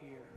here.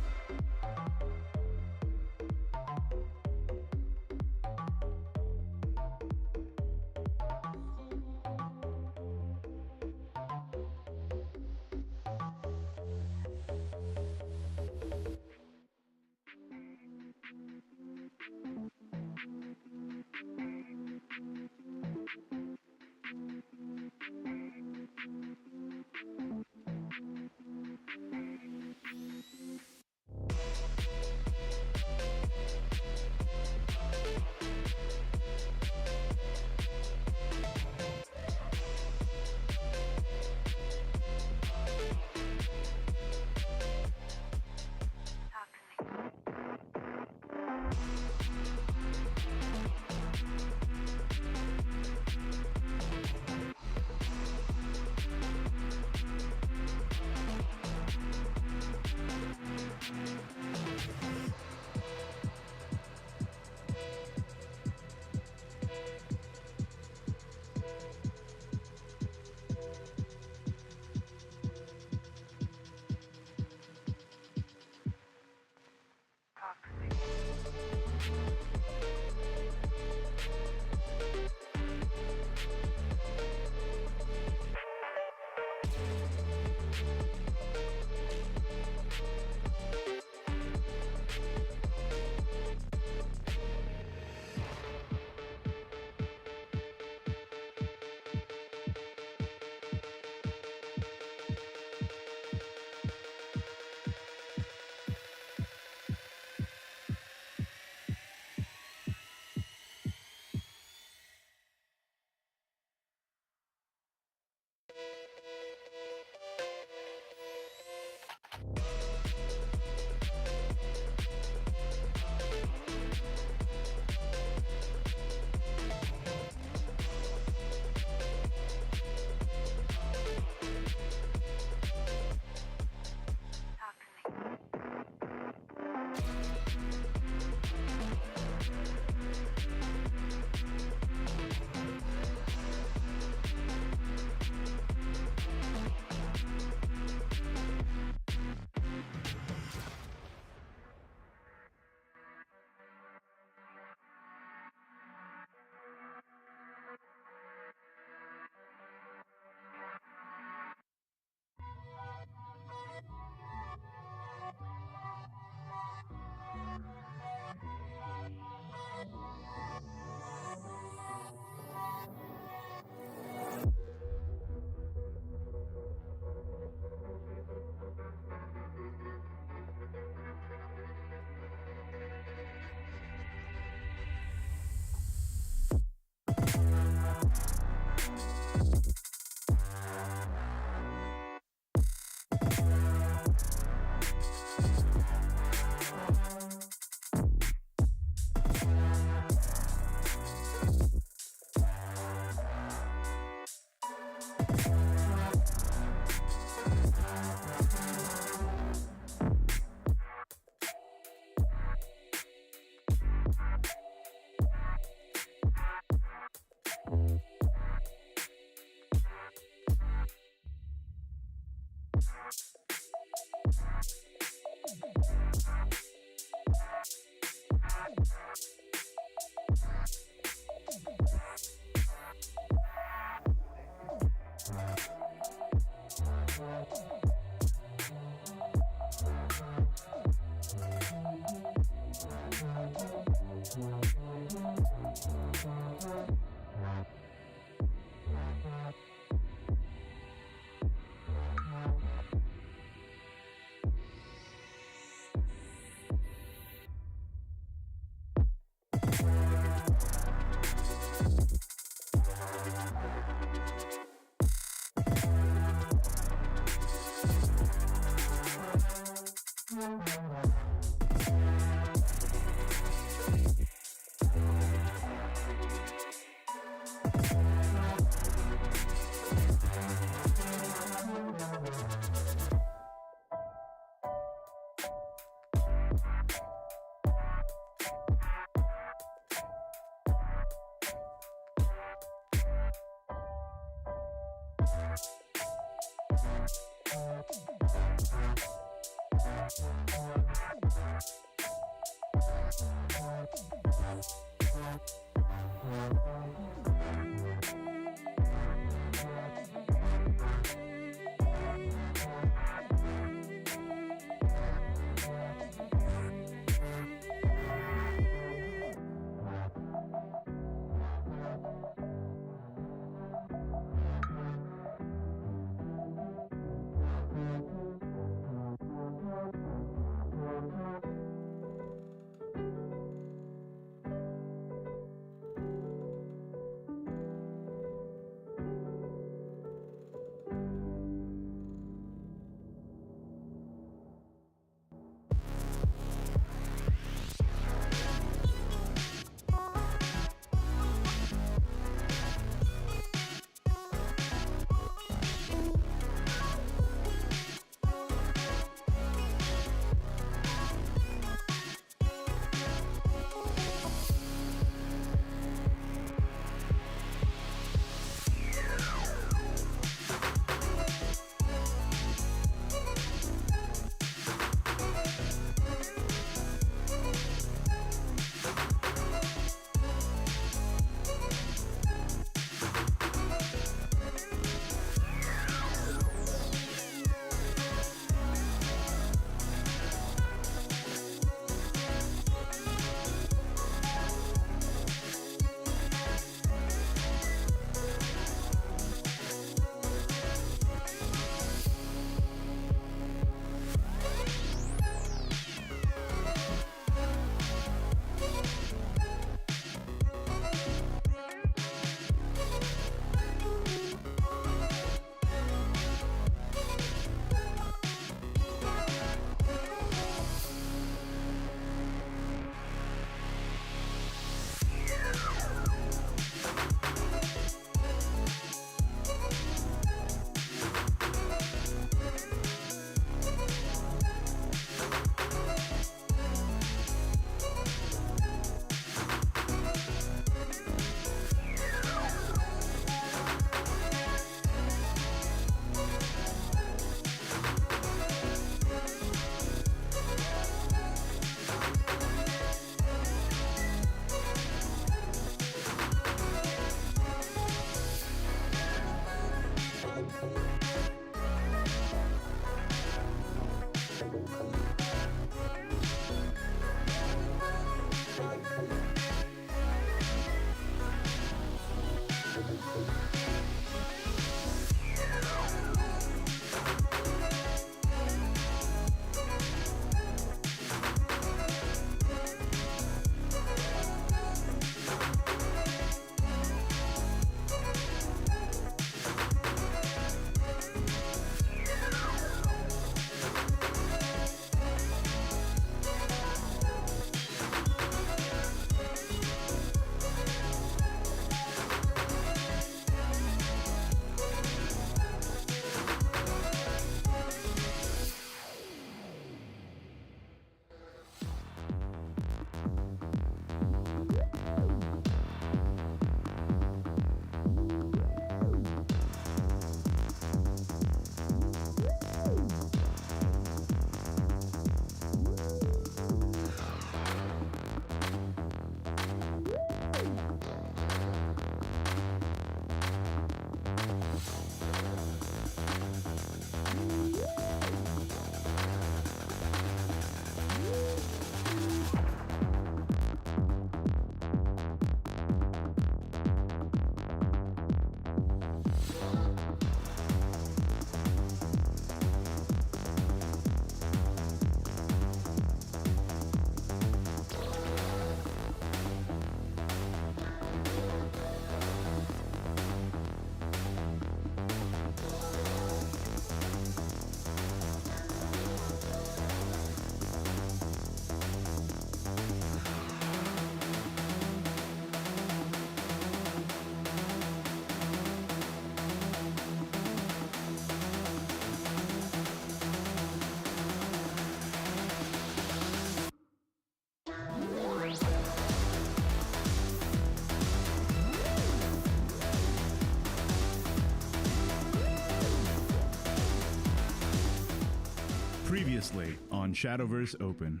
Previously on Shadowverse Open.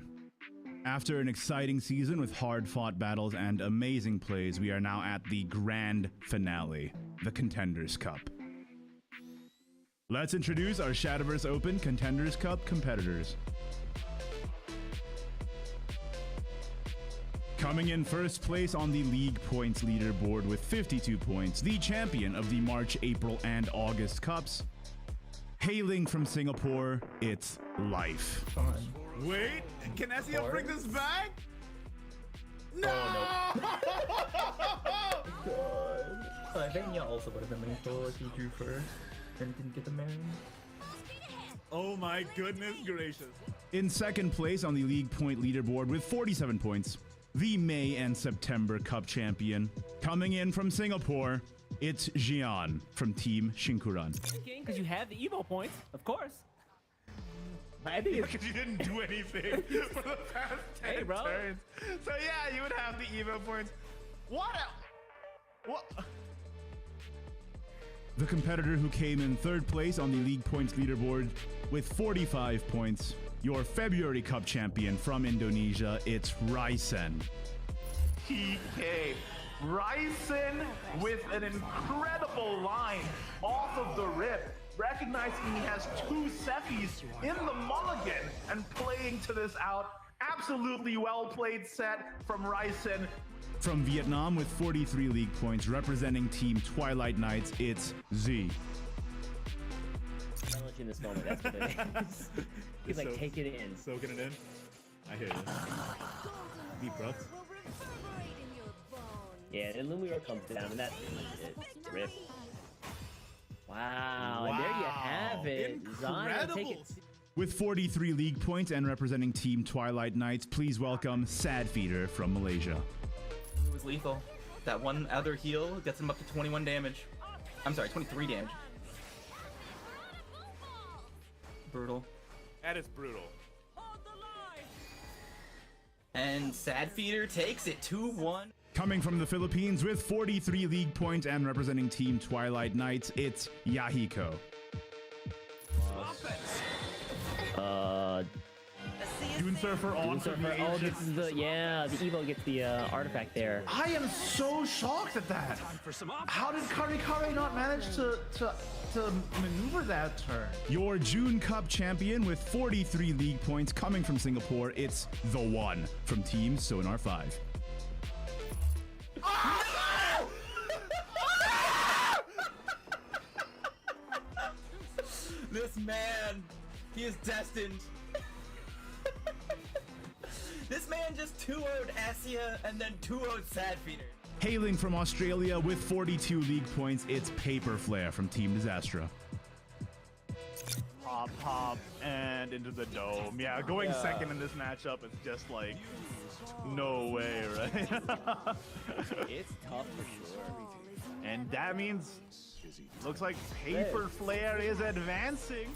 After an exciting season with hard-fought battles and amazing plays, we are now at the grand finale, the Contenders Cup. Let's introduce our Shadowverse Open Contenders Cup competitors. Coming in first place on the league points leaderboard with 52 points, the champion of the March, April, and August Cups. Hailing from Singapore, it's Life. Wait, can SEAO bring this back? No! I think Nya also would have been linked if he drew first and didn't get the Marion. Oh my goodness gracious. In second place on the league point leaderboard with 47 points, the May and September Cup champion. Coming in from Singapore, it's Jian from Team Shinkuran. Because you have the Evo points, of course. I think it's because you didn't do anything for the past 10 turns. So yeah, you would have the Evo points. What? The competitor who came in third place on the league points leaderboard with 45 points, your February Cup champion from Indonesia, it's Ryzen. TK. Ryzen with an incredible line off of the rip, recognizing he has two Cephis in the mulligan and playing to this out. Absolutely well played set from Ryzen. From Vietnam with 43 league points, representing Team Twilight Knights, it's Z. Challenge in this moment, that's what it is. He's like, take it in. Soaking it in. I hear you. Deep breaths. Yeah, and Lumiere comes down, and that's it. Rip. Wow, and there you have it. Zion, take it. With 43 league points and representing Team Twilight Knights, please welcome Sad Feeder from Malaysia. It was lethal. That one other heal gets him up to 21 damage. I'm sorry, 23 damage. Brutal. That is brutal. And Sad Feeder takes it 2-1. Coming from the Philippines with 43 league points and representing Team Twilight Knights, it's Yahiko. Dune Surfer on for me. Oh, this is the, yeah, the Evo gets the artifact there. I am so shocked at that. How did Kare not manage to maneuver that turn? Your June Cup champion with 43 league points coming from Singapore, it's The One from Team Sonar 5. This man, he is destined. This man just 2-0'd Asia and then 2-0'd Sad Feeder. Hailing from Australia with 42 league points, it's Paper Flare from Team Disastra. Pop, and into the dome. Yeah, going second in this matchup is just like, no way, right? It's tough for sure. And that means, looks like Paper Flare is advancing.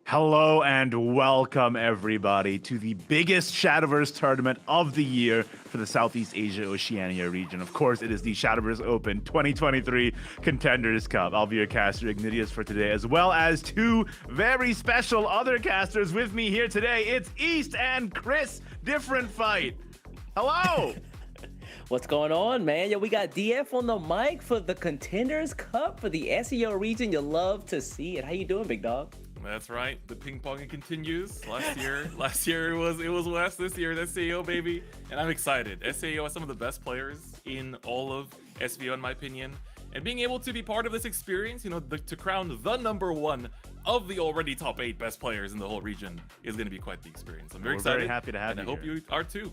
Hello and welcome everybody to the biggest Shadowverse tournament of the year for the Southeast Asia Oceania region. Of course, it is the Shadowverse Open 2023 Contenders Cup. I'll be your caster, Ignidius, for today, as well as two very special other casters with me here today. It's East and Chris. Different fight. Hello. What's going on, man? Yo, we got DF on the mic for the Contenders Cup for the SEO region. You love to see it. How you doing, big dog? That's right. The ping ponging continues. Last year it was West. This year it's SEAO, baby, and I'm excited. SEAO has some of the best players in all of SVO, in my opinion, and being able to be part of this experience, you know, to crown the #1 of the already top 8 best players in the whole region is going to be quite the experience. I'm very excited. Very happy to have you. And I hope you are too.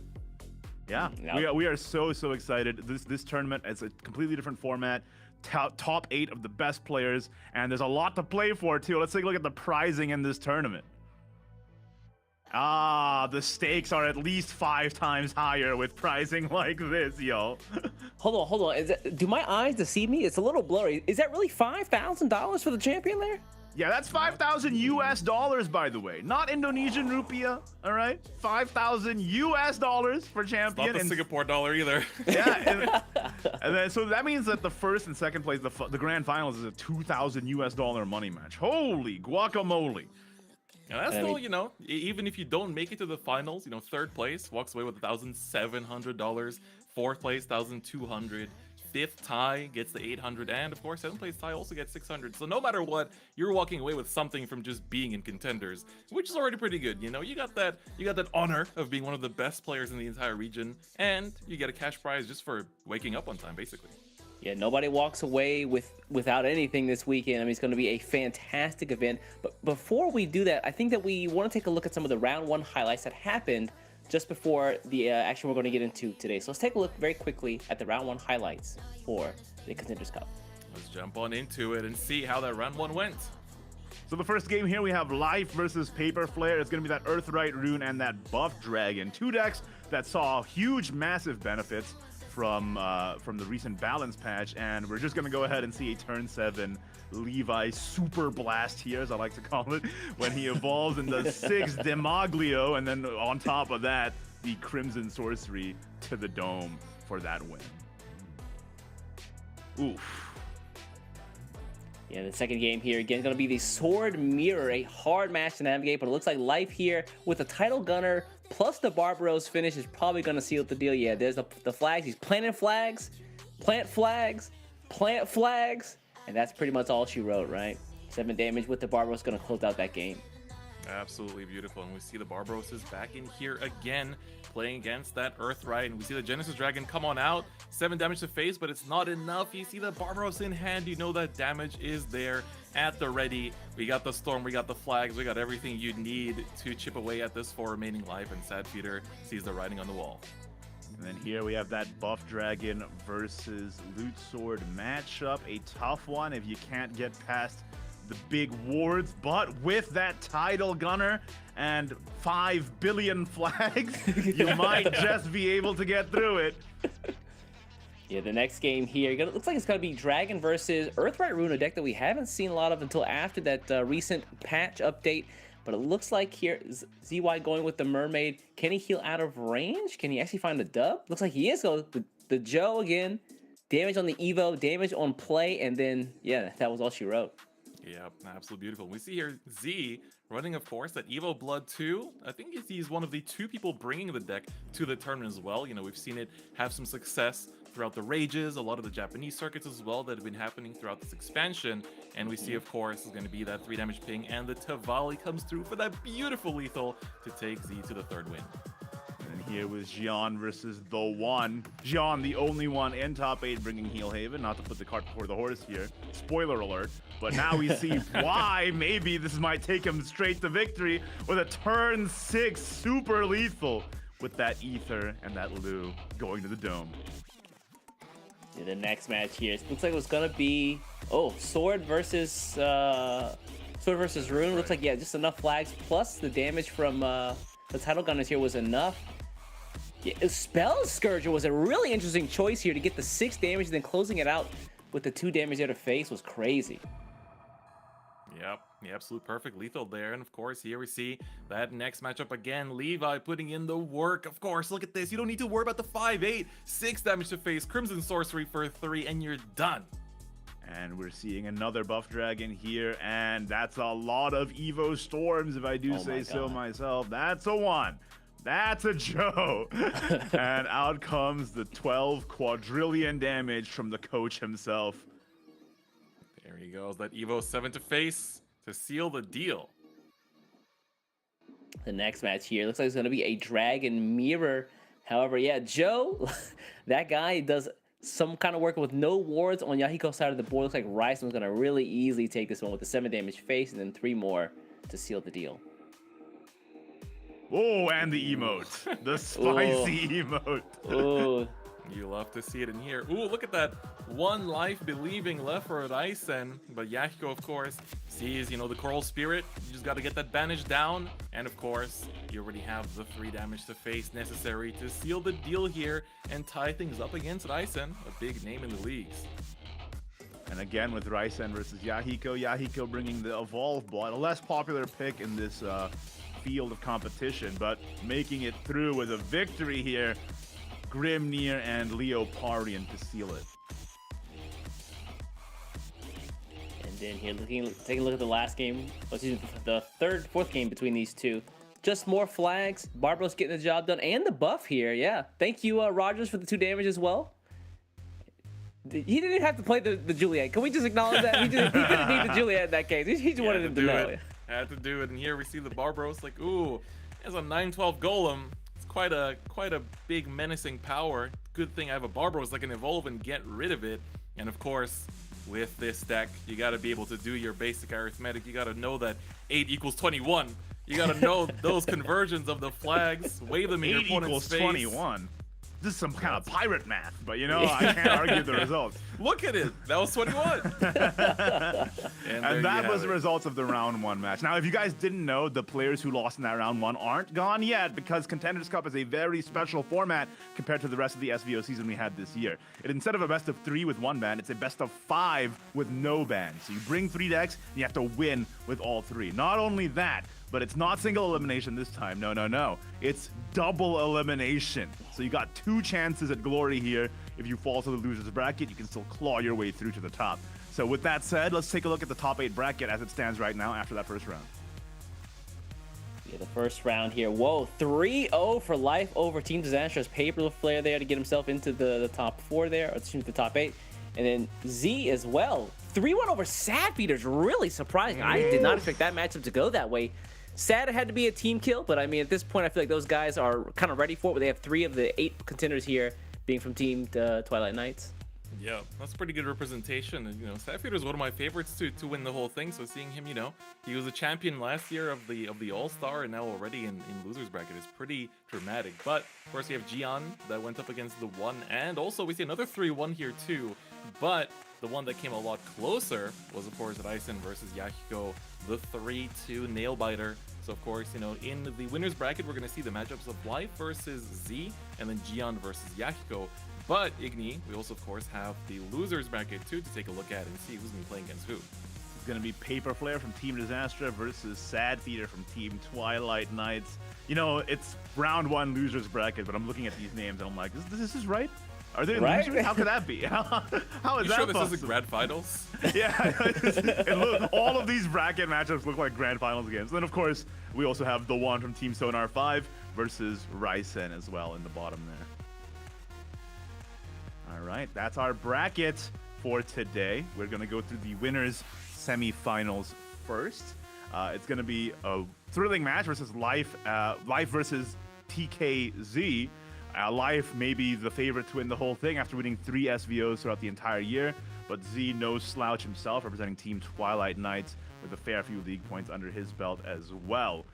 Yeah, we are so excited. This tournament is a completely different format. Top 8 of the best players, and there's a lot to play for too. Let's take a look at the prizing in this tournament. The stakes are at least 5 times higher with prizing like this, yo. Hold on. Do my eyes deceive me? It's a little blurry. Is that really $5,000 for the champion there? Yeah, that's 5,000 US dollars, by the way. Not Indonesian rupiah, all right? 5,000 US dollars for champion. It's not the Singapore dollar either. Yeah, And then, so that means that the first and second place, the grand finals, is a $2,000 money match. Holy guacamole! And that's still, you know, even if you don't make it to the finals, you know, third place walks away with $1,700, fourth place $1,200, fifth tie gets the 800, and of course, seventh place tie also gets 600. So no matter what, you're walking away with something from just being in Contenders, which is already pretty good. You know, you got that honor of being one of the best players in the entire region, and you get a cash prize just for waking up on time, basically. Yeah, nobody walks away without anything this weekend. I mean, it's going to be a fantastic event. But before we do that, I think that we want to take a look at some of the round one highlights that happened just before the action we're going to get into today. So let's take a look very quickly at the round one highlights for the Contenders Cup. Let's jump on into it and see how that round one went. So the first game here, we have Life versus Paper Flare. It's going to be that Earthright Rune and that Buff Dragon. Two decks that saw huge, massive benefits from the recent balance patch, and we're just gonna go ahead and see a turn 7 Levi Super Blast here, as I like to call it, when he evolves and does 6 Demaglio, and then on top of that, the Crimson Sorcery to the Dome for that win. Oof. Yeah, the second game here, again, going to be the Sword Mirror, a hard match to navigate, but it looks like Life here with the Title Gunner plus the Barbaros finish is probably going to seal the deal. Yeah, there's the flags. He's planting flags, plant flags, plant flags, and that's pretty much all she wrote, right? 7 damage with the Barbaros going to close out that game. Absolutely beautiful, and we see the Barbaros is back in here again, playing against that Earthright, and we see the Genesis Dragon come on out, 7 damage to face, but it's not enough. You see the Barbaros in hand, you know that damage is there at the ready. We got the Storm, we got the flags, we got everything you need to chip away at this 4 remaining life, and Sad Feeder sees the writing on the wall. And then here we have that Buff Dragon versus Loot Sword matchup, a tough one if you can't get past the big wards, but with that Title Gunner and 5 billion flags, you might just be able to get through it. Yeah, the next game here, looks like it's going to be Dragon versus Earthright Rune, a deck that we haven't seen a lot of until after that recent patch update. But it looks like here, ZY going with the Mermaid. Can he heal out of range? Can he actually find a dub? Looks like he is. So the Joe again, damage on the Evo, damage on play, and then, yeah, that was all she wrote. Yep, absolutely beautiful. We see here Z running, of course, that Evo Blood 2. I think he's one of the 2 people bringing the deck to the tournament as well. You know, we've seen it have some success throughout the Rages, a lot of the Japanese circuits as well that have been happening throughout this expansion. And we see, of course, is going to be that 3 damage ping, and the Tavali comes through for that beautiful lethal to take Z to the 3rd win. And here was Gian versus the one. Gian, the only one in top 8 bringing Heel Haven. Not to put the cart before the horse here. Spoiler alert. But now we see why maybe this might take him straight to victory with a turn 6 super lethal with that Ether and that Lu going to the Dome. Yeah, the next match here, it looks like it was going to be, Sword versus Rune. Looks like, yeah, just enough flags plus the damage from the Title Gunners here was enough. Yeah, Spell Scourger was a really interesting choice here to get the 6 damage and then closing it out with the 2 damage there to face was crazy. Yep, the absolute perfect lethal there. And of course, here we see that next matchup again. Levi putting in the work. Of course, look at this. You don't need to worry about the 5-8. 6 damage to face, Crimson Sorcery for 3, and you're done. And we're seeing another Buff Dragon here, and that's a lot of Evo Storms, if I do say so myself. That's a 1. That's a Joe. And out comes the 12 quadrillion damage from the coach himself. There he goes, that Evo 7 to face to seal the deal. The next match here looks like it's going to be a Dragon Mirror. However, yeah, Joe, that guy does some kind of work with no wards on Yahiko's side of the board. Looks like Ryson was going to really easily take this one with the 7 damage face and then 3 more to seal the deal. Oh, and the emote. The spicy emote. Oh. You love to see it in here. Ooh, look at that 1 life believing left for Ryzen. But Yahiko, of course, sees, the Coral Spirit. You just got to get that bandage down. And of course, you already have the 3 damage to face necessary to seal the deal here and tie things up against Ryzen, a big name in the leagues. And again with Ryzen versus Yahiko. Yahiko bringing the Evolve Blood, a less popular pick in this field of competition, but making it through with a victory here. Grimnir and Leoparian to seal it. And then here, taking a look at the last game, the fourth game between these two. Just more flags. Barbaros getting the job done, and the buff here. Yeah, thank you, Rogers, for the 2 damage as well. He didn't even have to play the Juliet. Can we just acknowledge that? He didn't need the Juliet in that case. He just wanted him to know. Had to do it, and here we see the Barbaros like, ooh, as a 9/12 golem. It's quite a big menacing power. Good thing I have a Barbaros that can evolve and get rid of it. And of course, with this deck, you got to be able to do your basic arithmetic. You got to know that 8 equals 21. You got to know those conversions of the flags, wave them in your opponent's face. 8 equals 21. This is some kind of pirate math, but you know, I can't argue the results. Look at it. That was 21. and that was the results of the round 1 match. Now, if you guys didn't know, the players who lost in that round 1 aren't gone yet, because Contenders Cup is a very special format compared to the rest of the SVO season we had this year. Instead of a best of 3 with 1 ban, it's a best of 5 with no ban. So you bring 3 decks, and you have to win with all 3. Not only that, but it's not single elimination this time. No. It's double elimination. So you got 2 chances at glory here. If you fall to the loser's bracket, you can still claw your way through to the top. So with that said, let's take a look at the top 8 bracket as it stands right now after that first round. Yeah, the first round here. Whoa, 3-0 for life over Team Disastrous. Paper Flare there to get himself into the top 4 there, or excuse me, the top 8. And then Z as well. 3-1 over Sapfeaters. Really surprising. I did not expect that matchup to go that way. Sad it had to be a team kill, but I mean, at this point, I feel like those guys are kind of ready for it. But they have 3 of the 8 contenders here being from Team Twilight Knights. Yeah, that's pretty good representation. And, you know, Sapphire is one of my favorites to win the whole thing. So seeing him, you know, he was a champion last year of the All-Star, and now already in losers bracket is pretty dramatic. But of course, we have Gian that went up against the 1, and also we see another 3-1 here too. But the one that came a lot closer was, of course, Ryzen versus Yahiko, the 3-2 nail biter. So of course, you know, in the winners bracket, we're gonna see the matchups of Life versus Z, and then Gian versus Yahiko. But Igni, we also of course have the losers bracket too to take a look at and see who's gonna be playing against who. It's gonna be Paper Flare from Team Disaster versus Sad Theater from Team Twilight Knights. You know, it's round 1 losers bracket, but I'm looking at these names and I'm like, this is right? Are they losers? How could that be? How is you that sure possible? this isn't grand finals? Yeah, and look, all of these bracket matchups look like grand finals games. Then of course, we also have the one from Team Sonar 5 versus Ryzen as well in the bottom there. All right, that's our bracket for today. We're gonna go through the winners semifinals first. It's gonna be a thrilling match versus Life versus TKZ. Life may be the favorite to win the whole thing after winning 3 SVOs throughout the entire year, but Z, no slouch himself, representing Team Twilight Knights with a fair few league points under his belt as well.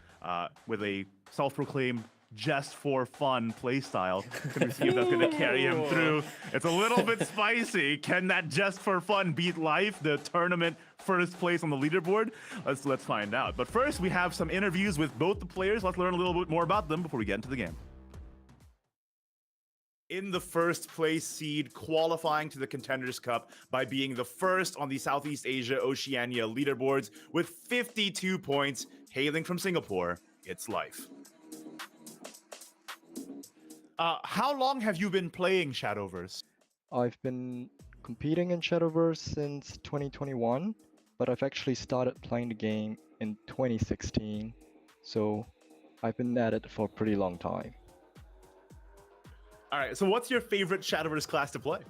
With a self-proclaimed just for fun playstyle. Can we see if that's going to carry him through? It's a little bit spicy. Can that just for fun beat Life, the tournament first place on the leaderboard? Let's find out. But first, we have some interviews with both the players. Let's learn a little bit more about them before we get into the game. In the first place seed, qualifying to the Contenders Cup by being the first on the Southeast Asia Oceania leaderboards with 52 points, hailing from Singapore, it's Life. How long have you been playing Shadowverse? I've been competing in Shadowverse since 2021, but I've actually started playing the game in 2016, so I've been at it for a pretty long time. All right, so what's your favorite Shadowverse class to play?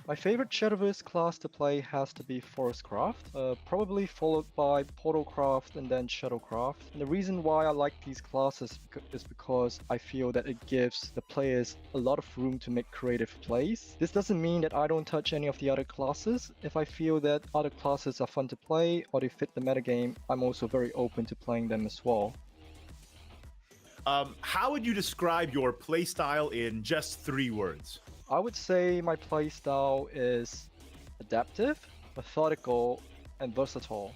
My favorite Shadowverse class to play has to be Forestcraft, probably followed by Portalcraft and then Shadowcraft. And the reason why I like these classes is because I feel that it gives the players a lot of room to make creative plays. This doesn't mean that I don't touch any of the other classes. If I feel that other classes are fun to play or they fit the metagame, I'm also very open to playing them as well. How would you describe your playstyle in just 3 words? I would say my playstyle is adaptive, methodical, and versatile.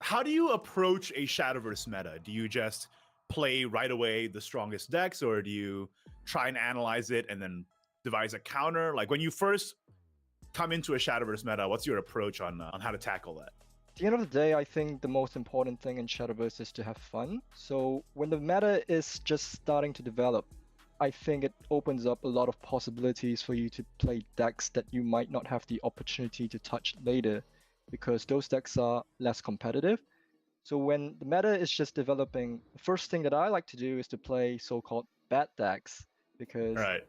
How do you approach a Shadowverse meta? Do you just play right away the strongest decks, or do you try and analyze it and then devise a counter? Like when you first come into a Shadowverse meta, what's your approach on how to tackle that? At the end of the day, I think the most important thing in Shadowverse is to have fun. So when the meta is just starting to develop, I think it opens up a lot of possibilities for you to play decks that you might not have the opportunity to touch later, because those decks are less competitive. So when the meta is just developing, the first thing that I like to do is to play so-called bad decks, because Right.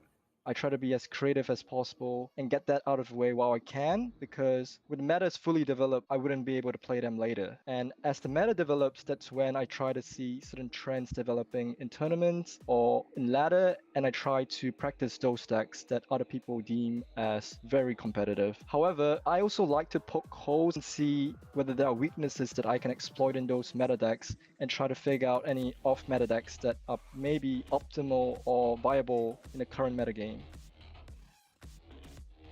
I try to be as creative as possible and get that out of the way while I can, because when the meta is fully developed, I wouldn't be able to play them later. And as the meta develops, that's when I try to see certain trends developing in tournaments or in ladder, and I try to practice those decks that other people deem as very competitive. However, I also like to poke holes and see whether there are weaknesses that I can exploit in those meta decks and try to figure out any off-meta decks that are maybe optimal or viable in the current meta game.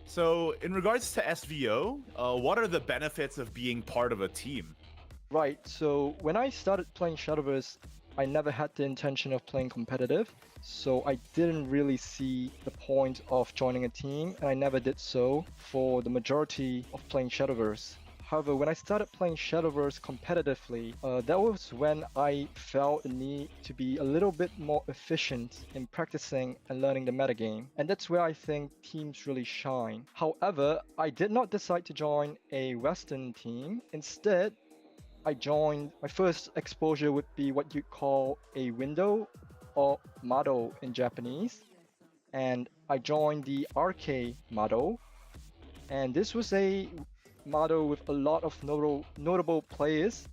So, in regards to SVO, what are the benefits of being part of a team? Right, so when I started playing Shadowverse, I never had the intention of playing competitive, so I didn't really see the point of joining a team, and I never did so for the majority of playing Shadowverse. However, when I started playing Shadowverse competitively, that was when I felt the need to be a little bit more efficient in practicing and learning the metagame. And that's where I think teams really shine. However, I did not decide to join a Western team. Instead, I joined, my first exposure would be what you'd call a window or Mado in Japanese. And I joined the RK Mado. And this was a model with a lot of notable players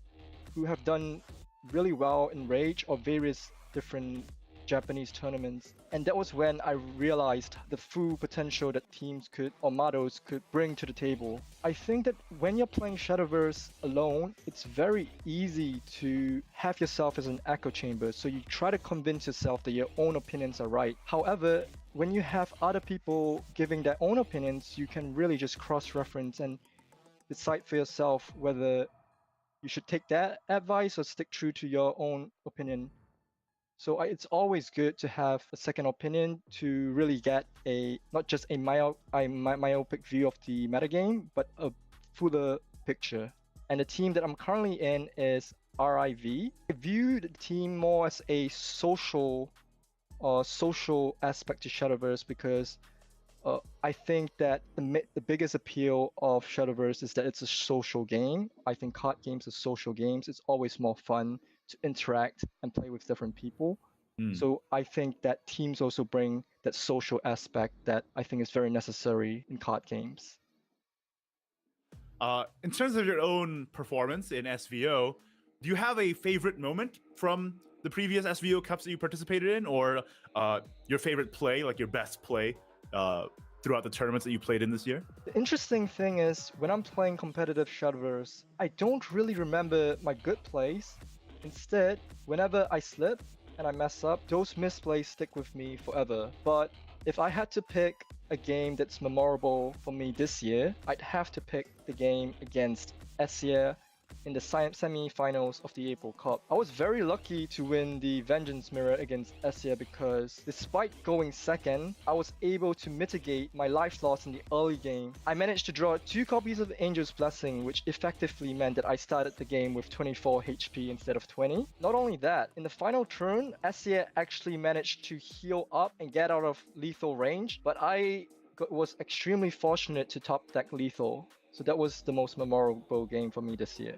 who have done really well in Rage or various different Japanese tournaments. And that was when I realized the full potential that teams could, or models could bring to the table. I think that when you're playing Shadowverse alone, it's very easy to have yourself as an echo chamber. So you try to convince yourself that your own opinions are right. However, when you have other people giving their own opinions, you can really just cross-reference and decide for yourself whether you should take that advice or stick true to your own opinion. So it's always good to have a second opinion to really get a not just a myopic view of the metagame, but a fuller picture. And the team that I'm currently in is RIV. I view the team more as a social aspect to Shadowverse, because I think that the biggest appeal of Shadowverse is that it's a social game. I think card games are social games. It's always more fun to interact and play with different people. So I think that teams also bring that social aspect that I think is very necessary in card games. In terms of your own performance in SVO, do you have a favorite moment from the previous SVO Cups that you participated in, or your favorite play, like your best play throughout the tournaments that you played in this year? The interesting thing is, when I'm playing competitive Shadowverse, I don't really remember my good plays. Instead, whenever I slip and I mess up, those misplays stick with me forever. But if I had to pick a game that's memorable for me this year, I'd have to pick the game against SEAO in the semi-finals of the April Cup. I was very lucky to win the Vengeance Mirror against SEAO, because despite going second, I was able to mitigate my life loss in the early game. I managed to draw 2 copies of Angel's Blessing, which effectively meant that I started the game with 24 HP instead of 20. Not only that, in the final turn, SEAO actually managed to heal up and get out of lethal range, but I was extremely fortunate to top deck lethal. So that was the most memorable game for me this year.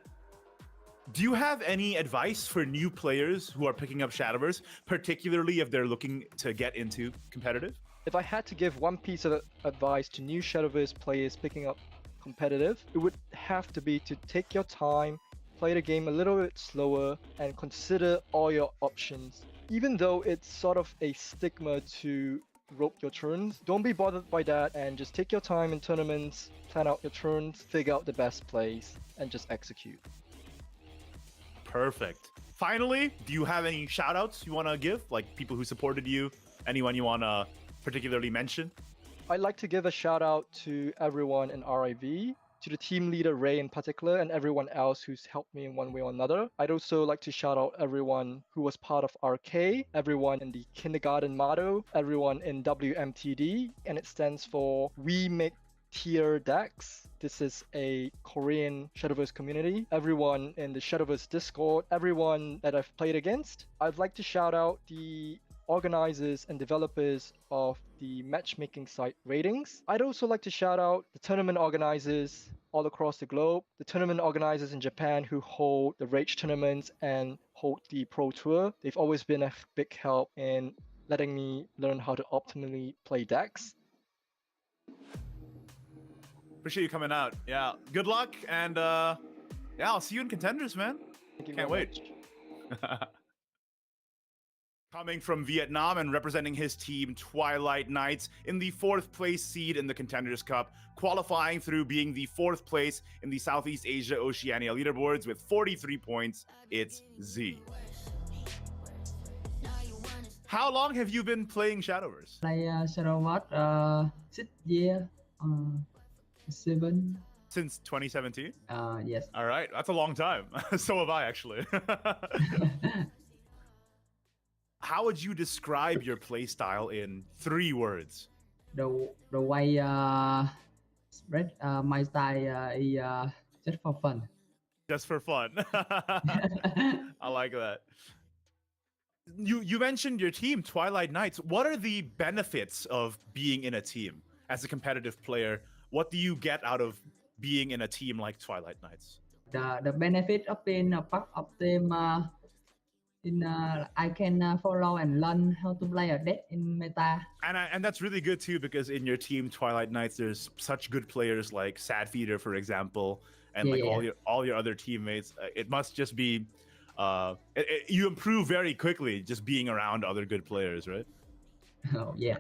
Do you have any advice for new players who are picking up Shadowverse, particularly if they're looking to get into competitive? If I had to give one piece of advice to new Shadowverse players picking up competitive, it would have to be to take your time, play the game a little bit slower, and consider all your options. Even though it's sort of a stigma to rope your turns, don't be bothered by that, and just take your time in tournaments, plan out your turns, figure out the best plays, and just execute. Perfect. Finally, do you have any shout outs you want to give? Like people who supported you? Anyone you want to particularly mention? I'd like to give a shout out to everyone in RIV, to the team leader Ray in particular, and everyone else who's helped me in one way or another. I'd also like to shout out everyone who was part of RK, everyone in the kindergarten motto, everyone in WMTD, and it stands for We Make Tier Decks. This is a Korean Shadowverse community. Everyone in the Shadowverse Discord, everyone that I've played against. I'd like to shout out the organizers and developers of the matchmaking site Ratings. I'd also like to shout out the tournament organizers all across the globe, the tournament organizers in Japan who hold the Rage tournaments and hold the Pro Tour. They've always been a big help in letting me learn how to optimally play decks. Appreciate you coming out. Yeah, good luck, and yeah, I'll see you in Contenders, man. Thank you Can't very wait. much. Coming from Vietnam and representing his team, Twilight Knights, in the 4th place seed in the Contenders Cup, qualifying through being the 4th place in the Southeast Asia Oceania leaderboards with 43 points. It's Z. How long have you been playing Shadowverse? Play Shadowverse 6 years, 7. Since 2017? Yes. All right, that's a long time. So have I, actually. How would you describe your playstyle in 3 words? The way spread my style is just for fun. Just for fun. I like that. You mentioned your team, Twilight Knights. What are the benefits of being in a team as a competitive player? What do you get out of being in a team like Twilight Knights? The benefit of being a part of team I can follow and learn how to play a deck in meta. And that's really good too, because in your team, Twilight Knights, there's such good players like Sadfeeder, for example, and all your other teammates. It must just be you improve very quickly just being around other good players, right? Oh yeah.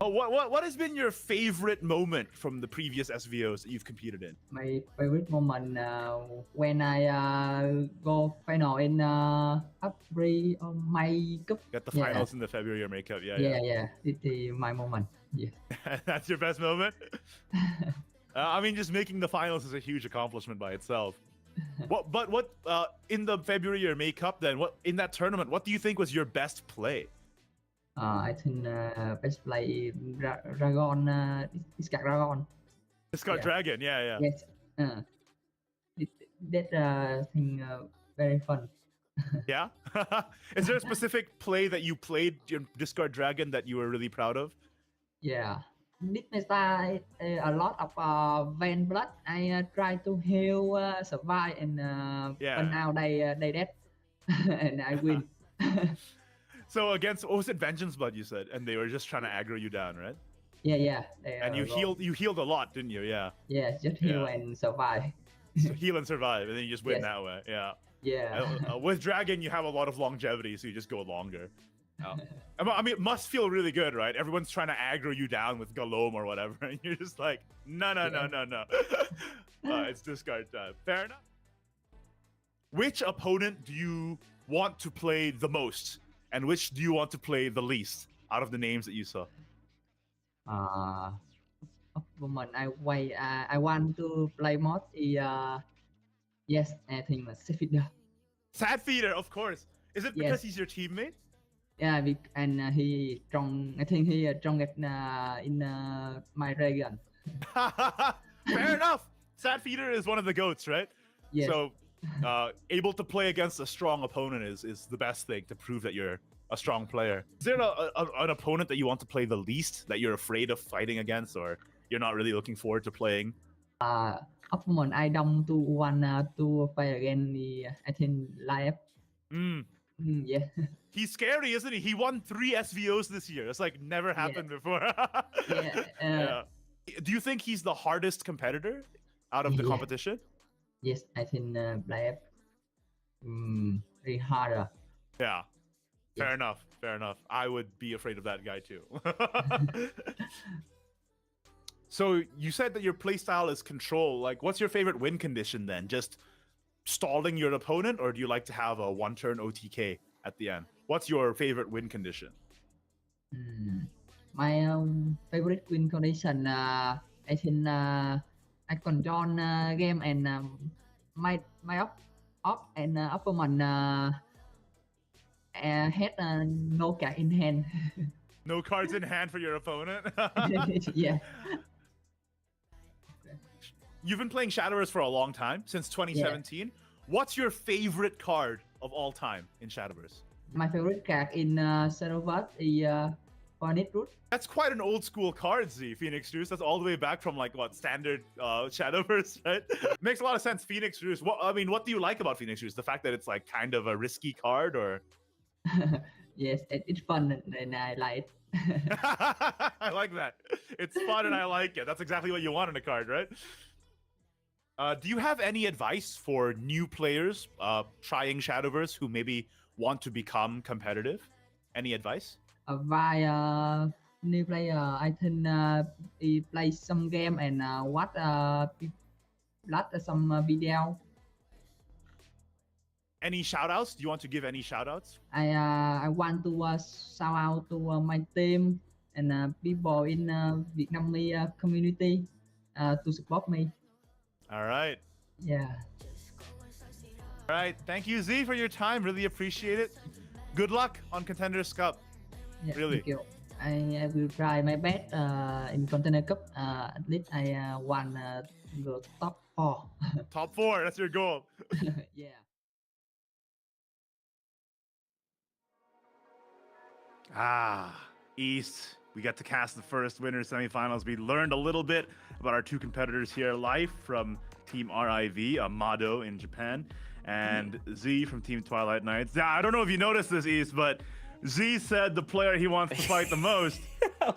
Oh, what has been your favorite moment from the previous SVOs that you've competed in? My favorite moment when I go final in April or May Cup. Got the finals in the February May Cup. Yeah. It's my moment. Yes. That's your best moment? I mean, just making the finals is a huge accomplishment by itself. What in the February or May Cup then? What in that tournament? What do you think was your best play? I think best play Dragon, Discard Dragon. Discard Dragon, yeah. Yes. That thing very fun. Yeah? Is there a specific play that you played your Discard Dragon that you were really proud of? Yeah. This meta a lot of Van Blood. I try to heal, survive, and but now they dead, and I win. So against, what was it, Vengeance Blood you said, and they were just trying to aggro you down, right? Yeah. And you healed a lot, didn't you? Yeah. Yeah, just heal and survive. So heal and survive, and then you just win that way. Yeah. Yeah. With Dragon, you have a lot of longevity, so you just go longer. I mean, it must feel really good, right? Everyone's trying to aggro you down with Galome or whatever, and you're just like, no. It's discard time. Fair enough. Which opponent do you want to play the most? And which do you want to play the least out of the names that you saw? Moment I want to play most is yes, I think Sadfeeder. Sadfeeder, of course. Is it because he's your teammate? Yeah, and he strong. I think he strongest in my region. Fair enough. Sadfeeder is one of the goats, right? Yes. So able to play against a strong opponent is the best thing to prove that you're a strong player. Is there an opponent that you want to play the least, that you're afraid of fighting against, or you're not really looking forward to playing? Opponent I don't want to fight again. I think live. Yeah. He's scary, isn't he? He won 3 SVOs this year. It's like never happened before. Yeah. Do you think he's the hardest competitor out of the competition? Yes, I think live very harder. Yeah. Fair enough. I would be afraid of that guy too. So you said that your playstyle is control. Like, what's your favorite win condition then? Just stalling your opponent, or do you like to have a 1-turn OTK at the end? What's your favorite win condition? My favorite win condition, I think I control game and my up and opponent had no card in hand. No cards in hand for your opponent? Yeah. You've been playing Shadowverse for a long time, since 2017. What's your favorite card of all time in Shadowverse? My favorite card in Shadowverse is Hornet Root. That's quite an old school card, Z, Phoenix Juice. That's all the way back from like what, standard Shadowverse, right? Makes a lot of sense, Phoenix Juice. What do you like about Phoenix Juice? The fact that it's like kind of a risky card, or? Yes, it's fun and I like it. I like that. It's fun and I like it. That's exactly what you want in a card, right? Do you have any advice for new players trying Shadowverse who maybe want to become competitive? Any advice? Vài new player, I think he play some game and watch some video. Any shoutouts? Do you want to give any shoutouts? I want to shout out to my team and people in Vietnamese community to support me. All right. Yeah. All right. Thank you, Z, for your time. Really appreciate it. Good luck on Contenders Cup. Yeah, Really. thank you. I will try my best in Contender Cup. At least I want go top 4. Top 4. That's your goal. Yeah. East. We got to cast the first winner semifinals. We learned a little bit about our two competitors here live from Team RIV, Amado in Japan, and Z from Team Twilight Knights. Now, I don't know if you noticed this, East, but Z said the player he wants to fight the most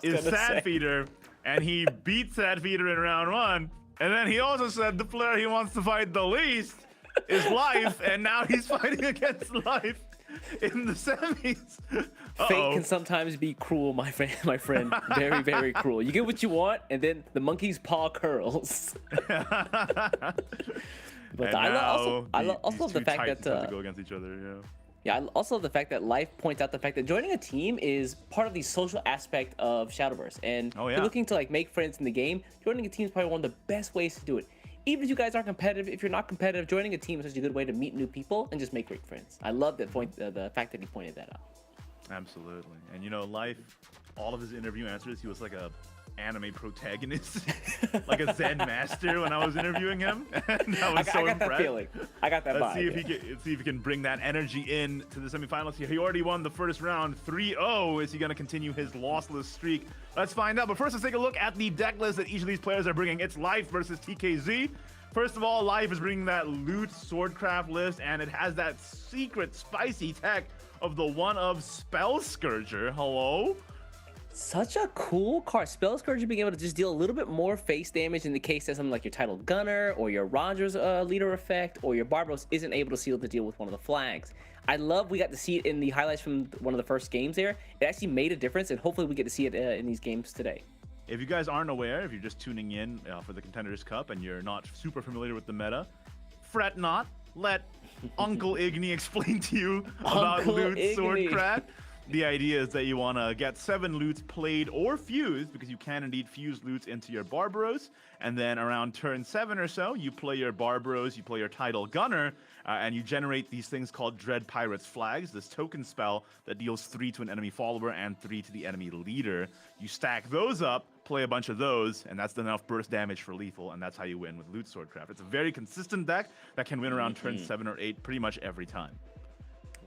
is Sadfeeder, and he beat Sadfeeder in round 1. And then he also said the player he wants to fight the least is Life, and now he's fighting against Life in the semis. Fate can sometimes be cruel, my friend. Very, very cruel. You get what you want, and then the monkey's paw curls. But I love the fact that have to go against each other. Yeah, I also love the fact that Life points out the fact that joining a team is part of the social aspect of Shadowverse, and if you're looking to like make friends in the game, joining a team is probably one of the best ways to do it. Even if you guys aren't competitive, if you're not competitive, joining a team is such a good way to meet new people and just make great friends. I love that point, the fact that he pointed that out. Absolutely. And you know, Life, all of his interview answers, he was like a anime protagonist, like a Zen master when I was interviewing him. And I was so I got impressed. that feeling. I got that Let's vibe. see if he can bring that energy in to the semifinals here. He already won the first round 3-0. Is he going to continue his lossless streak? Let's find out. But first, let's take a look at the deck list that each of these players are bringing. It's Life versus TKZ. First of all, Life is bringing that loot swordcraft list, and it has that secret spicy tech of the one of Spell Scourger. Hello? Such a cool card. Spell Scourger being able to just deal a little bit more face damage in the case that something like your Titled Gunner or your Rogers leader effect or your Barbaros isn't able to seal the deal with one of the flags. I love we got to see it in the highlights from one of the first games there. It actually made a difference, and hopefully we get to see it in these games today. If you guys aren't aware, if you're just tuning in for the Contenders Cup and you're not super familiar with the meta, fret not. Let Uncle Igni explain to you about Loot Swordcraft. The idea is that you want to get 7 loots played or fused, because you can indeed fuse loots into your Barbaros. And then around turn 7 or so, you play your Barbaros, you play your Tidal Gunner, and you generate these things called Dread Pirate's Flags, this token spell that deals 3 to an enemy follower and 3 to the enemy leader. You stack those up, play a bunch of those, and that's enough burst damage for lethal, and that's how you win with Loot Swordcraft. It's a very consistent deck that can win around turn 7 or 8 pretty much every time.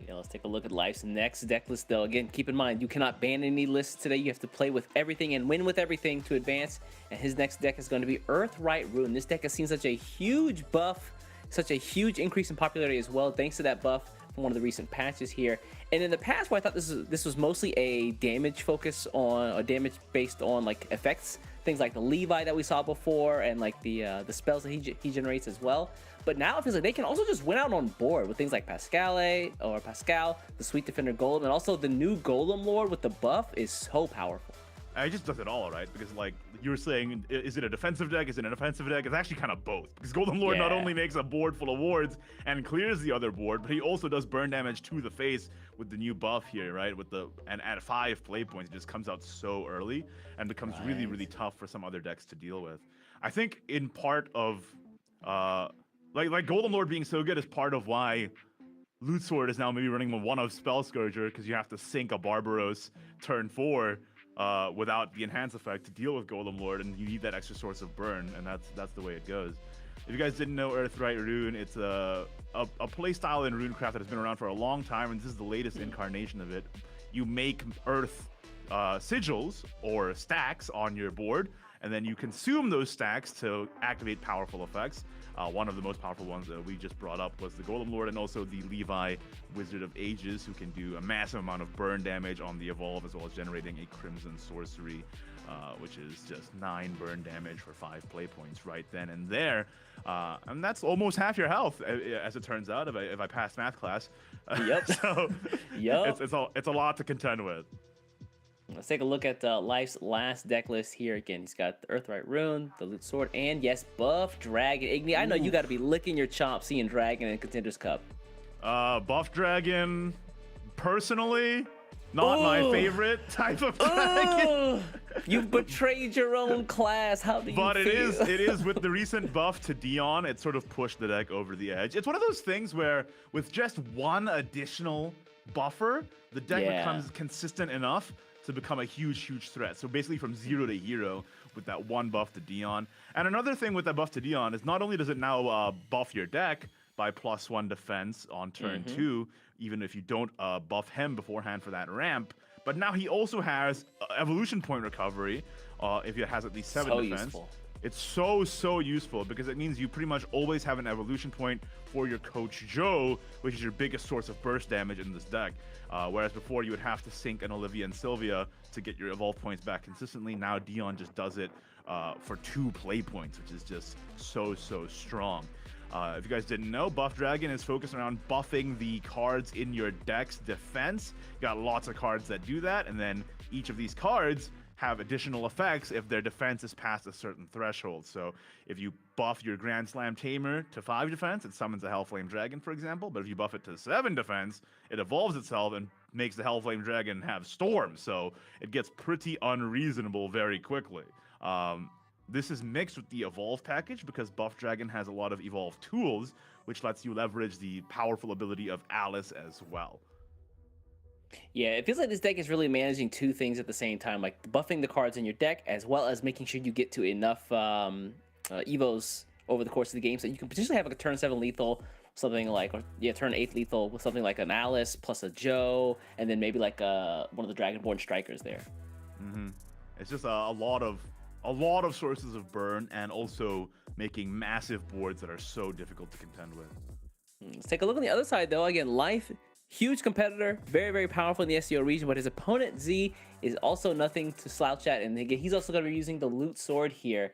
Yeah, let's take a look at Life's next deck list, though. Again, keep in mind, you cannot ban any lists today. You have to play with everything and win with everything to advance. And his next deck is going to be Earthright Rune. This deck has seen such a huge buff, such a huge increase in popularity as well, thanks to that buff from one of the recent patches here. And in the past, where I thought this was mostly a damage focus on, or damage based on like effects, things like the Levi that we saw before, and like the spells that he generates as well. But now it feels like they can also just win out on board with things like Pascal, the Sweet Defender Golem, and also the new Golem Lord with the buff is so powerful. It just does it all, right? Because like you were saying, is it a defensive deck? Is it an offensive deck? It's actually kind of both. Because Golden Lord not only makes a board full of wards and clears the other board, but he also does burn damage to the face with the new buff here, right? And at 5 play points, it just comes out so early and becomes really, really tough for some other decks to deal with. I think in part of like Golden Lord being so good is part of why Loot Sword is now maybe running one of Spell Scourger, because you have to sink a Barbaros turn 4 without the enhance effect to deal with Golem Lord, and you need that extra source of burn, and that's the way it goes. If you guys didn't know Earthright Rune, it's a playstyle in Runecraft that has been around for a long time, and this is the latest incarnation of it. You make Earth sigils or stacks on your board, and then you consume those stacks to activate powerful effects. One of the most powerful ones that we just brought up was the Golem Lord, and also the Levi Wizard of Ages, who can do a massive amount of burn damage on the evolve, as well as generating a Crimson Sorcery, which is just 9 burn damage for 5 play points right then and there. And that's almost half your health, as it turns out, if I pass math class. Yep. So Yep. it's a lot to contend with. Let's take a look at Life's last deck list here. Again, he's got the Earthright Rune, the Loot Sword, and yes, Buff Dragon. Igni, I know you got to be licking your chops seeing Dragon in Contenders Cup. Buff Dragon, personally, not my favorite type of dragon. You've betrayed your own class. How do you But feel? it is with the recent buff to Dion, it sort of pushed the deck over the edge. It's one of those things where with just one additional buffer, the deck becomes consistent enough to become a huge threat. So basically from 0 to hero with that one buff to Dion. And another thing with that buff to Dion is not only does it now buff your deck by +1 defense on turn 2, even if you don't buff him beforehand for that ramp, but now he also has evolution point recovery if it has at least 7 defense. Useful. It's so useful because it means you pretty much always have an evolution point for your Coach Joe, which is your biggest source of burst damage in this deck. Whereas before you would have to sink an Olivia and Sylvia to get your evolve points back consistently. Now Dion just does it for 2 play points, which is just so strong. If you guys didn't know, Buff Dragon is focused around buffing the cards in your deck's defense. You got lots of cards that do that, and then each of these cards have additional effects if their defense is past a certain threshold. So if you buff your Grand Slam Tamer to 5 defense, it summons a Hellflame Dragon, for example. But if you buff it to 7 defense, it evolves itself and makes the Hellflame Dragon have Storm. So it gets pretty unreasonable very quickly. This is mixed with the Evolve package because Buff Dragon has a lot of Evolve tools, which lets you leverage the powerful ability of Alice as well. Yeah, it feels like this deck is really managing 2 things at the same time, like buffing the cards in your deck, as well as making sure you get to enough Evos over the course of the game, so you can potentially have like a turn 7 lethal, something like, or turn 8 lethal with something like an Alice plus a Joe, and then maybe like one of the Dragonborn strikers there. It's just a lot of sources of burn, and also making massive boards that are so difficult to contend with. Let's take a look on the other side, though. Again, Life, huge competitor, very powerful in the SEO region, but his opponent Z is also nothing to slouch at, and again, he's also going to be using the Loot Sword here.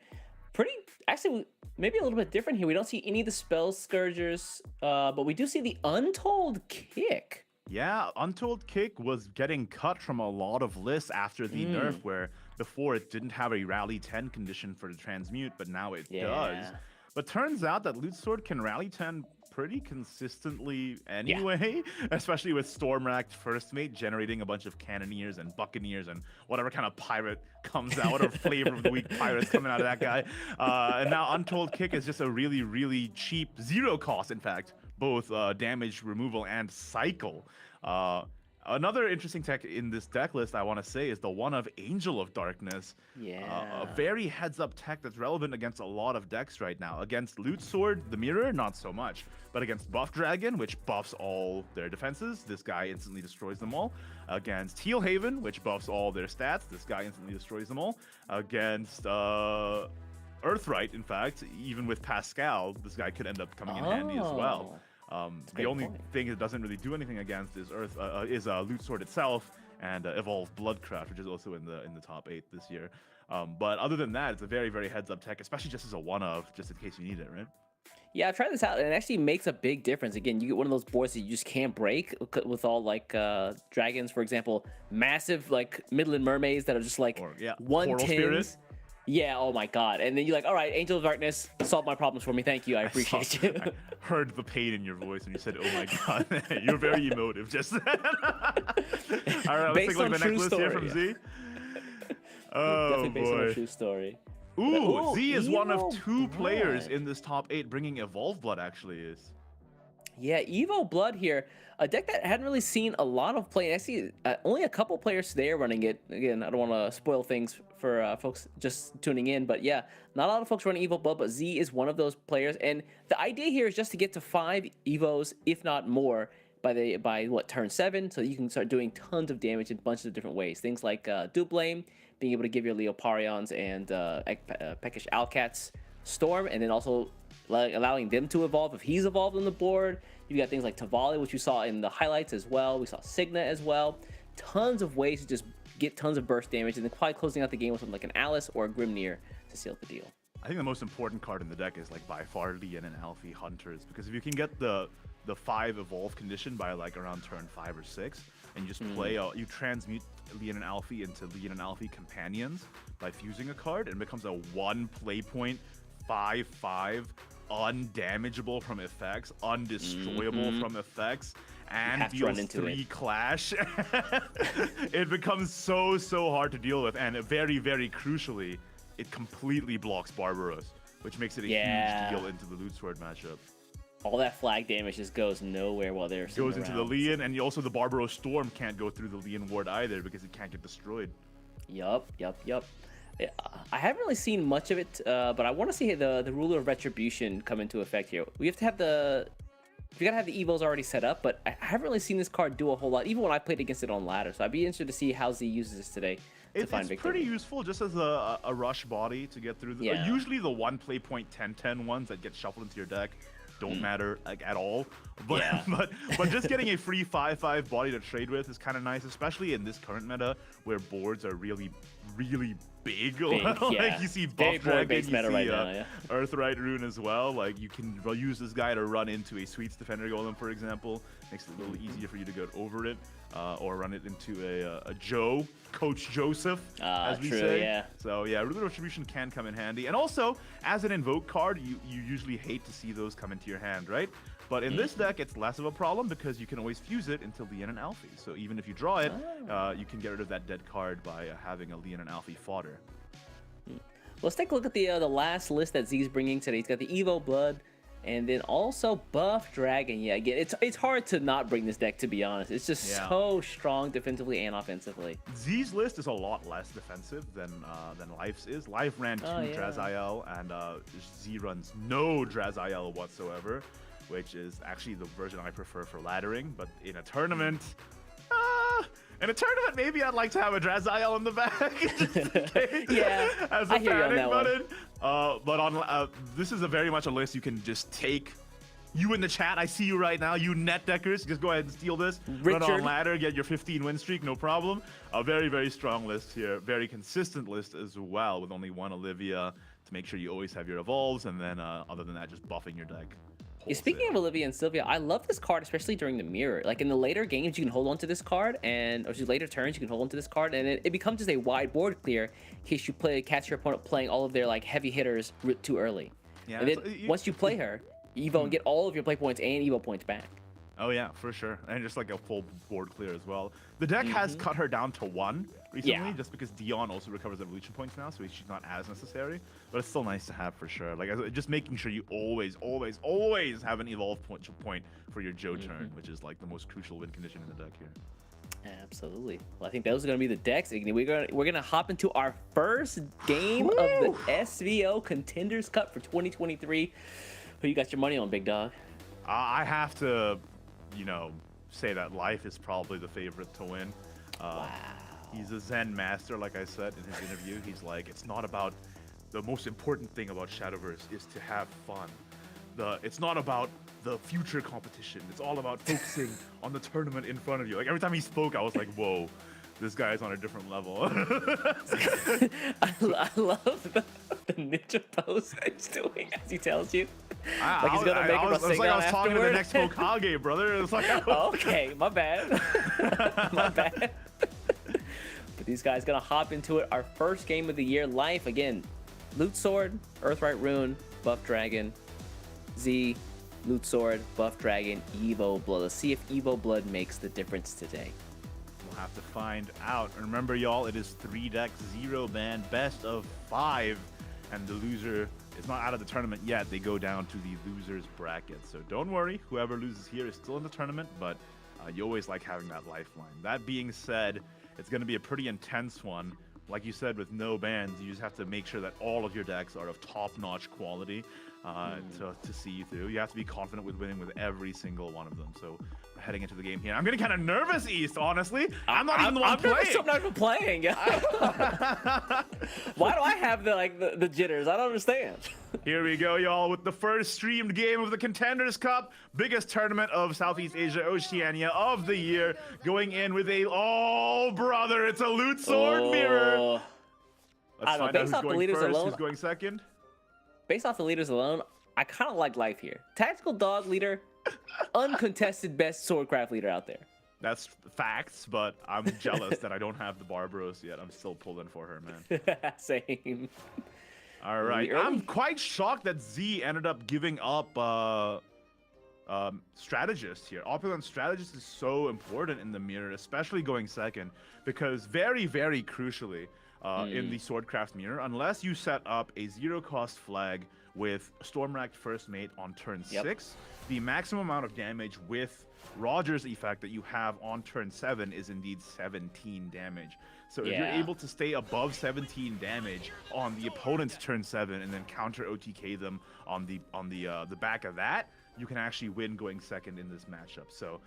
Actually, maybe a little bit different here. We don't see any of the Spell Scourgers, but we do see the Untold Kick. Yeah, Untold Kick was getting cut from a lot of lists after the nerf, where before it didn't have a Rally 10 condition for the transmute, but now it does. But turns out that Loot Sword can Rally 10 pretty consistently anyway, especially with Stormracked First Mate generating a bunch of Cannoneers and Buccaneers and whatever kind of pirate comes out, whatever flavor of the week pirates coming out of that guy. And now Untold Kick is just a really cheap, 0 cost, in fact, both damage removal and cycle. Another interesting tech in this deck list I want to say is the one of Angel of Darkness. A very heads-up tech that's relevant against a lot of decks right now. Against Loot Sword, the Mirror, not so much. But against Buff Dragon, which buffs all their defenses, this guy instantly destroys them all. Against Heal Haven, which buffs all their stats, this guy instantly destroys them all. Against Earthright, in fact, even with Pascal, this guy could end up coming in handy as well. The only thing it doesn't really do anything against is Loot Sword itself and Evolve Bloodcraft, which is also in the top 8 this year. But other than that, it's a very heads-up tech, especially just as a one-of, just in case you need it, right? Yeah, I've tried this out, and it actually makes a big difference. Again, you get one of those boards that you just can't break with all like dragons, for example, massive like Midland Mermaids that are just like 1/10s. Yeah, oh my god. And then you're like, all right, Angel of Darkness, solve my problems for me. Thank you. I appreciate you. I heard the pain in your voice when you said, oh my god. You're very emotive just then. All right, let's take a look at the next list here from Z. Oh, definitely based on boy. a true story. Ooh, Z is one of 2 players in this top 8 bringing Evolve Blood, actually is. Yeah, Evo Blood here, a deck that hadn't really seen a lot of play. Actually, only a couple players today are running it. Again, I don't want to spoil things for folks just tuning in, but yeah, not a lot of folks running Evo Blood, but Z is one of those players. And the idea here is just to get to 5 Evos, if not more, by what, turn 7, so you can start doing tons of damage in bunches of different ways. Things like Dublame, being able to give your Leoparions and Peckish Alcats Storm, and then also allowing them to evolve if he's evolved on the board. You got things like Tavali, which you saw in the highlights as well. We saw Signa as well. Tons of ways to just get tons of burst damage, and then probably closing out the game with something like an Alice or a Grimnir to seal the deal. I think the most important card in the deck is like by far Lian and Alfie Hunters, because if you can get the 5 evolve condition by like around turn 5 or 6, and you just play you transmute Lian and Alfie into Lian and Alfie companions by fusing a card, and it becomes a 1 play point 5/5 undamageable from effects, undestroyable from effects, and deals 3 clash. It becomes so hard to deal with, and very, very crucially, it completely blocks Barbaros, which makes it a huge deal into the Loot Sword matchup. All that flag damage just goes nowhere while they're goes into the Lian, and also the Barbaros Storm can't go through the Lian ward either because it can't get destroyed. Yup. I haven't really seen much of it, but I want to see the Ruler of Retribution come into effect here. We have to have you gotta have the Evos already set up, but I haven't really seen this card do a whole lot, even when I played against it on ladder. So I'd be interested to see how Z uses this today to find victory. It's pretty useful just as a rush body to get through. Usually the 1 play point 10/10 ones that get shuffled into your deck don't matter like at all, but but just getting a free 5/5 body to trade with is kind of nice, especially in this current meta where boards are really big. Like you see Buff Dragon, you see right now, Earthright Rune as well. Like you can use this guy to run into a Sweets Defender Golem, for example. Makes it a little easier for you to go over it, or run it into a Coach Joseph, as we say. Yeah. So yeah, Ruler of Retribution can come in handy. And also, as an invoke card, you usually hate to see those come into your hand, right? But in this deck, it's less of a problem because you can always fuse it into Lian and Alfie. So even if you draw it, you can get rid of that dead card by having a Lian and Alfie fodder. Let's take a look at the last list that Z's bringing today. He's got the Evo Blood, and then also Buff Dragon. Yeah, again, it's hard to not bring this deck, to be honest. It's just so strong defensively and offensively. Z's list is a lot less defensive than Life's is. Life ran 2 Draziel, and Z runs no Draziel whatsoever, which is actually the version I prefer for laddering. But in a tournament, maybe I'd like to have a Draziel in the back. As a panic button. But on this is very much a list you can just take. You in the chat, I see you right now. You net deckers, just go ahead and steal this. Run on ladder, get your 15 win streak, no problem. A very, very strong list here. Very consistent list as well, with only 1 Olivia to make sure you always have your evolves, and then other than that, just buffing your deck. Speaking of Olivia and Sylvia, I love this card, especially during the mirror. Like in the later games, you can hold on to this card, or later turns, you can hold on to this card, and it becomes just a wide board clear in case you catch your opponent playing all of their like heavy hitters too early. Yeah, and then once you play her, Evo and get all of your play points and Evo points back. Oh yeah, for sure, and just like a full board clear as well. The deck has cut her down to 1 recently, just because Dion also recovers evolution points now, so she's not as necessary. But it's still nice to have for sure. Like just making sure you always have an evolve point for your Joe turn, which is like the most crucial win condition in the deck here. Absolutely. Well, I think those are going to be the decks. We're gonna hop into our first game of the SVO Contenders Cup for 2023. Who you got your money on, big dog? I have to, say that Life is probably the favorite to win. Wow. He's a Zen master, like I said in his interview. He's like, it's not about the most important thing about Shadowverse is to have fun. It's not about the future competition. It's all about focusing on the tournament in front of you. Like every time he spoke, I was like, whoa, this guy is on a different level. I love the ninja pose that he's doing as he tells you. Like he's gonna make him a It's like I was talking to the next Hokage, brother. It's like okay, my bad. My bad. But these guys gonna hop into it. Our first game of the year, Life again. Loot Sword, Earthright Rune, Buff Dragon, Z, Loot Sword, Buff Dragon, Evo Blood. Let's see if Evo Blood makes the difference today. We'll have to find out. Remember, y'all, it is 3 decks, 0 man, best of 5. and the loser is not out of the tournament yet. They go down to the losers bracket. So don't worry, whoever loses here is still in the tournament, but you always like having that lifeline. That being said, it's going to be a pretty intense one. Like you said, with no bans, you just have to make sure that all of your decks are of top-notch quality to see you through. You have to be confident with winning with every single one of them. So we're heading into the game here. I'm getting kind of nervous, East, honestly. I'm not even the one playing. I'm not even playing. Why do I have the jitters? I don't understand. Here we go, y'all, with the first streamed game of the Contenders Cup, biggest tournament of Southeast Asia, Oceania of the year, going in with a, oh, brother, it's a loot sword mirror. Let's find out who's going first, who's going second. Based off the leaders alone, I kind of like Life here. Tactical Dog leader, uncontested best swordcraft leader out there. That's facts, but I'm jealous that I don't have the Barbaros yet. I'm still pulling for her, man. Same. All right, I'm quite shocked that Z ended up giving up strategist here. Opulent strategist is so important in the mirror, especially going second, because very, very crucially in the swordcraft mirror, unless you set up a zero-cost flag with Stormracked First Mate on turn 6, the maximum amount of damage with Roger's effect that you have on turn 7 is indeed 17 damage. So if you're able to stay above 17 damage on the opponent's turn 7 and then counter OTK them on the back of that, you can actually win going second in this matchup. So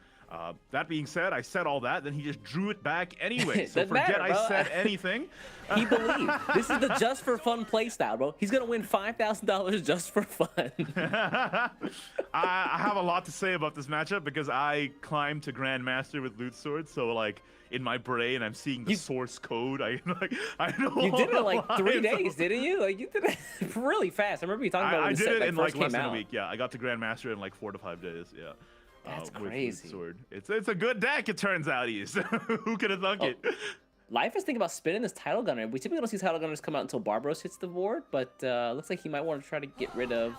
that being said, I said all that, then he just drew it back anyway. So forget I said anything. He believed. This is the just for fun playstyle, bro. He's gonna win $5,000 just for fun. I have a lot to say about this matchup because I climbed to Grandmaster with Loot Sword, so like in my brain I'm seeing the source code. I know you did it in like 3 days, didn't you? Like you did it really fast. I remember you talking about I when did it in like less than out. a week. Yeah, I got to Grandmaster in like 4 to 5 days. Yeah. That's crazy. Sword. It's a good deck, it turns out. Who could have thunk it? Life is thinking about spinning this Title Gunner. We typically don't see Title Gunners come out until Barbaros hits the board, but looks like he might want to try to get rid of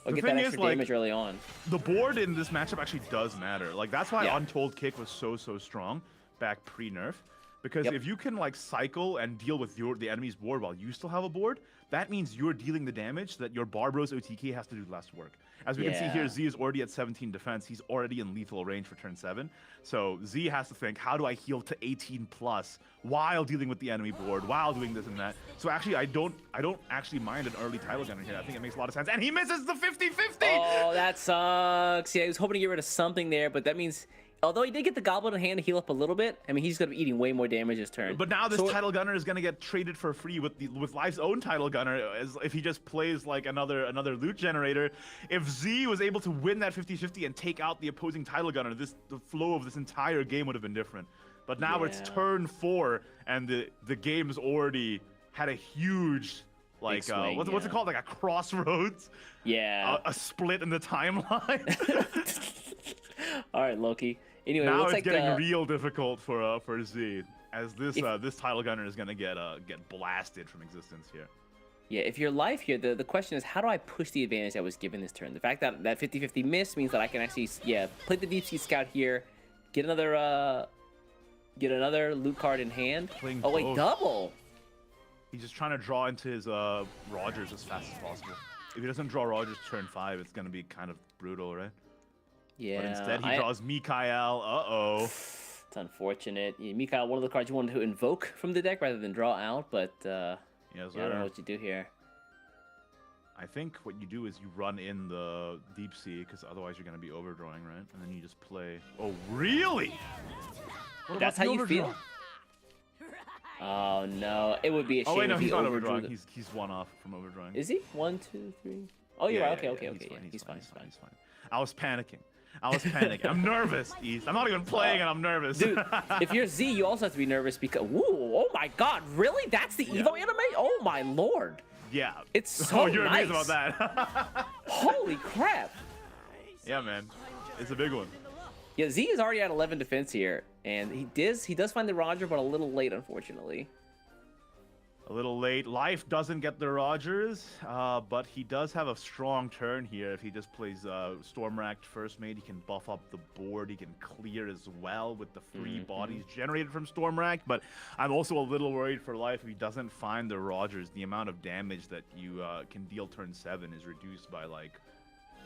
or get that extra damage early on. The board in this matchup actually does matter. Like that's why Untold Kick was so strong back pre-nerf. Because if you can like cycle and deal with the enemy's board while you still have a board, that means you're dealing the damage that your Barbaros OTK has to do less work. As we can see here, Z is already at 17 defense. He's already in lethal range for turn 7. So Z has to think, how do I heal to 18 plus while dealing with the enemy board, while doing this and that? So actually, I don't actually mind an early Title Gunner here. I think it makes a lot of sense. And he misses the 50-50! Oh, that sucks. Yeah, he was hoping to get rid of something there, but that means... Although he did get the Goblin in hand to heal up a little bit, I mean, he's going to be eating way more damage this turn. But now this Title Gunner is going to get traded for free with Life's own Title Gunner as if he just plays like another loot generator. If Z was able to win that 50-50 and take out the opposing Title Gunner, the flow of this entire game would have been different. But now it's turn 4, and the game's already had a huge... Like, what's it called? Like a crossroads? Yeah. A split in the timeline? All right, Loki. Anyway, now it's like, getting real difficult for Z, as this Title Gunner is gonna get blasted from existence here. Yeah, if you're Life here, the question is, how do I push the advantage I was given this turn? The fact that 50-50 miss means that I can actually play the Deep Sea Scout here, get another loot card in hand. Oh wait, double. He's just trying to draw into his Rogers as fast as possible. If he doesn't draw Rogers turn 5, it's gonna be kind of brutal, right? Yeah. But instead, he draws Mikhail. Uh-oh. It's unfortunate. Yeah, Mikhail, one of the cards you wanted to invoke from the deck rather than draw out, but I don't know what you do here. I think what you do is you run in the Deep Sea, because otherwise you're going to be overdrawing, right? And then you just play... Oh, really? That's how you feel? Oh, no. It would be a shame wait, no, if he's he not overdrew. overdrawing. He's one off from overdrawing. Is he? 1, 2, 3... Oh, you're right. Okay. He's fine. I was panicking. I'm nervous, East. I'm not even playing and I'm nervous. Dude, if you're Z, you also have to be nervous because... Woo, oh my god, really? That's the Evo anime? Oh my lord. Yeah. It's so you're nice. amazed about that. Holy crap. Yeah, man. It's a big one. Yeah, Z is already at 11 defense here, and he does find the Roger, but a little late, unfortunately. A little late. Life doesn't get the Rogers, but he does have a strong turn here. If he just plays Stormracked first mate, he can buff up the board. He can clear as well with the free bodies generated from Stormracked. But I'm also a little worried for Life if he doesn't find the Rogers. The amount of damage that you can deal turn 7 is reduced by like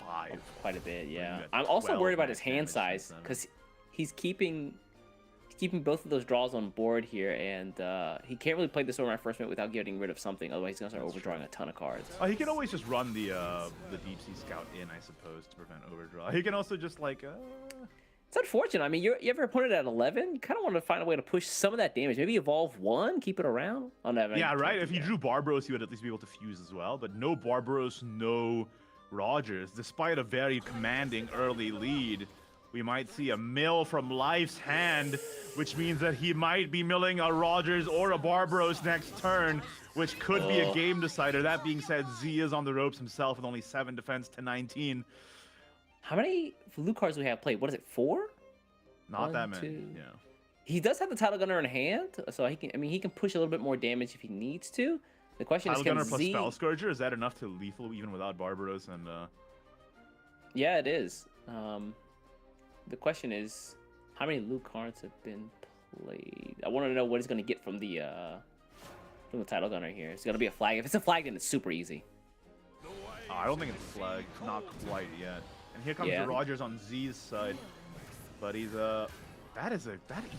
5. Oh, quite a bit, yeah. I'm also worried about his hand size because he's keeping both of those draws on board here, and he can't really play this over my first mate without getting rid of something. Otherwise, he's gonna start overdrawing a ton of cards. He can always just run the Deep Sea Scout in, I suppose, to prevent overdraw. He can also just like. It's unfortunate. I mean, you have your opponent at 11. You kind of want to find a way to push some of that damage. Maybe evolve 1, keep it around. Oh, no, yeah, right. If you drew Barbaros, you would at least be able to fuse as well. But no Barbaros, no Rogers. Despite a very commanding early lead, we might see a mill from Life's hand, which means that he might be milling a Rogers or a Barbaros next turn, which could be a game decider. That being said, Z is on the ropes himself with only 7 defense to 19. How many blue cards do we have played? What is it, 4? Not 1, that many. 2. Yeah. He does have the Title Gunner in hand, so he can. I mean, he can push a little bit more damage if he needs to. The question Title is, can Gunner plus Z... Spell Scourger, is that enough to lethal even without Barbaros and? Yeah, it is. The question is, how many loot cards have been played? I want to know what he's going to get from the Title Gunner here. It's going to be a flag. If it's a flag, then it's super easy. I don't think it's flagged. Not quite yet. And here comes the Rogers on Z's side. But he's that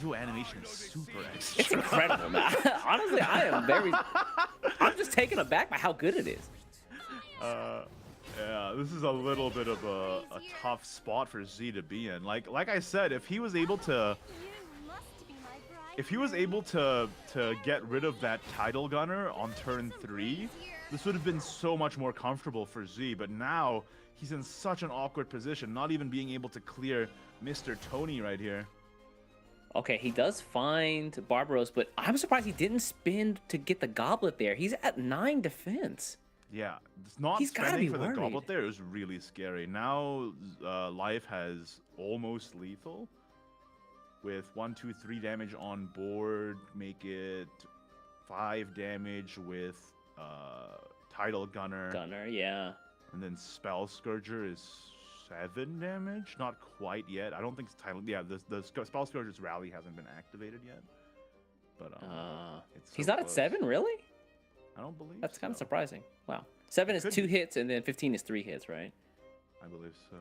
EO animation is super extra. It's incredible, man. Honestly, I'm just taken aback by how good it is. Yeah, this is a little bit of a tough spot for Z to be in. Like I said, if he was able to get rid of that Title Gunner on turn 3, this would have been so much more comfortable for Z. But now he's in such an awkward position, not even being able to clear Mr. Tony right here. Okay, he does find Barbaros, but I'm surprised he didn't spin to get the Goblet there. He's at 9 defense. Yeah, it's not He's gotta spending be for the worried. Goblet there is really scary. Now, Life has almost lethal with 1, 2, 3 damage on board. Make it 5 damage with Title Gunner. Gunner, yeah. And then Spell Scourger is 7 damage. Not quite yet. I don't think it's Title. Yeah, the Spell Scourger's rally hasn't been activated yet. But it's so he's not close. at 7, really? I don't believe That's kind of so. surprising. Wow. 7 is Could 2 be. hits, and then 15 is 3 hits, right? I believe so.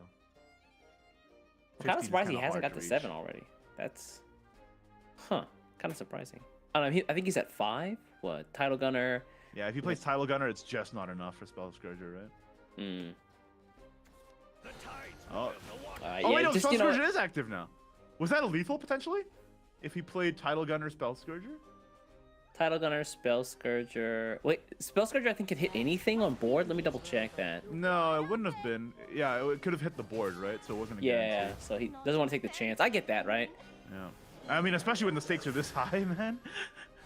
I'm kind 15 of is surprised he kinda hasn't hard got to to 7 reach. already. That's, kind of surprising. I don't know. I think he's at 5. What? Title Gunner. Yeah, if he plays Title Gunner, it's just not enough for Spell Scourger, right? Hmm. Oh, Yeah, wait, no, just, Spell you know, Scourger is active now. Was that a lethal potentially? If he played Title Gunner, Spell Scourger? Title Gunner, Spell Scourger. Wait, Spell Scourger I think can hit anything on board. Let me double check that. No, it wouldn't have been. Yeah, it could have hit the board, right? So it wasn't a Yeah, guarantee. so he doesn't want to take the chance. I get that, right? Yeah. I mean, especially when the stakes are this high, man.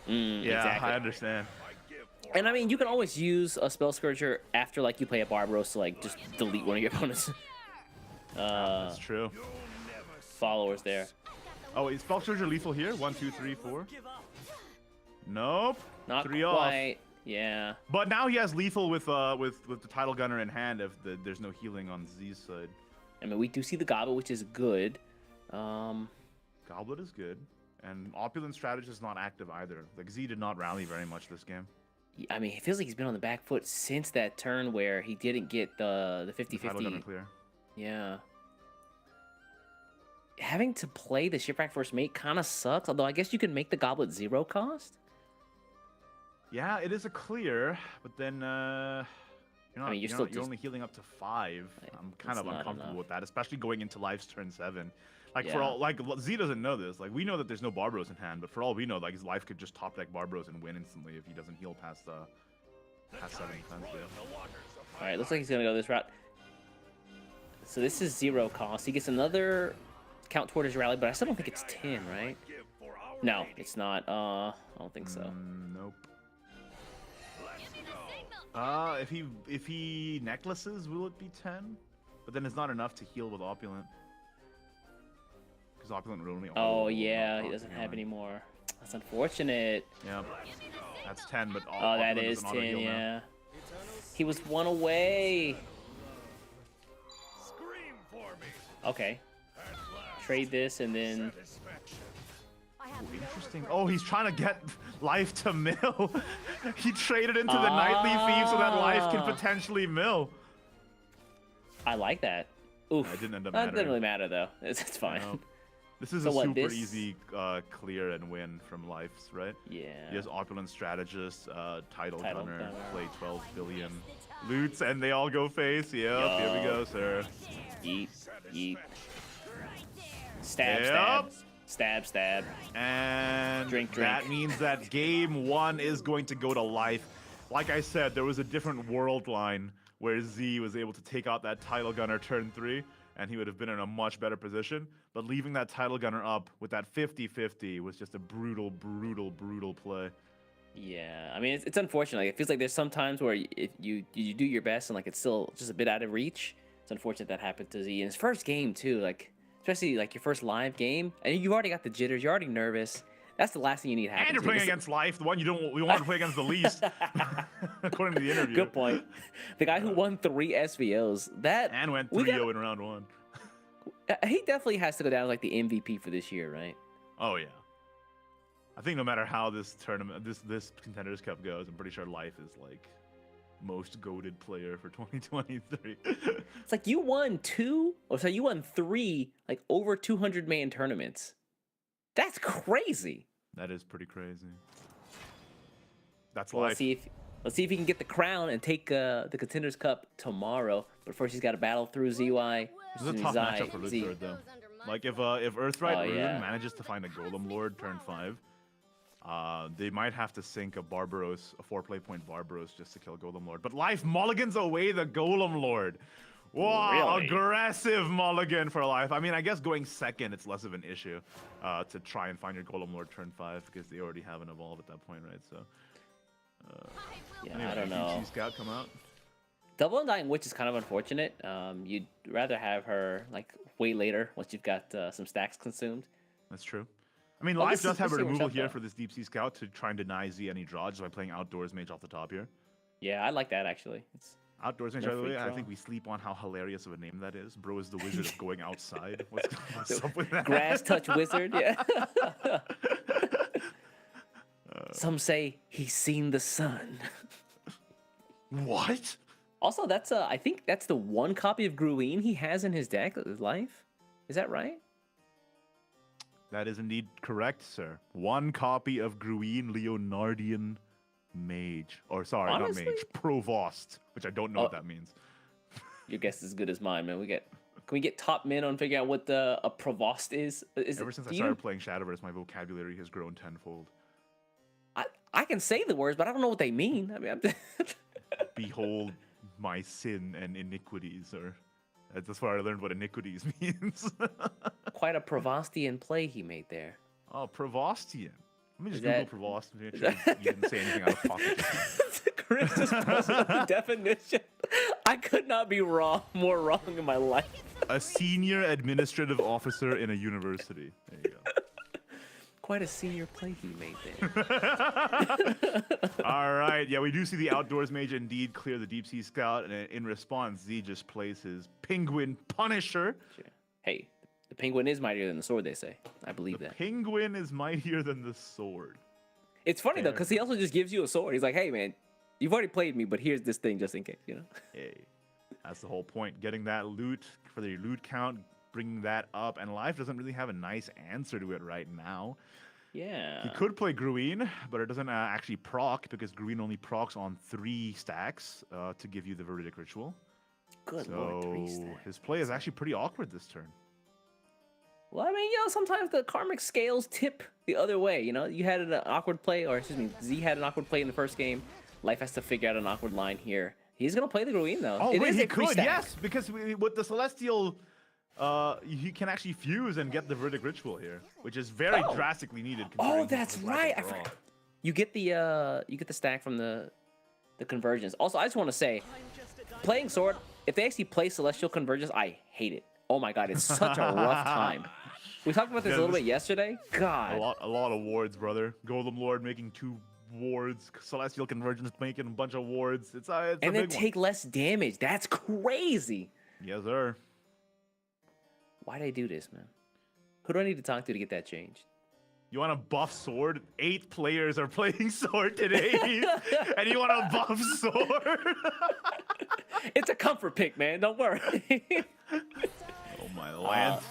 Yeah, exactly. I understand. And I mean, you can always use a Spell Scourger after like you play a Barbaros to like just delete one of your opponents. That's true. Followers there. Oh, is Spell Scourger lethal here? 1, 2, 3, 4. Nope. Not 3 quite. off. Yeah. But now he has lethal with the Title Gunner in hand if there's no healing on Z's side. I mean, we do see the Goblet, which is good. Goblet is good. And Opulent Strategist is not active either. Like, Z did not rally very much this game. I mean, it feels like he's been on the back foot since that turn where he didn't get the Title Gunner 50-50. clear. Yeah. Having to play the Shipwreck First Mate kind of sucks, although I guess you can make the Goblet 0 cost. Yeah, it is a clear, but then you're not, mean, you're only healing up to 5. I'm kind of not uncomfortable enough. with that, especially going into Life's turn 7. Like for Yeah. all, like Z doesn't know this. Like we know that there's no Barbaros in hand, but for all we know, like his Life could just top deck Barbaros and win instantly if he doesn't heal past 7 defense. All right, looks like he's gonna go this route. So this is 0 cost. He gets another count toward his rally, but I still don't think it's 10, right? No, it's not. I don't think so. Nope. If he necklaces, will it be 10? But then it's not enough to heal with Opulent. Because Opulent will only. Oh yeah, he doesn't have any more. That's unfortunate. Yep. That's 10, but Oh, that Opulent is an auto 10, heal now. yeah. He was 1 away. Okay. Trade this and then... Interesting. Oh, he's trying to get Life to mill. He traded into the Nightly Thief so that Life can potentially mill. I like that. Oof. It didn't end up That didn't mattering. really matter, though. It's fine. No. This is So a what, super this- easy clear and win from Life's, right? Yeah. He has Opulent Strategist, Title Title Gunner, Gunner. play 12 billion loots, and they all go face. Yep, here we go, sir. Yeet. Yeet. Stab, Yep. stab. Stab, stab. And Drink. that means that game 1 is going to go to Life. Like I said, there was a different world line where Z was able to take out that Title Gunner turn 3, and he would have been in a much better position. But leaving that Title Gunner up with that 50-50 was just a brutal, brutal, brutal play. Yeah, I mean, it's unfortunate. Like, it feels like there's some times where if you do your best and like it's still just a bit out of reach. It's unfortunate that happened to Z in his first game too. Like, especially like your first live game, and you've already got the jitters. You're already nervous. That's the last thing you need to happen. And you're playing against Life, the one we want to play against the least, according to the interview. Good point. The guy who won 3 SVOs. That And went we 3-0 in round 1. he definitely has to go down as like the MVP for this year, right? Oh yeah. I think no matter how this tournament, this Contenders Cup goes, I'm pretty sure Life is like most goated player for 2023. It's like you won 3 like over 200-man tournaments. That's crazy. That is pretty crazy. That's Well, Life. let's see if he can get the crown and take the Contenders Cup tomorrow. But first, he's got to battle through ZY. This is a tough matchup for Luthor, though. Like if Earthright Rune yeah. manages to find a Golem Lord turn 5, they might have to sink a Barbaros, a 4-play point Barbaros just to kill Golem Lord. But Life mulligans away the Golem Lord. Wow, Really? aggressive mulligan for Life. I mean, I guess going second, it's less of an issue to try and find your Golem Lord turn 5 because they already have an evolve at that point, right? So. Yeah, Anyway, I don't know. DC Scout come out. Double Undying Witch is kind of unfortunate. You'd rather have her like way later once you've got some stacks consumed. That's true. I mean, Well, Life this does is- have a this is removal works out here though. for this Deep Sea Scout to try and deny Z any draw just by playing Outdoors Mage off the top here. Yeah, I like that actually. It's Outdoors Mage, No by the free way, I draw. think we sleep on how hilarious of a name that is. Bro is the wizard of going outside. What's up with that? Grass Touch Wizard. Yeah. Some say he's seen the sun. What? Also, that's I think that's the one copy of Gruine he has in his deck, his life. Is that right? That is indeed correct, sir. One copy of Gruine Leonardian Mage. Or sorry, Honestly? not Mage. Provost, which I don't know Oh. what that means. Your guess is as good as mine, man. Can we get top men on figuring out what a provost is? Ever since I do started playing Shadowverse, my vocabulary has grown tenfold. I can say the words, but I don't know what they mean. I mean, Behold my sin and iniquities, or that's where I learned what iniquities means. quite a provostian play he made there. Oh, Provostian. Let me just Is that- Google Provost and make sure you didn't say anything out of pocket. Chris just posted the definition. I could not be more wrong in my life. A senior administrative officer in a university. There you go. Quite a senior play he made there. All right. Yeah, we do see the Outdoors Mage indeed clear the Deep Sea Scout, and in response, Z just plays his Penguin Punisher. Sure. Hey, the penguin is mightier than the sword, they say. I believe that. Penguin is mightier than the sword. It's funny though, because he also just gives you a sword. He's like, hey man, you've already played me, but here's this thing just in case, you know? Hey, that's the whole point. Getting that loot for the loot count, bringing that up, and Life doesn't really have a nice answer to it right now. Yeah. He could play Gruine, but it doesn't actually proc because Gruine only procs on 3 stacks to give you the Veridic Ritual. Good So lord, 3 stacks. his play is actually pretty awkward this turn. Well, I mean, sometimes the karmic scales tip the other way. You had an awkward play, or excuse me, Z had an awkward play in the first game. Life has to figure out an awkward line here. He's gonna play the Gruine though. Oh, It wait, is he a free could, stack. yes, because with the Celestial, he can actually fuse and get the Veridic Ritual here, which is very Oh. drastically needed. Oh, considering that's his lack right. of I draw. forgot. You get the stack from the convergence. Also, I just want to say, playing sword, if they actually play celestial convergence, I hate it. Oh my god, it's such a rough time. We talked about this Yeah, a little this- bit yesterday. God. A lot of wards, brother. Golem Lord making 2 wards. Celestial Convergence making a bunch of wards. It's a And then big one. take less damage. That's crazy. Yes, sir. Why'd I do this, man? Who do I need to talk to get that changed? You want a buff sword? 8 players are playing sword today, and you want a buff sword? It's a comfort pick, man. Don't worry. Oh my land.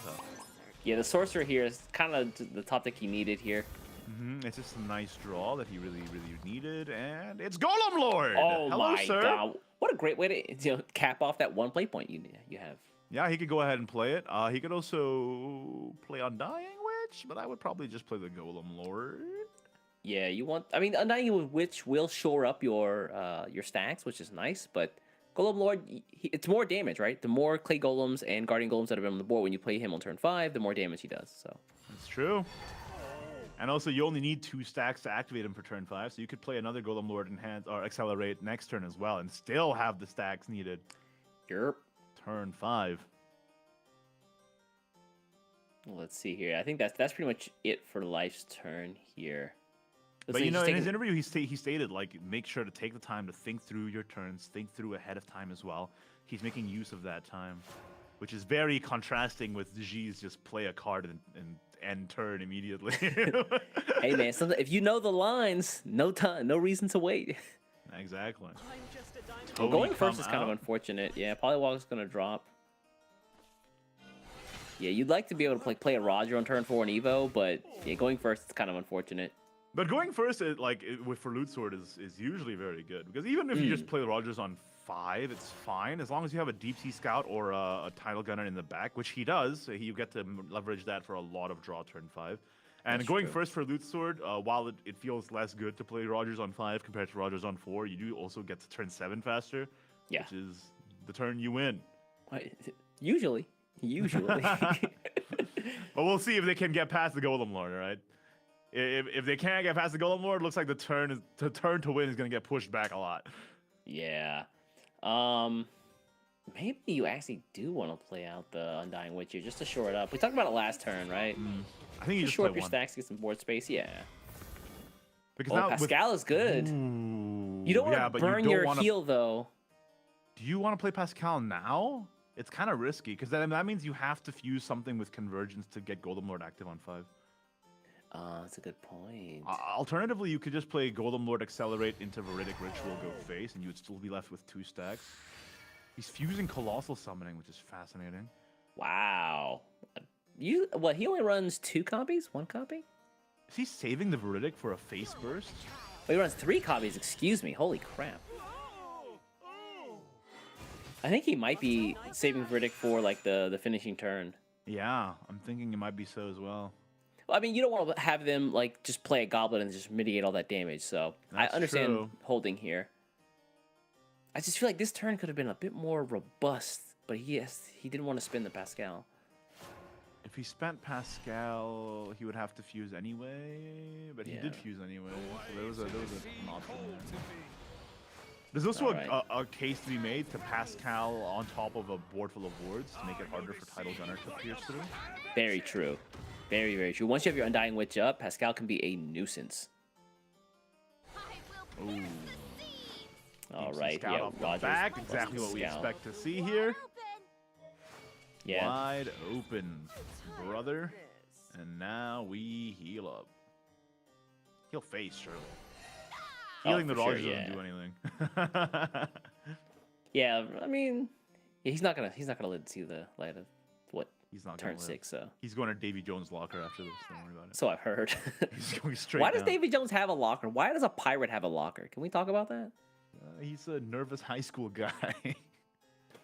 Yeah, the sorcerer here is kind of the top deck he needed here. It's just a nice draw that he really needed, and it's Golem Lord. Oh Hello, my sir. god! What a great way to cap off that one play point you have. Yeah, he could go ahead and play it. He could also play Undying Witch, but I would probably just play the Golem Lord. Yeah, you want. I mean, Undying Witch will shore up your stacks, which is nice, but Golem Lord, it's more damage, right? The more Clay Golems and Guardian Golems that are on the board when you play him on turn 5, the more damage he does. So That's true. And also, you only need 2 stacks to activate him for turn 5, so you could play another Golem Lord enhance or accelerate next turn as well, and still have the stacks needed. Yerp. Turn 5. Let's see here. I think that's pretty much it for Life's turn here. Looks But like you he's know, in taking- his interview, he stated, like, make sure to take the time to think through your turns, think through ahead of time as well. He's making use of that time, which is very contrasting with G's just play a card and end turn immediately. Hey man, if you know the lines, no time, no reason to wait. Exactly. Well, going Tony first come is kind of out. unfortunate. Yeah, Polywog's gonna drop. Yeah, you'd like to be able to play a Roger on turn 4 in Evo, but yeah, going first is kind of unfortunate. But going first, for Loot Sword is usually very good, because even if you just play Rogers on 5, it's fine as long as you have a Deep Sea Scout or a Tidal Gunner in the back, which he does. So you get to leverage that for a lot of draw turn 5. And That's going true. first for Loot Sword, while it feels less good to play Rogers on 5 compared to Rogers on 4, you do also get to turn 7 faster, Yeah. which is the turn you win. Usually. But we'll see if they can get past the Golem Lord, all right? If they can't get past the Golem Lord, it looks like the turn to win is going to get pushed back a lot. Yeah. Maybe you actually do want to play out the Undying Witch here just to shore it up. We talked about it last turn, right? I think you Just just shore play up your one. stacks, get some board space. Yeah. Because Oh, now with- Pascal is good. Ooh, You don't want yeah, to but you burn don't your wanna- heal though. Do you want to play Pascal now? It's kind of risky, because that means you have to fuse something with Convergence to get Golem Lord active on 5. That's a good point. Alternatively, you could just play Golem Lord Accelerate into Veridic Ritual, go face, and you would still be left with 2 stacks. He's fusing Colossal Summoning, which is fascinating. Wow. He only runs 2 copies? 1 copy? Is he saving the Veridic for a face burst? Oh, he runs 3 copies, excuse me. Holy crap. I think he might be saving Verdict for like the finishing turn. Yeah, I'm thinking it might be so as well. Well, I mean, you don't want to have them like just play a goblin and just mitigate all that damage. So That's I understand true. holding here. I just feel like this turn could have been a bit more robust, but he didn't want to spin the Pascal. If he spent Pascal, he would have to fuse anyway, but he Yeah. did fuse anyway, so there was an option there. There's also Alright. a case to be made to Pascal on top of a board full of wards to make it harder for Tidal Gunner to pierce through. Very true. Very, very true. Once you have your Undying Witch up, Pascal can be a nuisance. Ooh. All right, Scout yeah, off the Rogers. back, exactly what we Scout. expect to see here. Yeah. Wide open, brother. And now we heal up. He'll face, surely. Healing the for sure, Rogers yeah. doesn't do anything. Yeah, I mean, yeah, he's not gonna see the light of what He's not turn gonna live. 6. So He's going to Davy Jones' locker after this. Don't worry about it. so I've heard. He's going straight Why does down. Davy Jones have a locker? Why does a pirate have a locker? Can we talk about that? He's a nervous high school guy.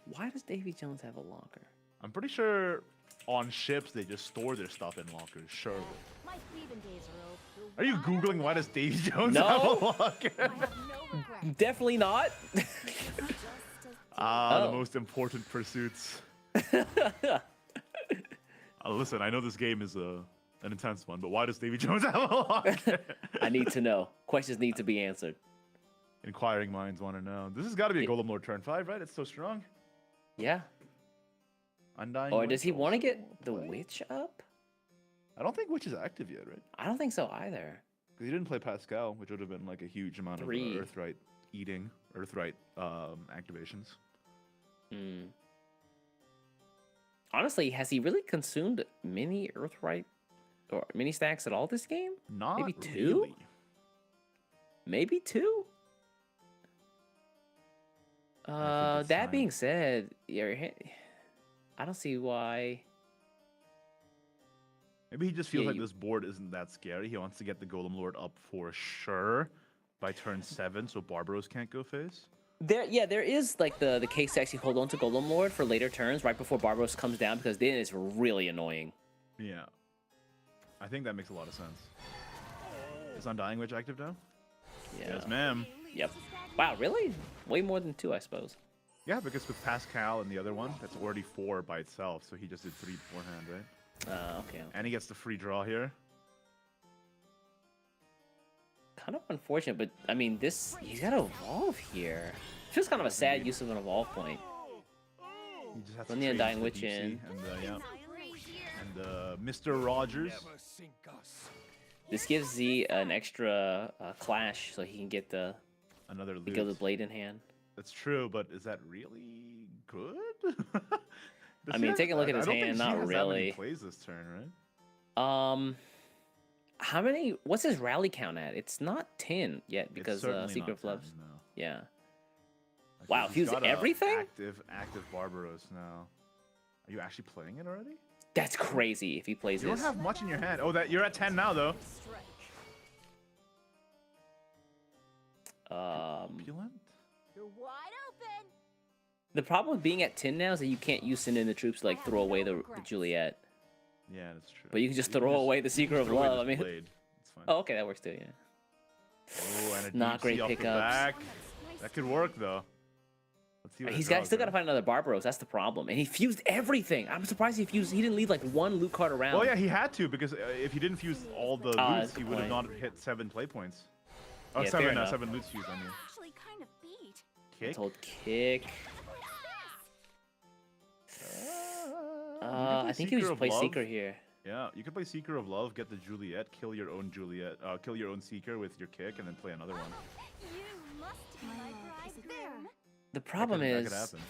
Why does Davy Jones have a locker? I'm pretty sure on ships they just store their stuff in lockers. Surely. My thieving days are over. Are you googling why does Davy Jones No. have a locker? I have no regrets. Definitely not. The Oh. most important pursuits. Listen, I know this game is an intense one, but why does Davy Jones have a locker? I need to know. Questions need to be answered. Inquiring minds want to know. This has got to be a Golem Lord turn 5, right? It's so strong. Yeah. Undying. Or does he Witch want to also get the play. witch up? I don't think Witch is active yet, right? I don't think so either. He didn't play Pascal, which would have been like a huge amount of 3. Earthright eating, Earthright activations. Honestly, has he really consumed many Earthright or mini stacks at all this game? Not Maybe 2? really. Maybe 2? it's That fine. being said, I don't see why. Maybe he just feels Yeah, like you- this board isn't that scary. He wants to get the Golem Lord up for sure by turn 7, so Barbaros can't go face. There is like the case to actually hold on to Golem Lord for later turns right before Barbaros comes down, because then it's really annoying. Yeah. I think that makes a lot of sense. Is Undying Witch active now? Yeah. Yes, ma'am. Yep. Wow, really? Way more than 2, I suppose. Yeah, because with Pascal and the other one, that's already 4 by itself, so he just did 3 beforehand, right? Okay. And he gets the free draw here. Kind of unfortunate, but I mean, he's got to evolve here. Feels kind of a sad use of an evolve point. He just has Run to the trade Undying into Witch Deep Sea, in. And Mr. Rogers. This gives Z an extra clash, so he can get the Another loot. Gilded Blade in hand. That's true, but is that really good? I mean, take a look at his hand, I don't not think she has that many really. plays this turn, right? How many? What's his rally count at? It's not 10 yet because certainly Secret not of Loves. 10, no. Yeah. Like, Wow, he's fused got a everything? Active Barbaros now. Are you actually playing it already? That's crazy if he plays You this. don't have much in your hand. Oh, you're at 10 now though. Opulent? You're wide open. The problem with being at 10 now is that you can't use send in the troops to like throw away the Juliet. Yeah, that's true. But you can just throw away the Secret of throw away Love. I this mean, blade. It's fine. oh, okay, that works too. Yeah. Oh, and a Not Deep great Sea off the pickups. back. That could work though. Let's see what He's it got draws, still got to right? find another Barbaros. That's the problem. And he fused everything. I'm surprised he fused. He didn't leave like one loot card around. Well, yeah, he had to because if he didn't fuse all the Ah, loots, that's a he good would have point. not hit 7 play points. Oh, Yeah, fair seven, enough. 7 loots fused. I mean, Actually, kind of beat. kick. Told kick. I think he would Seeker just of play Love. Seeker here. Yeah, you could play Seeker of Love, get the Juliet, kill your own Juliet, kill your own Seeker with your kick, and then play another one. You must be my bridegroom. The problem that is, could happen.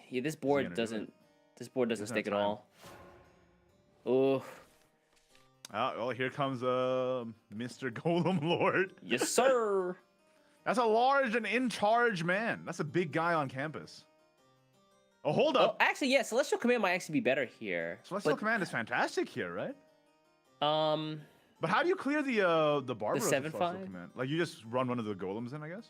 yeah, this gonna board do it? doesn't. This board doesn't Doesn't have stick at time. all. Oh, Oh, here comes Mr. Golem Lord. yes, sir. That's a large and in charge man. That's a big guy on campus. Oh, hold Oh, up. actually, yeah. Celestial Command might actually be better here. Celestial Command is fantastic here, right? But But how do you clear the Barbaros with 7/5? Celestial Command? Like you just run one of the golems in, I guess.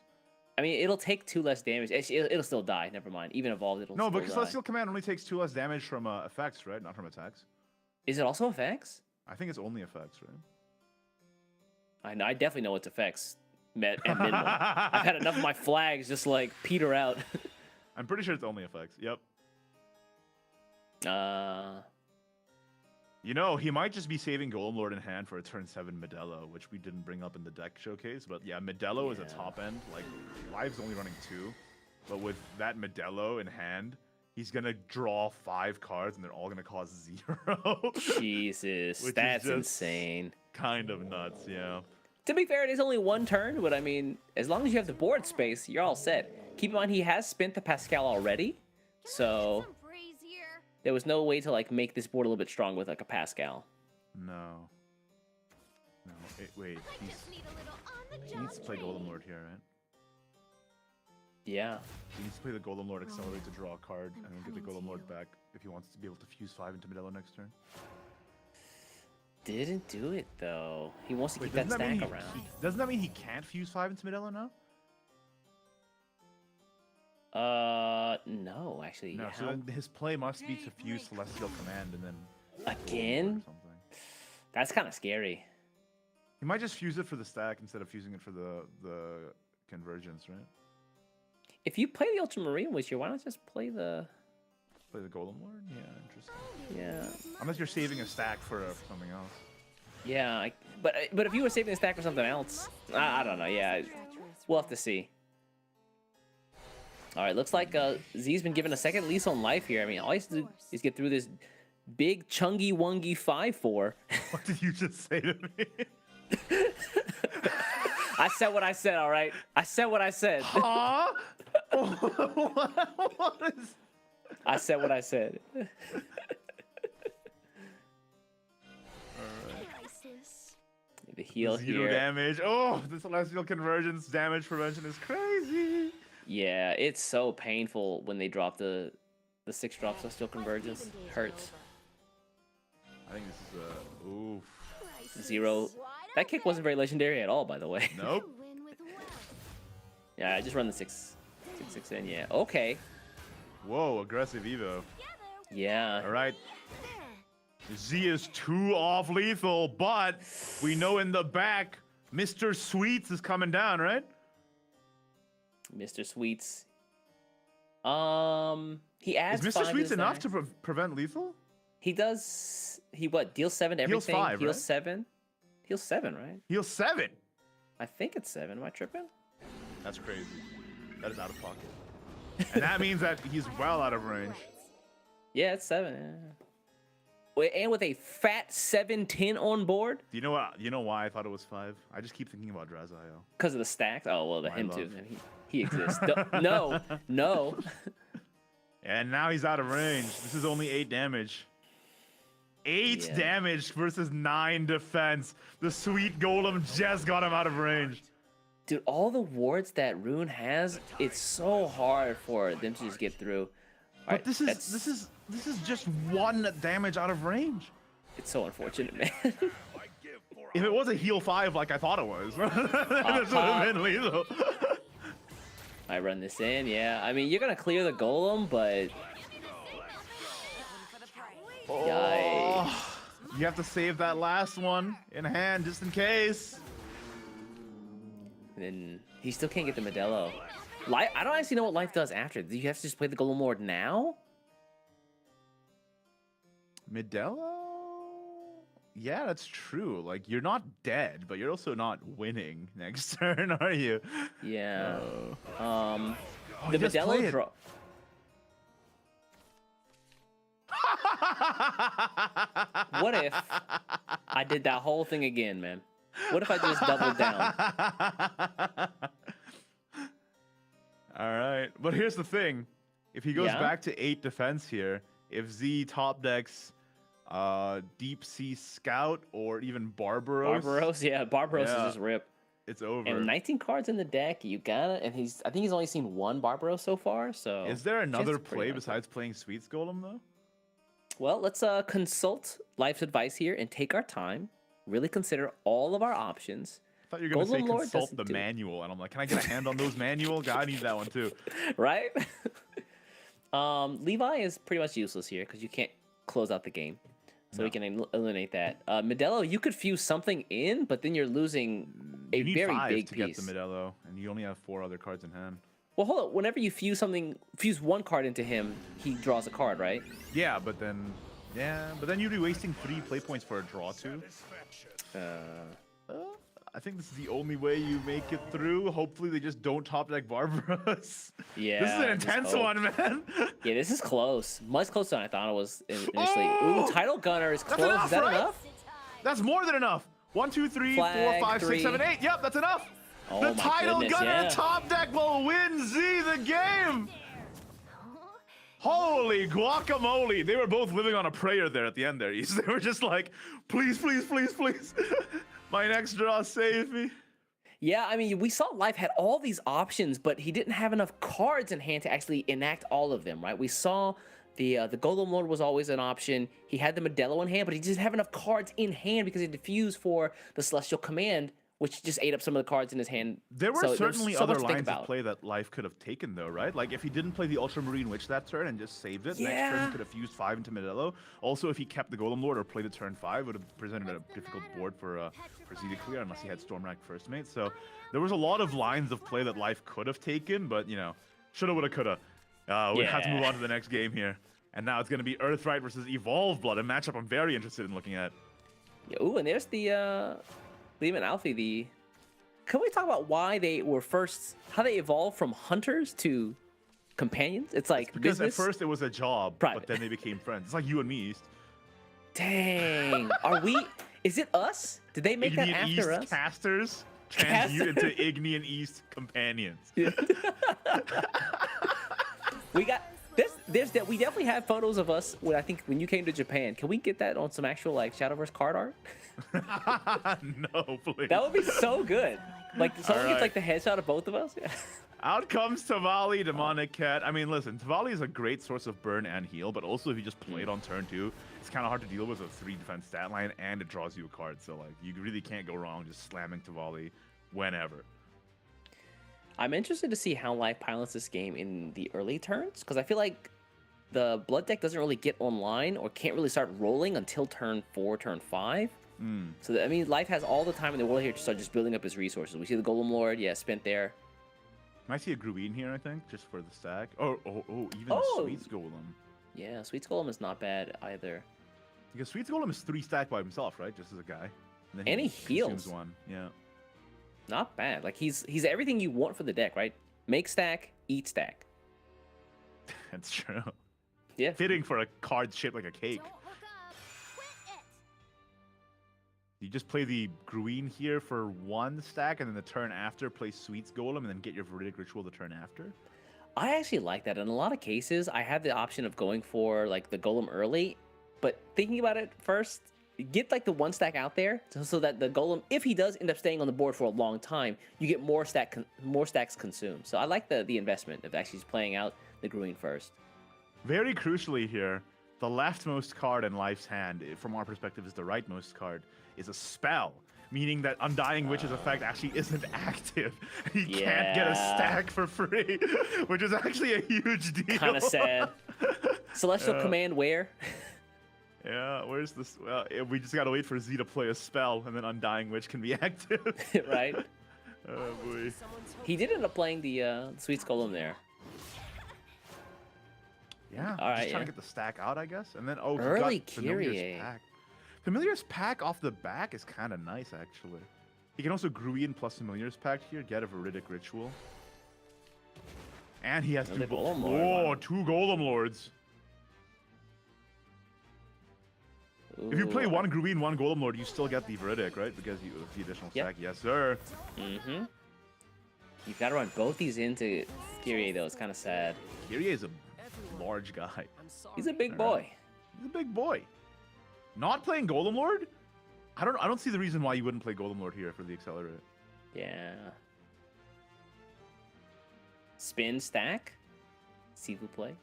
I mean, it'll take 2 less damage. It'll still die. Never mind. Even evolved, it'll No, still because die. Celestial Command only takes 2 less damage from effects, right? Not from attacks. Is it also effects? I think it's only effects, right? I definitely know its effects. At minimum. I've had enough of my flags just like peter out. I'm pretty sure it's only effects. Yep. You know, he might just be saving Golem Lord in hand for a turn 7 Modelo, which we didn't bring up in the deck showcase. But yeah, Modelo is a Yeah. top end. Like, Live's only running 2. But with that Modelo in hand, he's going to draw 5 cards and they're all going to cost 0. Jesus, Which is that's just- insane. Kind of nuts, yeah. To be fair, it is only 1 turn, but I mean, as long as you have the board space, you're all set. Keep in mind, he has spent the Pascal already, so Some breeze here. there was no way to like make this board a little bit stronger with like a Pascal. No. No. Wait, I just need a little on the he job needs to play Golem training. Lord here, right? Yeah. He needs to play the Golem Lord, accelerate to draw a card, and then get the Golem Lord back if he wants to be able to fuse 5 into Modelo next turn. Didn't do it though. He wants to Wait, keep that doesn't that stack mean around. doesn't that mean he can't fuse 5 into Modelo now? No, actually. No, so how- then his play must be to fuse Celestial Command and then Golem Lord Again? or something. That's kind of scary. He might just fuse it for the stack instead of fusing it for the convergence, right? If you play the Ultramarine with you, why not just play the? Play the Golem Lord? Yeah, interesting. Yeah. Unless you're saving a stack for something else. Yeah, but if you were saving the stack for something else, I don't know. Yeah, we'll have to see. All right, looks like Z's been given a second lease on life here. I mean, all he has to do is get through this big chungy wungy 5/4. What did you just say to me? I said what I said, all right? I said what I said. Huh? What is... I said what I said. Crisis. The heal Zero here. damage. Oh, the Celestial Convergence damage prevention is crazy. Yeah, it's so painful when they drop the 6-drop Celestial Convergence. Hurts. I think this is oof. Zero. That kick wasn't very legendary at all, by the way. Nope. Win with wealth. Yeah, I just run the 6 in. Yeah. Okay. Whoa, aggressive Evo. Yeah. All right. Z is 2 off lethal, but we know in the back, Mr. Sweets is coming down, right? Mr. Sweets. He adds Is 5 Mr. to Sweets his enough stack. to prevent lethal? He does. He what? Deals 7 to Heals everything. 5, Heals right? 7. Heals 7, right? Heals 7. I think it's 7. Am I tripping? That's crazy. That is out of pocket. And that means that he's well out of range. Yeah, it's 7. Yeah. Wait, and with a fat 710 on board Do you know what? You know why I thought it was 5? I just keep thinking about Drazaio. because of the stacks. Oh well, My him too. love. He exists. No, no. And now he's out of range. This is only 8 damage. 8 Yeah. damage versus 9 defense. The sweet golem just got him out of range. Dude, all the wards that Rune has, it's so hard for them to just get through. But Alright, this is just 1 damage out of range. it's so unfortunate, man. If it was a heal 5 like I thought it was, this would have been lethal. I run this in, yeah. I mean, you're gonna clear the golem, but yikes. You have to save that last one in hand just in case. And then he still can't get the Modelo. Life, I don't actually know what life does after. Do you have to just play the golem lord now? Modelo? Yeah, that's true. Like, you're not dead, but you're also not winning next turn, are you? Yeah. Oh, The just play Modelo it. draw. What if I did that whole thing again, man? What if I just doubled down? All right. But here's the thing. If he goes Yeah? back to 8 defense here, if Z top decks Deep Sea Scout or even Barbaros, Barbaros, yeah, Barbaros Yeah. is just rip. it's over. And 19 cards in the deck, you gotta. And I think he's only seen 1 Barbaros so far. So Is there chance another is pretty play likely. besides playing Sweets Golem, though? Well, let's consult life's advice here and take our time. Really consider all of our options. I thought you were going to say Golem Lord consult doesn't the do it. manual. And I'm like, can I get a hand on those manual? God, I need that one too. Right? Levi is pretty much useless here because you can't close out the game. So we can eliminate that. Modelo, you could fuse something in, but then you're losing a You need very 5 big to piece. get the Modelo, and you only have 4 other cards in hand. Well, hold on. Whenever you fuse 1 card into him, he draws a card, right? Yeah, but then you'd be wasting 3 play points for a draw too. I think this is the only way you make it through. Hopefully they just don't top deck Barbaros. Yeah. This is an just intense hope. one, man. Yeah, this is close. Much closer than I thought it was initially. Oh! Ooh, Title Gunner is That's close. enough, Is that right? enough? That's more than enough. 1, 2, 3, 4, Flag, 5, 6, 7, 3. 8. Yep, that's enough. Oh The my Title goodness, Gunner yeah. top deck will win Z the game. Holy guacamole. They were both living on a prayer there at the end there. They were just like, please, please, please, please. My next draw, save me. Yeah, I mean, we saw Life had all these options, but he didn't have enough cards in hand to actually enact all of them, right? We saw the Golem Lord was always an option. He had the Modelo in hand, but he didn't have enough cards in hand because he diffused for the Celestial Command, which just ate up some of the cards in his hand. There were So there's certainly so much other to think lines of about. play that Life could have taken, though, right? Like, if he didn't play the Ultramarine Witch that turn and just saved it, next turn Yeah. he could have fused 5 into Modelo. Also, if he kept the Golem Lord or played the turn 5, would have presented a difficult board for Z to clear, unless he had Stormrack first mate. So there was a lot of lines of play that Life could have taken, but, you know, shoulda, woulda, coulda. We have to move on to the next game here. And now it's going to be Earthright versus Evolve Blood, a matchup I'm very interested in looking at. Yeah, ooh, and there's the Lehman Alfie, Can we talk about why they were first, how they evolved from hunters to companions? It's like Because business. at first it was a job, Private. but then they became friends. It's like you and me, East. Dang. Are we, Is it us? Did they make that Ignean after East us? casters transmute into Ignean East companions. We got this. We definitely have photos of us when I think when you came to Japan. Can we get that on some actual like Shadowverse card art? No, please. That would be so good. Like someone All gets like right. the headshot of both of us. Out comes Tavali, Demonic Cat. I mean, listen, Tavali is a great source of burn and heal, but also if you just play it on turn 2, it's kind of hard to deal with a 3 defense stat line, and it draws you a card. So like, you really can't go wrong just slamming Tavali whenever. I'm interested to see how Life pilots this game in the early turns, because I feel like the Blood deck doesn't really get online or can't really start rolling until turn 4, turn 5. So that, I mean, Life has all the time in the world here to start just building up his resources. We see the Golem Lord, yeah, spent there. Might see a Gruin here, I think, just for the stack. Even Oh! a Sweets Golem. Yeah, Sweet's Golem is not bad either. Because Sweets Golem is 3 stack by himself, right? Just as a guy. Then And he consumes heals. one. Yeah. Not bad. Like he's everything you want for the deck, right? Make stack, eat stack. That's true. Yeah. Fitting for a card shaped like a cake. Don't look up. Quit it. You just play the Gruin here for 1 stack, and then the turn after play Sweets Golem, and then get your Veridic Ritual the turn after. I actually like that. In a lot of cases, I have the option of going for like the Golem early, but thinking about it first, get like the 1 stack out there so that the Golem, if he does end up staying on the board for a long time, you get more stacks consumed. So I like the investment of actually just playing out the Gruin first. Very crucially here, the leftmost card in Life's hand, from our perspective, is the rightmost card, is a spell, meaning that Undying Witch's effect actually isn't active. He can't get a Yeah. stack for free, which is actually a huge deal. Kind of sad. Celestial Yeah. Command where? Yeah, where's this? Well, we just gotta wait for Z to play a spell, and then Undying Witch can be active. Right? Oh boy. He did end up playing the Sweet Golem there. Yeah, All right, just trying yeah. to get the stack out, I guess. And then, he Early got Familiar's Kyrie. Pack. Familiar's Pack off the back is kind of nice, actually. He can also Gruin plus Familiar's Pack here, get a Veridic Ritual. And he has Another 2 Golem Lord, wow. 2 Golem Lords. If you play Ooh. 1 Gruin, 1 Golem Lord, you still get the Veridic, right? Because you have the additional Yep. stack. Yes, sir. Mm-hmm. You've got to run both these into Kyrie, though. It's kind of sad. Kyrie is a large guy. He's a big boy. He's a big boy. Not playing Golem Lord? I don't see the reason why you wouldn't play Golem Lord here for the Accelerate. Yeah. Spin stack. See who play.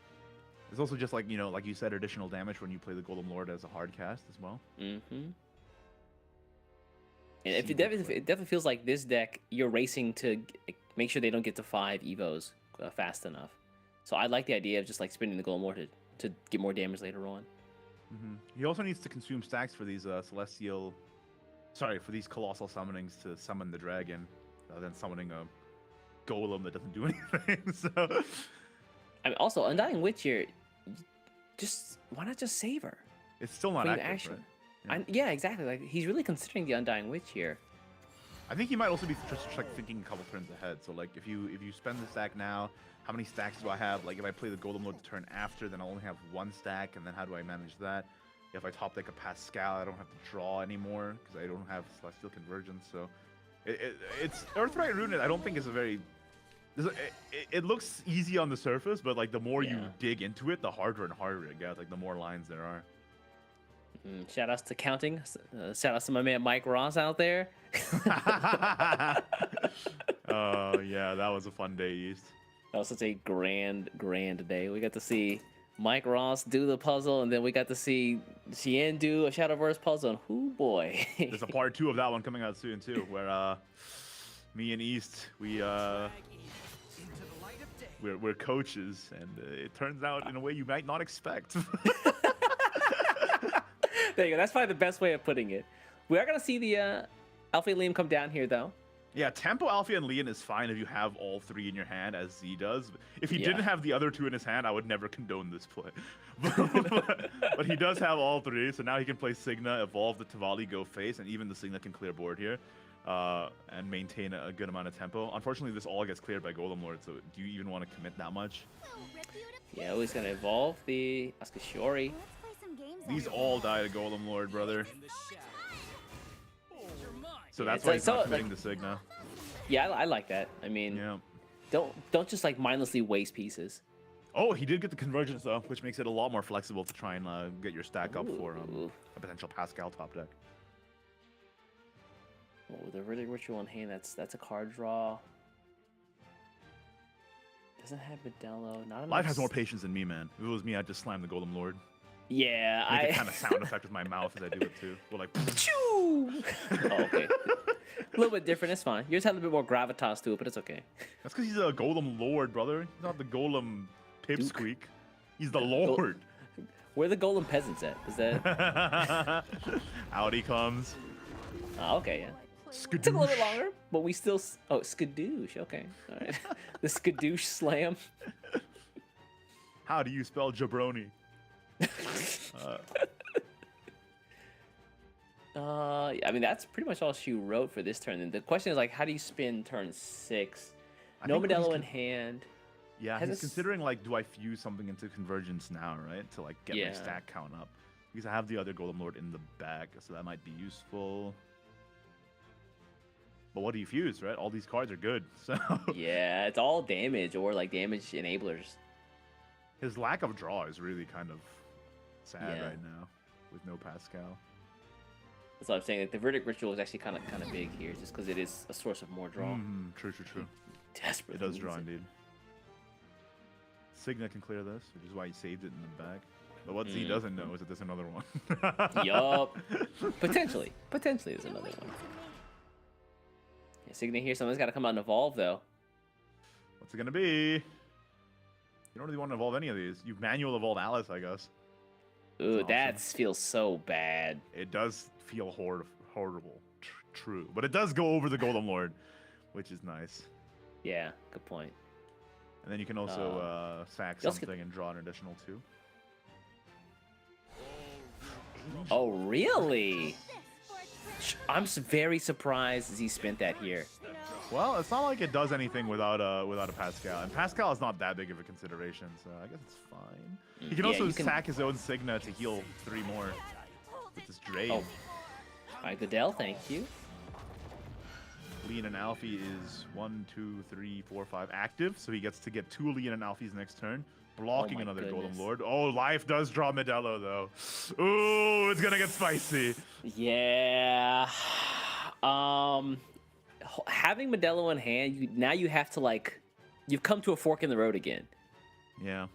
It's also just like, like you said, additional damage when you play the Golem Lord as a hard cast as well. Mm-hmm. And if See it who definitely, play. it definitely feels like this deck, you're racing to make sure they don't get to 5 Evos fast enough. So I like the idea of just like spinning the Golem Lord to get more damage later on. He also needs to consume stacks for these for these colossal summonings to summon the dragon, rather than summoning a golem that doesn't do anything. So I mean, also Undying Witch here, why not just save her? it's still not Queen of active, Action. right? Yeah, exactly. Like he's really considering the Undying Witch here. I think he might also be just like thinking a couple turns ahead. So like if you spend the stack now, how many stacks do I have? Like if I play the Golem Lord the turn after, then I'll only have 1 stack, and then how do I manage that? If I top deck a Pascal, I don't have to draw anymore because I don't have Celestial Convergence. So it's Earthright Rune. I don't think is a very it looks easy on the surface, but like the more you Yeah. dig into it, the harder and harder it gets. Like the more lines there are. Shout outs to counting. Shout outs to my man Mike Ross out there. Oh yeah, that was a fun day, East. That was such a grand day. We got to see Mike Ross do the puzzle, and then we got to see Xian do a Shadowverse puzzle. And whoo boy. There's a part 2 of that one coming out soon too, where me and East we're coaches, and it turns out in a way you might not expect. There you go. That's probably the best way of putting it. We are gonna see the Alpha and Liam come down here though. Yeah, Tempo, Alfie, and Leon is fine if you have all 3 in your hand, as Z does. If he Yeah. didn't have the other 2 in his hand, I would never condone this play. but he does have all 3, so now he can play Signa, evolve the Tavali, go face, and even the Signa can clear board here and maintain a good amount of tempo. Unfortunately, this all gets cleared by Golem Lord, so do you even want to commit that much? Yeah, he's gonna evolve the Askashori. Let's play some games. These all die to Golem Lord, brother. So Yeah, that's it's why like- he's not so, committing to Signa. Yeah, I like that. I mean, Yeah. don't just like mindlessly waste pieces. Oh, he did get the convergence though, which makes it a lot more flexible to try and get your stack up for Ooh. a potential Pascal top deck. Oh, the Riddick Ritual in hand, that's a card draw. Doesn't have Modelo, not enough. Life has more patience than me, man. If it was me, I'd just slam the Golem Lord. Yeah, Make a kind of sound effect with my mouth as I do it too. We're like, Choo! Oh, okay. A little bit different, it's fine. Yours had a little bit more gravitas to it, but it's okay. that's because he's a Golem Lord, brother. He's not the Golem Pipsqueak. He's the Lord. Where are the Golem peasants at? Is that... Out he comes. Oh, okay, yeah. Skadoosh. Took a little bit longer, but we still... Oh, skadoosh, okay. All right. The skadoosh slam. How do you spell jabroni? I mean, that's pretty much all she wrote for this turn. And the question is, like, how do you spin turn 6? I No think what he's Modelo in hand. Yeah, Has he's this- considering like, do I fuse something into convergence now, right? To like get my Yeah. stack count up. Because I have the other Golem Lord in the bag, so that might be useful. But what do you fuse, right? All these cards are good, so Yeah, it's all damage or, like, damage enablers. his lack of draw is really kind of sad Yeah. right now with no Pascal. That's what I'm saying. Like, the Verdict Ritual is actually kind of big here, just because it is a source of more draw. True. Desperate. It does draw indeed. Signa can clear this, which is why he saved it in the bag. But what Z doesn't know is that there's another one. Yup. Potentially there's another one. Yeah, Signa here, someone's got to come out and evolve, though. What's it gonna be? You don't really want to evolve any of these. You manual evolve Alice, I guess. Ooh, Awesome. that feels so bad. It does feel horrible. True. But it does go over the Golem Lord, which is nice. Yeah, good point. And then you can also sack you also something and draw an additional 2. Oh, really? I'm very surprised Z spent that here. Well, it's not like it does anything without a Pascal. And Pascal is not that big of a consideration, so I guess it's fine. He can Yeah, also you can- sack his own Signa to heal 3 more with this Drain. Oh. Alright, Goodell, thank you. Lean and Alfie is 1, 2, 3, 4, 5 active, so he gets to get 2 Lean and Alfies next turn, blocking my another goodness. Golem Lord. Oh, Life does draw Modelo though. Ooh, it's gonna get spicy. Yeah. Having Modelo in hand, now you have to, like, you've come to a fork in the road again. Yeah,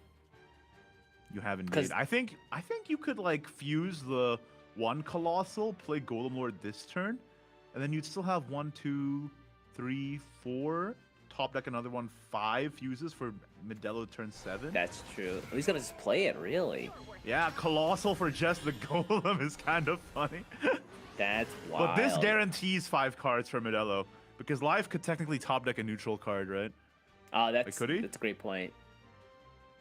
you have 'Cause- indeed. I think you could like fuse the 1 Colossal, play Golem Lord this turn, and then you'd still have 1, 2, 3, 4. Top deck another 1, 5 fuses for Modelo turn 7. That's true. He's gonna just play it, really. Yeah, Colossal for just the Golem is kind of funny. That's wild. But this guarantees 5 cards for Modelo, because Life could technically top deck a neutral card, right? Oh, that's could he? That's a great point.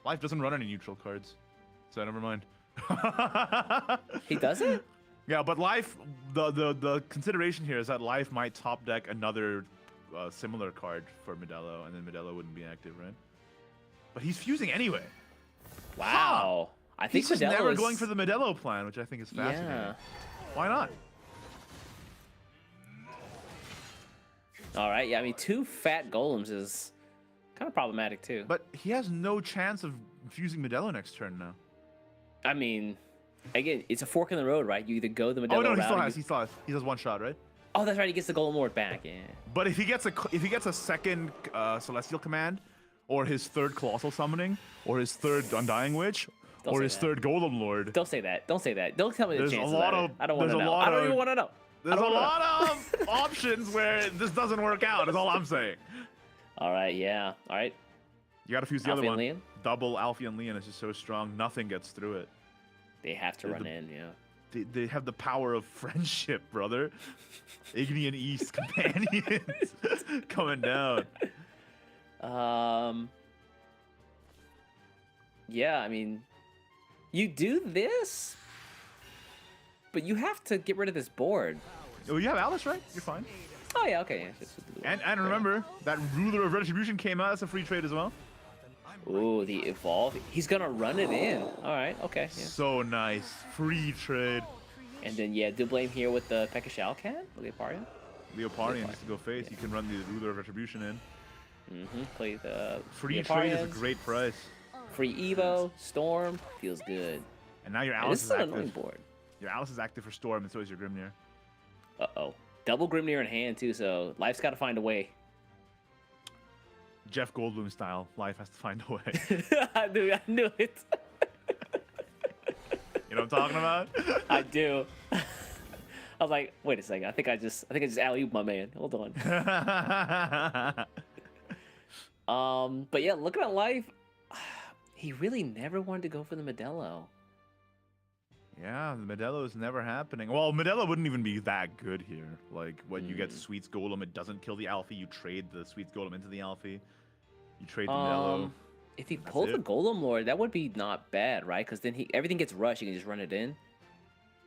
Life doesn't run any neutral cards, so never mind. He doesn't? Yeah, but Life, the consideration here is that Life might top deck another similar card for Modelo, and then Modelo wouldn't be active, right? But he's fusing anyway. Wow. I think He's just Modelo never is... going for the Modelo plan, which I think is fascinating. Yeah. Why not? All right. Yeah, I mean, 2 fat golems is kind of problematic, too. But he has no chance of fusing Modelo next turn now. I mean, again, it's a fork in the road, right? You either go the Modelo Oh no, he route still or has. you- He has 1 shot, right? Oh, that's right. He gets the Golem Lord back. Yeah. But if he gets a second Celestial Command, or his 3rd Colossal Summoning, or his 3rd Undying Witch, Don't or say his that. 3rd Golem Lord, Don't say that. Don't say that. Don't tell me the There's a chances lot are. of- I don't want to there's a know. lot I don't of- even want to know. there's a I don't wanna lot of options where this doesn't work out. Is all I'm saying. All right. Yeah. All right. You got to fuse the Alfie other and one. Lian? Double Alfie and Leon is just so strong. Nothing gets through it. They have to They're run the- in. Yeah. They have the power of friendship, brother. Ignean East companions coming down. Yeah, I mean, you do this, but you have to get rid of this board. Oh, you have Alice, right? You're fine. Oh yeah, okay. Yeah, And remember, that Ruler of Retribution came out as a free trade as well. Ooh, the evolve. He's gonna run it in. All right, okay. Yeah. So nice. Free trade. And then yeah, do blame here with the Pekka Shalkan. Look at Paria. Leoparian just to go face. You can run the Ruler of Retribution in. Play the Free trade is a Leoparians. great price. Free Evo, Storm, feels good. And now your And Alice this is is an annoying active. board. Your Alice is active for Storm, and so is your Grimnir. Uh-oh. Double Grimnir in hand, too, so Life's got to find a way. Jeff Goldblum style. Life has to find a way. I knew it. You know what I'm talking about? I do. I was like, wait a second. I think I just alley-ooped my man. Hold on. But yeah, looking at Life, he really never wanted to go for the Modelo. Yeah, the Modelo is never happening. Well, Modelo wouldn't even be that good here. Like, when you get Sweets Golem, it doesn't kill the Alfie. You trade the Sweets Golem into the Alfie. You trade the Modelo. If he pulled the Golem Lord, that would be not bad, right? Because then everything gets rushed. You can just run it in.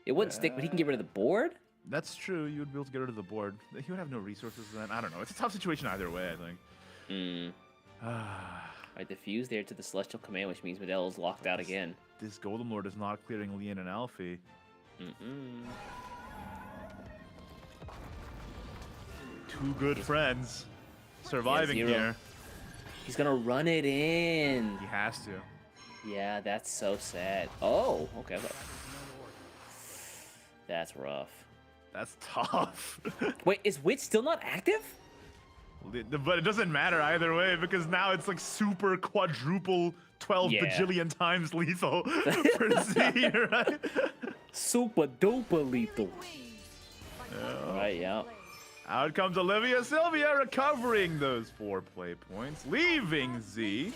It wouldn't stick, but he can get rid of the board. That's true. You would be able to get rid of the board. He would have no resources then. I don't know. It's a tough situation either way, I think. Right, diffuse there to the Celestial Command, which means Modelo's locked out again. This Golem Lord is not clearing Leon and Alfie. Two good friends surviving here. He's gonna run it in. He has to. Yeah, that's so sad. Oh, okay. That's rough. That's tough. Wait, is Witch still not active? But it doesn't matter either way because now it's like super quadruple 12 bajillion times lethal for Z, right? Super duper lethal. Right, yeah. Out comes Olivia Sylvia recovering those 4 play points, leaving Z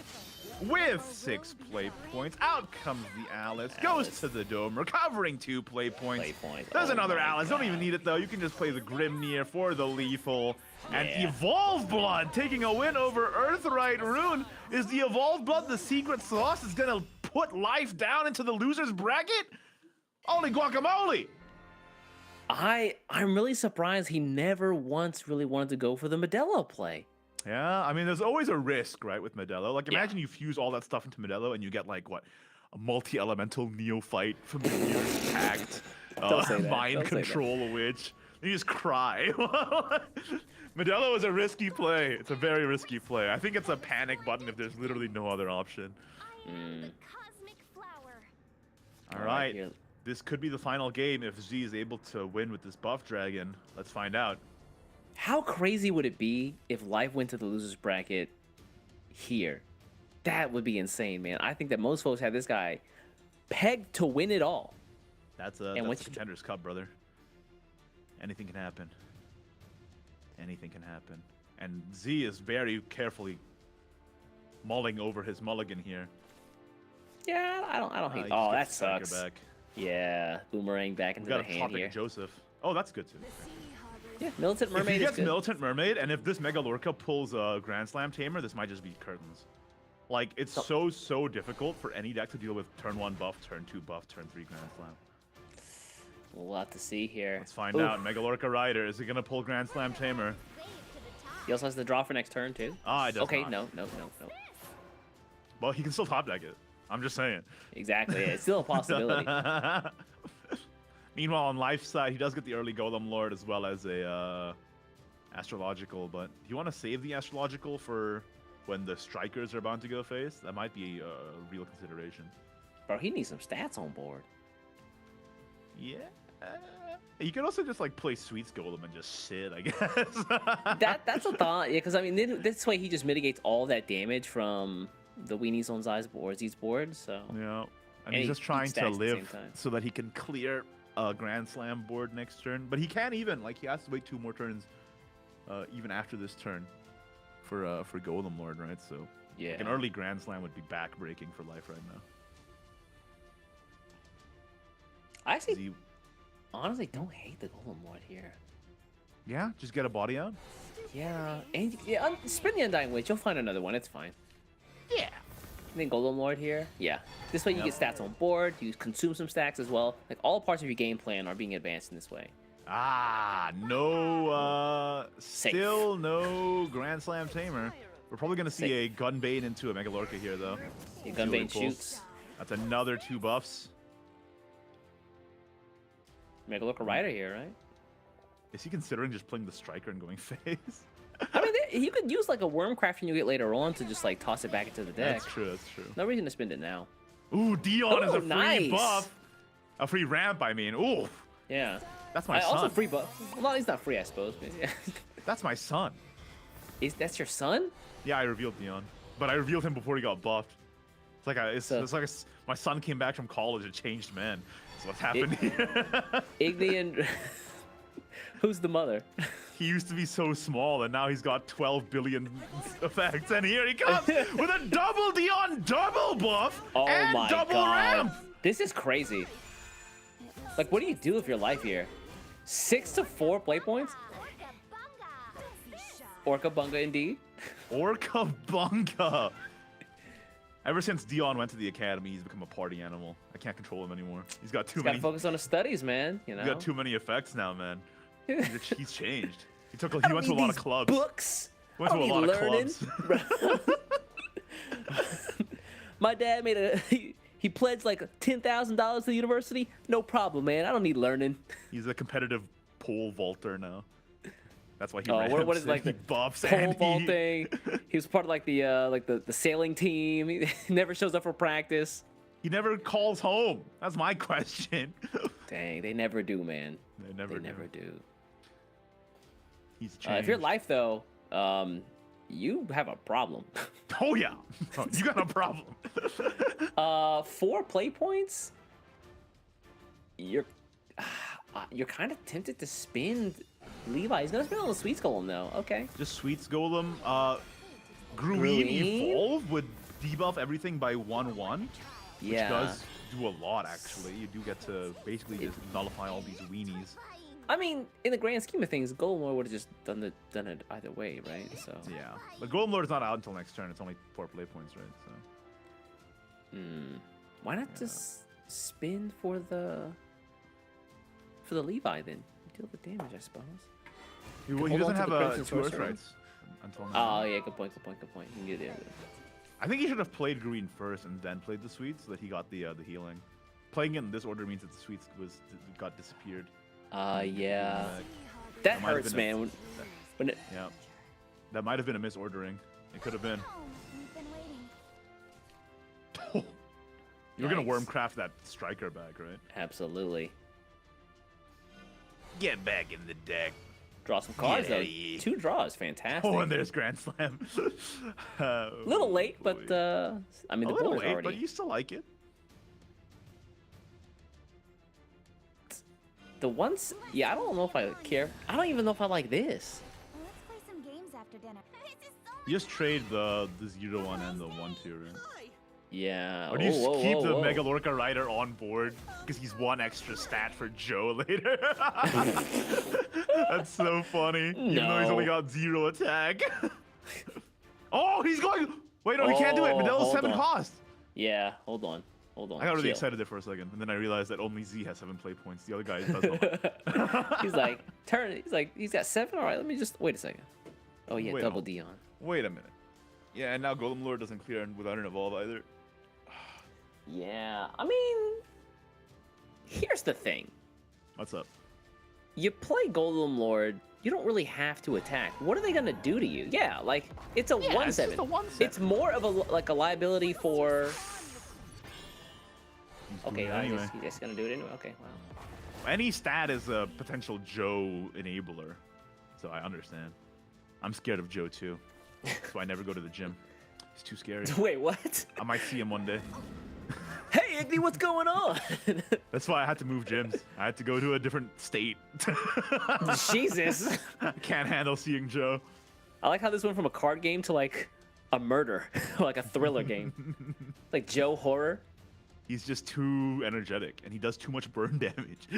with 6 play points. Out comes the Alice, goes to the Dome, recovering 2 play points. There's another Alice, don't even need it though. You can just play the Grimnir for the lethal. And Evolved Blood taking a win over Earthright Rune. Is the Evolved Blood the secret sauce that's gonna put Life down into the loser's bracket? Holy guacamole! I'm really surprised he never once really wanted to go for the Modelo play. Yeah, I mean, there's always a risk, right, with Modelo. Like, imagine you fuse all that stuff into Modelo and you get, like, what? A multi-elemental neophyte from the years packed. Mind control witch. You just cry. Modelo is a risky play. It's a very risky play. I think it's a panic button if there's literally no other option. The cosmic flower. All right. This could be the final game if Z is able to win with this buff dragon. Let's find out. How crazy would it be if Life went to the losers bracket here? That would be insane, man. I think that most folks have this guy pegged to win it all. That's a Contenders Cup, brother. Anything can happen. Anything can happen. And Z is very carefully mulling over his mulligan here. Yeah, I don't hate. Oh, that sucks. Back. Yeah, boomerang back into the hand here. Joseph. Oh, that's good too. Yeah, Militant Mermaid. If he gets Militant Mermaid, and if this Mega Lorca pulls a Grand Slam Tamer, this might just be curtains. Like, it's so difficult for any deck to deal with turn 1 buff, turn 2 buff, turn 3 Grand Slam. We'll have to see here. Let's find out. Mega Lorca Rider, is he gonna pull Grand Slam Tamer? He also has the draw for next turn too. Ah, it does okay, not. No. Well, he can still top deck it. I'm just saying. Exactly. It's still a possibility. Meanwhile, on Life's side, he does get the early Golem Lord as well as a Astrological. But do you want to save the Astrological for when the Strikers are about to go face? That might be a real consideration. Bro, he needs some stats on board. Yeah. You could also just like play Sweets Golem and just sit, I guess. That's a thought. Yeah, because I mean, this way he just mitigates all that damage from the weenies on Z's board. So yeah, and he's just trying to live so that he can clear a Grand Slam board next turn. But he can't even, like, he has to wait 2 more turns, even after this turn, for Golem Lord, right? So yeah, like an early Grand Slam would be back-breaking for Life right now. I actually honestly don't hate the Golem Lord here. Yeah, just get a body out. Yeah, and spin the Undying Witch. You'll find another one. It's fine. Yeah. And then Golem Lord here. Yeah. This way you get stats on board. You consume some stacks as well. Like, all parts of your game plan are being advanced in this way. Still no Grand Slam Tamer. We're probably gonna see a Gunbane into a Mega Lorca here, though. Yeah, Gunbane shoots. That's another 2 buffs. Mega Lorca Rider here, right? Is he considering just playing the striker and going face? I mean, you could use like a worm crafting you get later on to just like toss it back into the deck. That's true. That's true. No reason to spend it now. Ooh, Dion is a free nice. buff. A free ramp, I mean. Ooh. Yeah. That's my son. Also free buff. Well, he's not free, I suppose. But yeah. That's my son. That's your son? Yeah, I revealed Dion, but I revealed him before he got buffed. It's like my son came back from college a changed man. That's what's happened here. Igni and who's the mother? He used to be so small, and now he's got 12 billion effects, and here he comes with a double Dion double buff and my double God. ramp. This is crazy. Like, what do you do with your life here? 6 to 4 play points? Orca Bunga indeed. Orca Bunga. Ever since Dion went to the academy, he's become a party animal. I can't control him anymore. He's got too many. Gotta focus on his studies, man. You know. He's got too many effects now, man. He's changed. He I went to a lot of clubs. Books. Went to a lot of clubs. My dad made he pledged like $10,000 to the university. No problem, man. I don't need learning. He's a competitive pole vaulter now. That's why he what is like he the buffs pole and vaulting? He was part of like the sailing team. He never shows up for practice. He never calls home. That's my question. Dang, they never do, man. They never do. He's changed. If you're life though, you have a problem. Oh yeah, you got a problem. 4 play points. You're kind of tempted to spend Levi. He's gonna spend on the Sweets Golem though. Okay. Just Sweets Golem. Gruin Gruin? Evolve would debuff everything by 1/1. Which Yeah. does do a lot actually. You do get to basically just nullify all these weenies. I mean, in the grand scheme of things, Golem Lord would have just done it either way, right? So. Yeah, but Golem Lord is not out until next turn. It's only 4 play points, right? So. Why not just spin for the Levi then? Deal the damage, I suppose. He hold doesn't on to have the a Crimson 2 Sorcerer. Earthrights until now. Oh yeah, good point. You can get it. I think he should have played Green first and then played the Sweets so that he got the healing. Playing it in this order means that the Sweets got disappeared. Yeah. That That might have hurts, been man. When it, Yeah, that might have been a misordering. It could have been. We've been waiting. You're gonna Yikes. Wormcraft that striker back, right? Absolutely. Get back in the deck. Draw some cards Yeah, though. yeah. 2 draws, fantastic. Oh, and there's Grand Slam. A little late, but I mean a the little board's late, already. but you still like it. The ones, yeah, I don't know if I care. I don't even know if I like this. Let's play some games after dinner. You just trade the 0/1 and the 1/2, right? Yeah. Or do you just keep the whoa. Megalorca Rider on board because he's 1 extra stat for Joe later? That's so funny. Even though he's only No. got 0 attack. Oh, he's going. Wait, no, he can't do it. Medella's hold 7 on. cost. Yeah, hold on. I got really chill. excited there for a second, and then I realized that only Z has 7 play points. The other guy doesn't. He's like, he's got 7. All right, let me just wait a second. Oh yeah, Wait, double no. Dion. Wait a minute. Yeah, and now Golem Lord doesn't clear without an evolve either. Yeah, I mean, here's the thing. What's up? You play Golem Lord, you don't really have to attack. What are they gonna do to you? Yeah, like it's a 1/7. It's just a 1/7. It's more of a liability for. Okay, doing it anyway. he's just gonna do it anyway. Okay, wow. Any stat is a potential Joe enabler, so I understand. I'm scared of Joe too, so I never go to the gym. He's too scary. Wait, what? I might see him one day. Hey, Igni, what's going on? That's why I had to move gyms. I had to go to a different state. Jesus. I can't handle seeing Joe. I like how this went from a card game to like a murder, like a thriller game. Like Joe horror. He's just too energetic, and he does too much burn damage.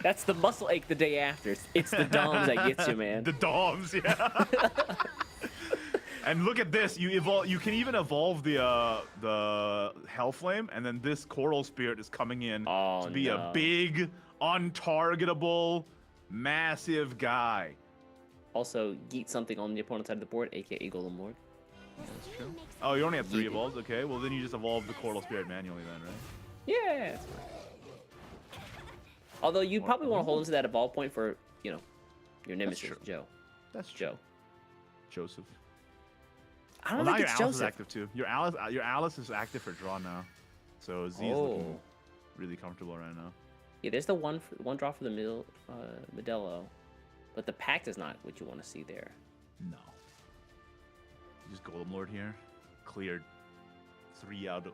That's the muscle ache the day after. It's the DOMs that gets you, man. The DOMs, yeah. And look at this. You evolve. You can even evolve the Hellflame, and then this Coral Spirit is coming in to be a big, untargetable, massive guy. Also, yeet something on the opponent's side of the board, aka Golem Lord. That's true. Oh, you only have 3 evolves. Okay, well then you just evolve the Coral Spirit manually then, right? Yeah. Although you probably want to hold into that evolve point for, you know, your nemesis, true. Joe. That's true. Joe. Joseph. I don't Well, now think your it's Alice is Joseph. active too. Your Alice is active for draw now, so Z is looking really comfortable right now. Yeah, there's the one draw for the Modelo, but the pact is not what you want to see there. No. Just Golem Lord here, cleared 2 out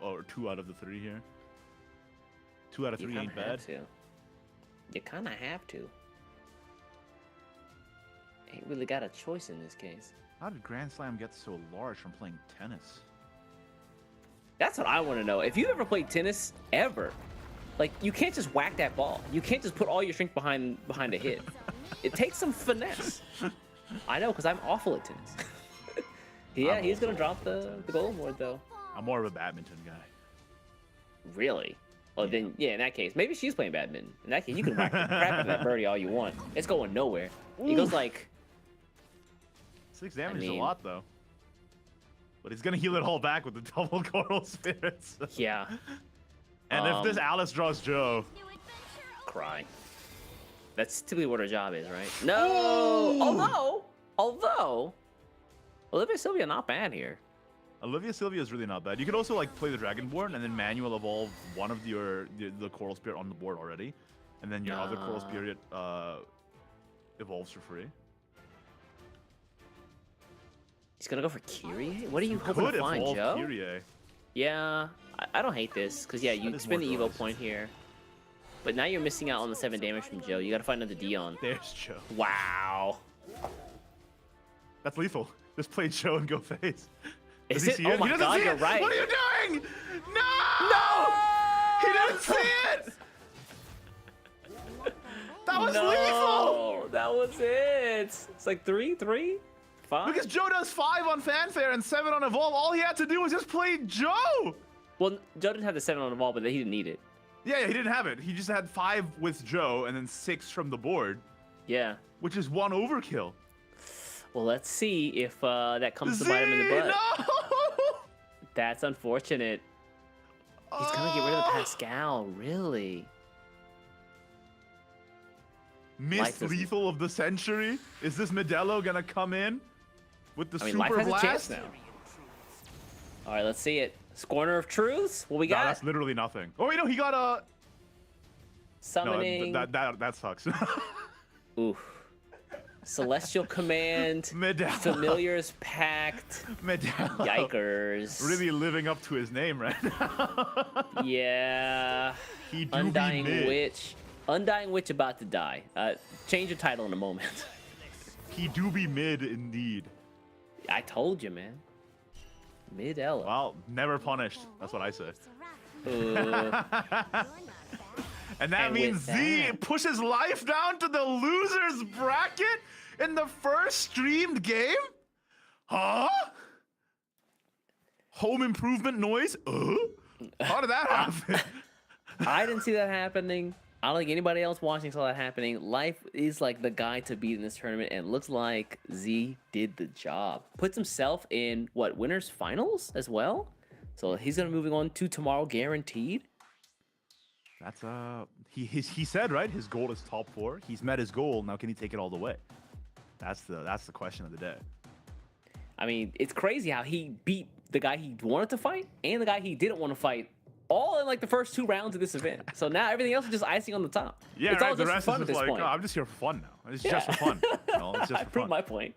of the 3 here. 2 out of 3 ain't bad. You kind of have to. Ain't really got a choice in this case. How did Grand Slam get so large from playing tennis? That's what I want to know. If you've ever played tennis, ever, like, you can't just whack that ball. You can't just put all your strength behind a hit. It takes some finesse. I know, because I'm awful at tennis. Yeah, he's going to drop the Golem Lord, though. I'm more of a badminton guy. Really? Oh, then, yeah, in that case, maybe she's playing badminton. In that case, you can whack the crap out of that birdie all you want. It's going nowhere. He goes like... 6 damage is a lot, though. But he's going to heal it all back with the double Coral Spirits. Yeah. And if this Alice draws Joe... Cry. That's typically what her job is, right? No! Although... Olivia Sylvia not bad here. Olivia Sylvia is really not bad. You could also like play the Dragonborn and then manual evolve one of the Coral Spirit on the board already, and then your other Coral Spirit evolves for free. He's gonna go for Kyrie? What are you hoping to find, Joe? Kyrie. Yeah, I don't hate this, because yeah, you spend the Evo point here. But now you're missing out on the 7 damage from Joe. You gotta find another Dion. There's Joe. Wow. That's lethal. Just play Joe and go face. Is it? Oh my god, you're right. What are you doing? No! He didn't see it! That was lethal! That was it. It's like 3, 5. Because Joe does 5 on Fanfare and 7 on Evolve. All he had to do was just play Joe! Well, Joe didn't have the 7 on the ball, but he didn't need it. Yeah, he didn't have it. He just had 5 with Joe and then 6 from the board. Yeah. Which is 1 overkill. Well, let's see if that comes to bite him in the butt. No! That's unfortunate. He's gonna get rid of the Pascal, really? Miss Lethal of the century? Is this Modelo gonna come in with the Super Life has Blast? a chance now. All right, let's see it. Scorner of Truths. What we got? That's literally nothing. Oh wait, no, he got a summoning. No, that sucks. Oof. Celestial Command. Familiars Pact. Yikers. Really living up to his name right now. Yeah. He do Undying be mid. Witch. Undying Witch about to die. Change your title in a moment. He do be mid indeed. I told you, man. Mid Ella. Well, never punished. That's what I say. And that means Z pushes life down to the losers bracket in the first streamed game? Huh? Home improvement noise? How did that happen? I didn't see that happening. I don't think anybody else watching saw that happening. Life is like the guy to beat in this tournament, and it looks like Z did the job. Puts himself in, what, winners finals as well? So he's going to moving on to tomorrow guaranteed. That's he said, right, his goal is top 4. He's met his goal. Now can he take it all the way? That's the question of the day. I mean, it's crazy how he beat the guy he wanted to fight and the guy he didn't want to fight all in like the first 2 rounds of this event. So now everything else is just icing on the top. Yeah, it's right. all The just rest for fun is at just this like, point. oh, I'm just here for fun now. It's just for fun. You know, it's just I for proved fun. my point.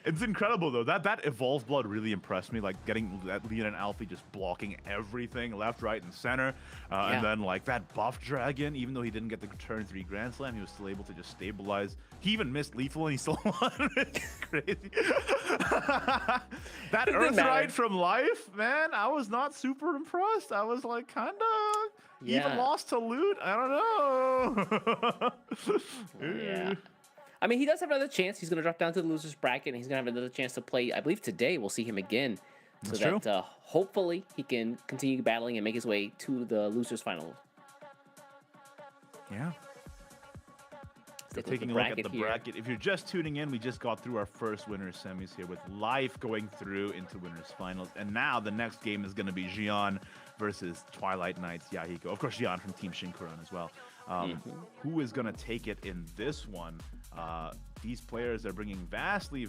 It's incredible though. That Evolved Blood really impressed me. Like getting that Leon and Alfie just blocking everything left, right, and center. And then like that buff dragon, even though he didn't get the turn 3 Grand Slam, he was still able to just stabilize. He even missed lethal and he still won. It's crazy. That Earth Ride from Life, man, I was not super impressed. I was like kinda even lost to loot. I don't know. Yeah. I mean, he does have another chance. He's going to drop down to the losers bracket, and he's going to have another chance to play. I believe today we'll see him again. So that hopefully he can continue battling and make his way to the losers final. Yeah. Stick with Taking the a look at bracket the here. bracket. If you're just tuning in, we just got through our first winners semis here with Life going through into winners finals. And now the next game is going to be Jian versus Twilight Knights Yahiko. Of course, Jian from Team Shinkuran as well. Who is going to take it in this one? These players are bringing vastly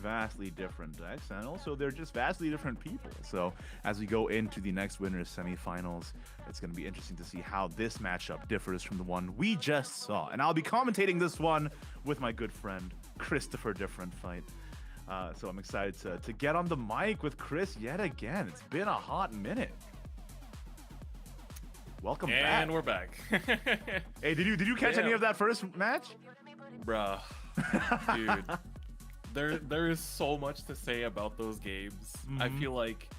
different decks, and also they're just vastly different people. So as we go into the next winners semifinals, it's going to be interesting to see how this matchup differs from the one we just saw. And I'll be commentating this one with my good friend Christopher Different Fight. So I'm excited to get on the mic with Chris yet again. It's been a hot minute. Welcome back. And we're back. Hey, did you catch any of that first match? Bruh. Dude. There is so much to say about those games. I feel like,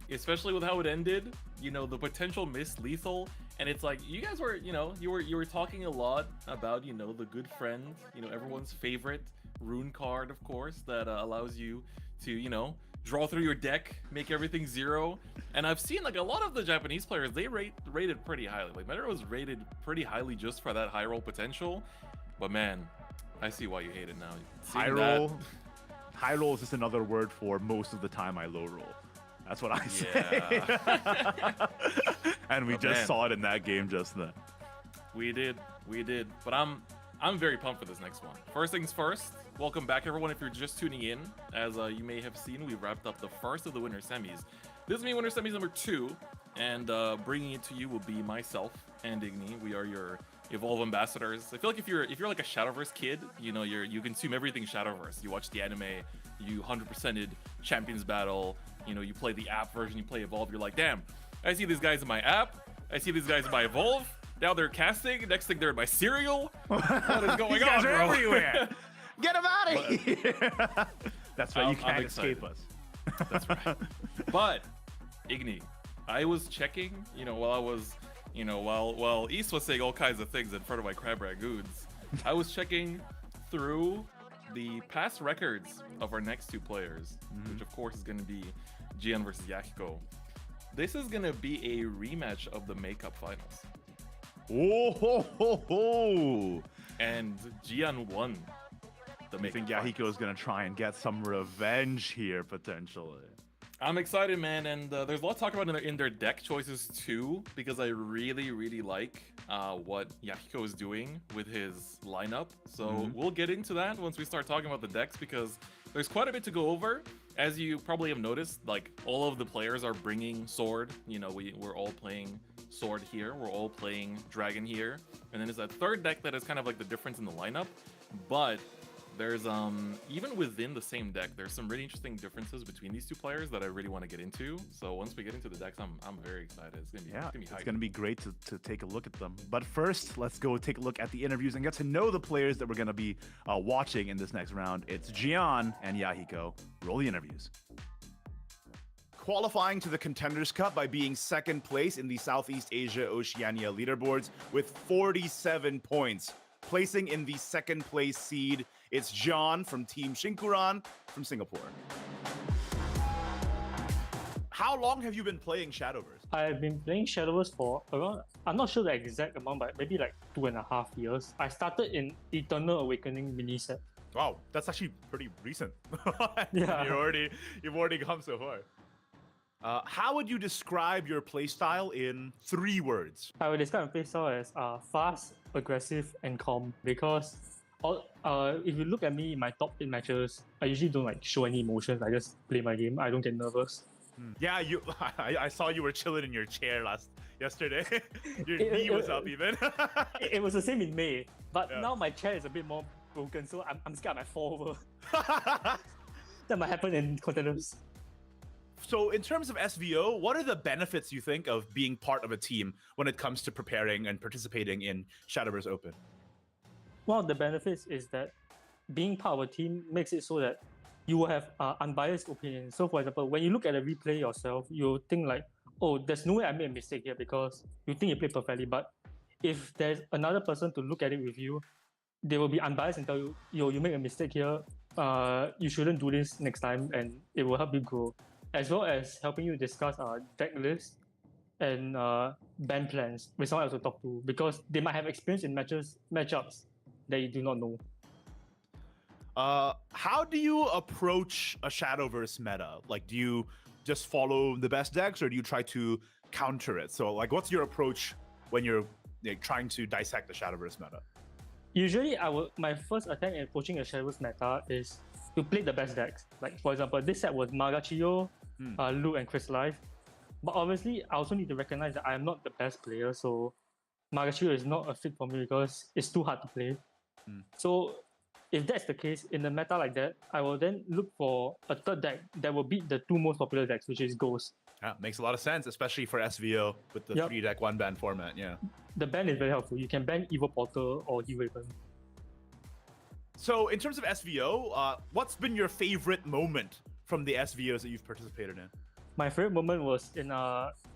especially with how it ended, you know, the potential miss lethal, and it's like you guys were, you know, you were talking a lot about, you know, the good friend, you know, everyone's favorite rune card, of course, that allows you to, you know, draw through your deck, make everything 0. And I've seen like a lot of the Japanese players, they rated pretty highly. Like Metro was rated pretty highly just for that high roll potential. But man, I see why you hate it now. High roll. High roll is just another word for most of the time I low roll. That's what I say. Yeah. And we just saw it in that game just then. We did. But I'm very pumped for this next one. First things first, welcome back everyone if you're just tuning in. As you may have seen, we wrapped up the first of the winner semis. This is me, winner semis number 2, and bringing it to you will be myself and Igni. We are your Evolve ambassadors. I feel like if you're like a Shadowverse kid, you know, you consume everything Shadowverse. You watch the anime, you 100%ed Champions Battle, you know, you play the app version, you play Evolve, you're like, damn, I see these guys in my app, I see these guys in my Evolve, now they're casting, next thing they're in my cereal. What is going These on, guys are bro? everywhere. Get them out of here. That's right, you I'm can't excited. escape us. That's right. But Igni, I was checking, you know, while I was, you know, while East was saying all kinds of things in front of my crab ragoons, I was checking through the past records of our next 2 players, which of course is going to be Jian versus Yahiko. This is going to be a rematch of the makeup finals. Oh ho ho ho! And Jian won the I makeup think finals. Yahiko is gonna try and get some revenge here potentially. I'm excited, man, and there's a lot to talk about in their deck choices too, because I really like what Yahiko is doing with his lineup. So we'll get into that once we start talking about the decks, because there's quite a bit to go over. As you probably have noticed, like all of the players are bringing sword. You know, we're all playing sword here, we're all playing dragon here, and then there's that third deck that is kind of like the difference in the lineup. But there's even within the same deck, there's some really interesting differences between these 2 players that I really want to get into. So once we get into the decks, I'm very excited. It's gonna be It's gonna be great to take a look at them. But first, let's go take a look at the interviews and get to know the players that we're gonna be watching in this next round. It's Jian and Yahiko. Roll the interviews. Qualifying to the Contenders Cup by being 2nd place in the Southeast Asia Oceania leaderboards with 47 points. Placing in the 2nd place seed, it's John from Team Shinkuran from Singapore. How long have you been playing Shadowverse? I've been playing Shadowverse for around, I'm not sure the exact amount, but maybe like 2.5 years. I started in Eternal Awakening mini set. Wow, that's actually pretty recent. Yeah. You've already come so far. How would you describe your playstyle in 3 words? I would describe my playstyle as fast, aggressive, and calm, because if you look at me in my top 8 matches, I usually don't like show any emotions. I just play my game. I don't get nervous. Yeah, I saw you were chilling in your chair yesterday. Your knee was up even. It was the same in May, but Yeah. now my chair is a bit more broken, so I'm scared I might fall over. That might happen in Contenders. So in terms of SVO, what are the benefits you think of being part of a team when it comes to preparing and participating in Shadowverse Open? One of the benefits is that being part of a team makes it so that you will have unbiased opinion. So for example, when you look at a replay yourself, you think like, oh, there's no way I made a mistake here, because you think you played perfectly. But if there's another person to look at it with you, they will be unbiased and tell you, yo, you make a mistake here, you shouldn't do this next time, and it will help you grow. As well as helping you discuss deck lists and ban plans with someone else to talk to, because they might have experience in matchups that you do not know. How do you approach a Shadowverse meta? Like, do you just follow the best decks, or do you try to counter it? So, like, what's your approach when you're trying to dissect the Shadowverse meta? Usually, my first attempt at approaching a Shadowverse meta is to play the best decks. Like, for example, this set was Magachio, Luke, and Crystallize. But obviously, I also need to recognize that I am not the best player, so Magachio is not a fit for me because it's too hard to play. So if that's the case, in the meta like that, I will then look for a third deck that will beat the two most popular decks, which is Ghost. Yeah, makes a lot of sense, especially for SVO with the 3-deck 1-ban format, yeah. The ban is very helpful. You can ban Evil Porter or Hero. So in terms of SVO, what's been your favorite moment from the SVOs that you've participated in? My favorite moment was in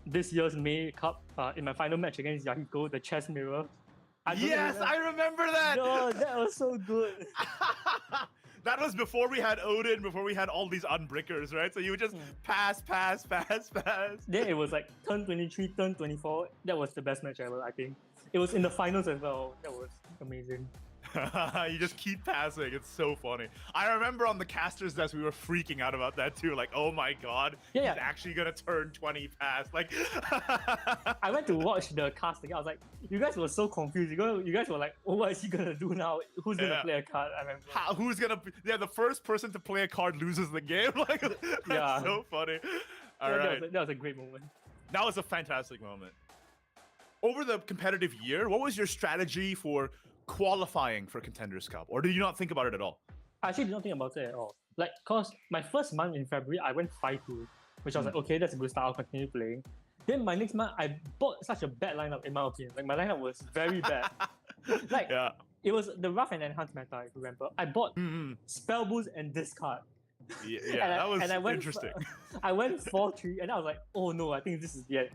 this year's May Cup, in my final match against Yahiko, the chess mirror. I remember that! No, that was so good. That was before we had Odin, before we had all these unbrickers, right? So you would just pass. Then it was like turn 23, turn 24. That was the best match ever, I think. It was in the finals as well. That was amazing. You just keep passing. It's so funny. I remember on the caster's desk, we were freaking out about that too. Like, oh my god, he's actually gonna turn 20 past. Like, I went to watch the casting. I was like, you guys were so confused. You guys were like, oh, what is he gonna do now? Who's gonna play a card? I remember. Who's gonna? Yeah, the first person to play a card loses the game. Like, that's so funny. All right, that was a great moment. That was a fantastic moment. Over the competitive year, what was your strategy for qualifying for Contenders Cup, or did you not think about it at all? I actually did not think about it at all. Like, cause my first month in February, I went 5-2, which I was like, okay, that's a good start. I'll continue playing. Then my next month, I bought such a bad lineup, in my opinion. Like, my lineup was very bad. Like, it was the rough and enhanced meta, if you remember. I bought Spell Boost and discard. Yeah, that was interesting. I went 4-3, and I was like, oh no, I think this is the end.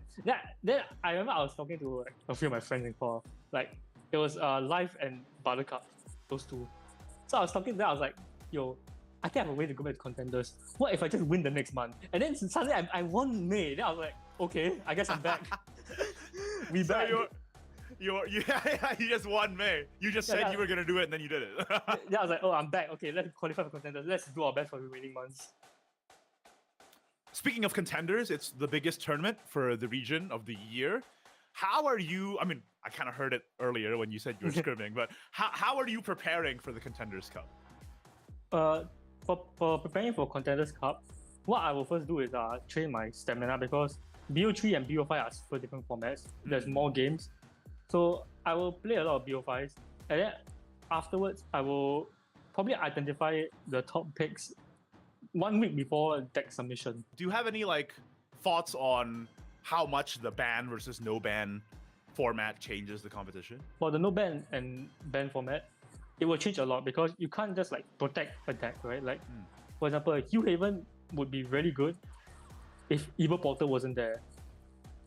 Then I remember I was talking to like, a few of my friends in call. Like, it was Life and Buttercup, those two. So I was talking to them, I was like, yo, I think I have a way to go back to Contenders. What if I just win the next month? And then suddenly I won May. Then I was like, okay, I guess I'm back. Back. You just won May. You just said you were going to do it and then you did it. Yeah, I was like, oh, I'm back. Okay, let's qualify for Contenders. Let's do our best for the remaining months. Speaking of Contenders, it's the biggest tournament for the region of the year. How are you, I mean, I kind of heard it earlier when you said you were scrimming, but how are you preparing for the Contenders Cup? For preparing for Contenders Cup, what I will first do is train my stamina, because BO3 and BO5 are super different formats. There's more games. So I will play a lot of BO5s, and then afterwards, I will probably identify the top picks 1 week before deck submission. Do you have any like thoughts on how much the ban versus no ban format changes the competition? For the no ban and ban format, it will change a lot, because you can't just like protect a deck, right? Like, for example, Hugh Haven would be really good if Evil Porter wasn't there.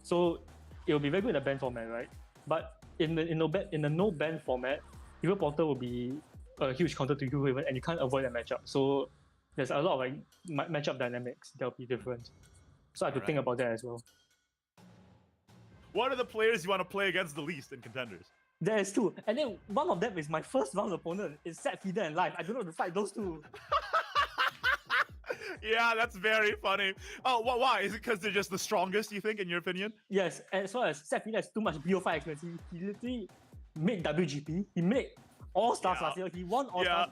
So it will be very good in the ban format, right? But in the no ban format, Evil Porter will be a huge counter to Hugh Haven, and you can't avoid that matchup. So there's a lot of like matchup dynamics that will be different. So I have to think about that as well. What are the players you want to play against the least in Contenders? There is two. And then one of them is my first round opponent. It's Set Feeder and Life. I don't know how to fight those two. Yeah, that's very funny. Oh, why? Is it because they're just the strongest, you think, in your opinion? Yes, as well as Set Feeder has too much BO5 experience. He literally made WGP. He made All-Stars last year. He won All-Stars.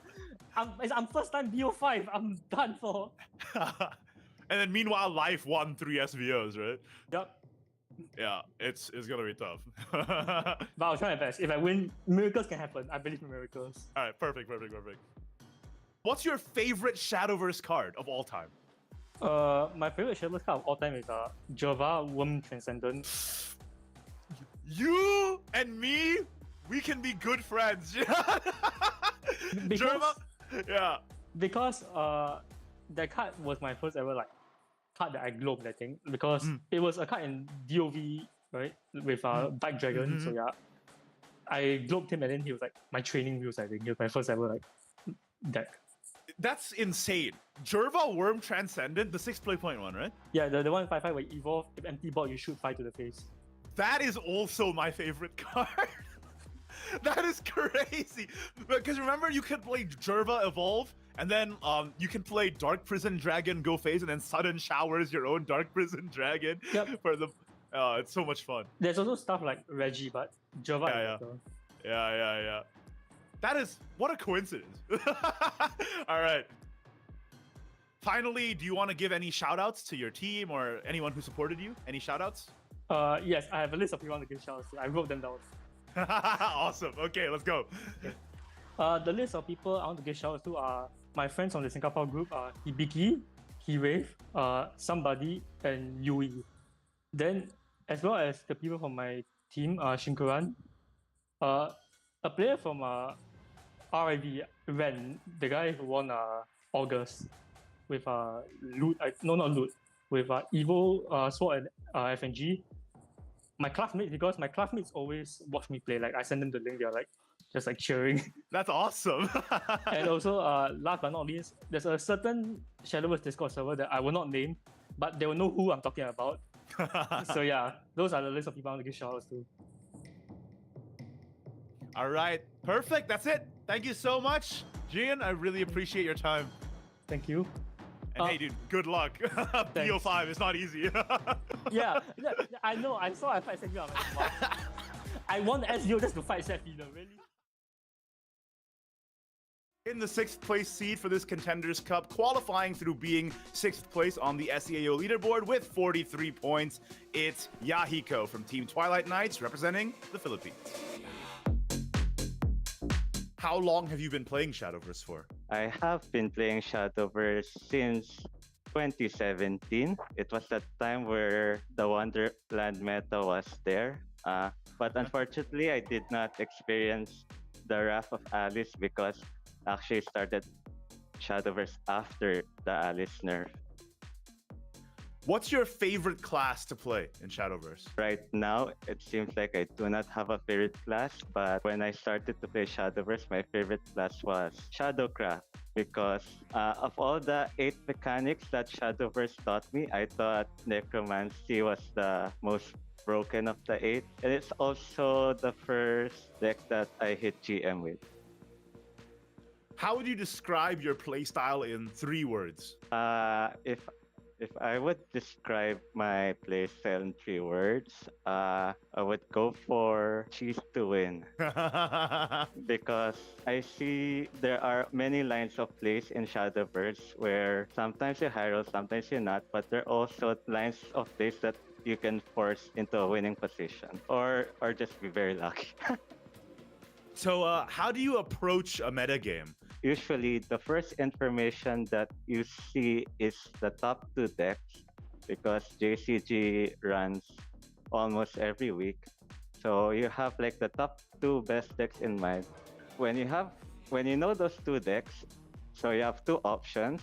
I'm first time BO5. I'm done for. And then meanwhile, Life won 3 SVOs, right? Yep. Yeah, it's gonna be tough. But I'll try my best. If I win, miracles can happen. I believe in miracles. All right, perfect. What's your favorite Shadowverse card of all time? My favorite Shadowverse card of all time is Java Worm Transcendent. You and me, we can be good friends. Because Because that card was my first ever like card that I globed, I think, because it was a card in DOV, right, with Bike Dragon. So yeah, I globed him, and then he was like my training wheels. I think he was my first ever like deck. That's insane. Jerva Worm Transcendent, the 6-play one, right? Yeah, the 1/5/5 where you evolve, if empty board, you shoot 5 to the face. That is also my favorite card. That is crazy. Because remember, you could play Jerva Evolve, and then you can play Dark Prison Dragon Go Phase, and then Sudden Showers your own Dark Prison Dragon. Yep. For the, it's so much fun. There's also stuff like Reggie, but Java is better. Yeah. That is, what a coincidence. All right. Finally, do you want to give any shout outs to your team or anyone who supported you? Any shout outs? Yes, I have a list of people I want to give shout outs to. I wrote them down. Awesome. Okay, let's go. Okay. The list of people I want to give shout outs to are my friends on the Singapore group are Hibiki, Hirave, Somebody, and Yui. Then, as well as the people from my team, Shinkuran, a player from RIV, Ren, the guy who won August with Loot, not Loot, with Evo, SWOT, and FNG. My classmates, because my classmates always watch me play. Like I send them the link, they're like just like cheering. That's awesome. And also, last but not least, there's a certain Shadowverse Discord server that I will not name, but they will know who I'm talking about. So yeah, those are the list of people I want to give shout outs to. All right, perfect. That's it. Thank you so much, Gian. I really appreciate your time. Thank you. And hey, dude, good luck. BO5 is not easy. Yeah, I know. I saw I fight Sephi. I'm like, wow. I want SEO just to fight Sephi, really. In the 6th place seed for this Contenders Cup, qualifying through being 6th place on the SEAO leaderboard with 43 points, it's Yahiko from Team Twilight Knights representing the Philippines. How long have you been playing Shadowverse for? I have been playing Shadowverse since 2017. It was that time where the Wonderland meta was there. But unfortunately, I did not experience the Wrath of Alice because I actually started Shadowverse after the Alice nerf. What's your favorite class to play in Shadowverse? Right now, it seems like I do not have a favorite class, but when I started to play Shadowverse, my favorite class was Shadowcraft because of all the 8 mechanics that Shadowverse taught me, I thought Necromancy was the most broken of the 8, and it's also the first deck that I hit GM with. How would you describe your playstyle in 3 words? If I would describe my playstyle in 3 words, I would go for cheese to win. Because I see there are many lines of plays in Shadowverse where sometimes you high roll, sometimes you're not, but there are also lines of plays that you can force into a winning position or just be very lucky. So how do you approach a metagame? Usually, the first information that you see is the top 2 decks because JCG runs almost every week. So you have like the top 2 best decks in mind. When you know those 2 decks, so you have 2 options.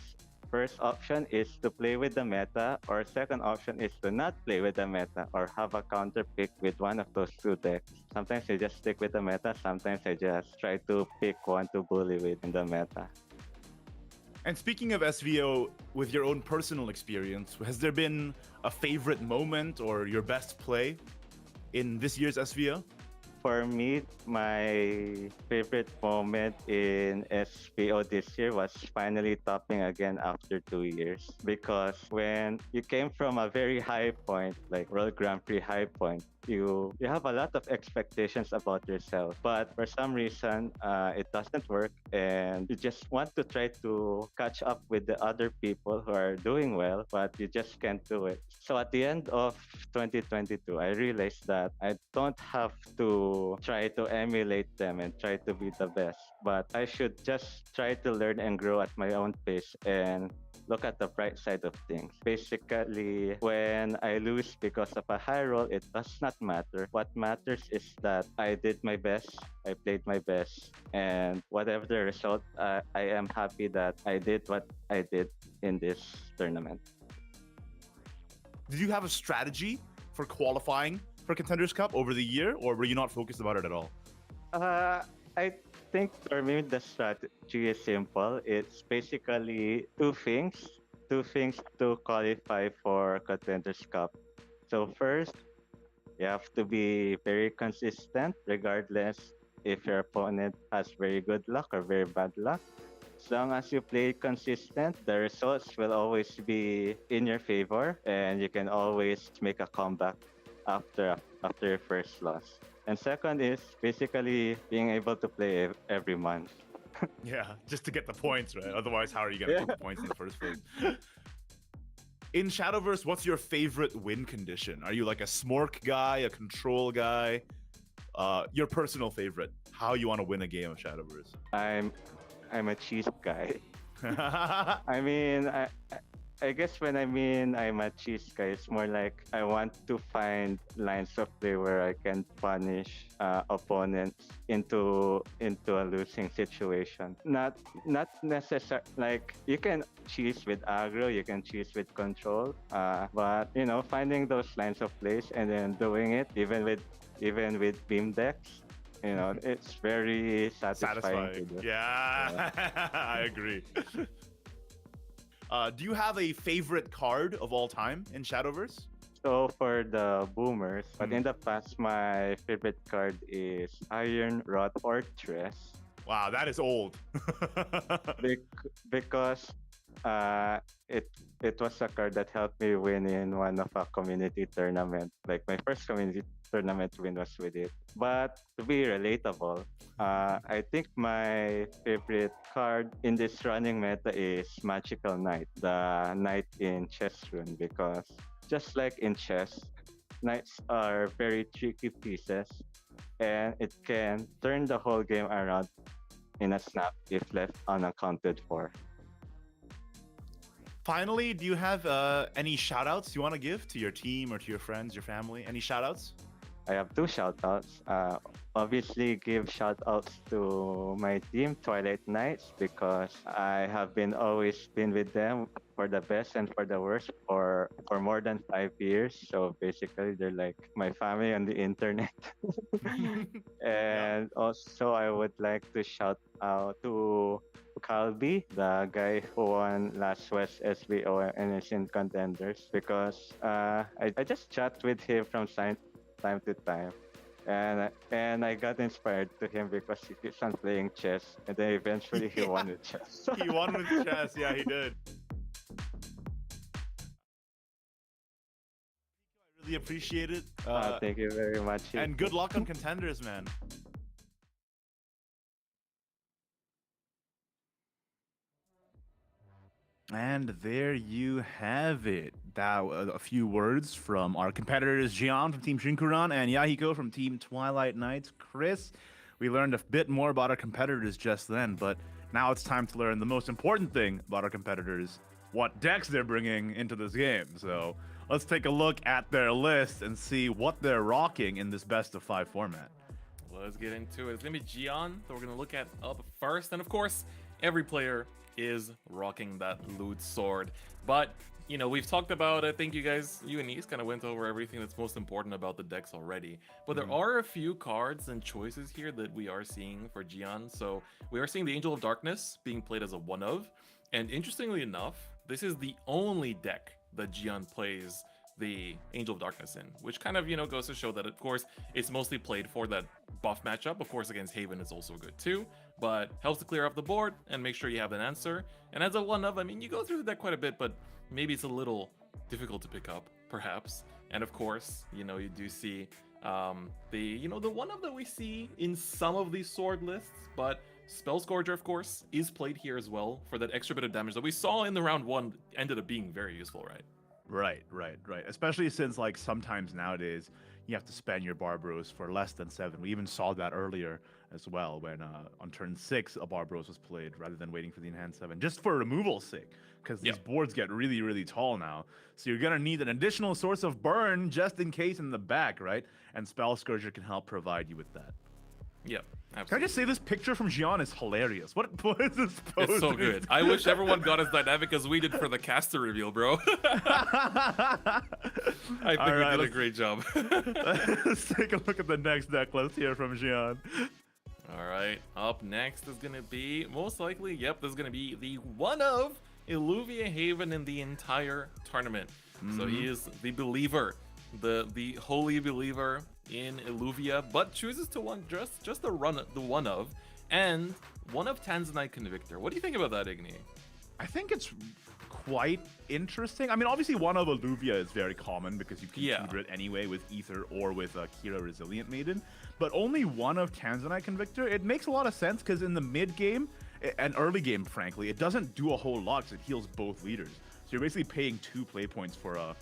First option is to play with the meta, or second option is to not play with the meta or have a counter pick with one of those 2 decks. Sometimes I just stick with the meta, sometimes I just try to pick one to bully with in the meta. And speaking of SVO, with your own personal experience, has there been a favorite moment or your best play in this year's SVO? For me, my favorite moment in SVO this year was finally topping again after 2 years. Because when you came from a very high point, like World Grand Prix high point, you have a lot of expectations about yourself. But for some reason, it doesn't work, and you just want to try to catch up with the other people who are doing well, but you just can't do it. So at the end of 2022, I realized that I don't have to try to emulate them and try to be the best, but I should just try to learn and grow at my own pace and look at the bright side of things. Basically, when I lose because of a high roll, it does not matter. What matters is that I did my best, I played my best, and whatever the result, I am happy that I did what I did in this tournament. Did you have a strategy for qualifying for Contenders Cup over the year, or were you not focused about it at all? I think for me the strategy is simple. It's basically two things to qualify for Contenders Cup. So first, you have to be very consistent regardless if your opponent has very good luck or very bad luck. As long as you play consistent, the results will always be in your favor, and you can always make a comeback after your first loss. And second is basically being able to play every month. Yeah, just to get the points, right? Otherwise, how are you gonna get the points in the first place? In Shadowverse, what's your favorite win condition? Are you like a smork guy, a control guy? Your personal favorite, how you want to win a game of Shadowverse? I'm a cheese guy. I mean, I guess when I mean I'm a cheese guy, it's more like I want to find lines of play where I can punish opponents into a losing situation. Not necessarily like you can cheese with aggro, you can cheese with control, but you know, finding those lines of plays and then doing it even with beam decks. You know, it's very satisfying. To do. Yeah, I agree. Do you have a favorite card of all time in Shadowverse? So for the boomers, but in the past, my favorite card is Iron Rod Fortress. Wow, that is old. Because it was a card that helped me win in one of a community tournament. Like my first community tournament win was with it. But to be relatable, I think my favorite card in this running meta is Magical Knight, the knight in chess rune, because just like in chess, knights are very tricky pieces, and it can turn the whole game around in a snap if left unaccounted for. Finally, do you have any shout-outs you want to give to your team or to your friends, your family? Any shout-outs? I have two shout-outs. Obviously, give shout-outs to my team, Twilight Knights, because I have always been with them for the best and for the worst for more than 5 years. So basically, they're like my family on the internet. And also, I would like to shout out to Calby, the guy who won last West SVO and is in Contenders, because I just chat with him from time to time, and I got inspired to him because he keeps on playing chess, and then eventually he won with chess. He won with chess, yeah, he did. I really appreciate it. Thank you very much. And good luck on Contenders, man. And there you have it. That a few words from our competitors, Jian from Team Shinkuran and Yahiko from Team Twilight Knights. Chris, we learned a bit more about our competitors just then, but now it's time to learn the most important thing about our competitors, what decks they're bringing into this game. So let's take a look at their list and see what they're rocking in this best of 5 format. Let's get into it. It's gonna be Jian that we're gonna look at up first, and of course, every player is rocking that loot sword. But you know, we've talked about, I think you and East kind of went over everything that's most important about the decks already. But there are a few cards and choices here that we are seeing for Jian. So we are seeing the Angel of Darkness being played as a one of, and interestingly enough, this is the only deck that Jian plays the Angel of Darkness in, which kind of, you know, goes to show that, of course, it's mostly played for that buff matchup. Of course, against Haven is also good too, but helps to clear up the board and make sure you have an answer. And as a one of, I mean, you go through the deck quite a bit, but maybe it's a little difficult to pick up, perhaps. And of course, you know, you do see the one of that we see in some of these sword lists, but Spell Scourger, of course, is played here as well for that extra bit of damage that we saw in the round one, ended up being very useful, right? Right. Especially since, like, sometimes nowadays you have to spend your Barbros for less than 7. We even saw that earlier as well when on turn 6 a Barbros was played rather than waiting for the enhanced 7, just for removal's sake, because these boards get really, really tall now. So you're gonna need an additional source of burn just in case in the back, right? And Spell Scourger can help provide you with that. Yep. Absolutely. Can I just say this picture from Jian is hilarious? What is this pose? It's so good. I wish everyone got as dynamic as we did for the caster reveal, bro. I think we did a great job. Let's take a look at the next deck list here from Jian. All right, up next is going to be, most likely, this is going to be the one of Illuvia Haven in the entire tournament. So he is the believer, the holy believer in Illuvia, but chooses to run just the one of, and one of Tanzanite Convictor. What do you think about that, Igni? I think it's quite interesting. I mean, obviously one of Illuvia is very common because you can tutor it anyway with Ether or with Kira Resilient Maiden, but only one of Tanzanite Convictor, it makes a lot of sense because in the mid game and early game, frankly, it doesn't do a whole lot because it heals both leaders. So you're basically paying 2 play points for a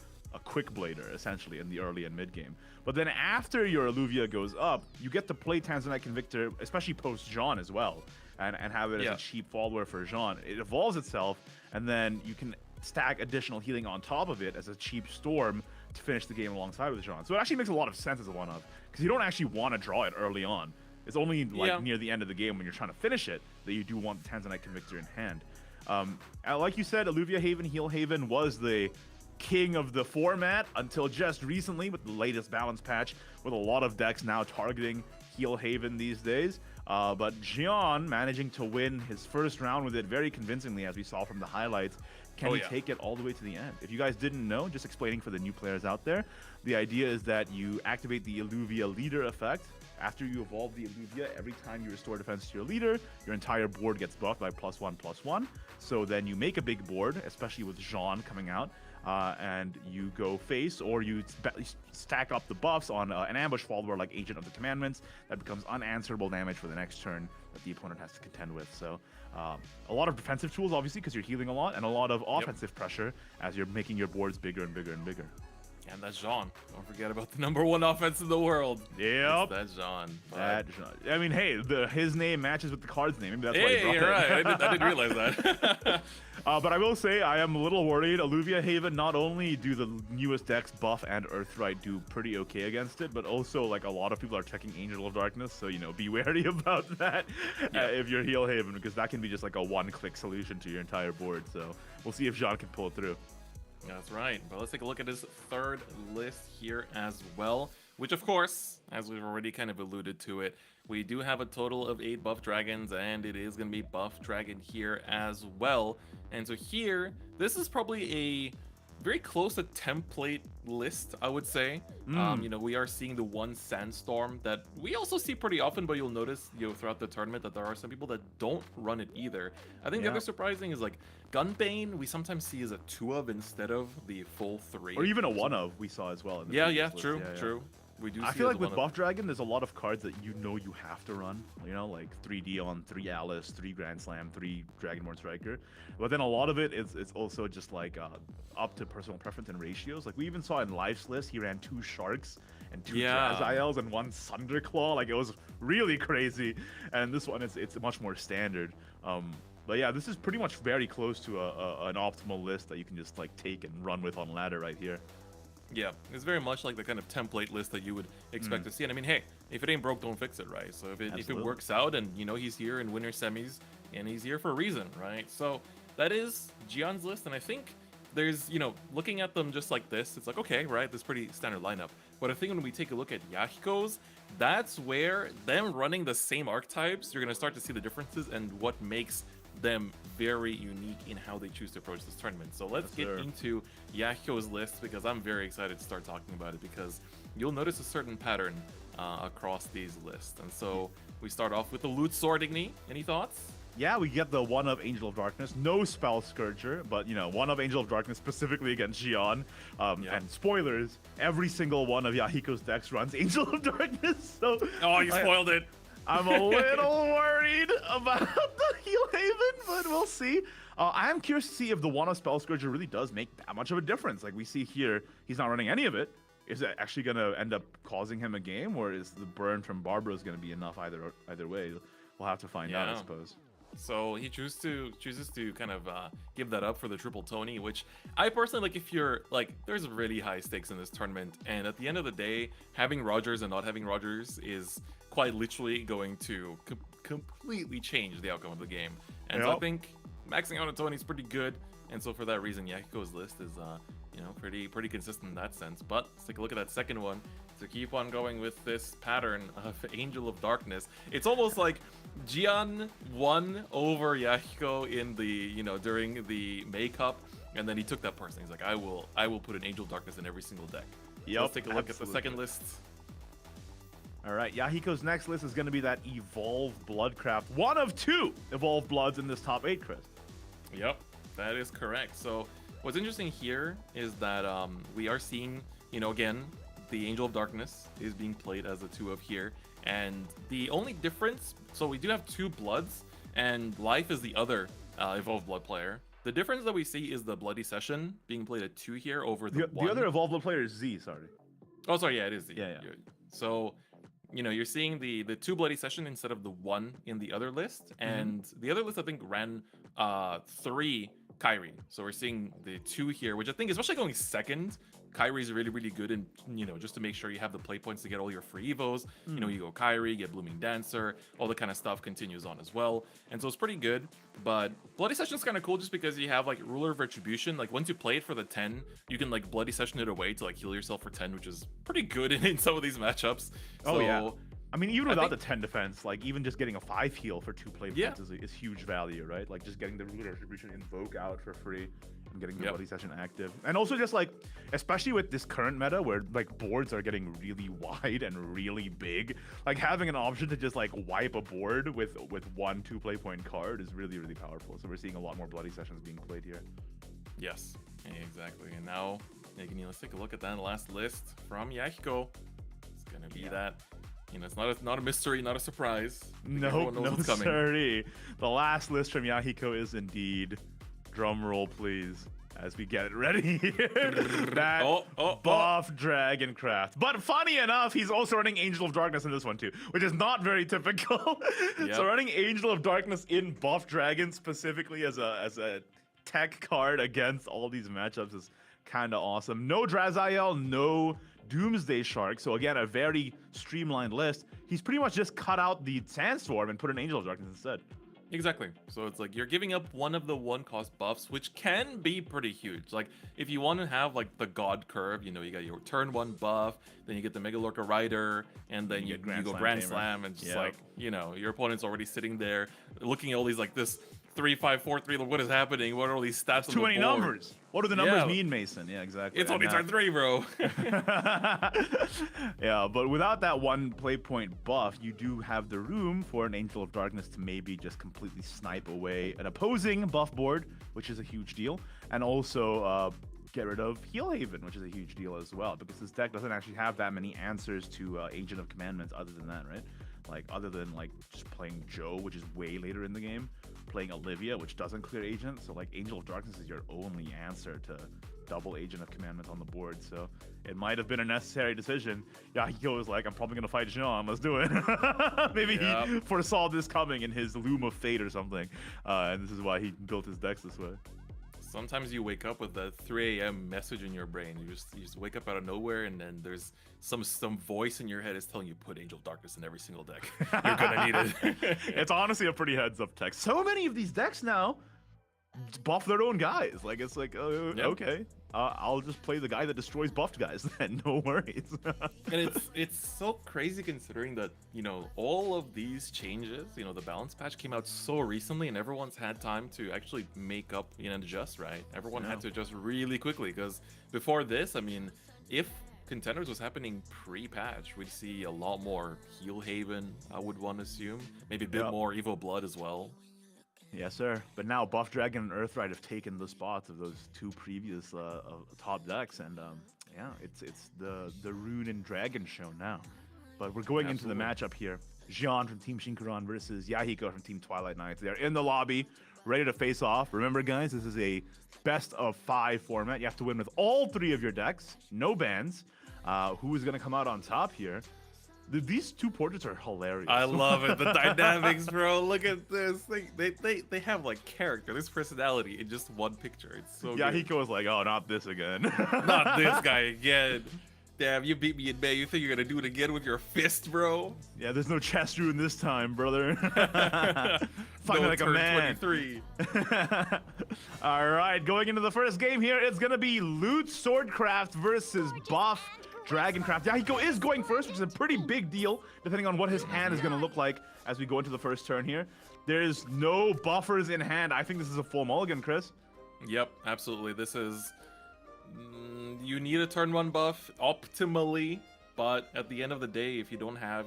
quick blader, essentially, in the early and mid game. But then after your Illuvia goes up, you get to play Tanzanite Convictor, especially post Jean as well, and have it as a cheap follower for Jean. It evolves itself, and then you can stack additional healing on top of it as a cheap Storm to finish the game alongside with Jean. So it actually makes a lot of sense as a one-of, because you don't actually want to draw it early on. It's only like near the end of the game when you're trying to finish it that you do want the Tanzanite Convictor in hand. Like you said, Illuvia Haven, Heal Haven was the king of the format until just recently with the latest balance patch, with a lot of decks now targeting Heal Haven these days. But Jian managing to win his first round with it very convincingly, as we saw from the highlights. Can he take it all the way to the end? If you guys didn't know, just explaining for the new players out there, the idea is that you activate the Illuvia leader effect. After you evolve the Illuvia, every time you restore defense to your leader, your entire board gets buffed by +1/+1. So then you make a big board, especially with Jean coming out, and you go face, or you stack up the buffs on an ambush follower like Agent of the Commandments. That becomes unanswerable damage for the next turn that the opponent has to contend with. So a lot of defensive tools, obviously, because you're healing a lot, and a lot of offensive pressure as you're making your boards bigger and bigger and bigger. And that's Jean. Don't forget about the number 1 offense in the world. Yep. That's Jean. That Jean. I mean, hey, his name matches with the card's name. Maybe that's why he brought you're it. right. I didn't realize that. But I will say I am a little worried. Illuvia Haven, not only do the newest decks Buff and Earthright do pretty okay against it, but also like a lot of people are checking Angel of Darkness, so be wary about that if you're Heal Haven, because that can be just like a one-click solution to your entire board. So we'll see if Jean can pull it through. That's right. But let's take a look at his third list here as well, which of course, as we've already kind of alluded to it, we do have a total of 8 buff dragons, and it is going to be buff dragon here as well. And so here, this is probably a very close to template list, I would say. We are seeing the one Sandstorm that we also see pretty often, but you'll notice throughout the tournament that there are some people that don't run it either. I think the other surprising is like Gunbane, we sometimes see as a 2 of instead of the full 3. Or even a 1 of we saw as well. In the true. We do. I feel like with Buff Dragon, there's a lot of cards that you have to run. Like 3D on 3 Alice, 3 Grand Slam, 3 Dragonborn Striker. But then a lot of it is also just like up to personal preference and ratios. Like we even saw in Life's list, he ran 2 Sharks and 2 Jaziels and 1 Thunderclaw. Like it was really crazy. And this one it's much more standard. But yeah, this is pretty much very close to an optimal list that you can just like take and run with on ladder right here. Yeah, it's very much like the kind of template list that you would expect to see. And I mean, hey, if it ain't broke, don't fix it, right? So if it works out and, he's here in winter semis and he's here for a reason, right? So that is Jian's list. And I think there's, looking at them just like this, it's like, okay, right, this pretty standard lineup. But I think when we take a look at Yahiko's, that's where them running the same archetypes, you're going to start to see the differences and what makes them very unique in how they choose to approach this tournament. So let's get into Yahiko's list, because I'm very excited to start talking about it, because you'll notice a certain pattern across these lists. And so we start off with the Loot Sword. Igni, any thoughts? Yeah, we get the 1 of Angel of Darkness, no Spell Scourger, but 1 of Angel of Darkness specifically against Jian. And spoilers, every single one of Yahiko's decks runs Angel of Darkness. So you spoiled it. I'm a little worried about the Heal Haven, but we'll see. I am curious to see if the 1 of Spell Scourger really does make that much of a difference. Like we see here, he's not running any of it. Is it actually going to end up causing him a game, or is the burn from Barbara going to be enough either way? We'll have to find out, I suppose. So he chooses to kind of give that up for the triple Tony, which I personally like. If you're like, there's really high stakes in this tournament, and at the end of the day, having Rogers and not having Rogers is quite literally going to completely change the outcome of the game. And so I think maxing out on Tony is pretty good, and so for that reason, Yahiko's list is pretty consistent in that sense. But let's take a look at that second one. To keep on going with this pattern of Angel of Darkness, it's almost like Jian won over Yahiko in the during the May Cup, and then he took that person. He's like, I will put an Angel of Darkness in every single deck. So let's take a look at the second list. All right, Yahiko's next list is going to be that Evolve Bloodcraft. One of 2 Evolve Bloods in this top 8, Chris. Yep, that is correct. So what's interesting here is that we are seeing, again, the Angel of Darkness is being played as a 2 of here. And the only difference, so we do have 2 Bloods, and Life is the other Evolve Blood player. The difference that we see is the Bloody Session being played at 2 here over the 1. The other Evolve Blood player is Z, sorry. Oh, sorry, yeah, it is Z. Yeah. So, you're seeing the 2 Bloody Session instead of the 1 in the other list. And the other list, I think, ran 3 Kyrie. So we're seeing the 2 here, which I think, especially going second, Kyrie's really, really good, and just to make sure you have the play points to get all your free evos. You go Kyrie, get Blooming Dancer, all the kind of stuff continues on as well, and so it's pretty good. But Bloody Session is kind of cool just because you have like Ruler of Retribution. Like once you play it for the 10, you can like Bloody Session it away to like heal yourself for 10, which is pretty good in some of these matchups. Oh yeah. I mean, even without the 10 defense, like even just getting a 5 heal for 2 play points is huge value, right? Like just getting the Ruler of Retribution Invoke out for free and getting the Bloody Session active. And also just like, especially with this current meta where like boards are getting really wide and really big, like having an option to just like wipe a board with 1 2 play point card is really, really powerful. So we're seeing a lot more Bloody Sessions being played here. Yes, exactly. And now, let's take a look at that last list from Yahiko. It's going to be that. It's not a mystery, not a surprise. No, sorry. The last list from Yahiko is indeed, drum roll please, as we get it ready here, that buff Dragoncraft. But funny enough, he's also running Angel of Darkness in this one too, which is not very typical. So running Angel of Darkness in buff Dragon specifically as a tech card against all these matchups is kind of awesome. No Drazael, no Doomsday Shark, so again, a very streamlined list. He's pretty much just cut out the Sandstorm and put an Angel of Darkness instead. Exactly. So it's like you're giving up one of the 1-cost buffs, which can be pretty huge. Like if you want to have like the God Curve, you got your turn 1 buff, then you get the Megalorca Rider, and then you go Grand Slam, and just like, your opponent's already sitting there looking at all these like this 3, 5, 4, 3. What is happening? What are all these stats? Too many numbers. What do the numbers mean, Mason? Yeah, exactly. It's only turn 3, bro. Yeah, but without that 1 play point buff, you do have the room for an Angel of Darkness to maybe just completely snipe away an opposing buff board, which is a huge deal, and also get rid of Heal Haven, which is a huge deal as well, because this deck doesn't actually have that many answers to Agent of Commandments other than that, right? Like other than like just playing Joe, which is way later in the game, playing Olivia, which doesn't clear Agent, so like Angel of Darkness is your only answer to double Agent of Commandments on the board. So it might have been a necessary decision. Yahiko was like, I'm probably gonna fight Jean, let's do it. Maybe he foresaw this coming in his Loom of Fate or something, and this is why he built his decks this way. Sometimes you wake up with that 3 a.m. message in your brain. You just wake up out of nowhere, and then there's some voice in your head is telling you put Angel of Darkness in every single deck. You're gonna need it. It's honestly a pretty heads-up text. So many of these decks now buff their own guys. Like it's like, okay, I'll just play the guy that destroys buffed guys then. No worries. And it's so crazy considering that all of these changes, the balance patch came out so recently, and everyone's had time to actually make up and adjust. Right, everyone had to adjust really quickly, because before this, I mean, if Contenders was happening pre-patch, we'd see a lot more Heal Haven, I would want to assume, maybe a bit more Evo Blood as well. Yes, sir. But now Buff Dragon and Earthright have taken the spots of those 2 previous top decks, and it's the Rune and Dragon show now. But we're going into the matchup here. Jean from Team Shinkaran versus Yahiko from Team Twilight Knights. They're in the lobby, ready to face off. Remember, guys, this is a best of 5 format. You have to win with all 3 of your decks, no bans. Who is going to come out on top here? These 2 portraits are hilarious. I love it. The dynamics, bro. Look at this. They have like character, this personality in just one picture. It's so good. Yahiko was like, oh, not this again. Not this guy again. Damn, you beat me in May. You think you're gonna do it again with your fist, bro? Yeah, there's no chest rune this time, brother. Fight me like a man. 23. All right, going into the first game here, it's gonna be Loot Swordcraft versus Buff Dragoncraft. Yahiko is going first, which is a pretty big deal, depending on what his hand is going to look like as we go into the first turn here. There's no buffers in hand. I think this is a full mulligan, Chris. Yep, absolutely. This is... you need a turn 1 buff, optimally. but at the end of the day, if you don't have,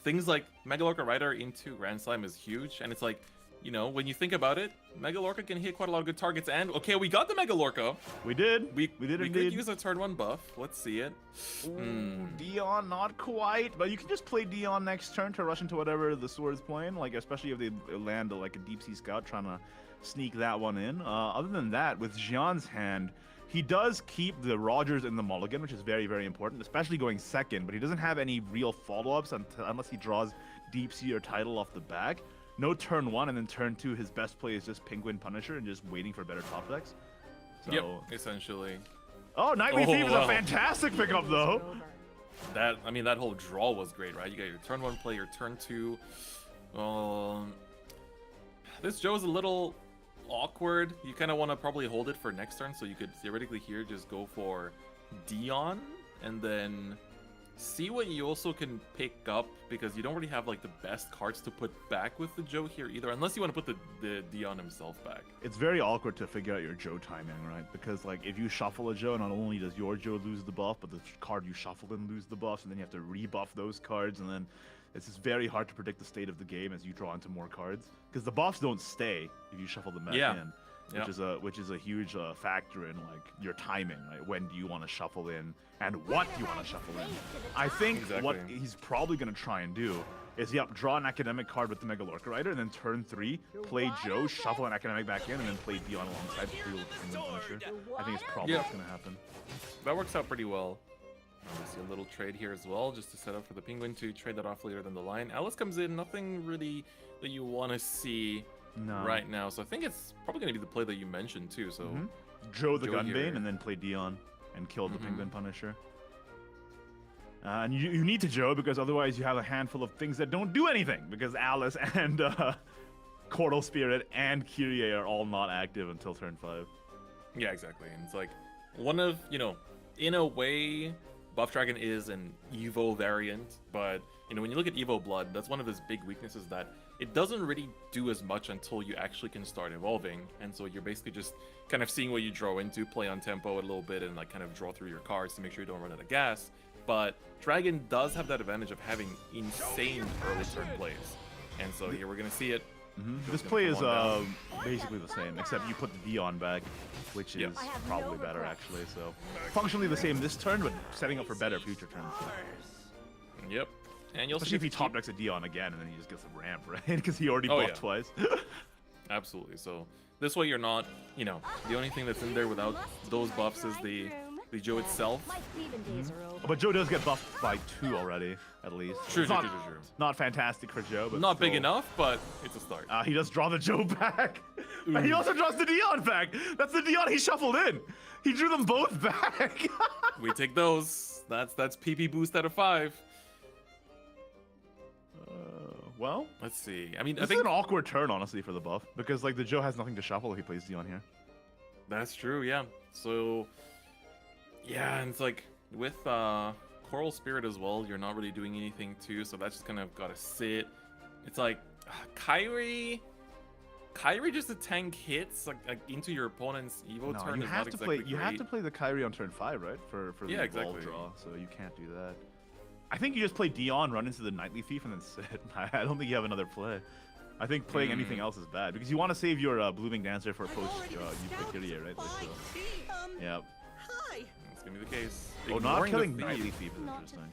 things like Mega Lorca Rider into Grand Slam is huge, and it's like, when you think about it, Mega Lorca can hit quite a lot of good targets, and okay, we got the Mega Lorca. We did. We did we indeed. could use a turn 1 buff. Let's see it. Dion, not quite, but you can just play Dion next turn to rush into whatever the sword is playing, like especially if they land like a Deep Sea Scout trying to sneak that one in. Other than that, with Xian's hand, he does keep the Rogers in the mulligan, which is very, very important, especially going second, but he doesn't have any real follow-ups unless he draws Deep Sea or Tidal off the back. No turn 1, and then turn 2, his best play is just Penguin Punisher and just waiting for better top decks. So... Yep, essentially. Oh, Nightly Thief is a fantastic pickup, though. That whole draw was great, right? You got your turn 1 play, your turn 2. This Joe is a little awkward. You kind of want to probably hold it for next turn, so you could theoretically here just go for Dion, and then see what you also can pick up, because you don't really have like the best cards to put back with the Joe here either, unless you want to put the Dion himself back. It's very awkward to figure out your Joe timing, right? Because like if you shuffle a Joe, not only does your Joe lose the buff, but the card you shuffled in lose the buffs, and then you have to rebuff those cards, and then it's just very hard to predict the state of the game as you draw into more cards, because the buffs don't stay if you shuffle them back in. Which is a huge factor in like your timing, right? When do you want to shuffle in, and what do you want to shuffle in? I think what he's probably going to try and do is, draw an academic card with the Mega Lorca Rider, and then turn 3, play Joe, shuffle an academic back in, and then play Dion alongside to deal with the Penguin Punisher. I think it's probably what's going to happen. That works out pretty well. We see a little trade here as well, just to set up for the Penguin to trade that off later than the line. Alice comes in, nothing really that you want to see right now, so I think it's probably going to be the play that you mentioned too. So Joe the Gunbane, and then play Dion and kill the Penguin Punisher. And you need to Joe, because otherwise you have a handful of things that don't do anything, because Alice and Chordal Spirit and Kyrie are all not active until turn 5. Yeah, exactly. And it's like one of, in a way, Buff Dragon is an Evo variant, but when you look at Evo Blood, that's one of his big weaknesses, that it doesn't really do as much until you actually can start evolving, and so you're basically just kind of seeing what you draw into, play on tempo a little bit, and like kind of draw through your cards to make sure you don't run out of gas. But Dragon does have that advantage of having insane early turn plays, and so here we're gonna see it. This play is basically the same, except you put the Dion back, which is probably better actually. So functionally the same this turn, but setting up for better future turns. So. Yep. And you'll especially if he top decks a Dion again, and then he just gets a ramp, right? Because he already buffed twice. Absolutely. So this way you're not, the only thing that's in there without those buffs is the Joe itself. But Joe does get buffed by 2 already, at least. True. Not fantastic for Joe, but not big enough, but it's a start. He does draw the Joe back. And he also draws the Dion back. That's the Dion he shuffled in. He drew them both back. We take those. That's PP boost out of 5. Well, let's see. I think it's an awkward turn, honestly, for the buff, because like the Joe has nothing to shuffle if he plays Dion here. That's true, yeah. So, yeah, and it's like with Coral Spirit as well, you're not really doing anything too, so that's just kind of gotta sit. It's like Kyrie just to tank hits like into your opponent's Evo turn. You have to play. You have to play the Kyrie on turn 5, right? For the exactly. draw, so you can't do that. I think you just play Dion, run into the Nightly Thief, and then sit. I don't think you have another play. I think playing anything else is bad, because you want to save your Blooming Dancer for post you play Kyrie, right? Like, so. Yeah. It's gonna be the case. Not killing Nightly Thief is interesting.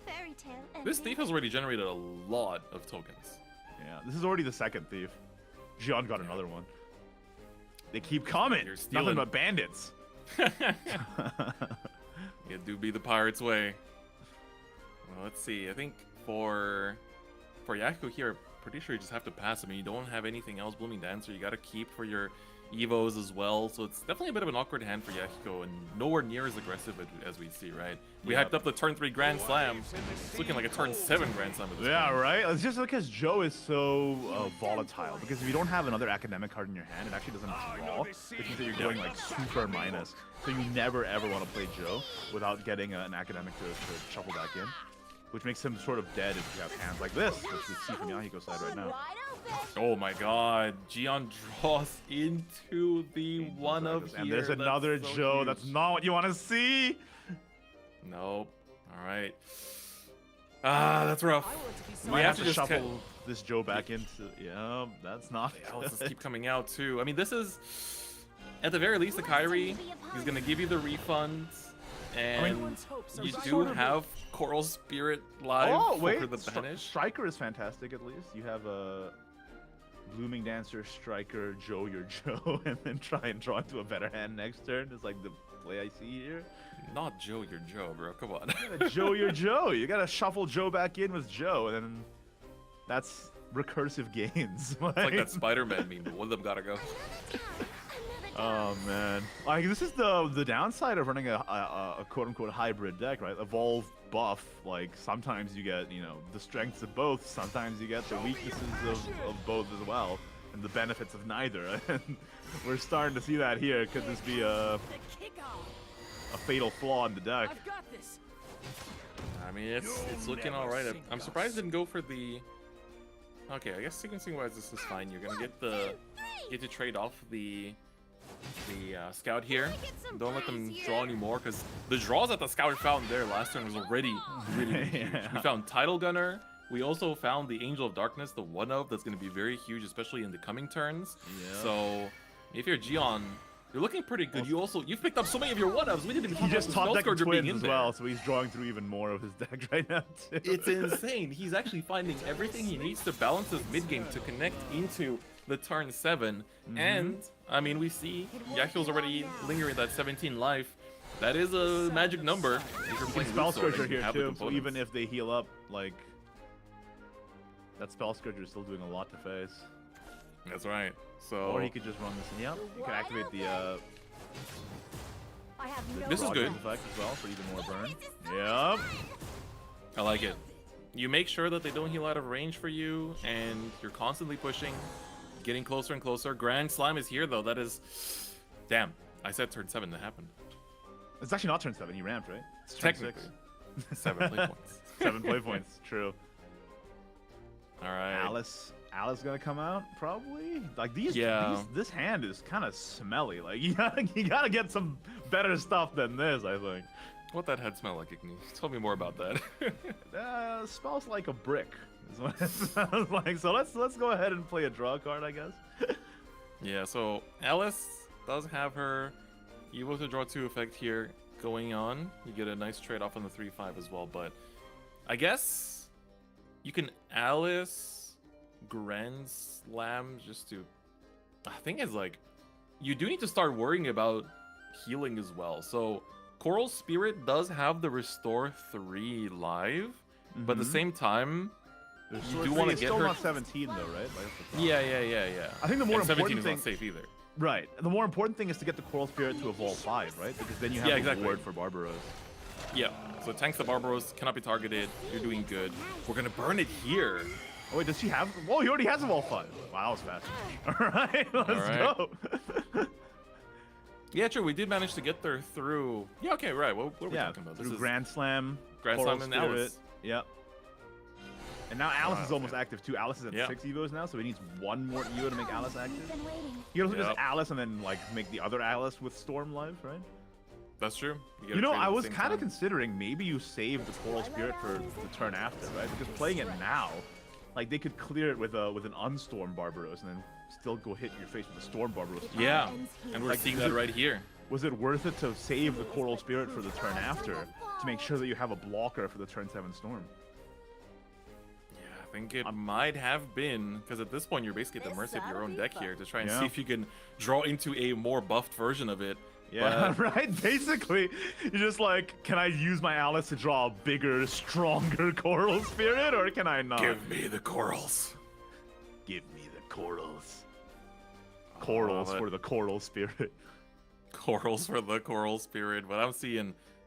This Thief has already generated a lot of tokens. Yeah, this is already the second Thief. Jian got another one. They keep coming. Nothing but bandits. It do be the pirate's way. Well, let's see. I think for Yakuko here, pretty sure you just have to pass. I mean, you don't have anything else. Blooming Dancer, you got to keep for your Evos as well. So it's definitely a bit of an awkward hand for Yakuko, and nowhere near as aggressive as we see, right? We hyped up the turn 3 Grand Slam. It's looking like a turn 7 Grand Slam at this point. Right? It's just because Joe is so volatile. Because if you don't have another academic card in your hand, it actually doesn't draw. Which means that you're going like super minus. So you never ever want to play Joe without getting an academic to shuffle back in. Which makes him sort of dead if you have hands like this, which we see from Yahiko's side right now. Oh my god, Jian draws into the one of here. And there's another Joe. Huge. That's not what you want to see. Nope. All right. Ah, that's rough. We have to just shuffle this Joe back into. Yeah, that's not. Alice keep coming out too. I mean, this is at the very least a Kyrie. He's gonna give you the refund, and you do have Coral Spirit live for the banish. Striker is fantastic. At least you have a Blooming Dancer, Striker, Joe your Joe, and then try and draw into a better hand next turn. Is like the play I see here. Not Joe your Joe, bro. Come on. Joe your Joe. You gotta shuffle Joe back in with Joe, and then that's recursive gains. It's like that Spider-Man meme, but one of them gotta go. Oh man, like this is the downside of running a quote-unquote hybrid deck, right? Evolve buff, like sometimes you get, you know, the strengths of both, sometimes you get the weaknesses of both as well, and the benefits of neither. And we're starting to see that here. Could this be a fatal flaw in the deck? I mean, it's looking all right. I'm surprised it didn't go for the. Okay, I guess sequencing wise this is fine. You're gonna get to trade off the scout here. Don't let them draw anymore, because the draws that the scout found there last turn was already really huge. We found Tidal Gunner. We also found the Angel of Darkness, the 1-of, that's going to be very huge, especially in the coming turns. Yeah. So if you're Gion, you're looking pretty good. You've picked up so many of your 1-ofs. We didn't even he just top deck twins as well, there. so he's drawing through even more of his deck right now too. It's insane. He's actually finding everything he needs to balance his mid game to connect into the turn 7. And I mean, we see Yakyo's already lingering that 17 life. That is a magic number. You can Spell Scourger here too, so even if they heal up, like, that Spell Scourger is still doing a lot to face. That's right. So, or he could just run this in. Yep, you can activate the this is good effect as well for even more burn. Yep. I like it. You make sure that they don't heal out of range for you, and you're constantly pushing, getting closer and closer. Grand Slime is here though. That is, damn. I said turn 7. That happened. It's actually not turn 7. He ramped, right? It's turn Technically. 6. 7 play points. 7 play points. True. All right. Alice gonna come out probably. Like this hand is kind of smelly. Like you gotta get some better stuff than this, I think. What that head smell like, Igni? Tell me more about that. Smells like a brick. Is what it sounds like. So let's go ahead and play a draw card, I guess. Yeah. So Alice does have her Evo to draw 2 effect here going on. You get a nice trade off on the 3/5 as well, but I guess you can Alice Grand Slam just to. I think it's like you do need to start worrying about healing as well. So Coral Spirit does have the Restore 3 live, but at the same time, you do want to get still her. Not 17 though, right? Like, Yeah. I think the more important 17 is thing. not safe either. Right. The more important thing is to get the Coral Spirit to evolve 5, right? Because then you have a reward for Barbaros. Yeah. So tanks the Barbaros, cannot be targeted. You're doing good. We're gonna burn it here. Oh wait, does she have? Whoa, he already has evolve 5. Wow, that was fast. All right, let's go. Yeah, true. We did manage to get there through. Yeah. Okay. Right. What are we talking about? Through Grand Slam, Grand Slam, and Alice. Yep. And now Alice is almost active too. Alice is at 6 Evos now, so he needs one more Evo to make Alice active. You can also just Alice and then like make the other Alice with Storm live, right? That's true. You know, I was kind of considering maybe you save the Coral Spirit for the turn after, right? Because playing it now, like they could clear it with an Unstorm Barbaros and then still go hit your face with a Storm Barbaros. Yeah, and we're seeing that right here. Was it worth it to save the Coral Spirit for the turn after to make sure that you have a blocker for the turn 7 Storm? I think it might have been, because at this point you're basically at the mercy of your own deck here to try and see if you can draw into a more buffed version of it. Yeah, right? Basically, you're just like, can I use my Alice to draw a bigger, stronger Coral Spirit, or can I not? Give me the corals. Give me the corals. Corals for the Coral Spirit. Corals for the Coral Spirit, but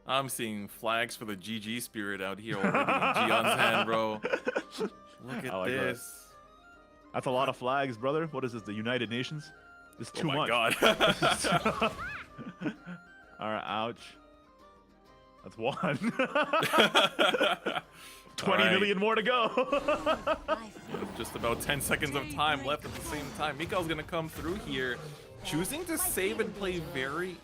I'm seeing flags for the GG Spirit out here already in Gion's hand, bro. Look at this. That's a lot of flags, brother. What is this, the United Nations? It's too much. Oh my god. Alright, ouch. That's 1. 20 million more to go. Just about 10 seconds of time left at the same time. Mikael's gonna come through here, choosing to save and play very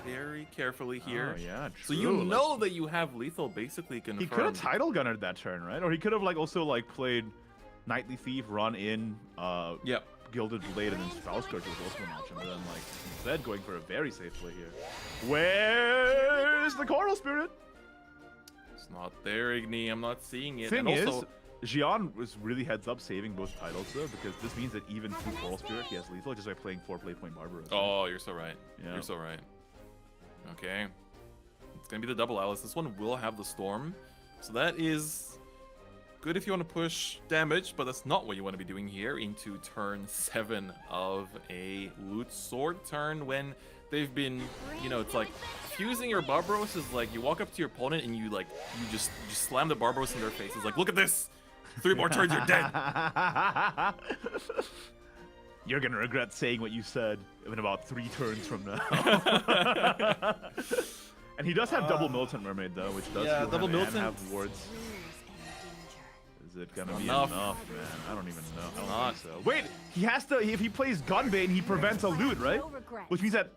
very carefully here. Oh, yeah, So you true. know that you have lethal basically confirmed. He could have title gunnered that turn, right? Or he could have like also like played Knightly Thief, run in, Yep. Gilded Blade, and then Spell Scourge was also an option. But then like instead going for a very safe play here. Where's the Coral Spirit? It's not there, Igni. I'm not seeing it. Thing and also, is, Xian was really heads up saving both titles though, because this means that even through Coral Spirit he has lethal just by playing 4 play point Barbaros. oh, you're so right. Yeah. You're so right. Okay. It's gonna be the double Alice. This one will have the Storm. So that is good if you want to push damage, but that's not what you want to be doing here into turn 7 of a Loot Sword turn when they've been, you know, it's like fusing your Barbaros is like you walk up to your opponent and you just slam the Barbaros in their face. It's like, look at this! 3 more turns, you're dead! You're gonna regret saying what you said in about 3 turns from now. And he does have double Militant Mermaid though, which does heal double him Militant. and have wards. Is it gonna be enough. enough, man? I don't even know. I don't not. think so. Wait, he has to. If he plays Gunbane, he prevents a loot, right? Which means that.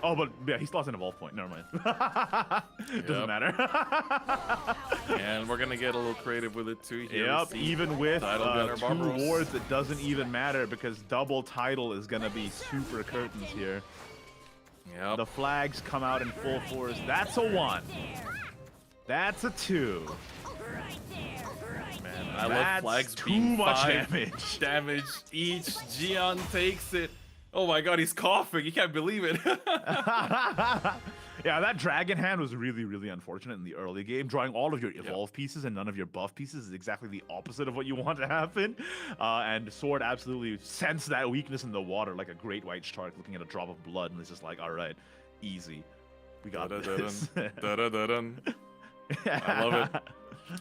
Oh, but yeah, he lost an evolve point. Never mind. Doesn't matter. And we're gonna get a little creative with it too here. Yep, even with Title Gunner 2 Barbaros. wards, it doesn't even matter because double title is gonna be super curtains here. Yep. The flags come out in full force. That's a 1. That's a 2. Man, I love That's flags too being much 5 damage each. Xian takes it. Oh my god, he's coughing. You can't believe it. Yeah, that dragon hand was really, really unfortunate in the early game. Drawing all of your evolve pieces and none of your buff pieces is exactly the opposite of what you want to happen. And Sword absolutely sensed that weakness in the water like a great white shark looking at a drop of blood, and it's just like, all right, easy. We got this. Da-da-da-dun. I love it.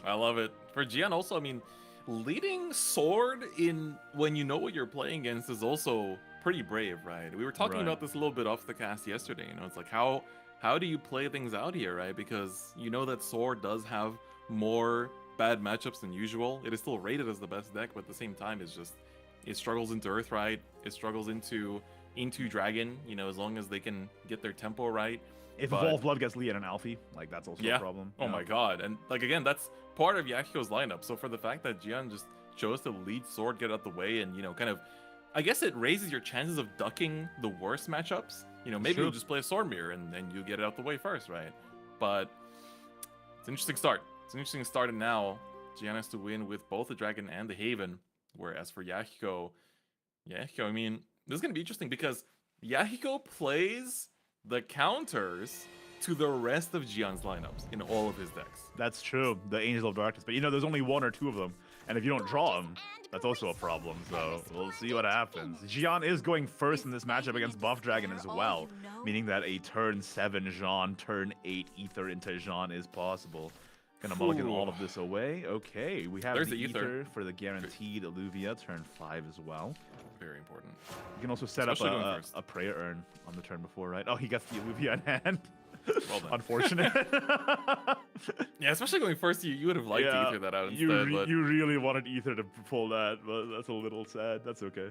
I love it. For Xian also, I mean, leading Sword in when you know what you're playing against is also pretty brave, right? We were talking about this a little bit off the cast yesterday. You know, it's like how do you play things out here, right? Because you know that Sword does have more bad matchups than usual. It is still rated as the best deck, but at the same time, it's just it struggles into Earthright. It struggles into Dragon. You know, as long as they can get their tempo right. If Evolve Blood gets Lee and an Alfie, like that's also a problem. Oh my god. And like again, that's part of Yahiko's lineup. So for the fact that Xian just chose to lead Sword, get out the way, and you know, kind of, I guess it raises your chances of ducking the worst matchups. You know, maybe you'll just play a Sword Mirror and you get it out the way first, right? But it's an interesting start. It's an interesting start, and now Xian has to win with both the Dragon and the Haven. Whereas for Yahiko, I mean, this is gonna be interesting because Yahiko plays the counters to the rest of Xian's lineups in all of his decks. That's true, the Angel of Darkness. But you know, there's only 1 or 2 of them. And if you don't draw them, that's also a problem. So we'll see what happens. Xian is going first in this matchup against Buff Dragon as well. Meaning that a turn 7 Jean, turn 8 Ether into Jean is possible. Gonna mulligan all of this away. Okay, we have the Ether for the guaranteed Alluvia, turn 5 as well. Very important. You can also set up a Prayer Urn on the turn before, right? Oh, he gets the Alluvia in hand. Well done. Unfortunate. Yeah, especially going first, you would have liked to Ether that out instead. But you really wanted Ether to pull that, but that's a little sad. That's okay.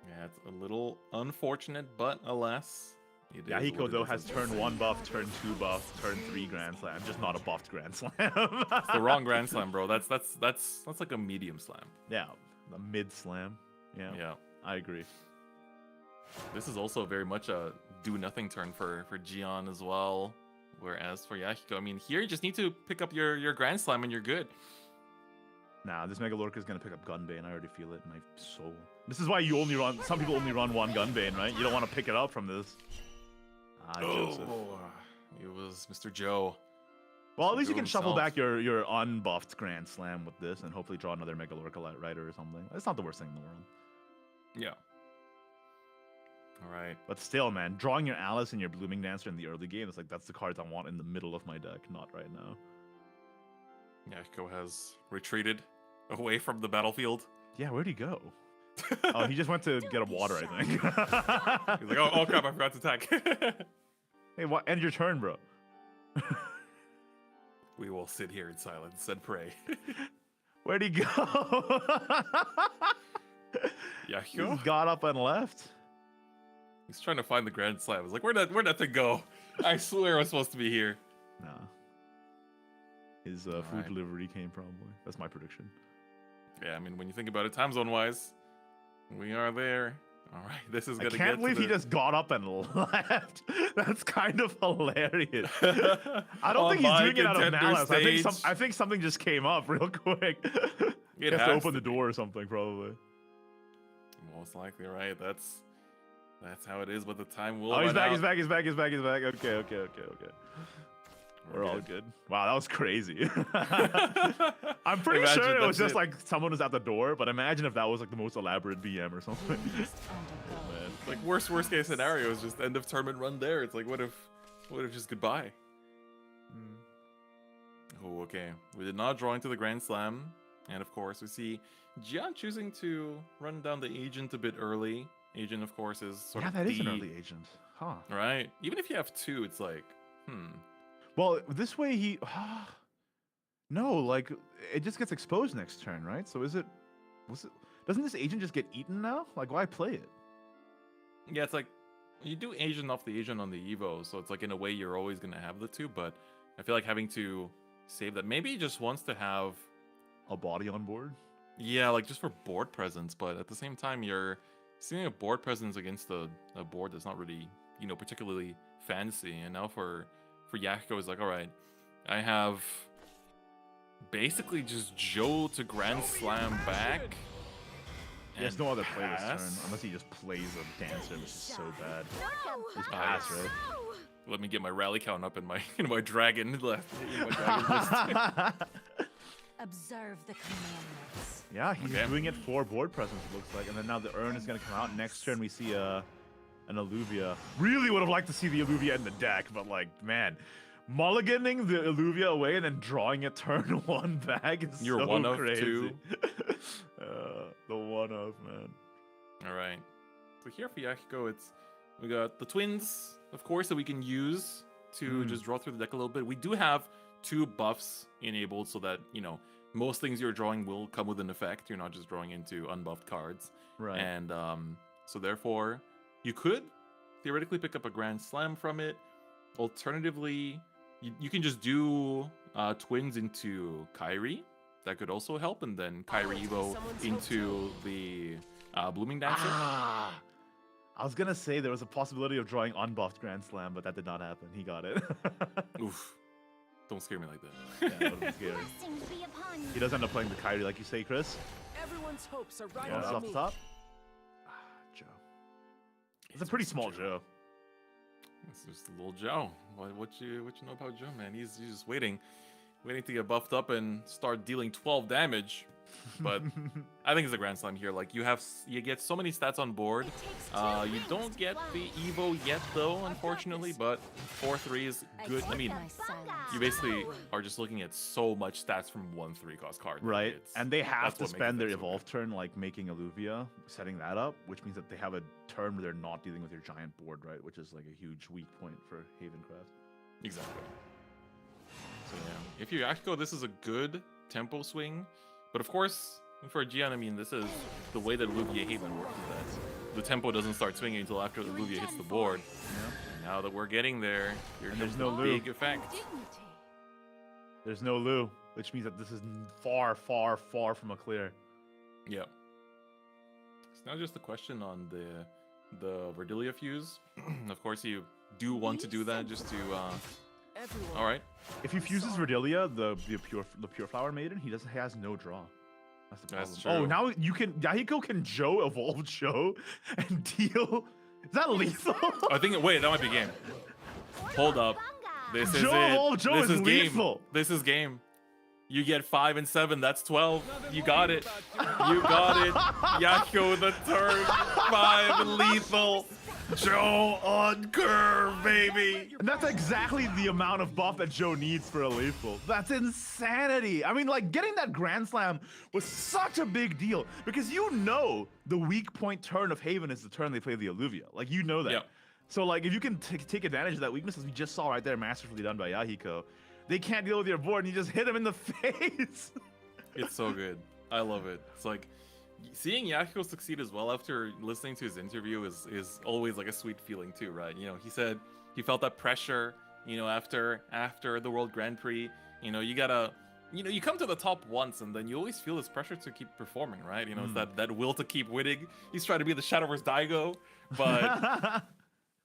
Yeah, it's a little unfortunate, but alas. Yahiko though has turn 1 buff, turn 2 buff, turn 3 Grand Slam, just not a buffed Grand Slam. It's the wrong Grand Slam, bro. That's like a medium slam. Yeah, a mid slam. Yeah, I agree. This is also very much a do nothing turn for Xian as well. Whereas for Yahiko, I mean, here you just need to pick up your Grand Slam and you're good. Nah, this Mega Lorca is gonna pick up Gunbane. I already feel it in my soul. This is why you only run. Some people only run 1 Gunbane, right? You don't want to pick it up from this. Joseph. It was Mr. Joe. Well, at least you can shuffle back your unbuffed Grand Slam with this and hopefully draw another Mega Lorca Rider or something. It's not the worst thing in the world. Yeah. All right. But still, man, drawing your Alice and your Blooming Dancer in the early game, it's like that's the cards I want in the middle of my deck, not right now. Yahiko has retreated away from the battlefield. Yeah, where'd he go? Oh, he just went to get a water, I think. He's like, oh crap, I forgot to attack. Hey, end your turn, bro. We will sit here in silence and pray. Where'd he go? Yahiko? He got up and left. He's trying to find the Grand Slam. I was like, where'd that thing go? I swear it was supposed to be here. Nah. His food right. delivery came probably. That's my prediction. Yeah, I mean, when you think about it, time zone wise, we are there. All right, this is gonna. I can't believe he just got up and left. That's kind of hilarious. I don't think he's doing it out of malice. I think something just came up real quick. He has to open the door or something, probably. Most likely, right? That's how it is. But the time will. Oh, he's back. out. He's back. He's back. He's back. He's back. Okay. We're all good. Wow, that was crazy. I'm pretty sure it was just like someone was at the door, but imagine if that was like the most elaborate BM or something. Oh, man. Like worst case scenario is just end of tournament run there. It's like what if just goodbye? Oh, okay. We did not draw into the Grand Slam, and of course we see Gian choosing to run down the agent a bit early. Agent, of course, is sort of that is an early agent, huh? Right. Even if you have two, it's like, Well, this way he... No, like, it just gets exposed next turn, right? So is it... Doesn't this agent just get eaten now? Like, why play it? Yeah, it's like, you do agent off the agent on the Evo, so it's like, in a way, you're always going to have the two, but I feel like having to save that. Maybe he just wants to have... A body on board? Yeah, like, just for board presence, but at the same time, you're seeing a board presence against a board that's not really, particularly fancy, and now for Yahiko, it's like, all right, I have basically just Joe to Grand Slam back. There's no other play this turn, unless he just plays a dancer, which is so bad. Just pass, right? Let me get my rally count up in my dragon left. My dragon Observe the commandments. Yeah, he's doing it for board presence, it looks like. And then now the urn is going to come out. Next turn, we see an Alluvia. Really would have liked to see the Alluvia in the deck, but like, man, mulliganing the Alluvia away and then drawing it turn one back is You're so one of crazy. two. The one of, man. All right. So here for Yahiko, we got the twins, of course, that we can use to just draw through the deck a little bit. We do have 2 buffs enabled so that, most things you're drawing will come with an effect. You're not just drawing into unbuffed cards. Right. And so therefore, you could theoretically pick up a Grand Slam from it. Alternatively, you can just do twins into Kairi. That could also help. And then Kairi Evo into the Blooming Dancer. I was going to say there was a possibility of drawing unbuffed Grand Slam, but that did not happen. He got it. Oof. Don't scare me like that. Yeah, that would be scary. He does end up playing the Kairi, like you say, Chris. Everyone's hopes are right Yeah, on off me. the top. Joe. It's a pretty small Joe. It's just a little Joe. What you know about Joe, man? He's just waiting to get buffed up and start dealing 12 damage. But I think it's a Grand Slam here. Like you get so many stats on board. You don't get the Evo yet though, unfortunately. But 4/3 is good. I mean, you basically are just looking at so much stats from 1/3 cost card. Right, and they have to what spend makes their it so evolve turn like making Alluvia, setting that up, which means that they have a turn where they're not dealing with your giant board, right? Which is like a huge weak point for Havencraft. Exactly. So yeah, if you actually go, this is a good tempo swing. But of course, for Gian, I mean, this is the way that Alluvia Haven works, is that the tempo doesn't start swinging until after the Alluvia hits the board. Yeah. Now that we're getting there, there's no big effect. There's no Lu, which means that this is far, far, far from a clear. Yeah. It's now just a question on the Verdilia fuse. Of course, you do want to do that just to... All right. If he fuses Verdilia, the pure flower maiden, he has no draw. That's the problem. That's true. Oh, now Yahiko can Joe evolve Joe and deal. Is that lethal? I think. Wait, that might be game. Hold up. This is Joe it. Joe This is lethal. game. This is game. You get 5 and 7. That's 12. You got it. You got it. Yahiko the turn 5 lethal. Joe on curve, baby. And that's exactly the amount of buff that Joe needs for a lethal. That's insanity. I mean, like, getting that Grand Slam was such a big deal because the weak point turn of Haven is the turn they play the Alluvia. Like, you know that. Yep. So, like, if you can take advantage of that weakness, as we just saw right there, masterfully done by Yahiko, they can't deal with your board and you just hit him in the face. It's so good. I love it. It's like, seeing Yakuko succeed as well after listening to his interview is always like a sweet feeling too, right? You know, he said he felt that pressure, you know, after the World Grand Prix. You know, you gotta, you know, you come to the top once and then you always feel this pressure to keep performing, right? You know, it's that will to keep winning. He's trying to be the Shadowverse Daigo, but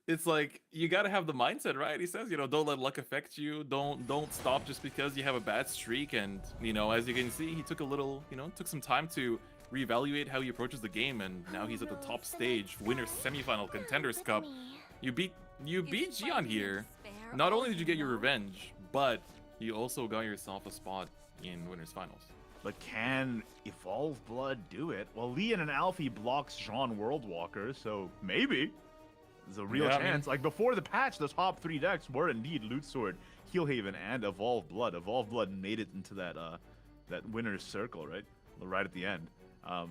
it's like you gotta have the mindset, right? He says, you know, don't let luck affect you. Don't stop just because you have a bad streak. And you know, as you can see, he took a little, you know, took some time to reevaluate how he approaches the game, and now he's at the top stage, winner's semifinal, Contenders Cup. You beat Jian here. Not only did you get your revenge, but you also got yourself a spot in winners finals. But can Evolve Blood do it? Well, Leon and Alfie blocks Jean Worldwalker, so maybe there's a real chance. Like before the patch, the top 3 decks were indeed Loot Sword, Heelhaven, and Evolve Blood. Evolve Blood made it into that that winner's circle, right at the end.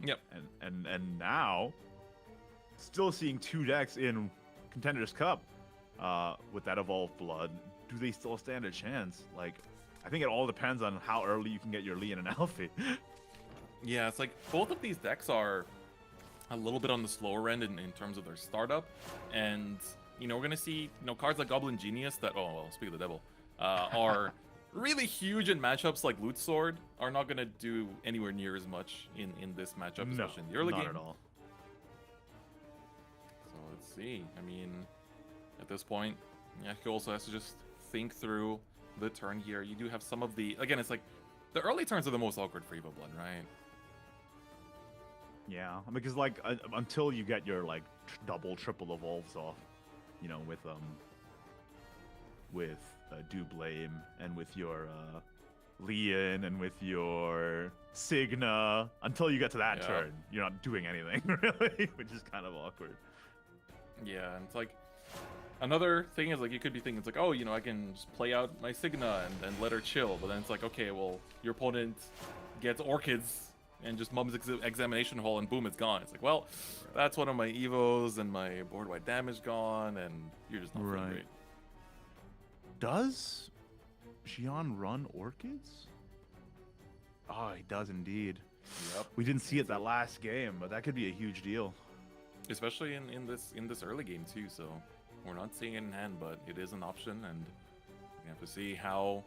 Yep. And now, still seeing 2 decks in Contenders Cup with that Evolve Blood. Do they still stand a chance? Like, I think it all depends on how early you can get your Leon and Alfie. Yeah, it's like both of these decks are a little bit on the slower end in terms of their startup, and you know, we're gonna see, you know, cards like Goblin Genius that, oh well, speak of the devil, are really huge in matchups like Loot Sword, are not gonna do anywhere near as much in this matchup, especially in the early game. Not at all. So let's see. I mean, at this point, Yakuko also has to just think through the turn here. You do have some of the, again, it's like the early turns are the most awkward for Evo Blood, right? Yeah, because like until you get your like double, triple evolves off, you know, with Do Blame and with your Leon and with your Signa, until you get to that turn, you're not doing anything really, which is kind of awkward. Yeah, and it's like another thing is like you could be thinking it's like, oh, you know, I can just play out my Signa and let her chill, but then it's like, okay, well, your opponent gets Orchids and just mums Examination Hole and boom, it's gone. It's like, well, that's one of my Evos and my board-wide damage gone, and you're just not feeling great. Does Xian run Orchids? Oh, he does indeed. Yep. We didn't see it that last game, but that could be a huge deal. Especially in this early game too, so we're not seeing it in hand, but it is an option, and we have to see how.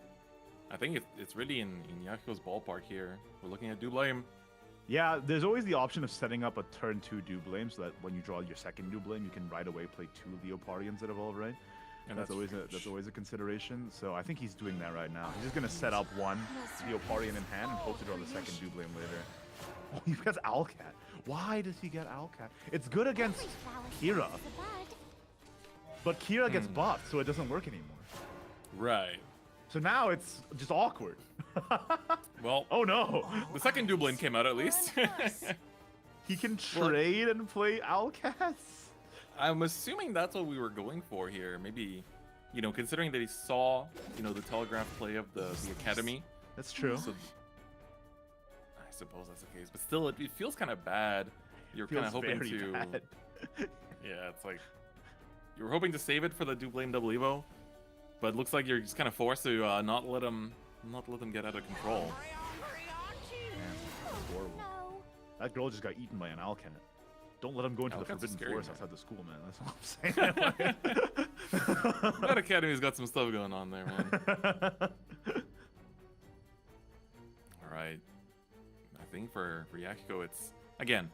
I think it's really in Yakuko's ballpark here. We're looking at Do Blame. Yeah, there's always the option of setting up a turn 2 Do Blame, so that when you draw your second Do Blame, you can right away play 2 Leopardians that evolve, right? And that's always a consideration. So I think he's doing that right now. He's just gonna set up one Leopardian in hand and hope to draw the second Do Blame later. Oh, he gets Owlcat. Why does he get Owlcat? It's good against Kira, but Kira gets buffed, so it doesn't work anymore. Right. So now it's just awkward. Well, oh no, the second Do Blame came out at least. He can trade and play Owlcats? I'm assuming that's what we were going for here. Maybe, you know, considering that he saw, you know, the telegraph play of the Academy. That's true. So, I suppose that's the case, but still, it feels kind of bad. You're kind of hoping to. Bad. Yeah, it's like you were hoping to save it for the Do Blame Double Evo, but it looks like you're just kind of forced to not let them get out of control. Man, that's horrible. That girl just got eaten by an Owlcat. Don't let him go into the Forbidden Forest outside the school, man. That's all I'm saying. That Academy's got some stuff going on there, man. All right. I think for Yakuko, it's, again,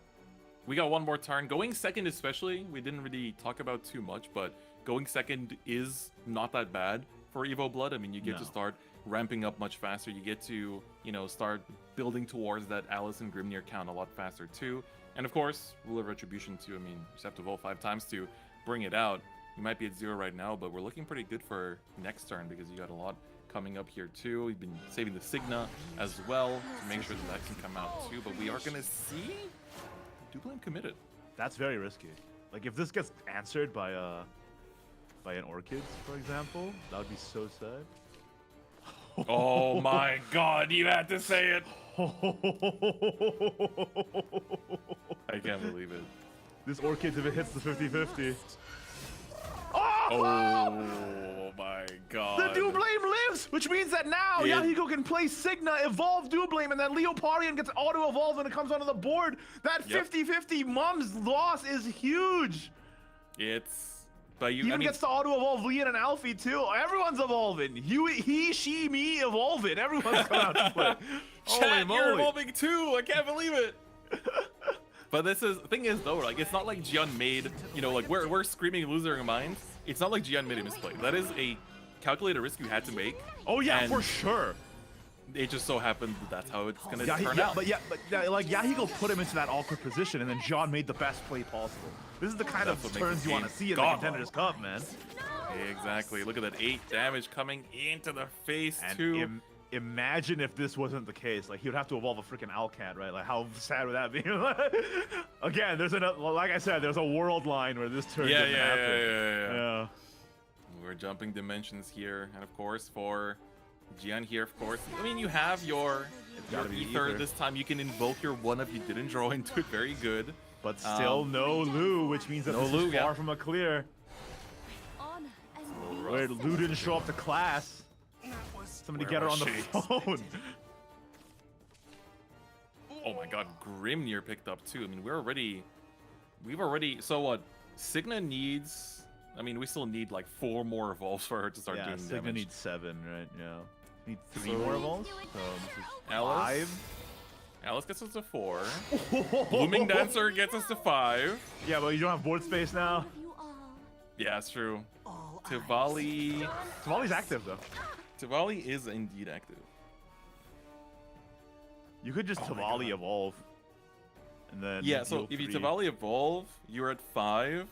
we got one more turn. Going second especially, we didn't really talk about too much, but going second is not that bad for Evo Blood. I mean, you get to start ramping up much faster. You get to, you know, start building towards that Alice and Grimnir count a lot faster too. And of course, Rule of Retribution too. I mean, you just have to evolve 5 times to bring it out. You might be at 0 right now, but we're looking pretty good for next turn because you got a lot coming up here too. We've been saving the Signa as well to make sure that can come out too. But we are going to see Do Blame committed. That's very risky. Like if this gets answered by an Orchids, for example, that would be so sad. Oh my god, you had to say it! I can't believe it. This Orchids, if it hits the 50-50. Oh my god. The Do Blame lives! which means that now Yahiko can play Signa, evolve Doublame, and then Leoparian gets auto-evolved when it comes onto the board. That 50-50 Mum's loss is huge. But he even gets to auto-evolve Leon and Alfie too. Everyone's evolving. He, she, me, evolving. Everyone's coming out to play. Chat, you're evolving too. I can't believe it. But the thing is though, like it's not like Gian made, like we're screaming losing our minds. It's not like Gian made a misplay. That is a calculated risk you had to make. Oh yeah, for sure. It just so happened that's how it's gonna turn out. But like Yahiko put him into that awkward position, and then Gian made the best play possible. This is the kind of turns you want to see in the Contenders Cup, man. Exactly. Look at that 8 damage coming into the face too. Imagine if this wasn't the case. Like he would have to evolve a freaking Alcat, right? Like how sad would that be? Again, like I said, there's a world line where this turn didn't happen. Yeah. We're jumping dimensions here, and of course for Gian here, of course. I mean, you have your ether this time. You can invoke your one if you didn't draw into it. Very good. But still no Lu, which means that this is far from a clear. Where Lu didn't show up to class. Somebody get her on the phone. Oh my god, Grimnir picked up too. I mean, we've already, so what? Signa needs, I mean, we still need like 4 more evolves for her to start doing damage. Yeah, Signa needs 7, right? Yeah. Need 3 more evolves? So this is Alice. 5. Alice gets us to 4. Blooming Dancer gets us to 5. Yeah, but you don't have board space now. Yeah, that's true. Tivali's active though. Tivali is indeed active. You could just Tivali evolve. And then so if you Tivali evolve, you're at 5.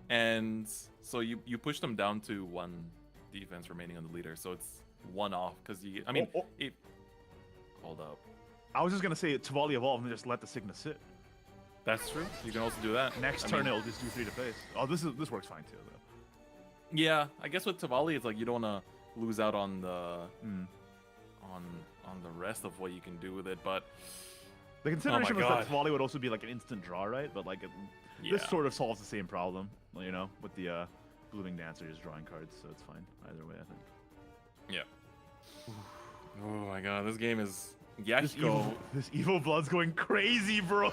And so you push them down to 1 defense remaining on the leader. So it's 1 off because you, I mean, hold up. I was just gonna say Tivali evolve and just let the Signa sit. That's true. You can also do that. Next turn it'll just do 3 to face. Oh, this works fine too though. Yeah, I guess with Tivali it's like you don't wanna lose out on the on the rest of what you can do with it, but the consideration was that Tivali would also be like an instant draw, right? But like this sort of solves the same problem, with the Blooming Dancer just drawing cards, so it's fine either way, I think. Yeah. Oh my god, this game is this evil blood's going crazy, bro.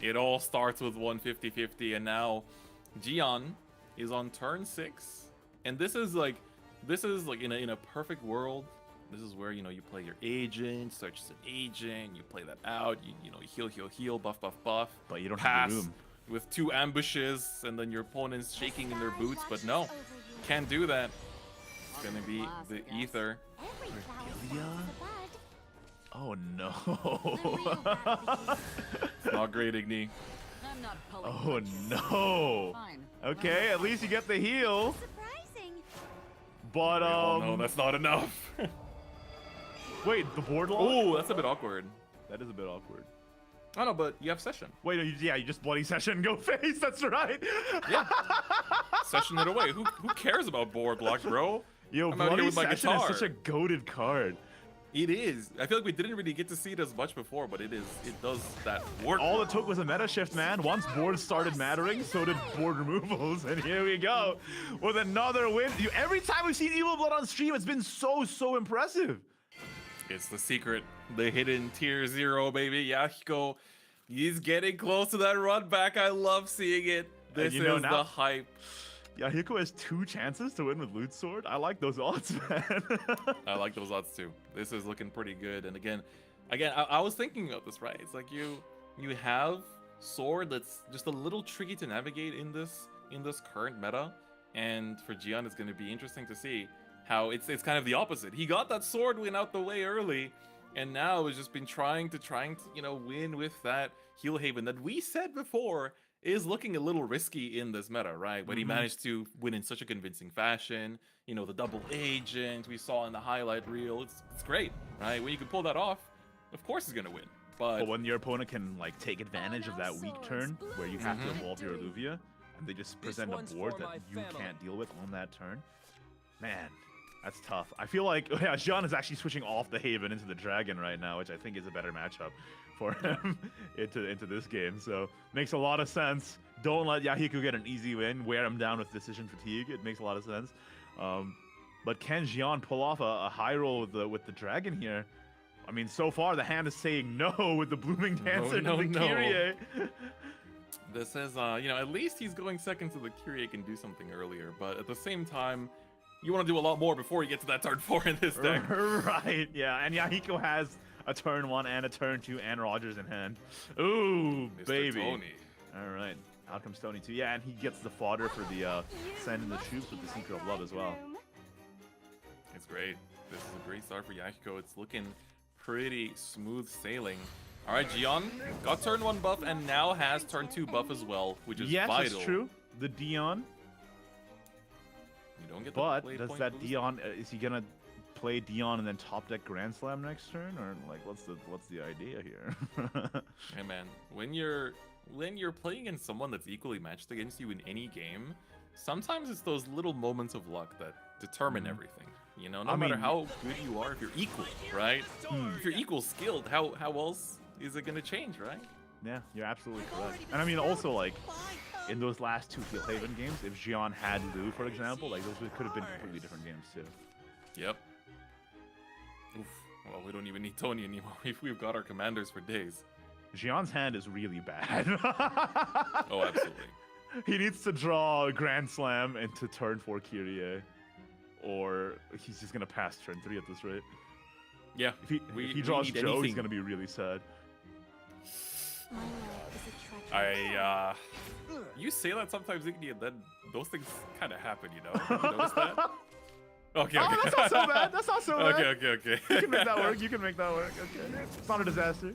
It all starts with 150-50, and now Gian is on turn 6, and this is like in a perfect world. This is where you play your agent, search as an agent, you play that out, you heal, buff. But you don't pass have the room with 2 ambushes, and then your opponent's shaking in their boots. But no, can't do that. It's gonna be the ether. Oh no. It's not great, Igni. Oh no. Okay, at least you get the heal. But no, that's not enough. Wait, the board lock? Oh, that's a bit awkward. That is a bit awkward. Oh no, but you have session. Wait, no, you just bloody session, go face. That's right. Yeah. Session it away. Who cares about board blocks, bro? Yo, bloody session is such a goated card. It is. I feel like we didn't really get to see it as much before, but it does that work. All it took was a meta shift, man. Once boards started mattering, so did board removals, and here we go with another win. Every time we've seen Evil Blood on stream, it's been so impressive. It's the secret, the hidden tier 0, baby. Yahiko, he's getting close to that run back. I love seeing it. This is the hype. Yahiko has 2 chances to win with Loot Sword. I like those odds, man. I like those odds too. This is looking pretty good. And again, I was thinking about this, right? It's like you have Sword that's just a little tricky to navigate in this current meta. And for Gian, it's going to be interesting to see how it's kind of the opposite. He got that Sword win out the way early, and now has just been trying to win with that Heal Haven that we said before is looking a little risky in this meta, right? But he managed to win in such a convincing fashion. The double agent we saw in the highlight reel. It's great, right? When you can pull that off, of course he's gonna win. But when your opponent can take advantage of that weak turn where you have to evolve your Alluvia, and they just present a board that you can't deal with on that turn, man, that's tough. I feel like Jean is actually switching off the Haven into the Dragon right now, which I think is a better matchup for him into this game. So makes a lot of sense. Don't let Yahiko get an easy win. Wear him down with decision fatigue. It makes a lot of sense. But can Jian pull off a high roll with the dragon here? I mean, so far the hand is saying no with the blooming dancer No, to the no. Kyrie. This is, you know, at least he's going second so the Kyrie can do something earlier. But at the same time, you want to do a lot more before you get to that turn 4 in this deck. Right, yeah. And Yahiko has a turn 1 and a turn 2 and Rogers in hand. Ooh, Mr. baby. Tony. All right. Out comes Tony too. Yeah, and he gets the fodder for the send in the troops with the Seeker of Love as well. It's great. This is a great start for Yahiko. It's looking pretty smooth sailing. All right, Jian got turn 1 buff and now has turn 2 buff as well, which is yes, vital. that's true. The Dion. You don't get But the play does point that boost. Dion, is he gonna play Dion and then top deck Grand Slam next turn, or like what's the idea here? Hey man, when you're playing against someone that's equally matched against you in any game, sometimes it's those little moments of luck that determine everything. You know, no matter how good you are, if you're equal, right? If you're equal skilled, how else is it gonna change, right? Yeah, you're absolutely correct. And I mean, also like in those last 2 Field Haven games, if Jian had Lu, for example, like those could have been completely different games too. Yep. Oof. Well, we don't even need Tony anymore. We've got our commanders for days. Jian's hand is really bad. Oh, absolutely. He needs to draw a Grand Slam into turn 4 Kyrie, or he's just gonna pass turn 3 at this rate. Yeah. If he draws need Joe, anything. he's gonna be really sad. You say that sometimes, Iggy, and then those things kind of happen, you know? You notice that? Okay, Oh, okay. that's not so bad. That's not so bad. Okay. You can make that work. You can make that work. Okay. It's not a disaster.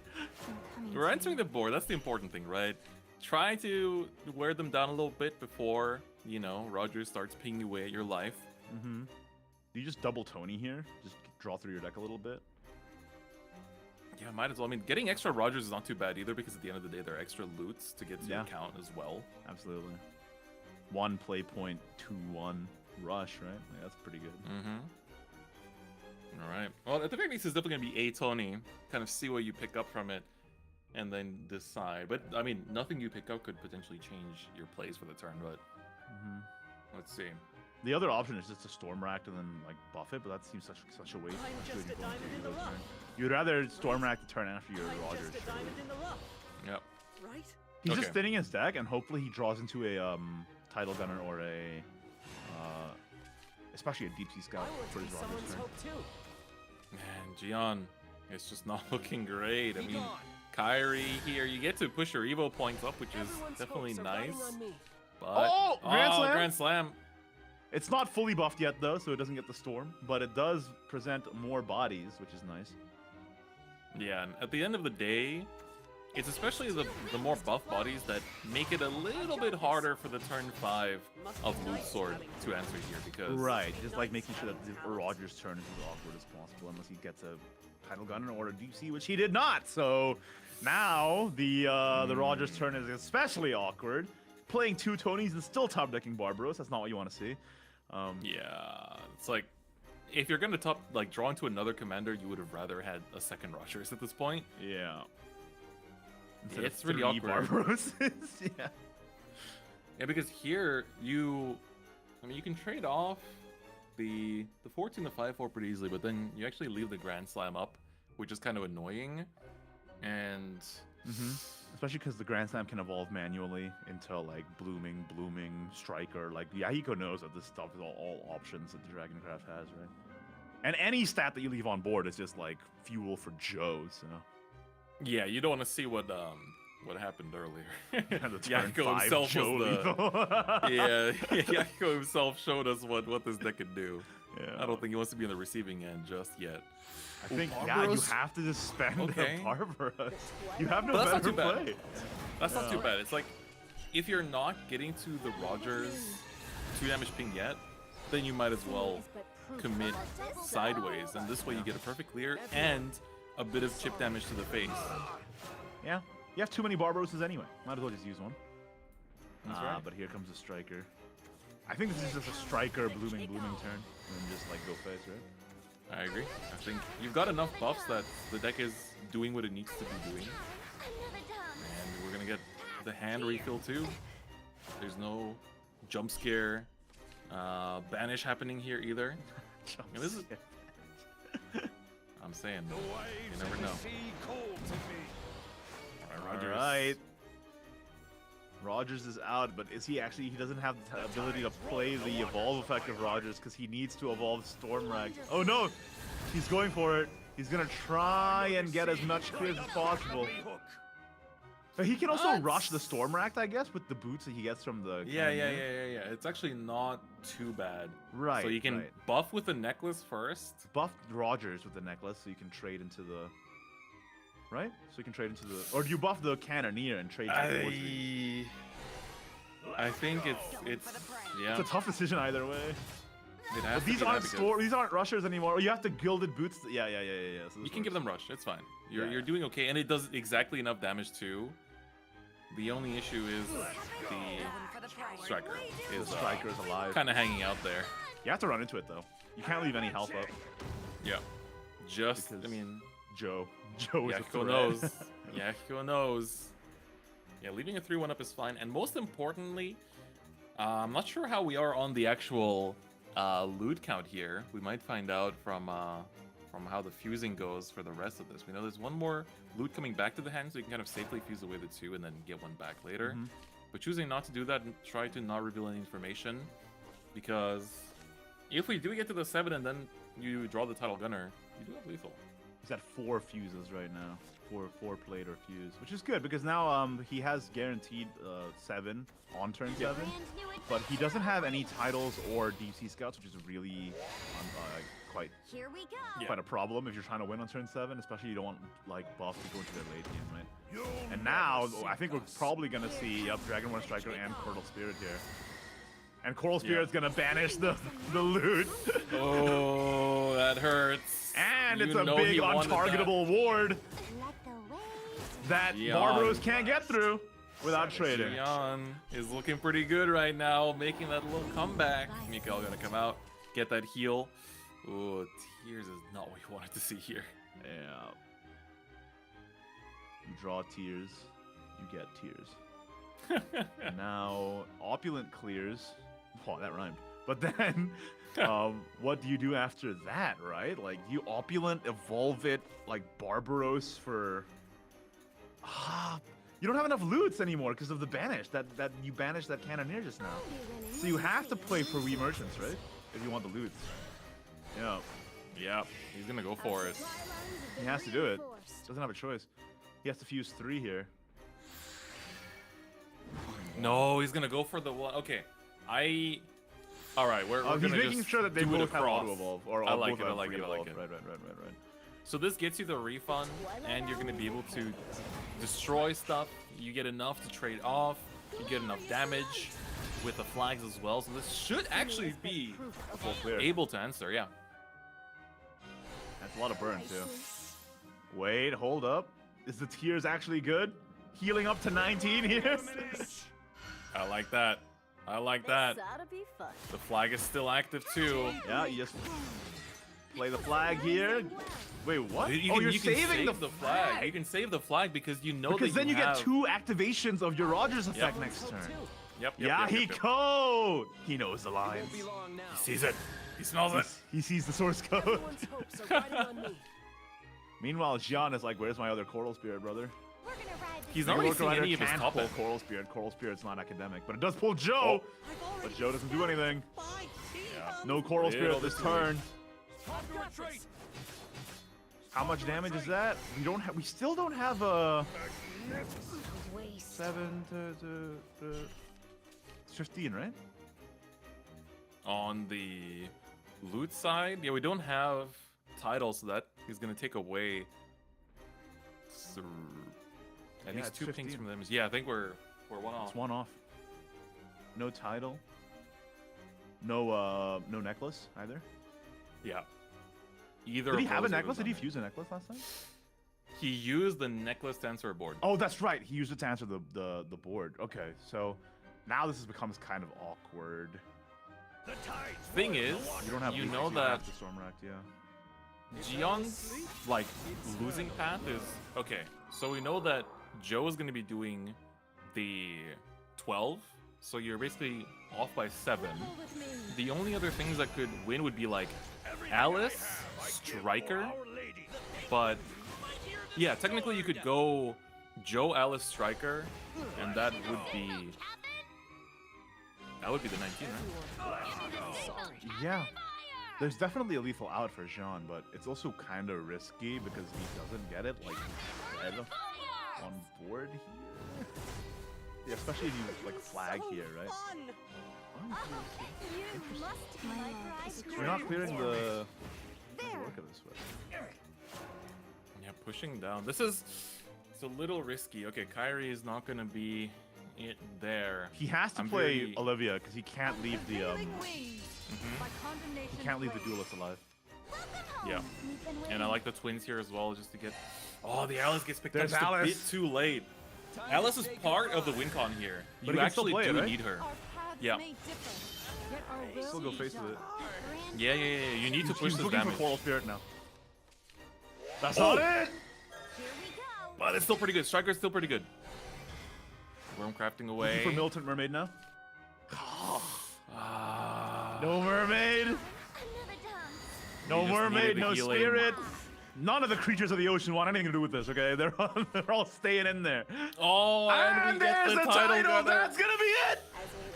We're entering the board. That's the important thing, right? Try to wear them down a little bit before, you know, Rogers starts pinging away at your life. Mm-hmm. Do you just double Tony here? Just draw through your deck a little bit? Yeah, might as well. I mean, getting extra Rogers is not too bad either, because at the end of the day, they're extra loots to get to your account as well. Absolutely. 1 play point, 2-1 rush, right? Yeah, that's pretty good. Mm-hmm. All right. Well, at the very least, it's definitely going to be a Tony. Kind of see what you pick up from it, and then decide. But, I mean, nothing you pick up could potentially change your plays for the turn, but let's see. The other option is just to Storm Rack and then like buff it, but that seems such a waste. You'd rather Storm Rack the turn after your Rogers. Yep. Right? He's just thinning his deck, and hopefully he draws into a Tidal Gunner or a especially a Deep Sea Scout for his Rogers turn. Man, Jian, it's just not looking great. I mean, Kyrie here, you get to push your Evo points up, which is definitely nice. But Grand Slam. It's not fully buffed yet though, so it doesn't get the Storm, but it does present more bodies, which is nice. Yeah, and at the end of the day, it's especially the more buff bodies that make it a little bit harder for the turn 5 of Loot Sword to answer here, because... Right, just like making sure that the Rogers' turn is as awkward as possible, unless he gets a Tidal Gunner or a Deep Sea, which he did not. So now the Rogers' turn is especially awkward. Playing 2 Tonys and still top decking Barbaros, that's not what you want to see. Yeah, it's like, if you're gonna draw into another commander, you would have rather had a second Rogers at this point. Yeah. It's really awkward. Barbaroses. Yeah. Yeah, because here you can trade off the 14 to 5-4 pretty easily, but then you actually leave the Grand Slam up, which is kind of annoying. And especially because the Grand Slam can evolve manually into like blooming, striker. Like Yahiko knows that this stuff is all options that the Dragoncraft has, right? And any stat that you leave on board is just like fuel for Joe. So yeah, you don't want to see what happened earlier. Yahiko himself Yahiko himself showed us what this deck could do. Yeah. I don't think he wants to be on the receiving end just yet. I think you have to just spend the Barbaros. You have no But better play. That's not too bad. It's like, if you're not getting to the Rogers 2 damage ping yet, then you might as well commit sideways, and this way you get a perfect clear and a bit of chip damage to the face. Yeah, you have too many Barbaroses anyway. Might as well just use one. That's right. But here comes a striker. I think this is just a striker blooming turn, and just like go face, right? I agree. I think you've got enough buffs that the deck is doing what it needs to be doing. And we're gonna get the hand refill too. There's no jump scare banish happening here either. And this is. I'm saying, you never know. All right, Rogers. All right. Rogers is out, but is he actually? He doesn't have the ability to play the evolve effect of Rogers because he needs to evolve Stormrack. Oh no! He's going for it. He's gonna try and get as much clears as possible. But he can also rush the Stormrack, I guess, with the boots that he gets from the. Yeah. It's actually not too bad. Right. So you can buff with the necklace first. Buff Rogers with the necklace, so you can trade into the. Right? So you can trade into the. Or do you buff the Cannoneer and trade into the. I think it's yeah. It's a tough decision either way. It has But these aren't rushers anymore. You have to gilded boots. Yeah. So you can give them rush. It's fine. You're doing okay, and it does exactly enough damage too. The only issue is the striker. The striker is alive. Kind of hanging out there. You have to run into it though. You can't leave any health up. Yeah. Just Because I mean, Joe is a Yahiko threat. knows. Yahiko knows. Yeah, leaving a 3-1 up is fine, and most importantly, I'm not sure how we are on the actual loot count here. We might find out from how the fusing goes for the rest of this. We know there's one more loot coming back to the hand, so you can kind of safely fuse away the 2 and then get one back later. But choosing not to do that and try to not reveal any information, because if we do get to the 7 and then you draw the title gunner, you do have lethal. He's at 4 fuses right now. 4 plate or fuse, which is good because now he has guaranteed 7 on turn 7, but he doesn't have any titles or DC scouts, which is really quite a problem if you're trying to win on turn 7, especially you don't want like buff to go into their late game, right? And now I think we're probably gonna see Dragonborn Striker and Coral Spirit here. And Coral Spirit's gonna banish the loot. Oh, that hurts. And it's a big untargetable ward that Barbaros can't get through without trading. Gian is looking pretty good right now, making that little comeback. Mikael gonna come out, get that heal. Ooh, Tears is not what you wanted to see here. Yeah. You draw Tears, you get Tears. And now Opulent clears. Oh, that rhymed. But then, what do you do after that, right? Like, you Opulent, evolve it, like Barbaros for... you don't have enough loots anymore because of the banish. That you banished that Cannoneer just now. So you have to play for Wee Merchants, right? If you want the loots. Yeah. Yeah, he's gonna go for it. He has to do it. Doesn't have a choice. He has to fuse 3 here. No, he's gonna go for the one. Okay, all right, we're he's gonna making just sure that they do both it have across. auto evolve, or I like both it. I have like free it. I like evolve. it. Right. So this gets you the refund, and you're gonna be able to destroy stuff. You get enough to trade off. You get enough damage with the flags as well. So this should actually be able to answer. Yeah. That's a lot of burn too. Wait, hold up. Is the Tears actually good? Healing up to 19 here. I like that. I like that. The flag is still active too. Yeah, you just play the flag here. Wait, what? You you're can saving save the flag. You can save the flag because you know because that then you have... get 2 activations of your Rogers effect next turn. Yep. Yahiko! He knows the lines. He sees it. He smells it. He sees the source code. Meanwhile, Gian is like, where's my other Coral Spirit, brother? He's not really seeing any of his top pull Coral Spirit. Coral Spirit's not academic, but it does pull Joe. But Joe doesn't do anything. Yeah. No Coral Spirit this turn. How much damage is that? We still don't have a 7 to 15, right? On the loot side, yeah, we don't have titles, so that is going to take away at least 2 pings from them. Yeah, I think we're 1 off. It's 1 off. No title. No necklace either. Yeah. Either. Did he have a necklace? Did he fuse a necklace last time? He used the necklace to answer a board. Oh, that's right. He used it to answer the board. Okay, so now this becomes kind of awkward. Thing is, you know that the Stormrack, yeah. Gion's like losing path is okay. So we know that Joe is going to be doing the 12. So you're basically off by 7. The only other things that could win would be like Alice, Striker, but yeah, technically you could go Joe, Alice, Striker, and that would be the 19, right? Yeah. There's definitely a lethal out for Jean, but it's also kind of risky because he doesn't get it like red on board here. Yeah, especially if you like flag here, right? We're not clearing the work of this way. Yeah, pushing down. It's a little risky. Okay, Kyrie is not gonna be there. He has to play Olivia because he can't leave the he can't leave the duelist alive. Yeah, and I like the twins here as well, just to get. Oh, the Alice gets picked up There's just Alice. a bit too late. Alice is part of the win con here. But You he can still actually play it, do right? need her. Yeah. Still go face with it. Yeah. You need to push He's this looking damage. for Coral Spirit now. That's Oh! not it! But it's still pretty good. Striker's still pretty good. Worm crafting away. Looking for Militant Mermaid now. No mermaid! No just mermaid, needed the no healing. spirit! None of the creatures of the ocean want anything to do with this, okay? They're all staying in there. Oh, and we get there's the title gunner. That's gonna be it!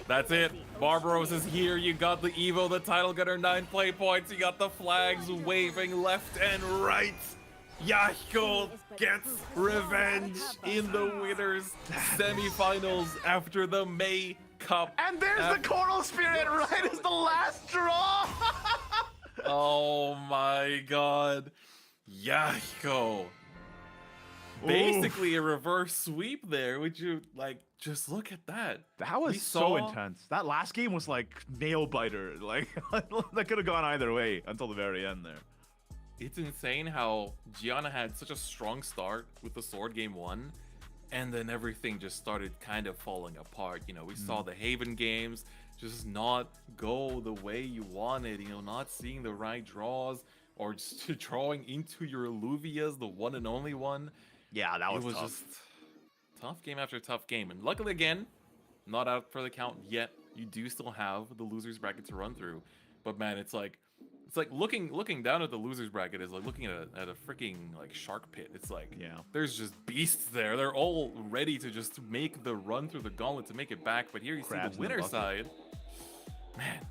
That's it. Barbaros is here. You got the Evo, the title gunner, 9 play points. You got the flags waving left and right. Yahiko gets revenge in the winners semifinals after the May Cup. And there's the Coral Spirit right as the last draw! Oh my god. Yahiko. Basically a reverse sweep there. Would you like just look at that? That was so intense. That last game was like nail biter. Like that could have gone either way until the very end there. It's insane how Gianna had such a strong start with the sword game 1, and then everything just started kind of falling apart. You know, we saw the Haven games just not go the way you wanted, you know, not seeing the right draws or just drawing into your Alluvias, the one and only one. Yeah, that was It was tough. just tough game after tough game. And luckily, again, not out for the count yet. You do still have the losers bracket to run through. But man, it's like looking down at the losers bracket is like looking at a freaking like shark pit. It's like, yeah, there's just beasts there. They're all ready to just make the run through the gauntlet to make it back. But here you see the winner side. Man,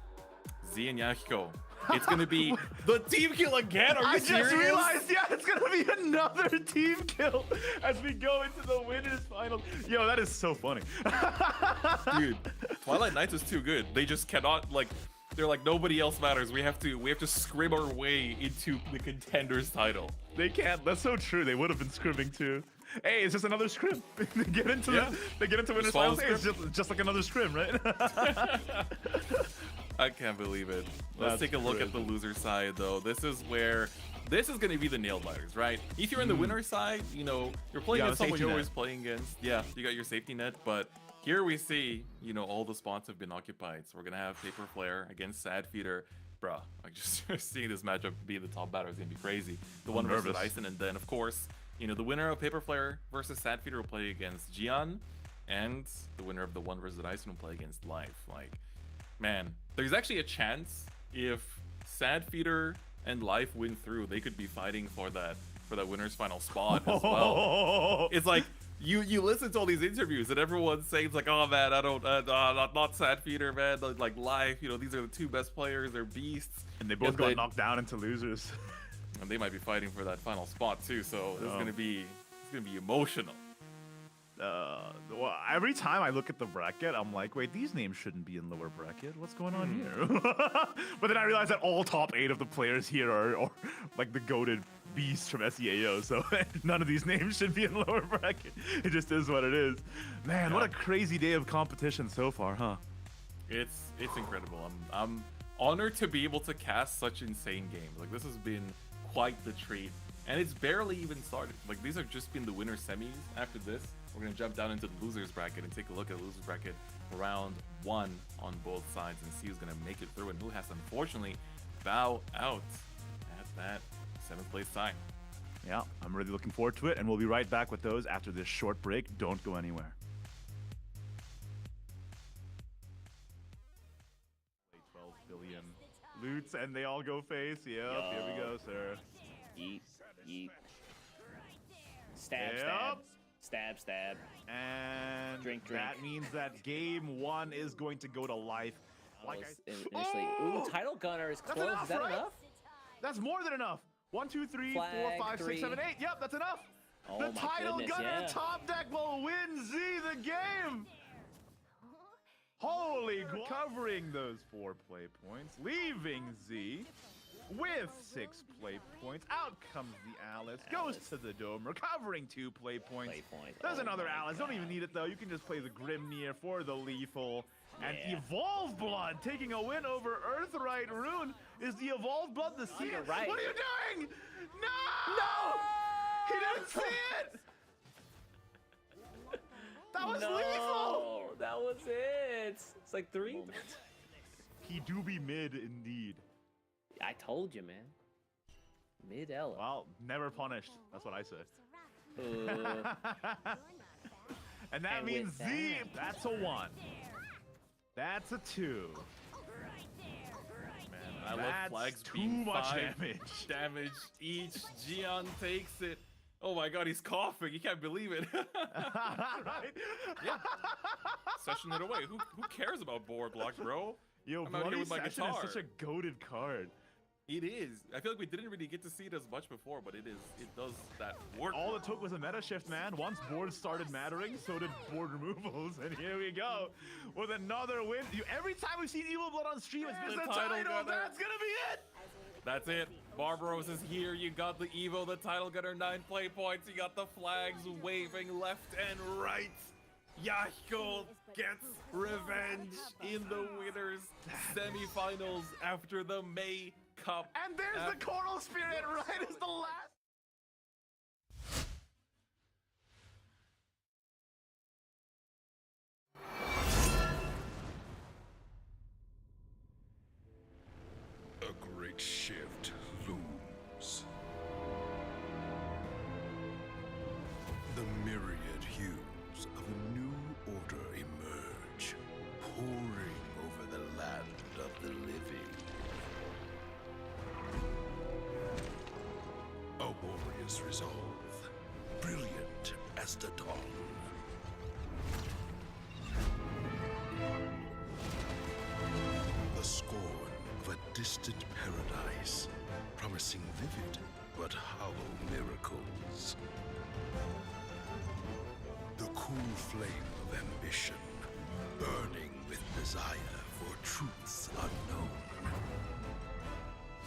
Z and Yahiko. It's gonna be the team kill again. Are you serious? I just realized, yeah, it's gonna be another team kill as we go into the winners final. Yo, that is so funny. Dude, Twilight Knights is too good. They just cannot like. They're like, nobody else matters. We have to scrim our way into the Contenders title. They can't. That's so true. They would have been scrimming too. Hey, it's just another scrim. They get into winners finals. Hey, it's just like another scrim, right? I can't believe it. Let's take a look at the loser side, though. This is going to be the nail biters, right? If you're in the winner side, you know, you're playing against someone you're always playing against. Yeah, you got your safety net, but here we see, you know, all the spots have been occupied. So we're going to have Paper Flare against Sad Feeder. Bruh, like just seeing this matchup be the top batter is going to be crazy. The one versus Ison, and then, of course, you know, the winner of Paper Flare versus Sad Feeder will play against Gian, and the winner of the one versus Ison will play against Life. Like, man, there's actually a chance if Sad Feeder and Life win through, they could be fighting for that winner's final spot as well. It's like you listen to all these interviews and everyone's saying it's like, oh man, I don't not Sad Feeder, man, like Life, you know, these are the two best players, they're beasts, and they both got knocked down into losers. And they might be fighting for that final spot too, so it's gonna be emotional. Well, every time I look at the bracket, I'm like, wait, these names shouldn't be in lower bracket. What's going on here? But then I realized that all top 8 of the players here are like the goated beasts from SEAO, so none of these names should be in lower bracket. It just is what it is. Man, what a crazy day of competition so far, huh? It's incredible. I'm honored to be able to cast such insane games. Like, this has been quite the treat, and it's barely even started. Like, these have just been the winner semis. After this, we're gonna jump down into the losers bracket and take a look at the losers bracket round 1 on both sides and see who's gonna make it through and who has to unfortunately bow out at that 7th place time. Yeah, I'm really looking forward to it, and we'll be right back with those after this short break. Don't go anywhere. 12 billion Loots and they all go face. Yep, here we go, sir. Yeet, yeet. Stab, Yep. stab. Stab, stab. And drink. That means that game 1 is going to go to life. Like initially. Ooh, Title Gunner is close. Enough, is that right? enough? That's more than enough. 1, 2, 3, Flag, 4, 5, 6, 7, 8. Yep, that's enough. Oh, The my Title goodness, Gunner yeah. top deck will win Z the game. Holy, covering those 4 play points, leaving Z with 6 play points. Out comes the Alice, goes to the Dome, recovering 2 play points. There's another Alice, don't even need it though. You can just play the Grimnir for the lethal. And Evolved Blood taking a win over Earthright Rune. Is the Evolved Blood the secret? right. What are you doing? No! He didn't see it! That was lethal! That was it. It's like 3. He do be mid indeed. I told you, man. Mid Ella. Well, never punished. That's what I say. And that means Z, that's a 1. That's a 2. Man, I love flags too being much 5 damage each. Gion takes it. Oh my god, he's coughing. You can't believe it. Right? Yeah. Session it away. Who cares about board blocks, bro? Yo, I'm out here Bloody with my Session guitar. is such a goated card. It is. I feel like we didn't really get to see it as much before, but it does that work. All it took was a meta shift, man. Once boards started mattering, so did board removals. And here we go with another win. Every time we've seen Evil Blood on stream, it's been the title. That's gonna be it. That's it. Barbaros is here. You got the Evo, the title gunner, 9 play points. You got the flags waving left and right. Yahko gets revenge in the winners semifinals after the May Cup. And there's the Coral Spirit right as the last. A great shift looms. The myriad hues of a new order emerge, pouring over the land of the living. A warrior's resolve, brilliant as the dawn. The scorn of a distant paradise, promising vivid but hollow miracles. The cool flame of ambition, burning with desire for truths unknown.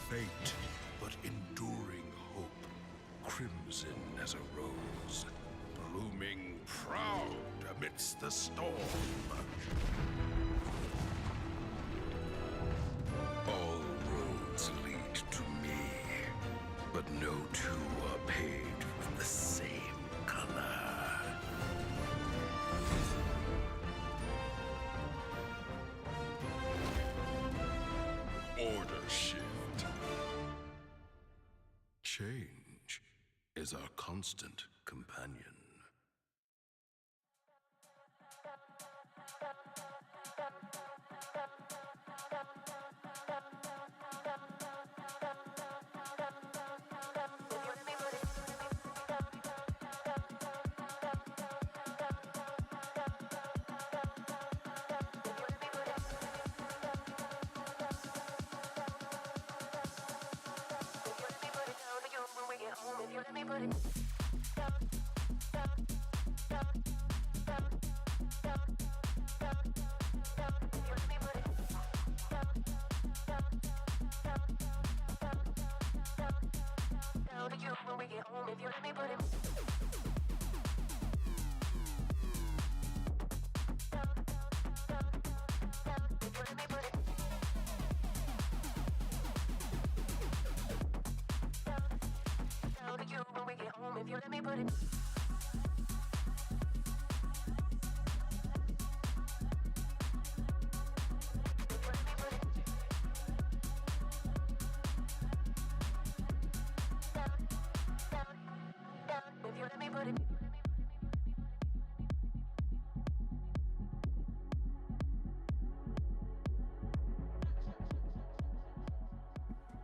Fate, but enduring hope, crimson as a rose, blooming proud amidst the storm. All roads lead to me, but no two are paved with the same color. Order shift. Change is our constant companion.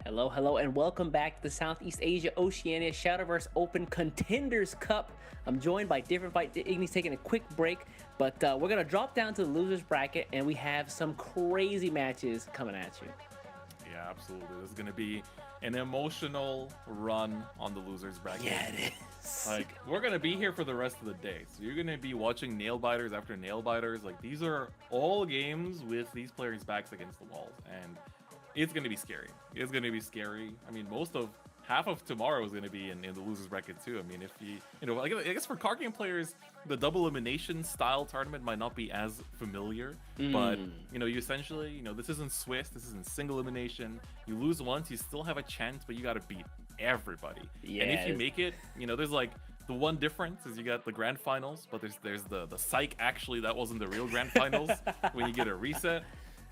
Hello, hello, and welcome back to the Southeast Asia Oceania Shadowverse Open Contenders Cup. I'm joined by Different Fight. Iggy's taking a quick break, but we're going to drop down to the losers bracket, and we have some crazy matches coming at you. Yeah, absolutely. This is going to be an emotional run on the losers bracket. Yeah, it is. Like, we're going to be here for the rest of the day. So you're going to be watching nail biters after nail biters. Like, these are all games with these players' backs against the walls. And it's going to be scary. It's going to be scary. I mean, half of tomorrow is going to be in the losers bracket too. I mean, if I guess for card game players, the double elimination style tournament might not be as familiar, but you essentially, this isn't Swiss, this isn't single elimination. You lose once, you still have a chance, but you got to beat everybody. Yeah. And if you make it, there's like the one difference is you got the grand finals, but there's the psych. Actually, that wasn't the real grand finals when you get a reset.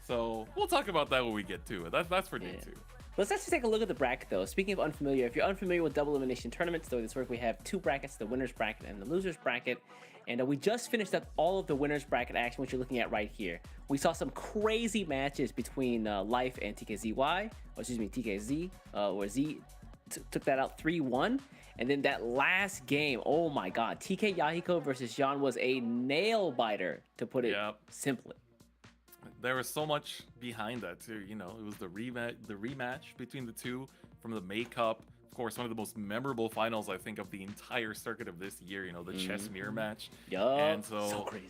So we'll talk about that when we get to it. That's for day 2. Let's actually take a look at the bracket, though. Speaking of unfamiliar, if you're unfamiliar with double elimination tournaments, the way this works, we have 2 brackets, the winner's bracket and the loser's bracket. And we just finished up all of the winner's bracket action, which you're looking at right here. We saw some crazy matches between Life and TKZ, where Z took that out 3-1. And then that last game, oh my god, TK Yahiko versus Jean was a nail biter, to put it simply. There was so much behind that too. It was the rematch between the two from the May Cup. Of course, one of the most memorable finals, I think, of the entire circuit of this year. The chess mirror match. And so crazy.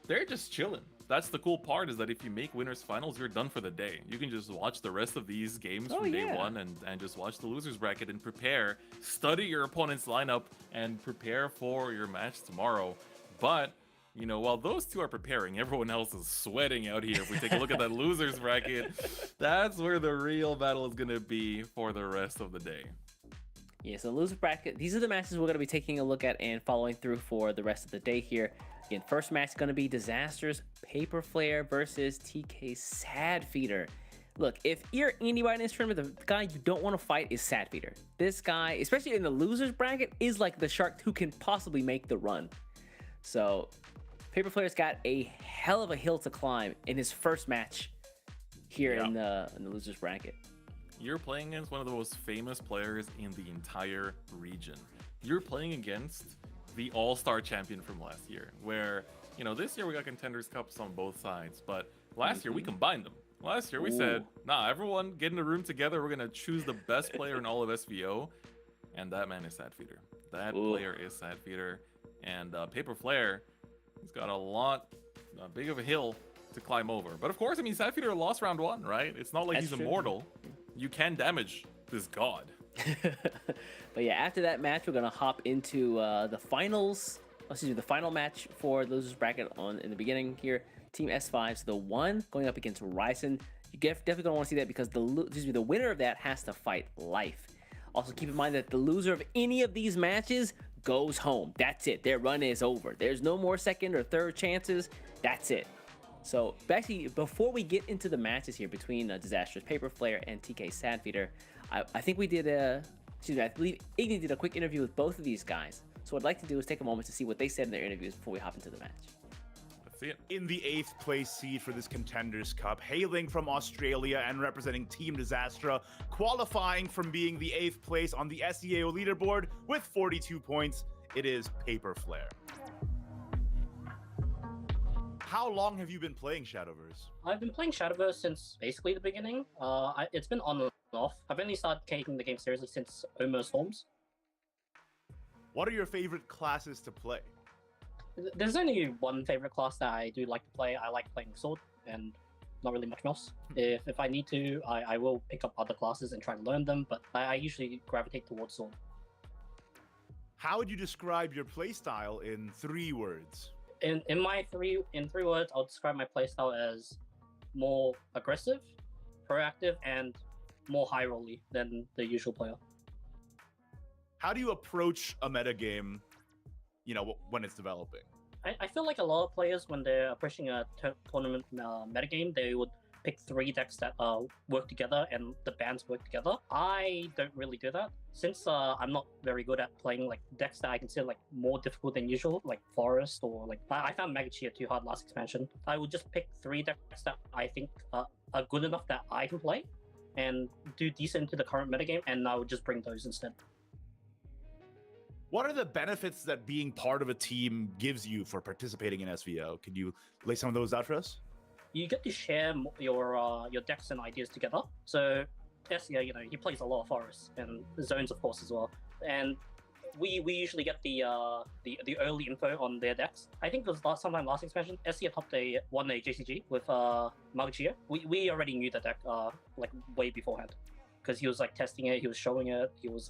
They're just chilling. That's the cool part, is that if you make winners finals, you're done for the day. You can just watch the rest of these games from day 1 and just watch the losers bracket and prepare, study your opponent's lineup, and prepare for your match tomorrow. But while those two are preparing, everyone else is sweating out here. If we take a look at that losers bracket, that's where the real battle is going to be for the rest of the day. Yeah, so loser bracket, these are the matches we're going to be taking a look at and following through for the rest of the day here. Again, first match is going to be Disasters Paper Flare versus TK Sadfeeder. Look, if you're anybody in this tournament, the guy you don't want to fight is Sadfeeder. This guy, especially in the losers bracket, is like the shark who can possibly make the run. So Paper Flare's got a hell of a hill to climb in his first match here in the losers bracket. You're playing against one of the most famous players in the entire region. You're playing against the all-star champion from last year, where, this year we got Contenders Cups on both sides, but last year we combined them. Last year we said, nah, everyone get in a room together, we're going to choose the best player in all of SVO, and that man is Sadfeeder. That player is Sadfeeder, and Paper Flare, he's got a big of a hill to climb over. But of course, Sadfeeder lost round 1, right? It's not like he's immortal. You can damage this god. But yeah, after that match, we're going to hop into the final match for the losers bracket in the beginning here. Team S5's the 1 going up against Ryzen. You definitely going to want to see that because the winner of that has to fight Life. Also, keep in mind that the loser of any of these matches goes home. That's it. Their run is over. There's no more second or third chances. That's it. So, actually, before we get into the matches here between Disastrous Paper Flare and TK Sadfeeder, I think we did I believe Iggy did a quick interview with both of these guys. So what I'd like to do is take a moment to see what they said in their interviews before we hop into the match. Let's see it. In the 8th place seed for this Contenders Cup, hailing from Australia and representing Team Disastra, qualifying from being the 8th place on the SEAO leaderboard with 42 points, it is Paper Flare. How long have you been playing Shadowverse? I've been playing Shadowverse since basically the beginning. It's been on and off. I've only started taking the game seriously since Omer Storms. What are your favorite classes to play? There's only one favorite class that I do like to play. I like playing Sword and not really much else. If I need to, I will pick up other classes and try to learn them, but I usually gravitate towards Sword. How would you describe your playstyle in 3 words? In three words, I'll describe my playstyle as more aggressive, proactive, and more high rolly than the usual player. How do you approach a metagame, when it's developing? I feel like a lot of players, when they're approaching a tournament metagame, they would pick 3 decks that work together and the bands work together. I don't really do that. Since I'm not very good at playing decks that I consider more difficult than usual, like Forest or I found Mega Chia too hard last expansion. I would just pick 3 decks that I think are good enough that I can play, and do decent to the current metagame, and I would just bring those instead. What are the benefits that being part of a team gives you for participating in SVO? Can you lay some of those out for us? You get to share your decks and ideas together. So SEO, he plays a lot of forests and zones, of course, as well. And we usually get the early info on their decks. I think it was sometime last expansion, SEO won a JCG with Magachia. We already knew the deck like way beforehand, because he was like testing it, he was showing it, he was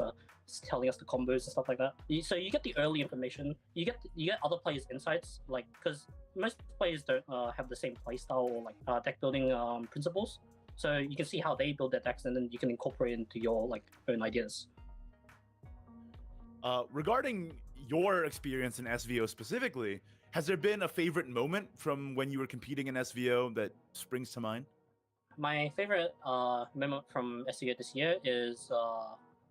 telling us the combos and stuff like that. So you get the early information. You get other players' insights, like, because most players don't have the same playstyle or like deck building principles. So you can see how they build their decks, and then you can incorporate it into your like own ideas. Regarding your experience in SVO specifically, has there been a favorite moment from when you were competing in SVO that springs to mind? My favorite moment from SEO this year is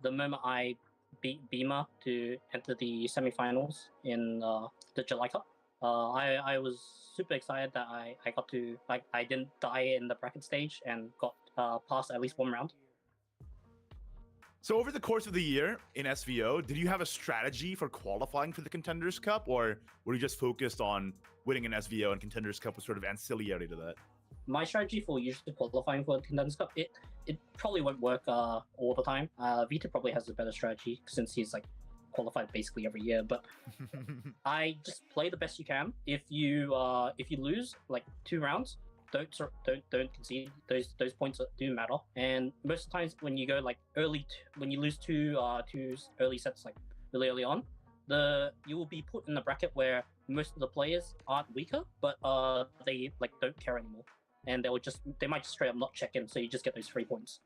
the moment I beat Beamer to enter the semifinals in the July Cup. I was super excited that I got to, like, I didn't die in the bracket stage and got past at least one round. So over the course of the year in SVO, did you have a strategy for qualifying for the Contenders Cup, or were you just focused on winning an SVO and Contenders Cup was sort of ancillary to that? My strategy for usually qualifying for the Contenders Cup, it probably won't work all the time. Vita probably has a better strategy since he's like qualified basically every year. But I just play the best you can. If you lose like 2 rounds, don't concede. Those points do matter. And most of the times when you go like when you lose two early sets like really early on, you will be put in the bracket where most of the players aren't weaker, but they like don't care anymore, and they might just straight up not check in, so you just get those 3 points.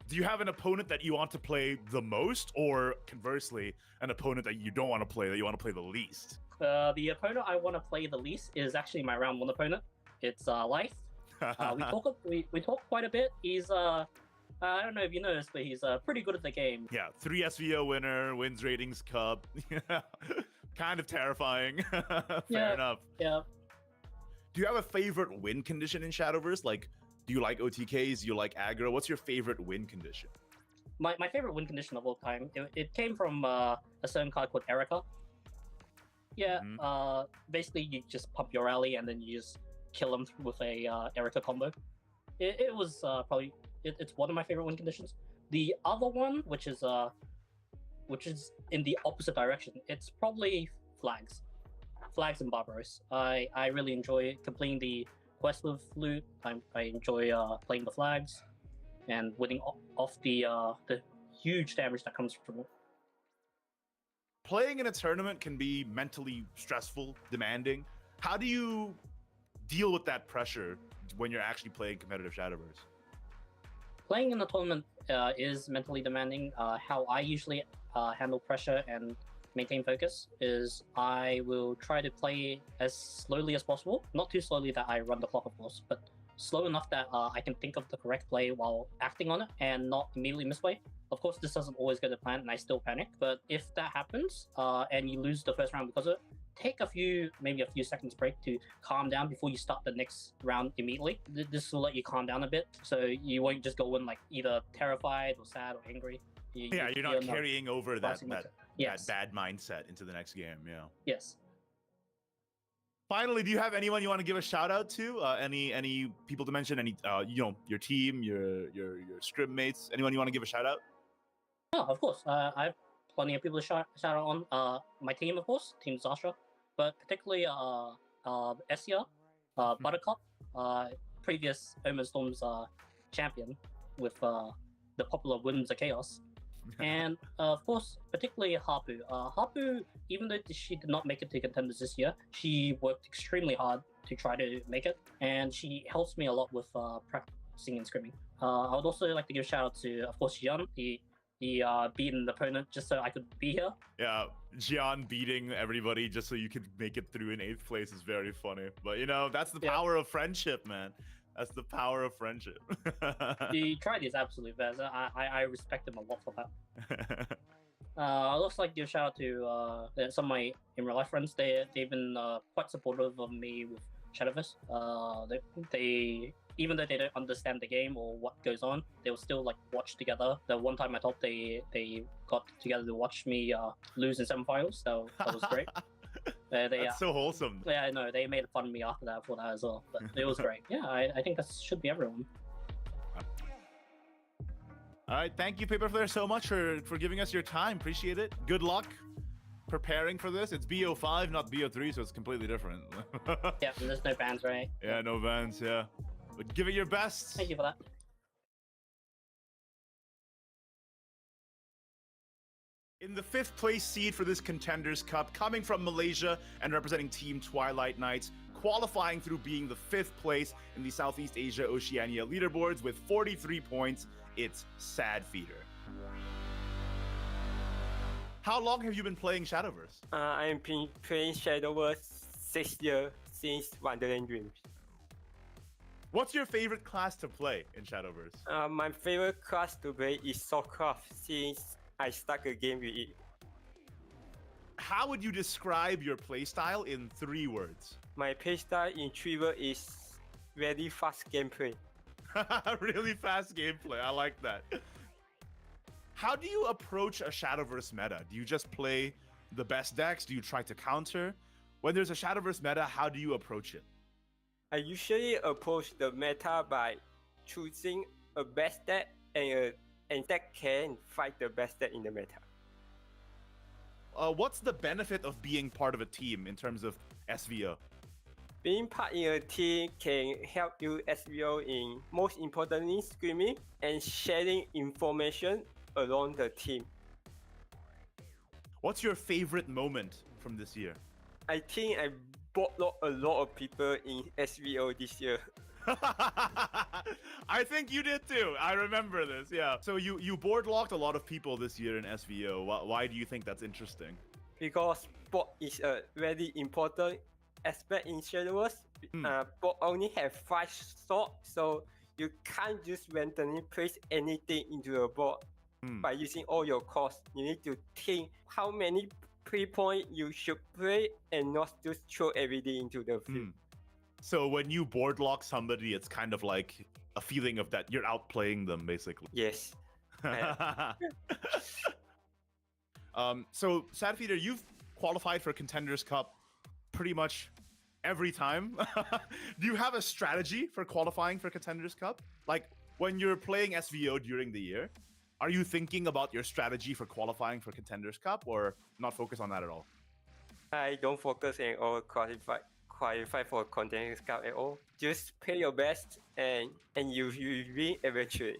Do you have an opponent that you want to play the most, or conversely, an opponent that you don't want to play, that you want to play the least? The opponent I want to play the least is actually my round 1 opponent. It's Life. We talk quite a bit. He's I don't know if you noticed, but he's pretty good at the game. Yeah, 3 SVO winner, wins ratings cup. Kind of terrifying. Fair enough. Yeah. Do you have a favorite win condition in Shadowverse? Like, do you like OTKs? Do you like aggro? What's your favorite win condition? My favorite win condition of all time, it came from a certain card called Erica. Yeah, basically you just pump your rally and then you just kill him with a Erica combo. It was probably it's one of my favorite win conditions. The other one, which is in the opposite direction, it's probably Flags and Barbaros. I really enjoy completing the quest with Flute. I enjoy playing the Flags and winning off the huge damage that comes from it. Playing in a tournament can be mentally stressful, demanding. How do you deal with that pressure when you're actually playing competitive Shadowverse? Playing in a tournament is mentally demanding. How I usually handle pressure and maintain focus is I will try to play as slowly as possible. Not too slowly that I run the clock, of course, but slow enough that I can think of the correct play while acting on it and not immediately misplay. Of course, this doesn't always go to plan and I still panic, but if that happens and you lose the first round because of it, take maybe a few seconds break to calm down before you start the next round immediately. This will let you calm down a bit, so you won't just go in like either terrified or sad or angry. You're not carrying over that Yes. bad mindset into the next game. Yeah. Yes. Finally, do you have anyone you want to give a shout out to? Any people to mention? Any your team, your scrim mates? Anyone you want to give a shout out? Oh, of course. I have plenty of people to shout out on. My team, of course, Team Zastra, but particularly SEAO, Buttercup, previous Omen Storm's champion with the popular Winds of Chaos. And of course, particularly Harpu. Harpu, even though she did not make it to Contenders this year, she worked extremely hard to try to make it, and she helps me a lot with practicing and scrimming. I would also like to give a shout out to, of course, Jian. He beat an opponent just so I could be here. Yeah, Jian beating everybody just so you could make it through in 8th place is very funny. But that's the power of friendship, man. That's the power of friendship. He tried his absolute best. I respect him a lot for that. I'd also like to give a shout out to some of my in real life friends. They've been quite supportive of me with Shadowverse. They even though they don't understand the game or what goes on, they will still like watch together. The one time I thought they got together to watch me lose in semifinals, so that was great. That's so wholesome. Yeah, I know. They made fun of me after that for that as well, but it was great. Yeah, I think that should be everyone. All right, thank you, Paper Flare, so much for giving us your time. Appreciate it. Good luck preparing for this. It's BO5, not BO3, so it's completely different. Yeah, and there's no bans, right? Yeah, no bans, yeah. But give it your best. Thank you for that. In the 5th place seed for this Contenders Cup, coming from Malaysia and representing Team Twilight Knights, qualifying through being the 5th place in the Southeast Asia Oceania leaderboards with 43 points, it's Sad Feeder. How long have you been playing Shadowverse? I've been playing Shadowverse 6 years since Wonderland Dreams. What's your favorite class to play in Shadowverse? My favorite class to play is Soulcraft since I start the game with it. How would you describe your playstyle in 3 words? My playstyle in 3 words is very fast gameplay. Really fast gameplay, I like that. How do you approach a Shadowverse meta? Do you just play the best decks? Do you try to counter? When there's a Shadowverse meta, how do you approach it? I usually approach the meta by choosing a best deck and that can fight the best deck in the meta. What's the benefit of being part of a team in terms of SVO? Being part in a team can help you SVO in most importantly scrimming and sharing information along the team. What's your favorite moment from this year? I think I bought a lot of people in SVO this year. I think you did too. I remember this, yeah. So you board locked a lot of people this year in SVO. Why do you think that's interesting? Because bot is a very important aspect in Shadowverse. Bot only have 5 slots, so you can't just randomly place anything into a bot by using all your costs. You need to think how many pre-point you should play and not just throw everything into the field. So when you board lock somebody, it's kind of like a feeling of that you're outplaying them, basically. Yes. So Sad Feeder, you've qualified for Contenders Cup pretty much every time. Do you have a strategy for qualifying for Contenders Cup? Like when you're playing SVO during the year, are you thinking about your strategy for qualifying for Contenders Cup or not focus on that at all? I don't focus on all qualify for Contenders Cup at all. Just play your best and you win eventually.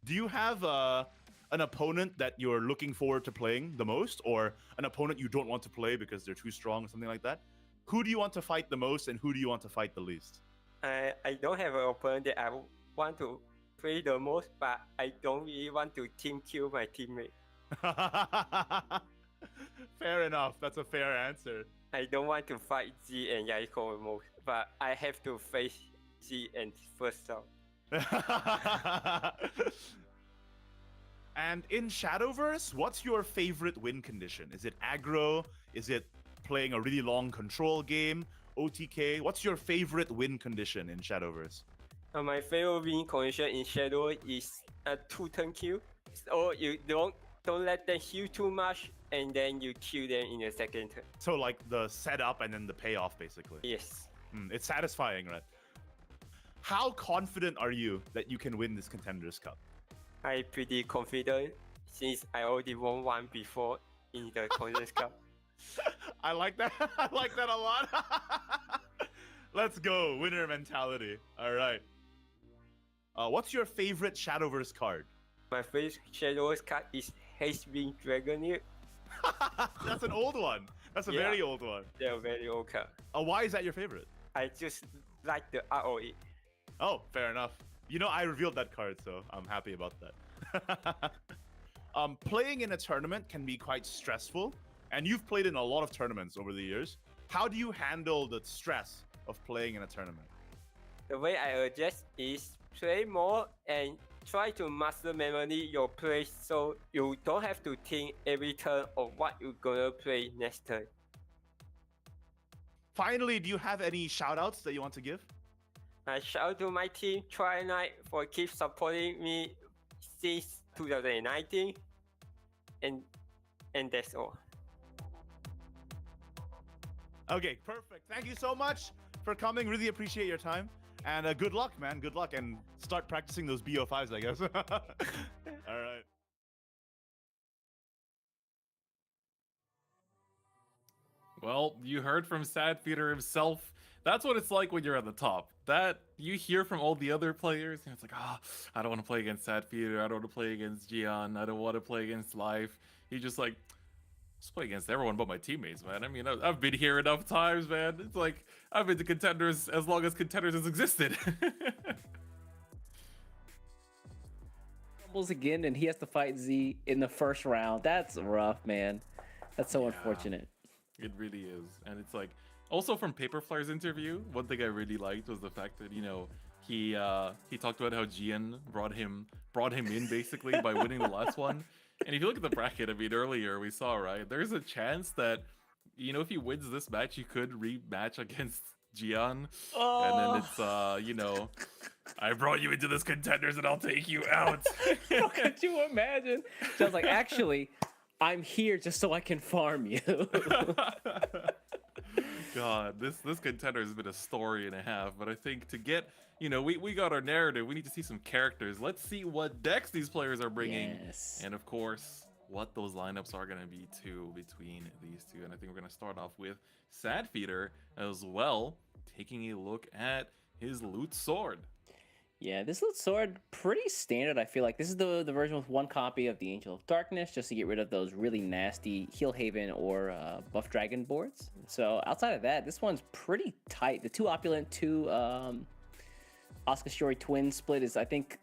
Do you have an opponent that you're looking forward to playing the most, or an opponent you don't want to play because they're too strong or something like that? Who do you want to fight the most and who do you want to fight the least? I don't have an opponent that I want to play the most, but I don't really want to team kill my teammate. Fair enough. That's a fair answer. I don't want to fight Z and Yaiko most, but I have to face Z and first round. And in Shadowverse, what's your favorite win condition? Is it aggro? Is it playing a really long control game? OTK? What's your favorite win condition in Shadowverse? My favorite win condition in Shadow is a 2-turn kill. So you don't let them heal too much and then you kill them in the second turn. So like the setup and then the payoff, basically. Yes. It's satisfying, right? How confident are you that you can win this Contenders Cup? I'm pretty confident since I already won one before in the Contenders Cup. I like that. I like that a lot. Let's go. Winner mentality. All right. What's your favorite Shadowverse card? My favorite Shadowverse card is Hazewind Dragoneer. That's an old one. That's a very old one. They're a very old card. Why is that your favorite? I just like the ROE. Oh, fair enough. You know, I revealed that card, so I'm happy about that. Playing in a tournament can be quite stressful, and you've played in a lot of tournaments over the years. How do you handle the stress of playing in a tournament? The way I adjust is play more and try to master memory your plays so you don't have to think every turn of what you're gonna play next turn. Finally, do you have any shoutouts that you want to give? Shout out to my team, Twilight, for keep supporting me since 2019. And that's all. Okay, perfect. Thank you so much for coming. Really appreciate your time. And good luck, man. Good luck. And start practicing those BO5s, I guess. All right. Well, you heard from Sad Feeder himself. That's what it's like when you're at the top. That you hear from all the other players, and it's like, I don't want to play against Sad Feeder. I don't want to play against Gian. I don't want to play against Life. He's just like, let's play against everyone but my teammates, man. I mean, I've been here enough times, man. It's like, I've been to Contenders as long as Contenders has existed. Fumbles again, and he has to fight Z in the first round. That's rough, man. That's so unfortunate. It really is. And it's like, also from Paperflyer's interview, one thing I really liked was the fact that, he talked about how Gian brought him in basically by winning the last one. And if you look at the bracket, I mean, earlier we saw, right, there's a chance that, if he wins this match, he could rematch against Gian. Oh. And then it's, I brought you into this Contenders and I'll take you out. Could you imagine? So I was like, actually, I'm here just so I can farm you. God, this Contender has been a story and a half, but I think to get, we got our narrative, we need to see some characters. Let's see what decks these players are bringing. Yes. And of course, what those lineups are going to be too between these two. And I think we're going to start off with Sad Feeder as well, taking a look at his Loot Sword. Yeah, this Loot Sword, pretty standard, I feel like. This is the version with one copy of the Angel of Darkness, just to get rid of those really nasty Heal Haven or Buff Dragon boards. So outside of that, this one's pretty tight. The two Opulent, two Asuka Shiori twin split is, I think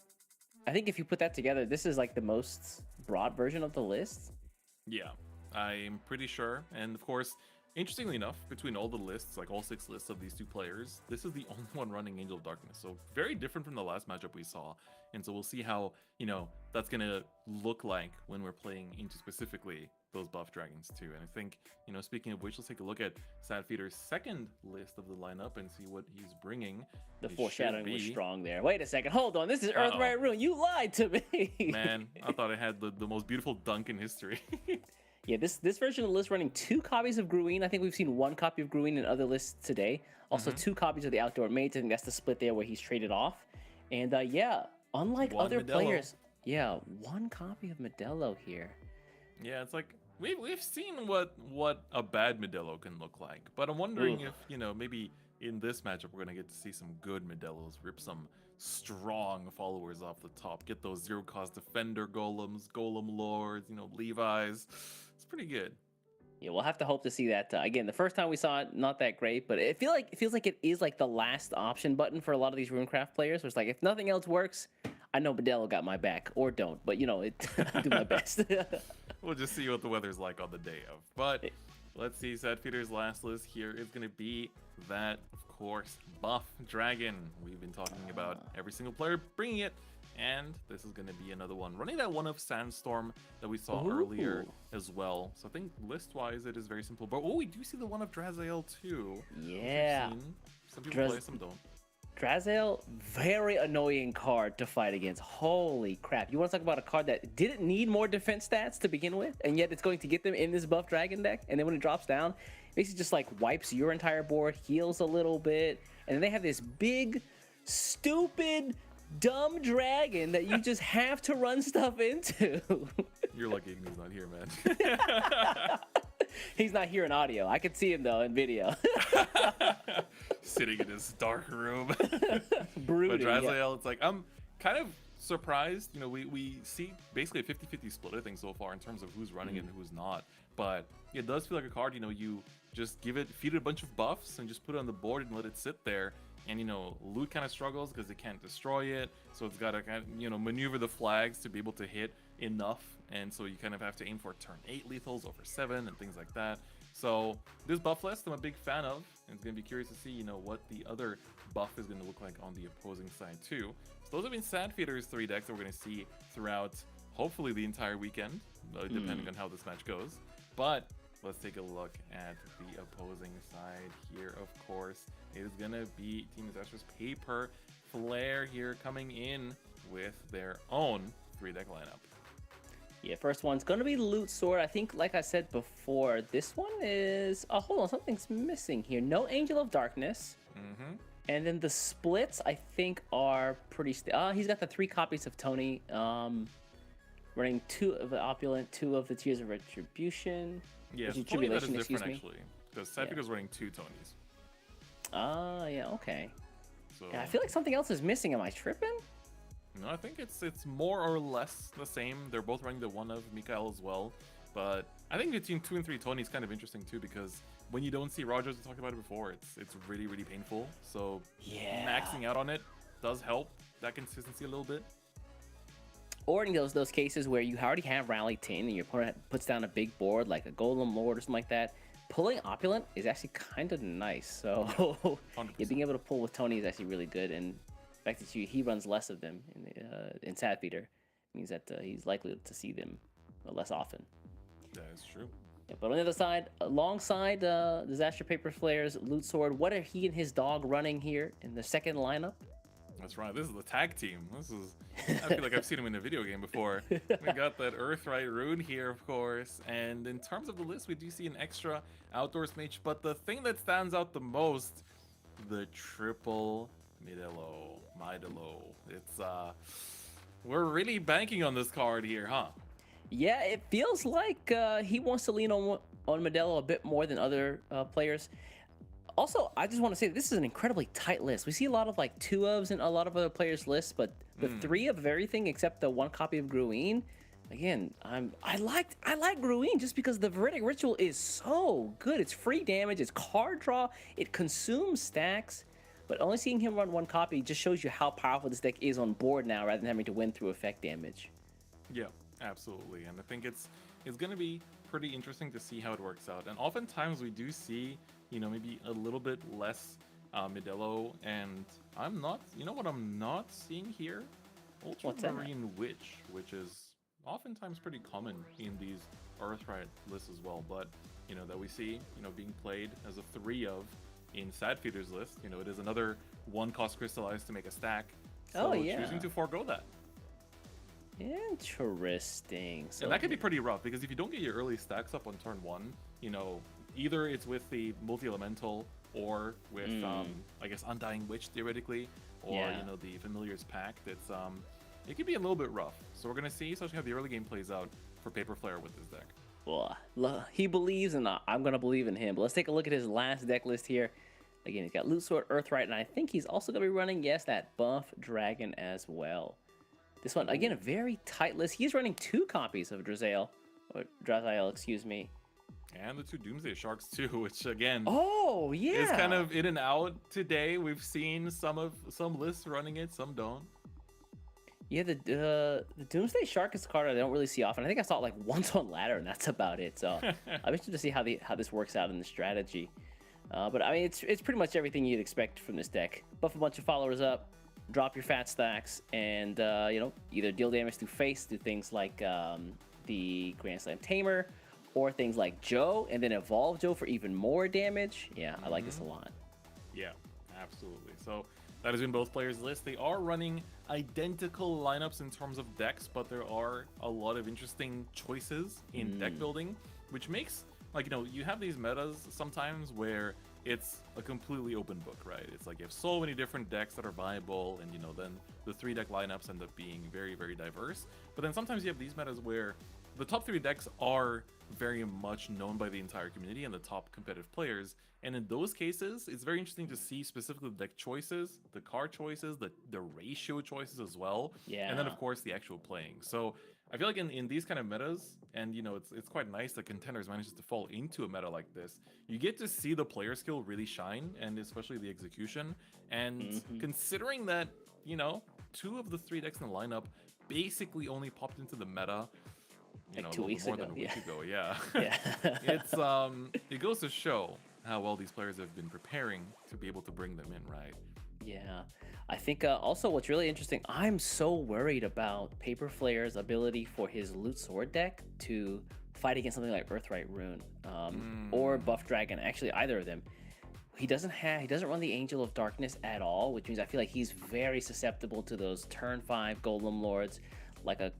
if you put that together, this is like the most broad version of the list. Yeah, I'm pretty sure. And of course, interestingly enough, between all the lists, like all 6 lists of these two players, this is the only one running Angel of Darkness. So very different from the last matchup we saw. And so we'll see how, that's going to look like when we're playing into specifically those buff dragons too. And I think, speaking of which, let's take a look at Sad Feeder's second list of the lineup and see what he's bringing. The foreshadowing was strong there. Wait a second. Hold on. This is Earthright Rune. You lied to me. Man, I thought I had the most beautiful dunk in history. Yeah, this version of the list running 2 copies of Gruine. I think we've seen 1 copy of Gruine in other lists today. Also 2 copies of the Outdoor Mates. I think that's the split there where he's traded off. And yeah, unlike other players, 1 copy of Modelo here. Yeah, it's like we've seen what a bad Modelo can look like, but I'm wondering if maybe in this matchup we're gonna get to see some good Modelos, rip some strong followers off the top, get those 0-cost defender golems, golem lords, Levi's. It's pretty good. Yeah, we'll have to hope to see that. Again, the first time we saw it, not that great, but it feels like it is like the last option button for a lot of these Runecraft players. Where it's like, if nothing else works, I know Modelo got my back, or don't. But I do my best. We'll just see what the weather's like on the day of. But let's see, Sad Feeder's last list here is going to be that, of course, buff dragon. We've been talking about every single player bringing it. And this is going to be another one running that one of Sandstorm that we saw earlier as well. So I think list-wise it is very simple. But we do see the one of Drazael too. Yeah. Some people play, some don't. Drazael, very annoying card to fight against. Holy crap. You want to talk about a card that didn't need more defense stats to begin with, and yet it's going to get them in this buff dragon deck, and then when it drops down, basically just like wipes your entire board, heals a little bit, and then they have this big, stupid, dumb dragon that you just have to run stuff into. You're lucky he's not here, man. He's not here in audio. I can see him though in video. Sitting in his dark room. Brooding. But Drazael, it's like, I'm kind of surprised. We see basically a 50-50 split, I think, so far in terms of who's running it and who's not. But it does feel like a card, you just feed it a bunch of buffs and just put it on the board and let it sit there. And, Loot kind of struggles because it can't destroy it. So it's got to kind of, maneuver the flags to be able to hit enough. And so you kind of have to aim for turn 8 lethals over 7 and things like that. So this buff list I'm a big fan of. And it's going to be curious to see, what the other buff is going to look like on the opposing side too. So those have been Sad Feeder's 3 decks that we're going to see throughout, hopefully, the entire weekend, depending on how this match goes. But let's take a look at the opposing side here. Of course, it is gonna be Team Disaster's Paper Flare here coming in with their own 3-deck lineup. Yeah, first one's gonna be Loot Sword. I think, like I said before, this one is... Oh, hold on, something's missing here. No Angel of Darkness. Mm-hmm. And then the splits, I think, are pretty... he's got the 3 copies of Tony. Running 2 of the Opulent, 2 of the Tears of Retribution. Yeah, so Tony that is different, actually. Because Sapphir's running 2 Tonys. Ah, yeah, okay. So, yeah, I feel like something else is missing. Am I tripping? No, I think it's more or less the same. They're both running the 1 of Mikael as well. But I think between 2 and 3 Tony is kind of interesting too, because when you don't see Rogers, we talked about it before, it's really, really painful. So maxing out on it does help that consistency a little bit. Or in those cases where you already have Rally 10 and your opponent puts down a big board like a Golem Lord or something like that, pulling Opulent is actually kind of nice. So yeah, being able to pull with Tony is actually really good. And the fact that he runs less of them in Sad Feeder means that he's likely to see them less often. That is true. Yeah, but on the other side, alongside Disaster Paper Flare's Loot Sword, what are he and his dog running here in the second lineup? That's right. This is the tag team. I feel like I've seen him in a video game before. We got that Earthright Rune here, of course. And in terms of the list, we do see an extra Outdoors Mage. But the thing that stands out the most, the triple Midelo. It's, we're really banking on this card here, huh? Yeah, it feels like he wants to lean on Modelo a bit more than other players. Also, I just want to say this is an incredibly tight list. We see a lot of like 2 ofs in a lot of other players' lists, but the 3 of everything except the 1 copy of Gruine. Again, I like Gruine just because the Veridic Ritual is so good. It's free damage, it's card draw, it consumes stacks. But only seeing him run 1 copy just shows you how powerful this deck is on board now, rather than having to win through effect damage. Yeah, absolutely. And I think it's going to be pretty interesting to see how it works out. And oftentimes we do see, maybe a little bit less Modelo, and I'm not, what I'm not seeing here? Ultramarine Witch, which is oftentimes pretty common in these Earthright lists as well, but, that we see, being played as a 3 of in Sad Feeder's list. It is another 1 cost crystallized to make a stack, so choosing to forego that. Interesting. So and that could be pretty rough, because if you don't get your early stacks up on turn 1, either it's with the multi-elemental or with I guess Undying Witch theoretically, or the Familiar's Pact. It's it could be a little bit rough. So we're gonna see especially how the early game plays out for Paper Flare with this deck. Well, he believes, and I'm gonna believe in him. But let's take a look at his last deck list here. Again, he's got Loot Sword, Earthright, and I think he's also gonna be running that Buff Dragon as well. This one, again, a very tight list. He's running 2 copies of Draziel, excuse me. And the 2 Doomsday Sharks too, which again, is kind of in and out today. We've seen some lists running it, some don't. Yeah, the Doomsday Shark is a card I don't really see often. I think I saw it like once on ladder, and that's about it. So I'm interested to see how this works out in the strategy. But I mean, it's pretty much everything you'd expect from this deck. Buff a bunch of followers up, drop your fat stacks, and either deal damage through face, do things like the Grand Slam Tamer, or things like Joe, and then evolve Joe for even more damage. Yeah, I like this a lot. Yeah, absolutely. So that has been both players' lists. They are running identical lineups in terms of decks, but there are a lot of interesting choices in deck building, which makes, you have these metas sometimes where it's a completely open book, right? It's like you have so many different decks that are viable, and then the 3-deck lineups end up being very, very diverse. But then sometimes you have these metas where the top 3 decks are very much known by the entire community and the top competitive players. And in those cases, it's very interesting to see specifically the deck choices, the card choices, the ratio choices as well. Yeah. And then, of course, the actual playing. So I feel like in these kind of metas, and it's quite nice that Contenders manages to fall into a meta like this, you get to see the player skill really shine, and especially the execution. And considering that, 2 of the 3 decks in the lineup basically only popped into the meta like 2 weeks more ago. Than a week ago, yeah. It's it goes to show how well these players have been preparing to be able to bring them in, right? Yeah. I think also what's really interesting, I'm so worried about Paper Flare's ability for his Loot Sword deck to fight against something like Earthright Rune or Buff Dragon. Actually, either of them. He doesn't run the Angel of Darkness at all, which means I feel like he's very susceptible to those turn 5 Golem Lords, like a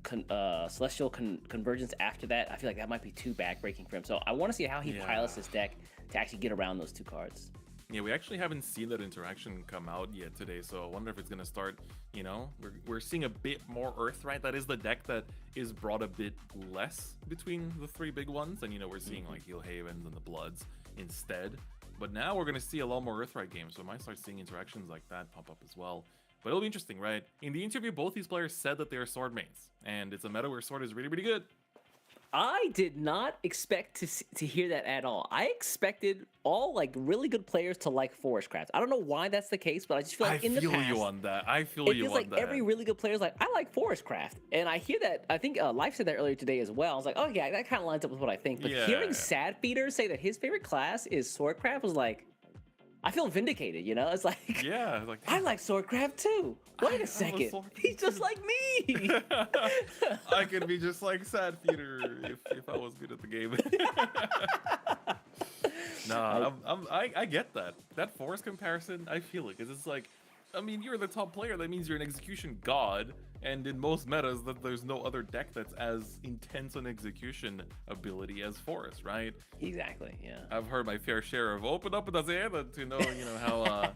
Celestial Convergence after that. I feel like that might be too backbreaking for him. So I want to see how he pilots this deck to actually get around those 2 cards. Yeah, we actually haven't seen that interaction come out yet today, so I wonder if it's going to start, you know, we're seeing a bit more Earthright. That is the deck that is brought a bit less between the 3 big ones, and, you know, we're seeing like Heal Havens and the Bloods instead. But now we're going to see a lot more Earthright games, so we might start seeing interactions like that pop up as well. But it'll be interesting, right? In the interview, both these players said that they are Sword mains, and it's a meta where Sword is really, really good. I did not expect to hear that at all. I expected all like really good players to like Forestcraft. I don't know why that's the case, but I just feel like in the past, I feel you on that. I feel you on that. It feels like every really good player is like, I like Forestcraft. And I hear that, I think Life said that earlier today as well. I was like, oh yeah, that kind of lines up with what I think. But hearing Sad Feeder say that his favorite class is Swordcraft was like, I feel vindicated, you know? It's like, yeah, like I like Swordcraft too. Wait a second, he's just like me. I could be just like Sad Feeder if I was good at the game. Nah, I get that. That Forest comparison, I feel it, because it's like, I mean, you're the top player, that means you're an execution god, and in most metas, that there's no other deck that's as intense an execution ability as Forest, right? Exactly, yeah. I've heard my fair share of open up das Erde to know, you know,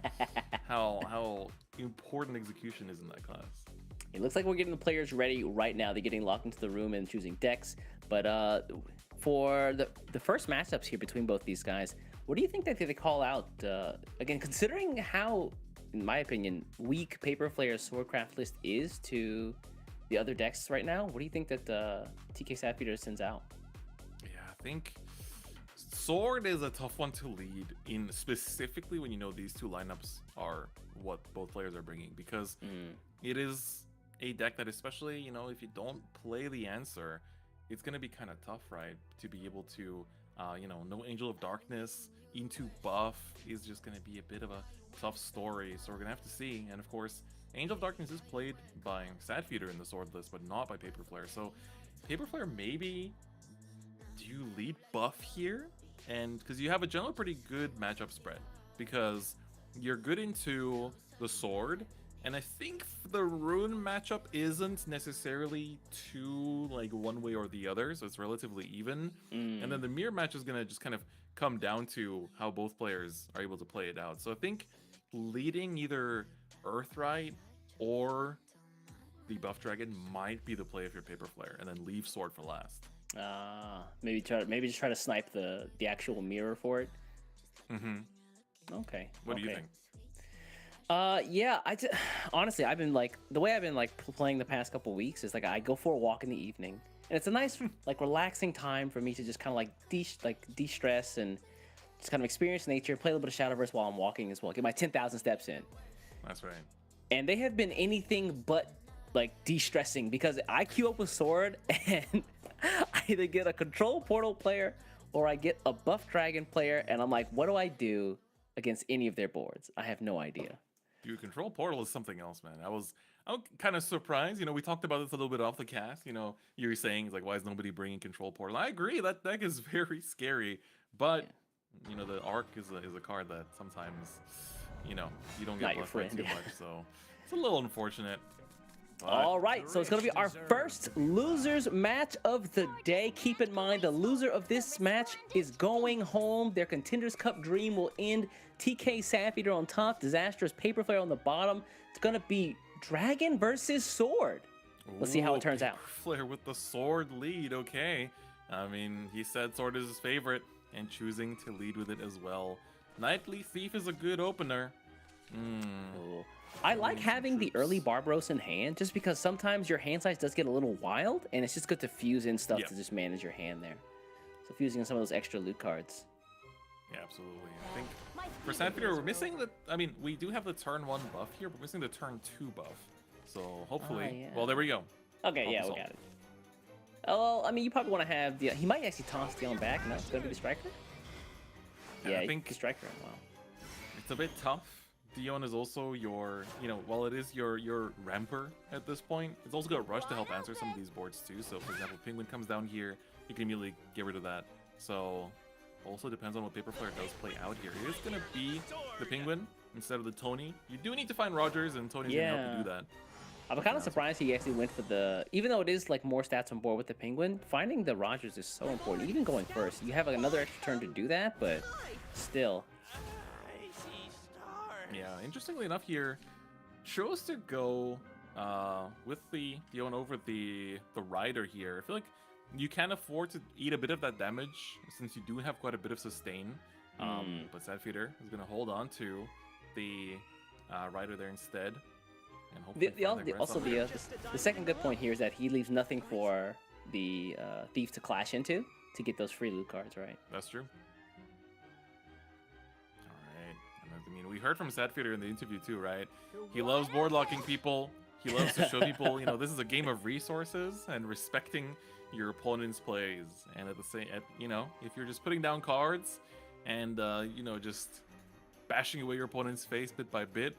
how important execution is in that class. It looks like we're getting the players ready right now. They're getting locked into the room and choosing decks. But for the first matchups here between both these guys, what do you think that they call out? Again, considering how, in my opinion, weak Paper Flayer's Swordcraft list is to the other decks right now, what do you think that TK Sapphire sends out? Yeah, I think Sword is a tough one to lead in, specifically when you know these 2 lineups are what both players are bringing, because it is a deck that, especially, you know, if you don't play the answer, it's going to be kind of tough, right? To be able to, you know, no Angel of Darkness into buff is just going to be a bit of a tough story, so we're gonna have to see. And of course, Angel of Darkness is played by Sad Feeder in the Sword list, but not by Paper Flare. So Paper Flare, maybe do you lead buff here? And because you have a generally pretty good matchup spread, because you're good into the Sword, and I think the Rune matchup isn't necessarily too like one way or the other, so it's relatively even. And then the Mirror match is gonna just kind of come down to how both players are able to play it out. So I think leading either Earthright or the Buff Dragon might be the play if you're Paper Flare, and then leave Sword for last. Maybe just try to snipe the actual mirror for it. Okay. What do you think? Yeah, honestly, I've been like, the way I've been like playing the past couple weeks is like I go for a walk in the evening, and it's a nice like relaxing time for me to just kind of like de-stress and just kind of experience nature, play a little bit of Shadowverse while I'm walking as well, get my 10,000 steps in. That's right. And they have been anything but like de-stressing, because I queue up with Sword and I either get a Control Portal player or I get a Buff Dragon player, and I'm like, what do I do against any of their boards? I have no idea. Dude, Control Portal is something else, man. I'm kind of surprised. You know, we talked about this a little bit off the cast. You know, you're saying like, why is nobody bringing Control Portal? I agree, that deck is very scary, but you know, the Arc is a card that sometimes, you know, you don't get blessed by too much, so it's a little unfortunate. All right, so it's going to be our first losers match of the day. Keep in mind, the loser of this match is going home. Their Contenders Cup dream will end. TK Sapphire on top, Disastrous Paper Flare on the bottom. It's going to be Dragon versus Sword. Let's see how it turns out. Flare with the Sword lead, okay. I mean, he said Sword is his favorite, and choosing to lead with it as well. Nightly Thief is a good opener. I like having the early Barbaros in hand, just because sometimes your hand size does get a little wild, and it's just good to fuse in stuff to just manage your hand there. So fusing in some of those extra loot cards. Yeah, absolutely. I think for Sapphire, we're missing the, I mean, we do have the turn 1 buff here, but we're missing the turn 2 buff. So hopefully, well, there we go. Okay, yeah, we got it. Oh, well, I mean, you probably want to have the, he might actually toss Dion back. No, it's going to be the Striker? Yeah, I think the Striker, wow. It's a bit tough, Dion is also your, while it is your ramper at this point, it's also got Rush to help answer some of these boards too. So for example, Penguin comes down here, you can immediately get rid of that. So also depends on what Paper Flare does play out here. It is going to be the Penguin instead of the Tony. You do need to find Rogers, and Tony's going to help you do that. I'm kind of surprised he actually went for the, even though it is like more stats on board with the Penguin, finding the Rogers is so important, even going first. You have another extra turn to do that, but still. Yeah, interestingly enough here, chose to go with the Dion over the Rider here. I feel like you can afford to eat a bit of that damage since you do have quite a bit of sustain. But Sadfeeder is going to hold on to the Rider there instead. And Also, the second good point here is that he leaves nothing for the Thief to clash into to get those free loot cards, right? That's true. Alright. I mean, we heard from Sadfeeder in the interview too, right? He loves board locking people. He loves to show people, this is a game of resources and respecting your opponent's plays. And at the same, if you're just putting down cards and, just bashing away your opponent's face bit by bit,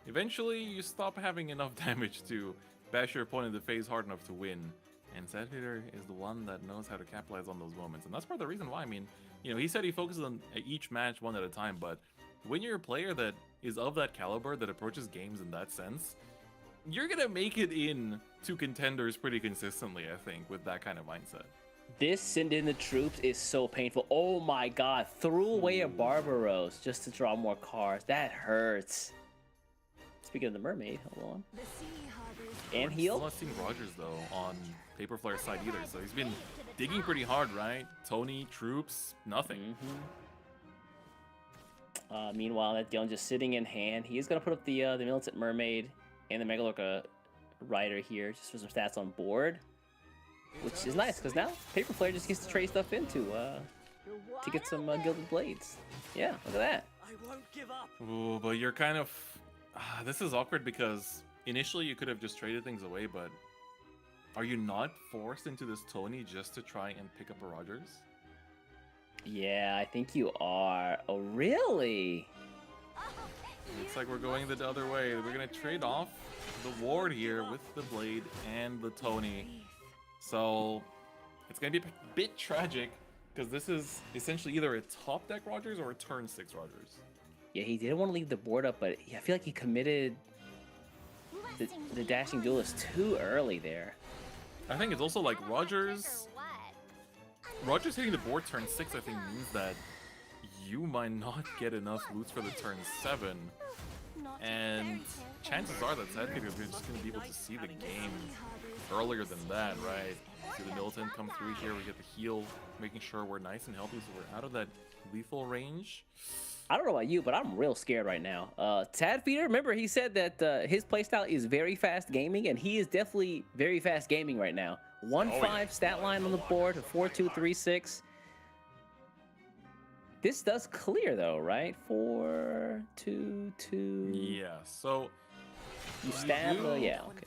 eventually you stop having enough damage to bash your opponent in the face hard enough to win. And Sadfeeder is the one that knows how to capitalize on those moments. And that's part of the reason why. I mean, he said he focuses on each match one at a time, but when you're a player that is of that caliber, that approaches games in that sense, you're going to make it in to contenders pretty consistently, I think, with that kind of mindset. This send in the troops is so painful. Oh my god, threw away a Barbaros just to draw more cards. That hurts. Speaking of the mermaid, hold on. And heal. Still not seeing Rogers though on Paper Flare's side either, so he's been digging pretty hard, right? Tony, troops, nothing. Meanwhile, that Dion just sitting in hand. He is gonna put up the Militant Mermaid and the Megalorca Rider here just for some stats on board, which is nice because now Paper Flare just gets to trade stuff into to get some Gilded Blades. Yeah, look at that. I won't give up. Ooh, but you're kind of this is awkward because initially you could have just traded things away, but are you not forced into this Tony just to try and pick up a Rogers? Yeah, I think you are. Oh, really? Looks like we're going the other way. We're gonna trade off the ward here with the Blade and the Tony. So it's gonna be a bit tragic because this is essentially either a top deck Rogers or a turn 6 Rogers. Yeah, he didn't want to leave the board up, but I feel like he committed the dashing duelist too early there. I think it's also like Rogers hitting the board turn 6, I think, means that you might not get enough loots for the turn 7. And chances are that Sadfeeder is just going to be able to see the game earlier than that, right? See the Militant come through here, we get the heal, making sure we're nice and healthy so we're out of that lethal range. I don't know about you, but I'm real scared right now. Sadfeeder, remember he said that his playstyle is very fast gaming, and he is definitely very fast gaming right now. 1-5 stat line on the board, 4-2-3-6. This does clear though, right? 4-2-2. Yeah, so you stab. Yeah, okay.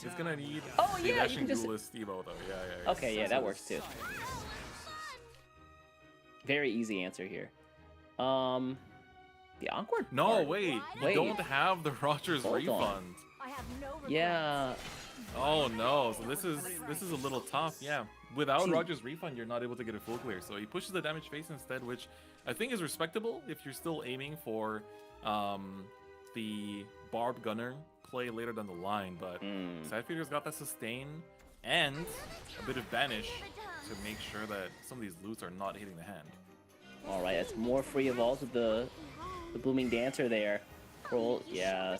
It's gonna need the dashing duelist Evo though. Yeah. Okay, yeah, that works too. Very easy answer here. The awkward. No, part. wait. You don't have the Rogers refund. Yeah. Oh no. So this is a little tough. Yeah. Without Rogers refund, you're not able to get a full clear. So he pushes the damage face instead, which I think is respectable if you're still aiming for the Barb Gunner play later down the line. But Sadfeeder's got that sustain and a bit of banish to make sure that some of these loots are not hitting the hand. All right, that's more free evolves with the Blooming Dancer there. Kroll, yeah.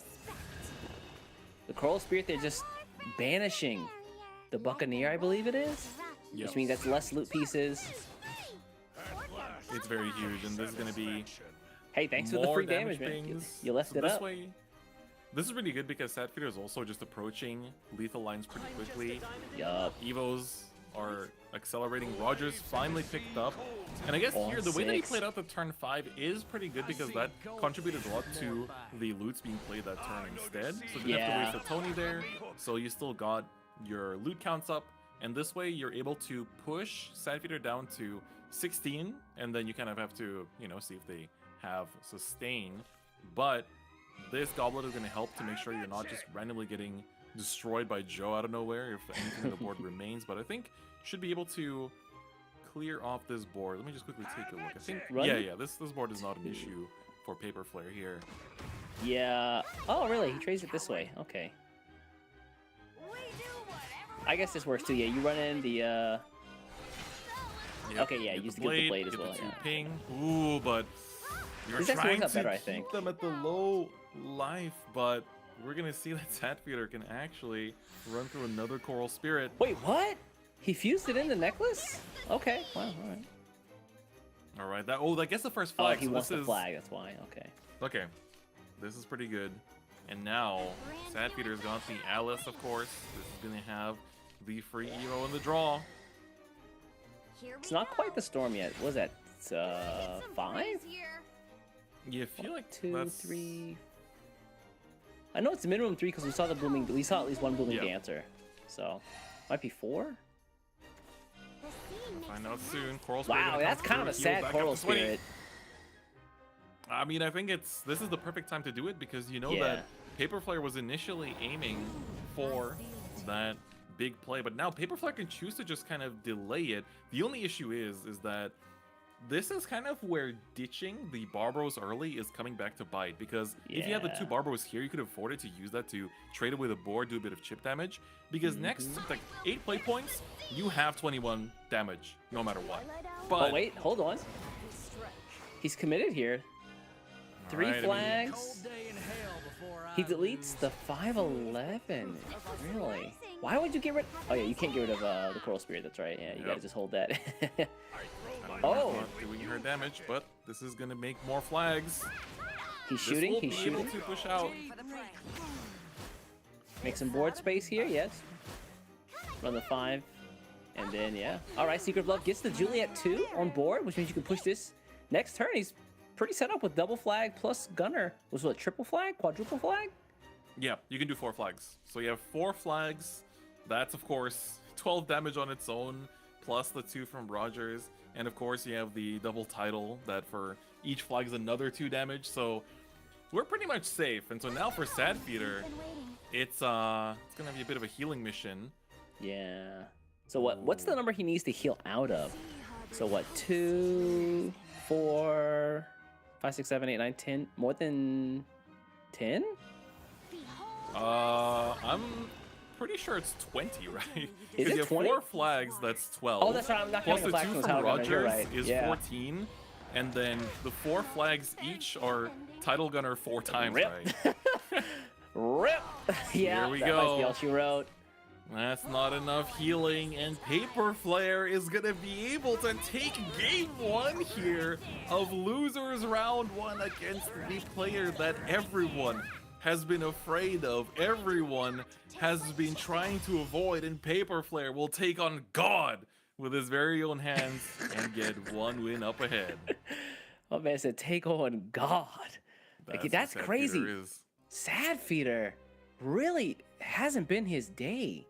The Coral Spirit, they're just banishing the Buccaneer, I believe it is. Yep. Which means that's less loot pieces. It's very huge, and this is going to be hey, thanks for the free damage, man. You left it up. This is really good because Sadfeeder is also just approaching lethal lines pretty quickly. Yup. Evos are accelerating. Rogers finally picked up. And I guess here, the way that he played out the turn 5 is pretty good because that contributed a lot to the loots being played that turn instead. So you didn't have to waste a Tony there. So you still got your loot counts up. And this way, you're able to push Sadfeeder down to 16. And then you kind of have to, see if they have sustain. but this goblet is going to help to make sure you're not just randomly getting destroyed by Joe out of nowhere if anything on the board remains. But I think should be able to clear off this board. Let me just quickly take a look. I think this board is not an issue for Paper Flare here. Yeah. Oh, really? He trades it this way. Okay. I guess this works too. Yeah, you run in the. Okay, yeah, use the blade as well. Yeah. Ping. Ooh, but you're trying to keep them at the low life, but we're gonna see that Satfeeder can actually run through another Coral Spirit. Wait, what? He fused it in the necklace? Okay, wow, all right. All right, I guess the first flag. Oh, he wants the flag, that's why, okay. Okay, this is pretty good. And now, Satfeeder's got the Alice, of course. This is gonna have the free Evo in the draw. It's not quite the storm yet. What was that? 5? Yeah, I feel like 2, 3. I know it's minimum 3 because we saw at least one booming dancer. So might be 4. We'll find out soon. Coral Spirit. Wow, that's kind of a sad Coral Spirit. I mean, I think this is the perfect time to do it because you know that Paper Flare was initially aiming for that big play, but now Paper Flare can choose to just kind of delay it. The only issue is that this is kind of where ditching the Barbaros early is coming back to bite, because if you had the 2 Barbaros here, you could afford it to use that to trade away the board, do a bit of chip damage, because next, like 8 play points, you have 21 damage, no matter what. But wait, hold on. He's committed here. 3 flags. He deletes the 511. Really? Why would you get rid? Oh yeah, you can't get rid of the Coral Spirit. That's right. Yeah, you gotta just hold that. Not doing her damage, but this is gonna make more flags. He's shooting. He's shooting. Able to push out. Make some board space here. Yes. Run the 5, and then All right, Secret of Love gets the Juliet 2 on board, which means you can push this next turn. He's pretty set up with double flag plus gunner. Was what, triple flag, quadruple flag? Yeah, you can do 4 flags. So you have 4 flags. That's of course 12 damage on its own, plus the 2 from Rogers, and of course you have the double title that for each flag is another 2 damage. So we're pretty much safe. And so now for Satfeeder, it's gonna be a bit of a healing mission. Yeah. So what's the number he needs to heal out of? So what? 2, 4, 5, 6, 7, 8, 9, 10. More than 10? I'm pretty sure it's 20, right? Is it 20? 4 flags, that's 12. Oh, that's right. I'm not plus counting the the 2 flags from Rogers is 14, and then the 4 flags each are title gunner 4 times, right? Rip. Yeah. Here we that go. might be all she wrote. That's not enough healing, and Paper Flare is gonna be able to take game 1 here of losers round 1 against the player that everyone has been afraid of, everyone has been trying to avoid, and Paper Flare will take on God with his very own hands and get 1 win up ahead. Oh man, said take on God. That's crazy. Satfeeder really hasn't been his day.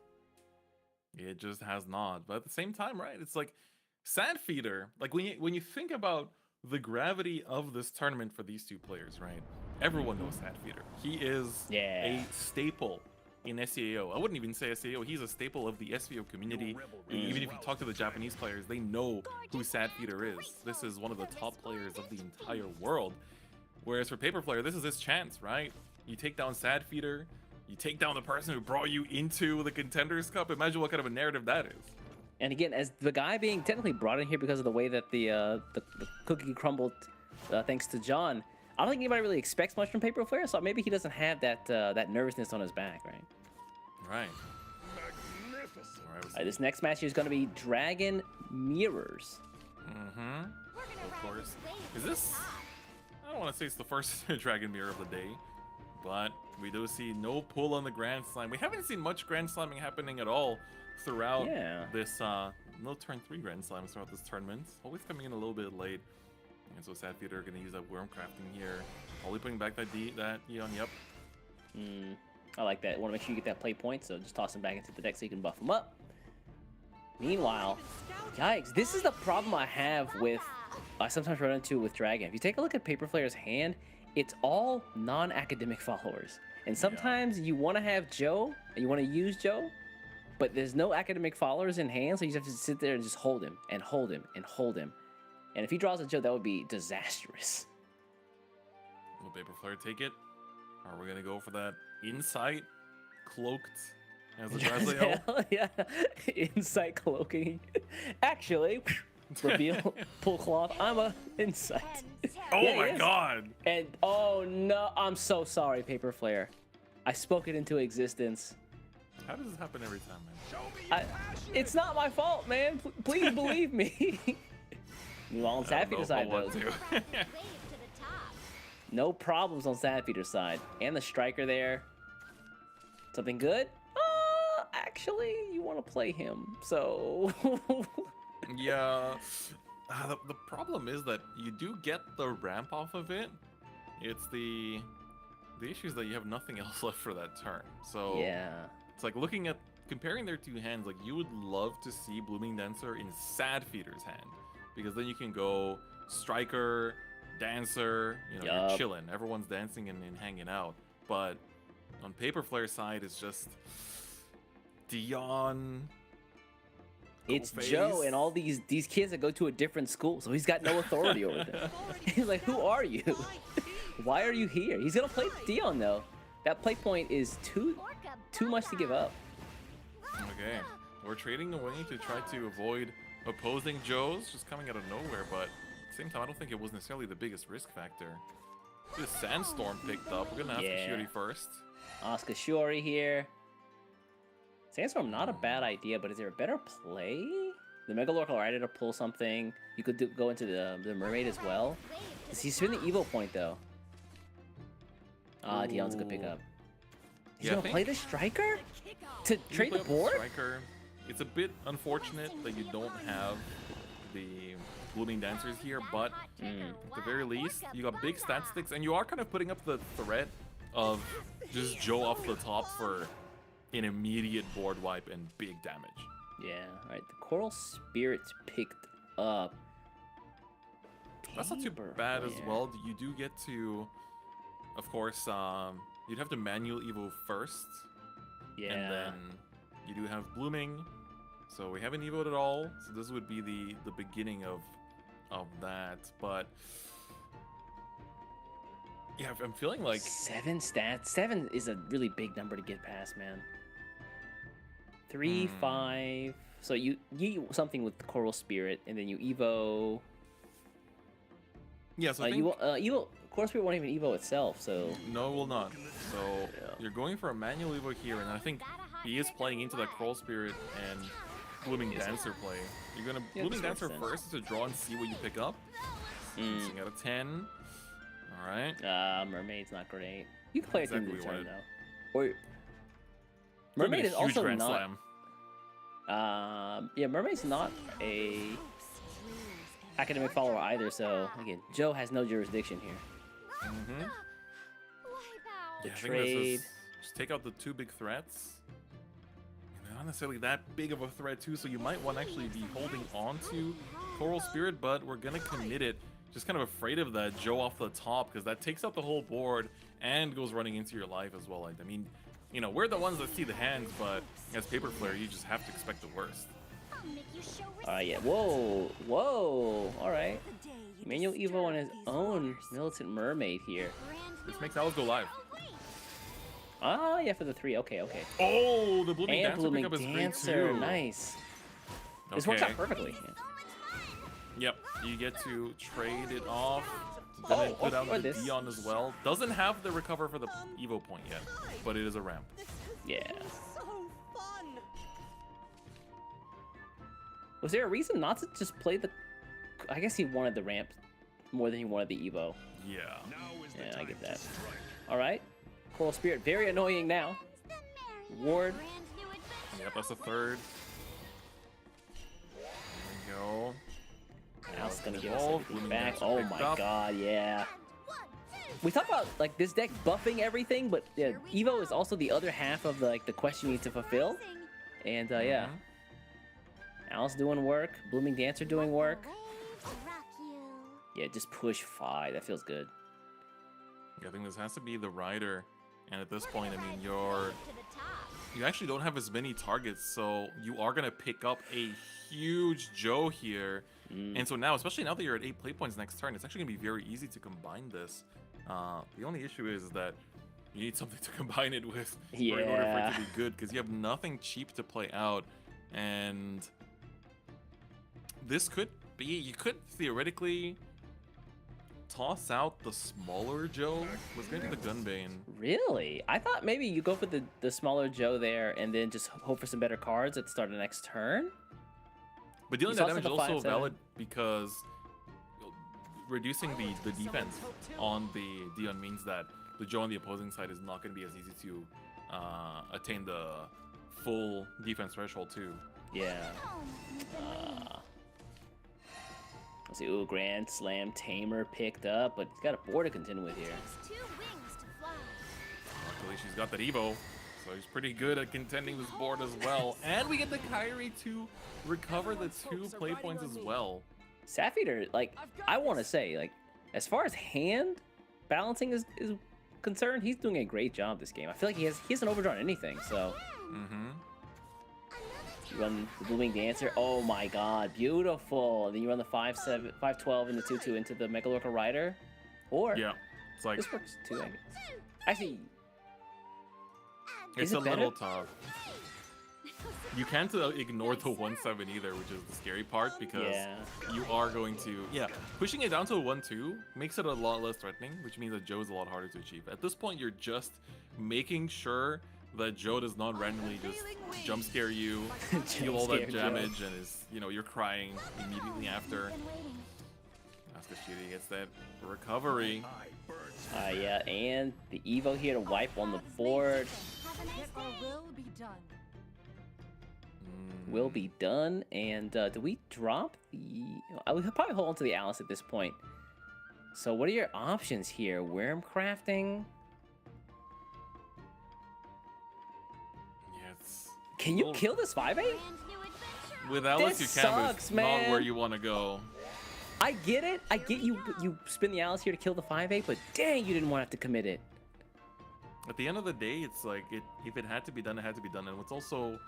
It just has not. But at the same time, right? It's like Satfeeder, like when you think about the gravity of this tournament for these 2 players, right? Everyone knows Satfeeder. He is a staple in SEAO. I wouldn't even say SEAO. He's a staple of the SVO community. Even if you talk to the Japanese players, they know who Satfeeder is. This is one of the top players of the entire world. Whereas for Paper Flare, this is his chance, right? You take down Satfeeder, you take down the person who brought you into the Contenders Cup. Imagine what kind of a narrative that is. And again, as the guy being technically brought in here because of the way that the cookie crumbled, thanks to John, I don't think anybody really expects much from Paper Flare, so maybe he doesn't have that that nervousness on his back, right? Right. All right, this next match is going to be Dragon Mirrors. Of course. Is this? I don't want to say it's the first Dragon Mirror of the day, but we do see no pull on the Grand Slam. We haven't seen much Grand Slamming happening at all throughout this. No turn 3 Grand Slams throughout this tournament. Always coming in a little bit late. And so Satfeeder are going to use that worm crafting here. Only putting back that Eon, yep. I like that. Want to make sure you get that play point, so just toss him back into the deck so you can buff him up. Meanwhile, yikes, this is the problem I have with, I sometimes run into with Dragon. If you take a look at Paper Flare's hand, it's all non-academic followers. And sometimes you want to have Joe, and you want to use Joe, but there's no academic followers in hand, so you just have to sit there and just hold him, and hold him, and hold him. And if he draws a Joe, that would be disastrous. Will Paper Flare take it? Are we gonna go for that insight cloaked as a Draseo? Yeah, insight cloaking. Actually, reveal, pull cloth. I'm a insight. Oh Yeah, my he is. god! And oh no, I'm so sorry, Paper Flare. I spoke it into existence. How does this happen every time, man? It's not my fault, man. Please believe me. Well, on Sapphire side, though. No problems on Sapphire side. And the striker there. Something good? Actually, you want to play him, so... Yeah. The problem is that you do get the ramp off of it. It's the issue is that you have nothing else left for that turn. So yeah, it's like looking at comparing their two hands. Like you would love to see Blooming Dancer in Sad Feeder's hand, because then you can go striker, dancer. You know, you're chilling. Everyone's dancing and hanging out. But on Paper Flare's side, it's just Dion. It's Joe and all these kids that go to a different school, so he's got no authority over them. He's like, who are you? Why are you here? He's gonna play Dion though. That play point is too much to give up. Okay, we're trading away to try to avoid opposing Joes just coming out of nowhere, but at the same time, I don't think it was necessarily the biggest risk factor. This Sandstorm picked up. We're gonna ask Shuri first. Oscar Shiori here. Sandstorm, not a bad idea, but is there a better play? The Megalorc already to pull something. You could go into the Mermaid as well. Does he spin the Evo point though? Dion's a good pickup. He's gonna play the Striker to trade the board? Striker. It's a bit unfortunate that you don't have the Blooming Dancers here, but at the very least, you got big stat sticks, and you are kind of putting up the threat of just Joe off the top for an immediate board wipe and big damage. Yeah, alright, the Coral Spirit's picked up. That's not too bad as well. You do get to, of course, you'd have to manual Evo first. Yeah. And then you do have Blooming. So we haven't Evo'd at all. So this would be the beginning of that. But yeah, I'm feeling like 7 stats. 7 is a really big number to get past, man. 3, 5. So you something with Coral Spirit, and then you Evo. Yeah, so I think Evo Coral Spirit won't even Evo itself, so no, it will not. So you're going for a manual Evo here, and I think he is playing into that Coral Spirit and Blooming Dancer play. You're gonna Blooming Dancer first to draw and see what you pick up. Missing out of 10. All right. Mermaid's not great. You can play it in the turn though. Or Mermaid Mermaid is also Grand not. Slam. Yeah, Mermaid's not a academic follower either. So again, Joe has no jurisdiction here. Yeah, I think trade. just take out the 2 big threats. And they're not necessarily that big of a threat too, so you might want to actually be holding on to Coral Spirit, but we're gonna commit it. Just kind of afraid of that Joe off the top, because that takes out the whole board and goes running into your life as well. I mean, you know, we're the ones that see the hands, but as Paper Flare, you just have to expect the worst. Yeah. Whoa. Alright. Manual Evo on his own Militant Mermaid here. This makes Alice go live. Yeah, for the 3. Okay. Oh, the Blooming and Dancer Blooming pickup is great Dancer, too. nice. This works out perfectly. Yep, you get to trade it off. Then put out the Dion as well. Doesn't have the recover for the Evo point yet, but it is a ramp. Yeah. Was there a reason not to just play the... I guess he wanted the ramp more than he wanted the Evo. Yeah. Yeah, I get that. Alright. Coral Spirit, very annoying now. Ward. Yep, that's a 3rd. There we go. Al's gonna give us everything back. Oh my god, yeah. We talk about like this deck buffing everything, but yeah, Evo is also the other half of the quest you need to fulfill. And yeah. Al's doing work, Blooming Dancer doing work. Yeah, just push 5. That feels good. I think this has to be the Rider. And at this point, I mean, you actually don't have as many targets, so you are going to pick up a huge Joe here. And so now, especially now that you're at 8 play points next turn, it's actually going to be very easy to combine this. The only issue is that you need something to combine it with in order for it to be good, because you have nothing cheap to play out. And this could be, you could theoretically toss out the smaller Joe. Let's get to the Gunbane. Really? I thought maybe you go for the smaller Joe there and then just hope for some better cards at the start of the next turn. But dealing that damage is also valid because reducing the defense on the Dion means that the Joe on the opposing side is not going to be as easy to attain the full defense threshold too. Yeah. Let's see. Ooh, Grand Slam Tamer picked up, but he's got a board to contend with here. Luckily, she's got that Evo, so he's pretty good at contending this board as well. And we get the Kyrie to recover the 2 play points as well. Sapphire, like, I want to say, like, as far as hand balancing is concerned, he's doing a great job this game. I feel like he hasn't overdrawn anything, so. You run the Blooming Dancer. Oh my god, beautiful. And then you run the 5-7, 5-12 and the 2-2 into the Megalorca Rider. Or yeah, it's like this works too, I guess. Actually, it's a little tough. You can't ignore the 1-7 either, which is the scary part, because you are going to pushing it down to a 1-2 makes it a lot less threatening, which means that Joe is a lot harder to achieve. At this point, you're just making sure that Joe does not randomly just jump scare you, deal all that damage, and is, you know, you're crying immediately after. Asuka Shiri gets that recovery. Yeah, and the Evo here to wipe on the board. Will be done. And do we drop the... We'll probably hold on to the Alice at this point. So what are your options here? Worm crafting? Can you kill this 5-8? With Alice, you can, but it's not where you want to go. I get it. I get you spin the Alice here to kill the 5-8, but dang, you didn't want to have to commit it. At the end of the day, it's like, if it had to be done, it had to be done. And what's also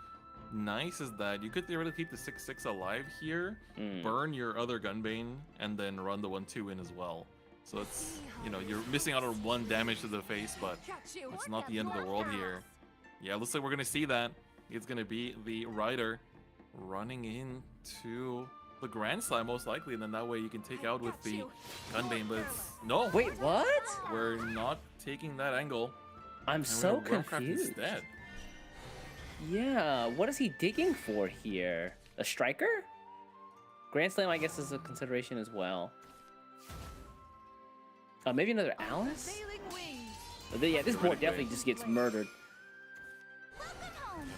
nice is that you could theoretically keep the 6-6 alive here, burn your other Gunbane, and then run the 1-2 in as well. So it's, you know, you're missing out on 1 damage to the face, but it's not the end of the world here. Yeah, looks like we're going to see that. It's going to be the Rider running into the Grand Slam, most likely, and then that way you can take out with the Gunbane, but it's... No! Wait, what? We're not taking that angle. I'm so confused. Instead. Yeah, what is he digging for here? A Striker? Grand Slam, I guess, is a consideration as well. Maybe another Alice? Yeah, this board definitely just gets murdered.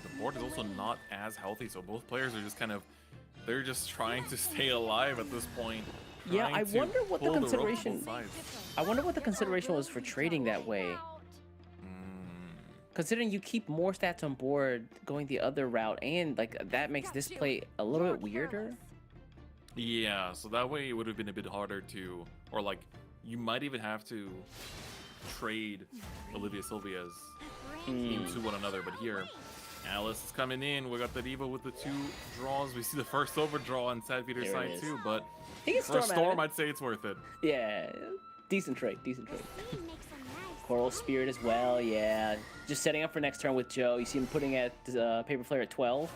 The board is also not as healthy, so both players are just kind of, they're just trying to stay alive at this point. Yeah, I wonder what the consideration. I wonder what the consideration was for trading that way. Considering you keep more stats on board going the other route, and like that makes this play a little bit weirder. Yeah, so that way it would have been a bit harder to, or like you might even have to trade Olivia Sylvia's into one another, but here Alice is coming in. We got the Evo with the 2 draws. We see the first overdraw on Sad Peter's side too, but for a Storm, I'd say it's worth it. Yeah, decent trade, decent trade. Coral Spirit as well, yeah. Just setting up for next turn with Joe. You see him putting at Paper Flare at 12.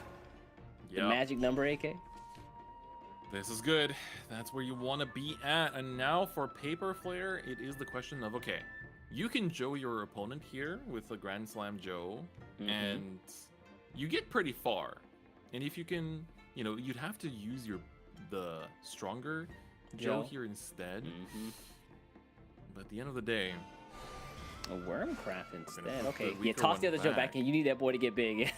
The magic number, AK. This is good. That's where you want to be at. And now for Paper Flare, it is the question of, okay, you can Joe your opponent here with a Grand Slam Joe, and you get pretty far. And if you can, you know, you'd have to use the stronger Joe here instead. But at the end of the day, a Wormcraft instead. Okay, yeah, toss the other Joe back in. You need that boy to get big.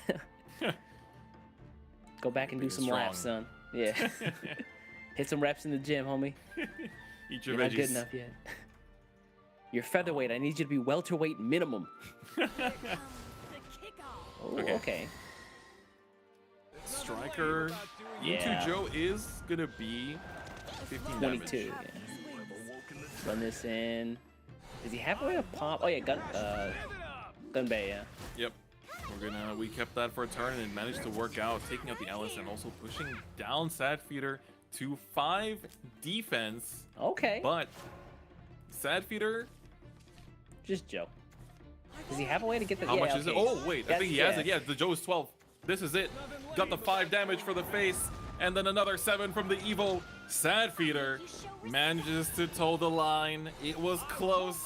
Go back and do some laps, son. Yeah. Hit some reps in the gym, homie. Eat your You're veggies. not good enough yet. You're featherweight. I need you to be welterweight minimum. Oh, okay. Striker into Joe is gonna be 15 22. damage. Yeah. Run this in. Does he have a way to pop? Oh yeah, Gunbei, yeah. Yep. We kept that for a turn and it managed to work out, taking out the Alice and also pushing down Sad Feeder to 5 defense. Okay. But Sad Feeder, just Joe. Does he have a way to get the? How much is it? Oh wait, I think he has it. Yeah, the Joe is 12. This is it. Got the 5 damage for the face, and then another 7 from the Evo. Sad Feeder manages to toe the line. It was close,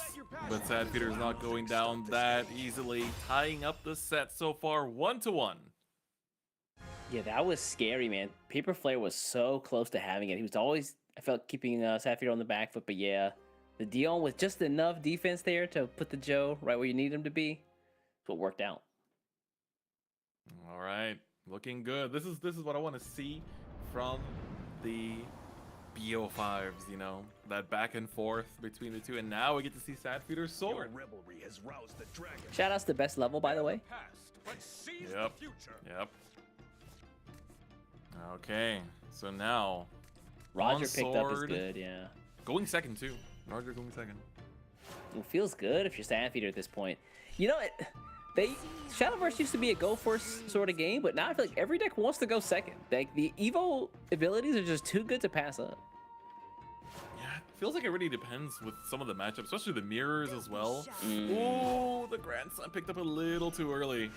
but Sad Feeder is not going down that easily, tying up the set so far 1-1. Yeah, that was scary, man. Paper Flare was so close to having it. He was always, I felt, keeping Sad Feeder on the back foot, but yeah, the Dion with just enough defense there to put the Joe right where you need him to be. That's what worked out. All right, looking good. This is what I want to see from the BO5s, you know, that back and forth between the two, and now we get to see Sad Feeder's sword. Shout outs to best level, by the way. Yep. Okay, so now Roger picked up is good, yeah. Going second too. Roger going second. It feels good if you're Sad Feeder at this point. You know what? Shadowverse used to be a go first sort of game, but now I feel like every deck wants to go second. Like the Evo abilities are just too good to pass up. Yeah, it feels like it really depends with some of the matchups, especially the mirrors as well. Ooh, the Grand Slam picked up a little too early.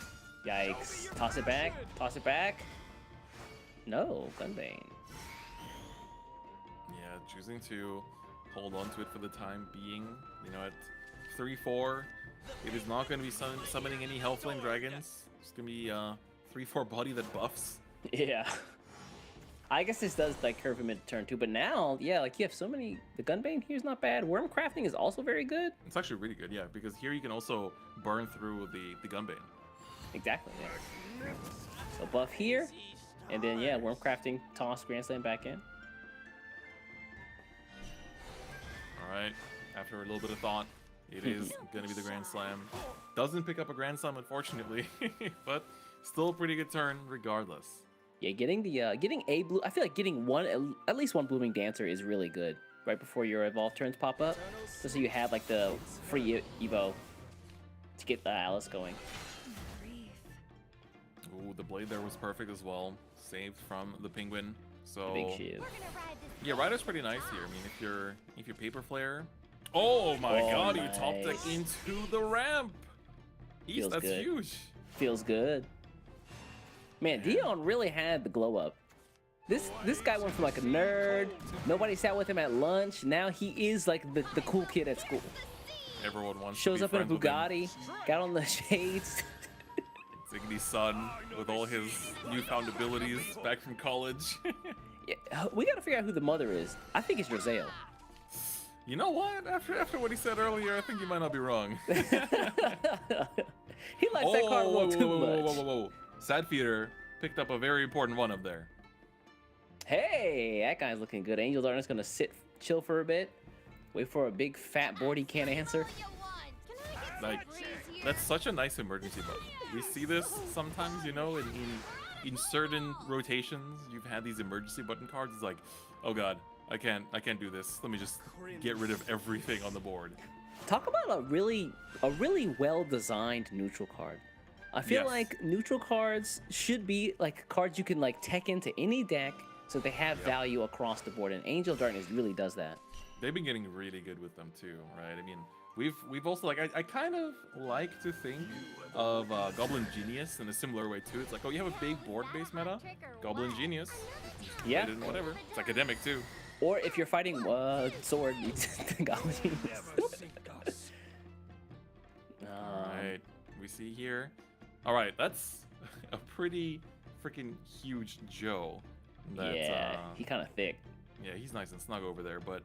Yikes. Toss it back. Toss it back. No, Gunbane. Yeah, choosing to hold on to it for the time being. You know, at 3-4, it is not going to be summoning any Hellflame Dragons. It's going to be 3-4 body that buffs. Yeah. I guess this does like curve him into turn 2, but now, yeah, like you have so many. The Gunbane here is not bad. Worm crafting is also very good. It's actually really good, yeah, because here you can also burn through the Gunbane. Exactly, yeah. So buff here, and then yeah, Worm crafting, toss Grand Slam back in. All right, after a little bit of thought, it is going to be the Grand Slam. Doesn't pick up a Grand Slam, unfortunately, but still a pretty good turn regardless. Yeah, getting a blue. I feel like getting at least one Blooming Dancer is really good right before your evolve turns pop up, just so you have like the free Evo to get the Alice going. Ooh, the blade there was perfect as well, saved from the Penguin. So big shield. Yeah, Rider's pretty nice here. I mean, if you're Paper Flare. Oh my God! Nice. You top deck into the ramp. That's good. Huge. Feels good. Man, Dion really had the glow up. This guy went from like a nerd. Nobody sat with him at lunch. Now he is like the cool kid at school. Everyone wants. Shows to be up in a friends with him. Bugatti. Got on the shades. Ziggy's son with all his newfound abilities back from college. Yeah, we gotta figure out who the mother is. I think it's Rosale. You know what? After what he said earlier, I think you might not be wrong. He likes that card one too much. Whoa. Sad Feeder picked up a very important one up there. Hey, that guy's looking good. Angel Darkness gonna chill for a bit. Wait for a big fat board he can't answer. Like, that's such a nice emergency button. We see this sometimes, you know, in certain rotations. You've had these emergency button cards. It's like, oh God, I can't do this. Let me just get rid of everything on the board. Talk about a really well-designed neutral card. I feel like neutral cards should be like cards you can like tech into any deck so they have value across the board, and Angel Darkness really does that. They've been getting really good with them too, right? I mean, we've also like I kind of like to think of Goblin Genius in a similar way too. It's like, oh, you have a big board-based meta, Goblin Genius. Yeah. Whatever. It's academic too. Or if you're fighting sword, you Goblin Genius. Alright, we see here. Alright, that's a pretty freaking huge Joe. Yeah, he kind of thick. Yeah, he's nice and snug over there, but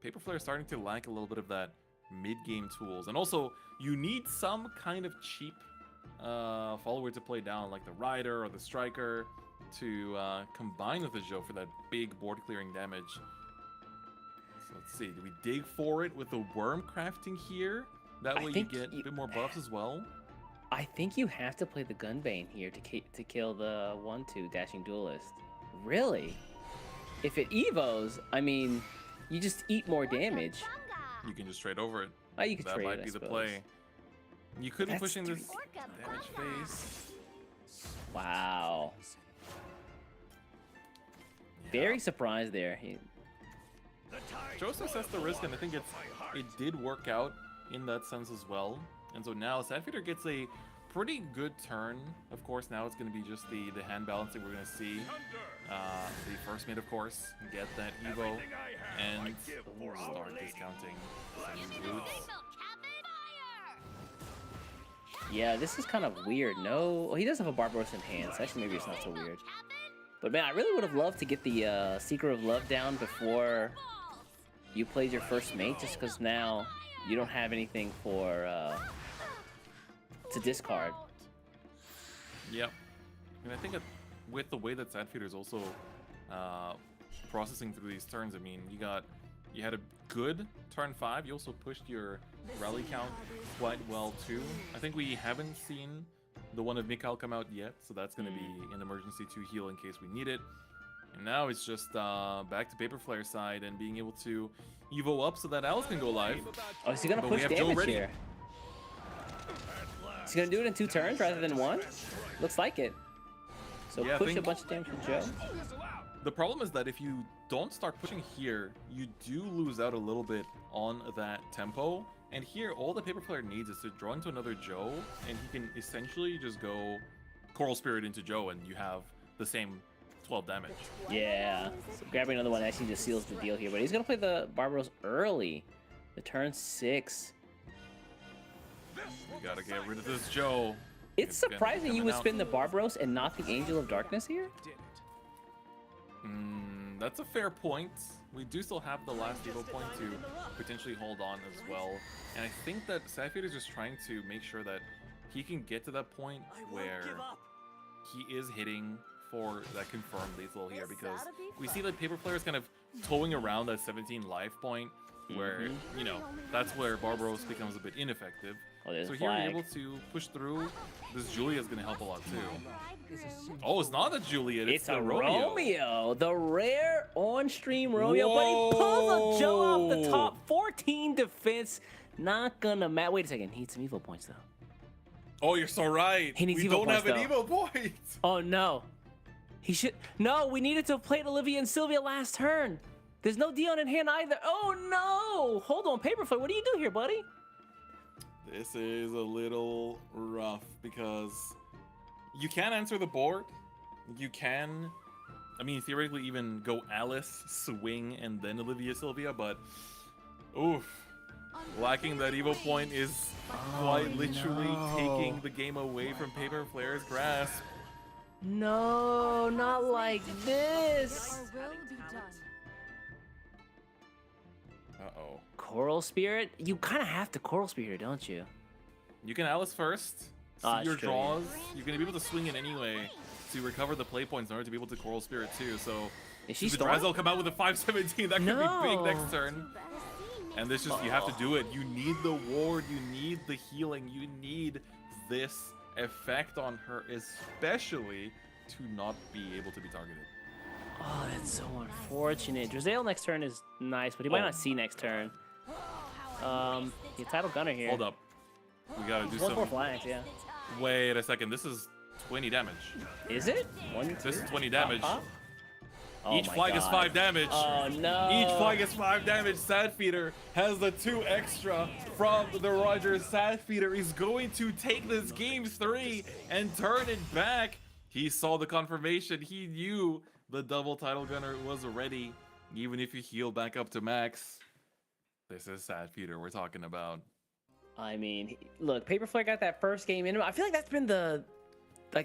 Paper Flare is starting to lack a little bit of that mid-game tools. And also, you need some kind of cheap follower to play down, like the Rider or the Striker, to combine with the Joe for that big board-clearing damage. So let's see, do we dig for it with the Worm crafting here? That way you get a bit more buffs as well. I think you have to play the Gunbane here to kill the 1/2 Dashing Duelist. Really? If it evos, I mean, you just eat more damage. You can just trade over it. You could that trade might it, be I the suppose. play. You could be That's pushing this damage phase. Wow. Very surprised there. Joseph assessed the risk, and I think it did work out in that sense as well. And so now Sadfeeder gets a pretty good turn. Of course, now it's going to be just the hand balancing we're going to see. The first mate, of course, get that Evo and start discounting some roots. Yeah, this is kind of weird. No, well, he does have a Barbaros in hand, so actually maybe it's not so weird. But man, I really would have loved to get the Secret of Love down before you played your first mate, just because now you don't have anything for to discard. Yep. And I think that with the way that Sadfeeder is also processing through these turns, I mean, you had a good turn 5. You also pushed your rally count quite well too. I think we haven't seen the one of Mikhail come out yet, so that's going to be an emergency 2 heal in case we need it. And now it's just back to Paper Flare side and being able to Evo up so that Alice can go live. Oh, is he going to push damage here? Is he going to do it in 2 turns rather than 1? Looks like it. So yeah, push a bunch of damage from Joe. The problem is that if you don't start pushing here, you do lose out a little bit on that tempo. And here, all the Paper Flare needs is to draw into another Joe, and he can essentially just go Coral Spirit into Joe, and you have the same 12 damage. Yeah, so grabbing another one actually just seals the deal here, but he's going to play the Barbaros early. The turn 6. We gotta get rid of this Joe. It's surprising you would spin the Barbaros and not the Angel of Darkness here. That's a fair point. We do still have the last Evo point to potentially hold on as well. And I think that Sadfeeder is just trying to make sure that he can get to that point where he is hitting for that confirmed lethal here, because we see that Paper Flare is kind of towing around that 17 life point where, you know, that's where Barbaros becomes a bit ineffective. So here you're able to push through. This Julia is going to help a lot too. Oh, it's not a Juliet, it's the Romeo. The rare on-stream Romeo, but he pulls a Joe off the top. 14 defense. Not gonna matter. Wait a second, he needs some Evo points though. Oh, you're so right. He needs we Evo don't have points, an Evo point. Oh no. He should. No, we needed to play Olivia and Sylvia last turn. There's no Dion in hand either. Oh no. Hold on, Paperfoot. What do you do here, buddy? This is a little rough because you can answer the board. You can, I mean, theoretically even go Alice, swing, and then Olivia Sylvia, but oof. Lacking that Evo point is quite literally taking the game away from Paper Flare's grasp. No, not like this. Uh-oh. Coral Spirit? You kind of have to Coral Spirit, don't you? You can Alice first, see your draws. You're going to be able to swing it anyway to recover the play points in order to be able to Coral Spirit too. So if the Drazel come out with a 517, that could be big next turn. And this just, you have to do it. You need the ward, you need the healing, you need this effect on her, especially to not be able to be targeted. Oh, that's so unfortunate. Drazel next turn is nice, but he might not see next turn. The title gunner here. Hold up. We gotta do some. 4 flags, yeah. Wait a second, this is 20 damage. Is it? 1, 2. This is 20 damage. Oh Each flag is 5 damage. Oh no. Each flag is 5 damage. Sadfeeder has the 2 extra from the Roger. Sadfeeder is going to take this game 3 and turn it back. He saw the confirmation. He knew the double title gunner was ready. Even if you heal back up to max. This is Sadfeeder we're talking about. I mean, look, Paper Flare got that first game in him. I feel like that's been the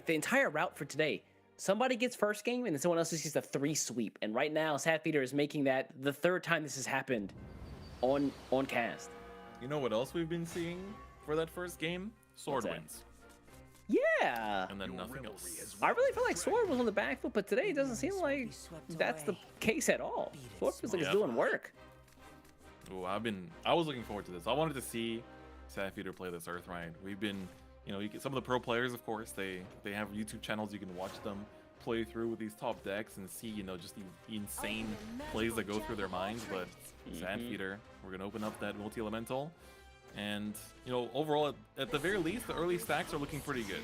entire route for today. Somebody gets first game, and then someone else just gets a 3 sweep. And right now, Sadfeeder is making that the 3rd time this has happened on cast. You know what else we've been seeing for that first game? Sword wins. Yeah. And then nothing else. I really felt like Sword was on the back foot, but today it doesn't seem like that's the case at all. Sword feels like it's doing work. Oh, I was looking forward to this. I wanted to see Sadfeeder play this Earthright. We've been, you know, some of the pro players, of course, they have YouTube channels. You can watch them play through with these top decks and see, you know, just the insane plays that go through their minds. But Sadfeeder, we're gonna open up that multi-elemental. And, you know, overall, at the very least, the early stacks are looking pretty good.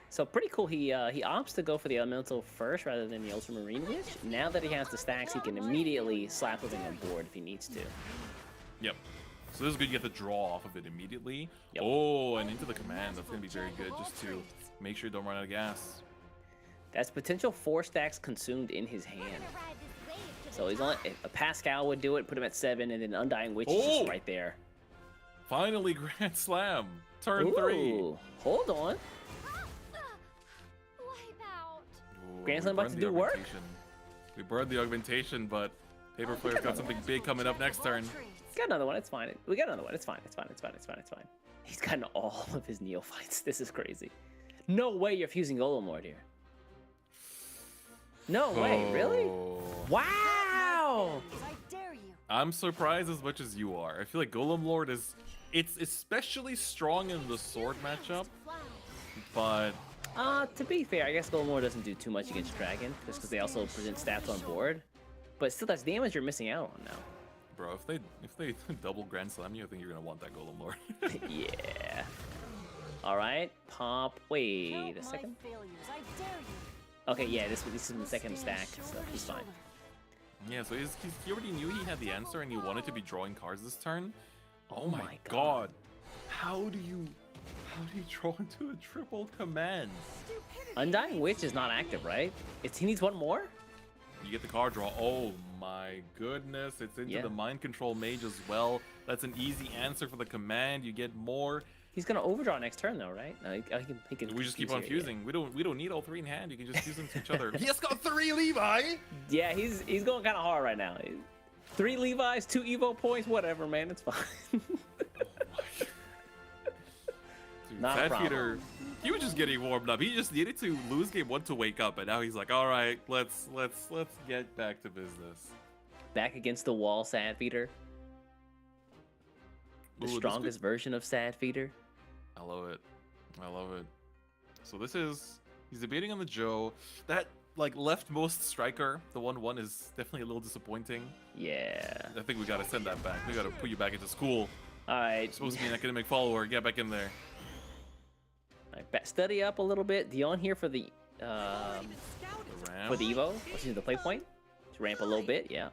So pretty cool. He opts to go for the elemental first rather than the ultramarine witch. Now that he has the stacks, he can immediately slap something on board if he needs to. Yep. So this is good. You get the draw off of it immediately. Yep. Oh, and into the command. That's going to be very good just to make sure you don't run out of gas. That's potential 4 stacks consumed in his hand. So he's on. A Pascal would do it, put him at 7, and then Undying Witch is just right there. Finally, Grand Slam. Turn Ooh, 3. Hold on. Grand Slam about to do work. We burned the augmentation, but Paper Player's got something big coming up next turn. Got another one. It's fine. We got another one. It's fine. It's fine. It's fine. It's fine. It's fine. He's gotten all of his neophytes. This is crazy. No way you're fusing Golem Lord here. No way. Really? Wow. I'm surprised as much as you are. I feel like Golem Lord is... It's especially strong in the sword matchup, but... To be fair, I guess Golem Lord doesn't do too much against Dragon, just because they also present stats on board. But still, that's damage you're missing out on now. Bro, if they double Grand Slam you, I think you're gonna want that Golem Lord. Yeah. All right, pop. Wait a second. Okay, yeah, this is in the second stack, so he's fine. Yeah, so he already knew he had the answer and he wanted to be drawing cards this turn. Oh my god. How do you draw into a triple command? Undying Witch is not active, right? He needs one more? You get the card draw. Oh my goodness. It's into the mind control mage as well. That's an easy answer for the command. You get more. He's gonna overdraw next turn though, right? No, he can we just keep on fusing. Yeah. We don't need all 3 in hand. You can just fuse them to each other. He has got 3 Levi! Yeah, he's going kinda hard right now. 3 Levi's, 2 Evo points, whatever, man. It's fine. Oh my. Dude, Sad Feeder, he was just getting warmed up. He just needed to lose game 1 to wake up, and now he's like, all right, let's get back to business. Back against the wall, Sad Feeder. The strongest version of Sad Feeder. I love it. I love it. So he's debating on the Joe. That like leftmost striker, the 1/1 is definitely a little disappointing. Yeah. I think we gotta send that back. We gotta put you back into school. All right. Supposed to be an academic follower. Get back in there. All right, study up a little bit. Dion here for the ramp. For the Evo. Let's use the play point to ramp a little bit. Yeah.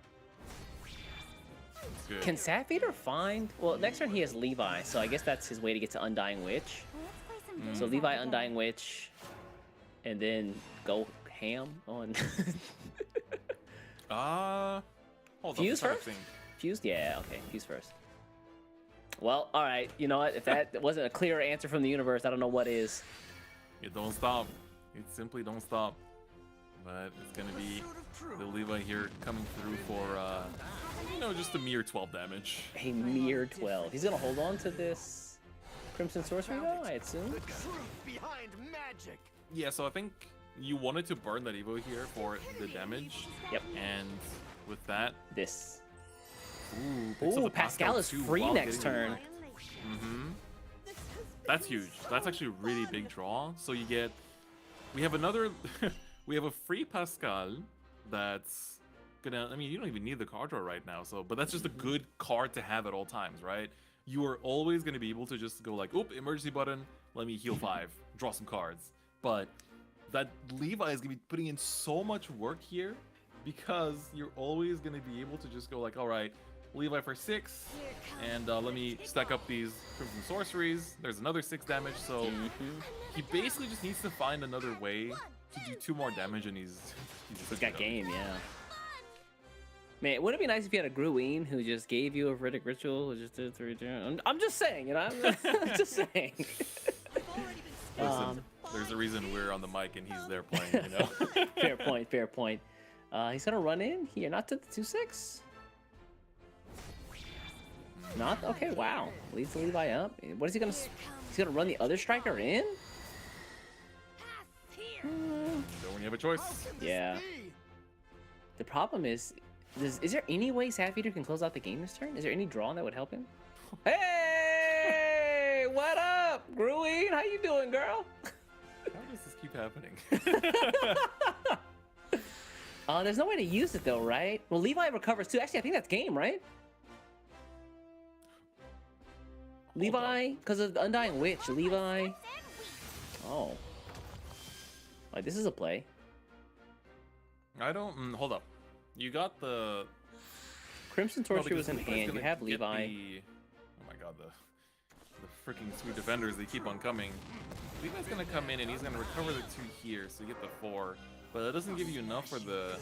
Good. Can Sad Feeder find? Well, next turn he has Levi, so I guess that's his way to get to Undying Witch. So Levi, Undying Witch, and then go ham on. Hold Fuse first? Fused? Yeah, okay, fuse first. Well, all right. You know what? If that wasn't a clear answer from the universe, I don't know what is. It don't stop. It simply don't stop. But it's gonna be the Levi here coming through for, you know, just a mere 12 damage. A mere 12. He's gonna hold on to this Crimson Sorcery though, I assume. Yeah, so I think you wanted to burn that Evo here for the damage. Yep. And with that, this. Ooh, Pascal is free next turn. That's huge. That's actually a really big draw. So you get, we have another, we have a free Pascal that's gonna, I mean, you don't even need the card draw right now. So, but that's just a good card to have at all times, right? You are always gonna be able to just go like, oop, emergency button, let me heal 5, draw some cards. But that Levi is gonna be putting in so much work here because you're always gonna be able to just go like, all right, Levi for 6, and let me stack up these Crimson Sorceries. There's another 6 damage, so he basically just needs to find another way to do 2 more damage, and he's got game, yeah. Man, wouldn't it be nice if you had a Gruine who just gave you a Viridic Ritual, who just did 3 turns? I'm just saying, you know? I'm just saying. Listen, there's a reason we're on the mic and he's there playing, you know? Fair point, fair point. He's gonna run in here, not to the 2/6. Not okay. Wow, leads the Levi up. What is he gonna? He's gonna run the other striker in. Don't when you have a choice. Yeah. The problem is there any way Sad Feeder can close out the game this turn? Is there any draw that would help him? Hey, what up, Gruine? How you doing, girl? How does this keep happening? There's no way to use it though, right? Well, Levi recovers too. Actually, I think that's game, right? Levi, because of the Undying Witch. Levi. Oh. Like, this is a play. I don't. Hold up. You got the Crimson Torture was in hand. You have Levi. Oh my god, the freaking sweet defenders, they keep on coming. Levi's gonna come in and he's gonna recover the 2 here, so you get the 4. But it doesn't give you enough for the.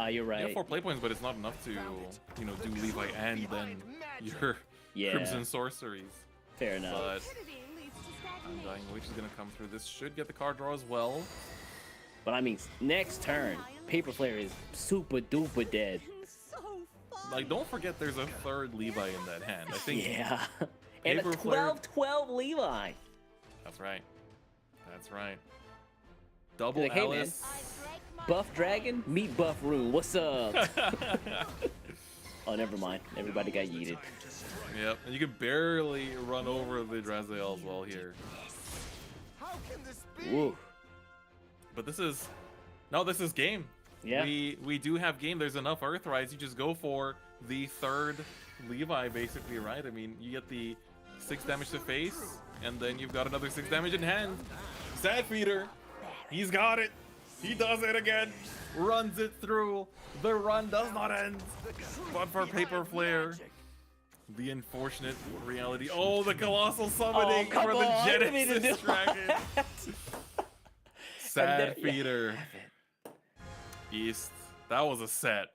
You're right. You have 4 play points, but it's not enough to, you know, do Levi and then your Crimson Sorceries. Fair enough. But Undying Witch is gonna come through. This should get the card draw as well. But I mean, next turn, Paper Flare is super duper dead. Like, don't forget there's a 3rd Levi in that hand. I think. Yeah. And a 12-12 Levi. That's right. That's right. Double like, hey, Alice. man, Buff Dragon, meet Buff Rune. What's up? Oh, never mind. Everybody got yeeted. Yep, and you can barely run over the Draziel as well here. How can this be? Woo. But this is game. Yeah. We do have game. There's enough Earthrise. You just go for the 3rd Levi, basically, right? I mean, you get the 6 damage to face, and then you've got another 6 damage in hand. Sad Feeder, he's got it. He does it again. Runs it through. The run does not end. But for Paper Flare, the unfortunate reality. Oh, the Colossal Summoning for the Genesis Dragon. Sad Feeder. East. That was a set.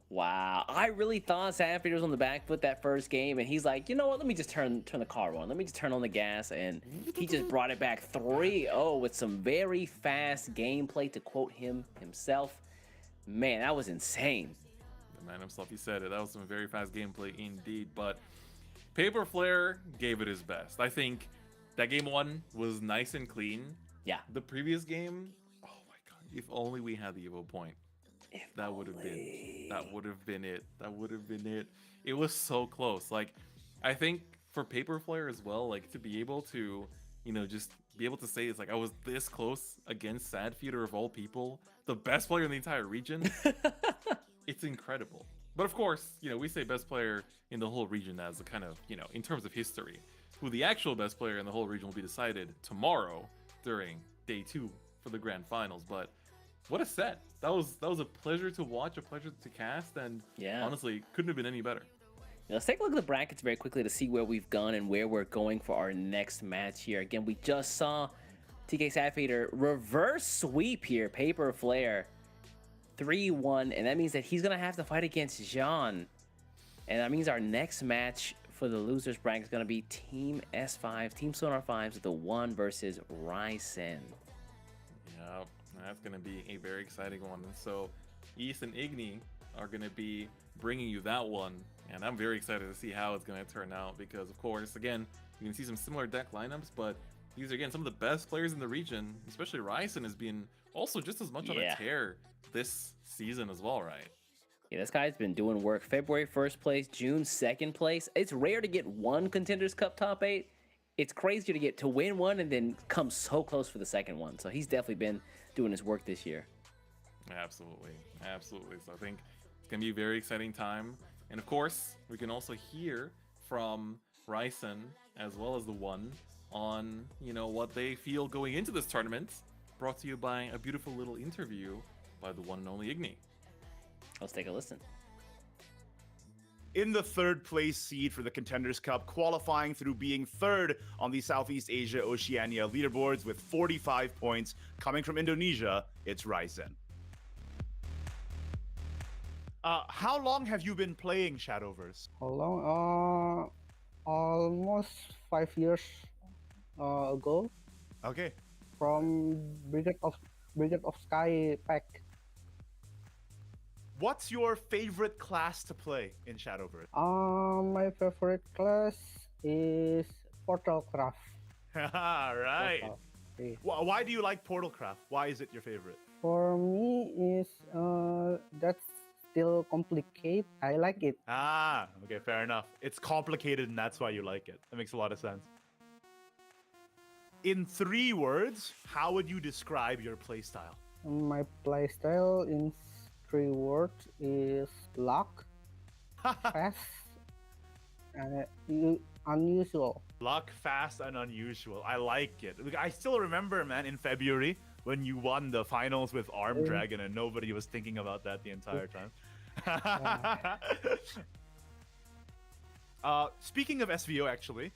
Wow, I really thought Sad Feeder was on the back foot that first game, and he's like, you know what? Let me just turn the car on. Let me just turn on the gas, and he just brought it back 3-0 with some very fast gameplay, to quote him himself. Man, that was insane. The man himself, he said it. That was some very fast gameplay indeed. But Paper Flare gave it his best. I think that game 1 was nice and clean. Yeah. The previous game, oh my god! If only we had the Evo point. That would have been it. That would have been it. It was so close. Like, I think for Paper Flare as well, like, to be able to, you know, just be able to say it's like I was this close against Sad Feeder of all people, the best player in the entire region. It's incredible. But of course, you know, we say best player in the whole region as a kind of, you know, in terms of history. Who the actual best player in the whole region will be decided tomorrow during day 2 for the grand finals. But what a set. That was a pleasure to watch, a pleasure to cast, and honestly, couldn't have been any better. Now, let's take a look at the brackets very quickly to see where we've gone and where we're going for our next match here. Again, we just saw TK Sad Feeder reverse sweep here, Paper Flare 3-1, and that means that he's gonna have to fight against Jean. And that means our next match for the losers bracket is gonna be Team S5, Team Sonar 5's the 1 versus Ryzen. Yep. That's going to be a very exciting one. And so East and Igni are going to be bringing you that one. And I'm very excited to see how it's going to turn out because, of course, again, you can see some similar deck lineups, but these are, again, some of the best players in the region, especially Ryzen has been also just as much on a tear this season as well, right? Yeah, this guy's been doing work. February 1st place, June 2nd place. It's rare to get one Contenders Cup top 8. It's crazy to get to win one and then come so close for the second one. So he's definitely been doing his work this year. Absolutely. Absolutely. So I think it's going to be a very exciting time. And of course, we can also hear from Ryzen as well as the 1 on, you know, what they feel going into this tournament. Brought to you by a beautiful little interview by the one and only Igni. Let's take a listen. In the 3rd place seed for the Contenders Cup, qualifying through being 3rd on the Southeast Asia Oceania leaderboards with 45 points coming from Indonesia, it's Ryzen. How long have you been playing Shadowverse? How long? Almost 5 years ago. Okay. From Brigade of Sky pack. What's your favorite class to play in Shadowverse? My favorite class is Portalcraft. Right. Why do you like Portalcraft? Why is it your favorite? For me, is that's still complicated. I like it. Okay, fair enough. It's complicated and that's why you like it. That makes a lot of sense. In 3 words, how would you describe your playstyle? My playstyle in 3 words is luck, fast, unusual. Luck, fast, and unusual. I like it. Look, I still remember, man, in February when you won the finals with Arm Dragon and nobody was thinking about that the entire time. Speaking of SVO, actually,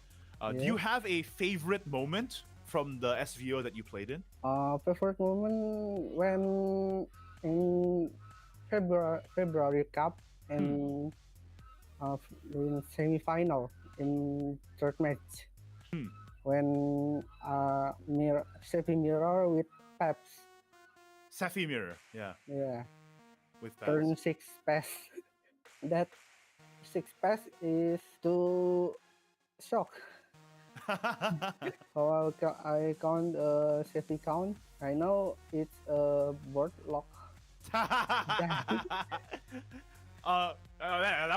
do you have a favorite moment from the SVO that you played in? Favorite moment when in February Cup and in semifinal in third match when Sefi Mirror with Peps. Sefi Mirror, yeah. Yeah. With Peps. Turn 6 pass. That 6 pass is too shock. So I count Sefi count. I know it's a board lock. That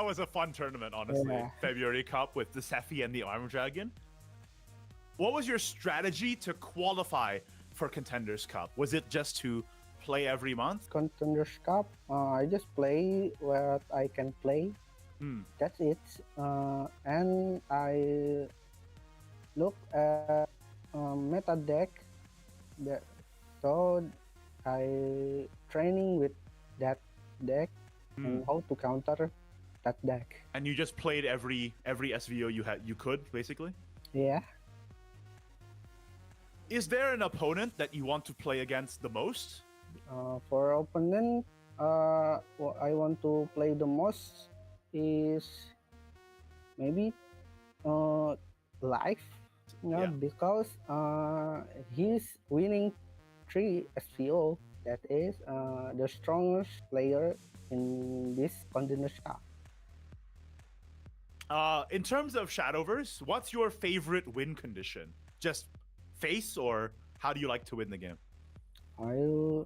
was a fun tournament, honestly. Yeah. February Cup with the Sefi and the Arm Dragon. What was your strategy to qualify for Contenders Cup? Was it just to play every month? Contenders Cup, I just play what I can play. That's it. And I look at meta deck. So I training with that deck and how to counter that deck. And you just played every SVO you could, basically? Yeah. Is there an opponent that you want to play against the most? For opponent, what I want to play the most is maybe Life. Because he's winning 3 SVO. That is the strongest player in this Contenders Cup. In terms of Shadowverse, what's your favorite win condition? Just face, or how do you like to win the game? My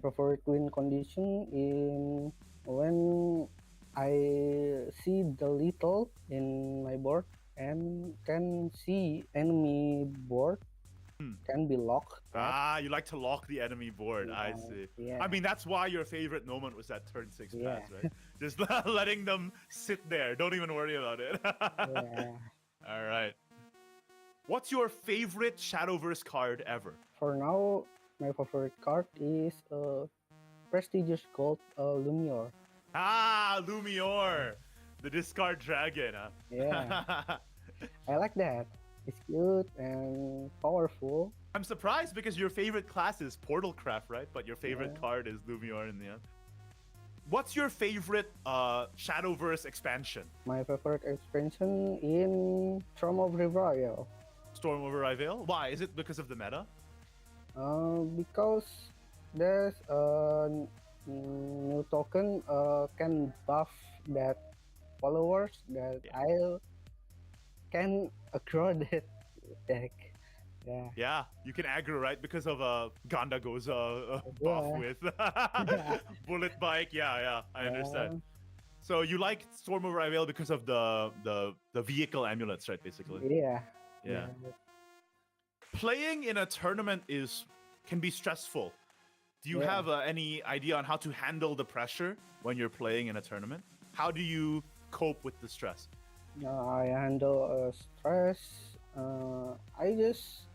favorite win condition in when I see the little in my board and can see enemy board can be locked. You like to lock the enemy board. I see. Yeah. I mean, that's why your favorite moment was that turn 6 Yeah. pass, right? Just letting them sit there. Don't even worry about it. Yeah. All right. What's your favorite Shadowverse card ever? For now, my favorite card is Prestigious Gold Lumior. Lumior, the discard dragon. Huh? Yeah. I like that. It's cute and powerful. I'm surprised because your favorite class is Portalcraft, right? But your favorite card is Lumior in the end. What's your favorite Shadowverse expansion? My favorite expansion in Storm of Revival. Storm of Revival? Why? Is it because of the meta? Because there's a new token can buff that followers that I can aggro that deck. Yeah, you can aggro, right? Because of Ganda goes buff with Bullet Bike. Yeah, I understand. So you like Storm of Revival because of the vehicle amulets, right? Basically. Yeah. Playing in a tournament can be stressful. Do you have any idea on how to handle the pressure when you're playing in a tournament? How do you cope with the stress? I handle stress. I just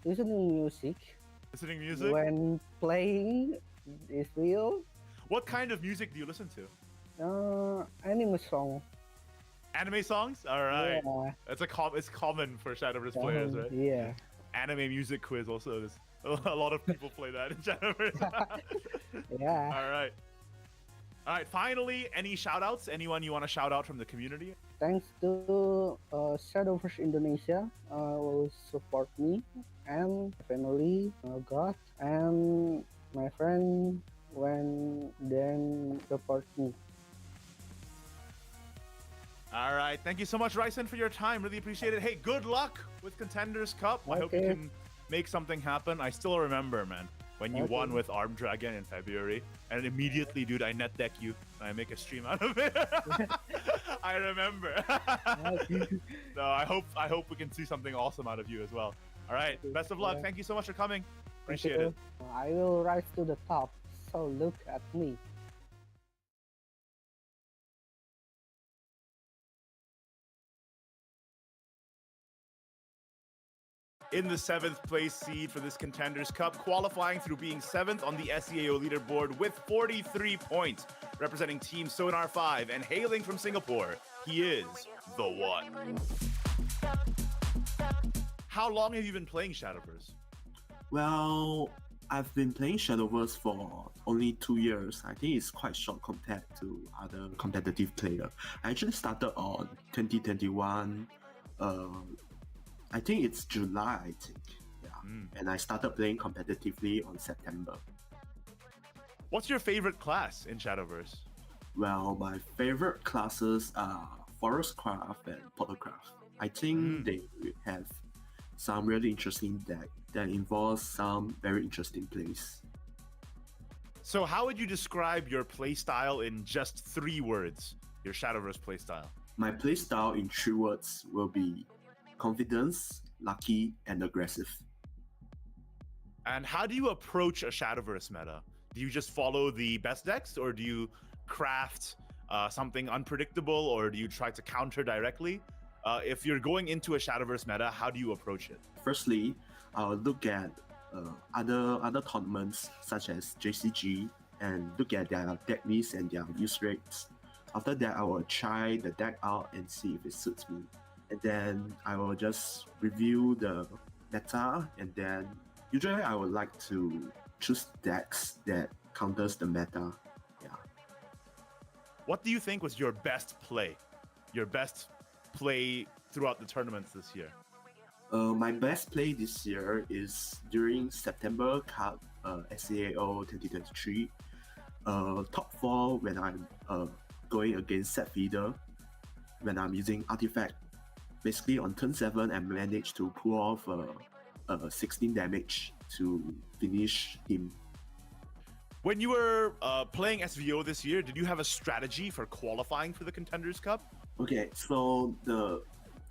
listening music. Listening music? When playing is real. What kind of music do you listen to? Anime song. Anime songs? All right. Yeah. It's common for Shadowverse players, right? Yeah. Anime music quiz also is. A lot of people play that in Shadowverse. Yeah. All right. Finally, any shout-outs? Anyone you want to shout out from the community? Thanks to Shadowverse Indonesia will support me and family, God, and my friend when then support me. All right. Thank you so much, Ryson, for your time. Really appreciate it. Hey, good luck with Contenders Cup. I hope you can make something happen. I still remember, man, when you won with Arm Dragon in February, and immediately, dude, I net deck you. I make a stream out of it. I remember. So I hope we can see something awesome out of you as well. All right. Best of luck. Thank you so much for coming. Appreciate it. I will rise to the top. So look at me. in the 7th place seed for this Contenders Cup, qualifying through being 7th on the SEAO leaderboard with 43 points, representing Team Sonar 5 and hailing from Singapore. He is the one. How long have you been playing Shadowverse? Well, I've been playing Shadowverse for only 2 years. I think it's quite short compared to other competitive players. I actually started on 2021. I think it's July, I think. Yeah. And I started playing competitively on September. What's your favorite class in Shadowverse? Well, my favorite classes are Forest Craft and Portalcraft. I think they have some really interesting deck that involves some very interesting plays. So how would you describe your playstyle in just 3 words? Your Shadowverse playstyle. My playstyle in 3 words will be confidence, lucky, and aggressive. And how do you approach a Shadowverse meta? Do you just follow the best decks, or do you craft something unpredictable, or do you try to counter directly? If you're going into a Shadowverse meta, how do you approach it? Firstly, I'll look at other tournaments such as JCG and look at their deck lists and their use rates. After that, I will try the deck out and see if it suits me. And then I will just review the meta, and then usually I would like to choose decks that counters the meta. Yeah. What do you think was your best play? Your best play throughout the tournaments this year? My best play this year is during September Cup, SEAO 2023. Top 4 when I'm going against Set Feeder, when I'm using Artifact. Basically on turn 7, I managed to pull off 16 damage to finish him. When you were playing SVO this year, did you have a strategy for qualifying for the Contenders Cup? Okay, so the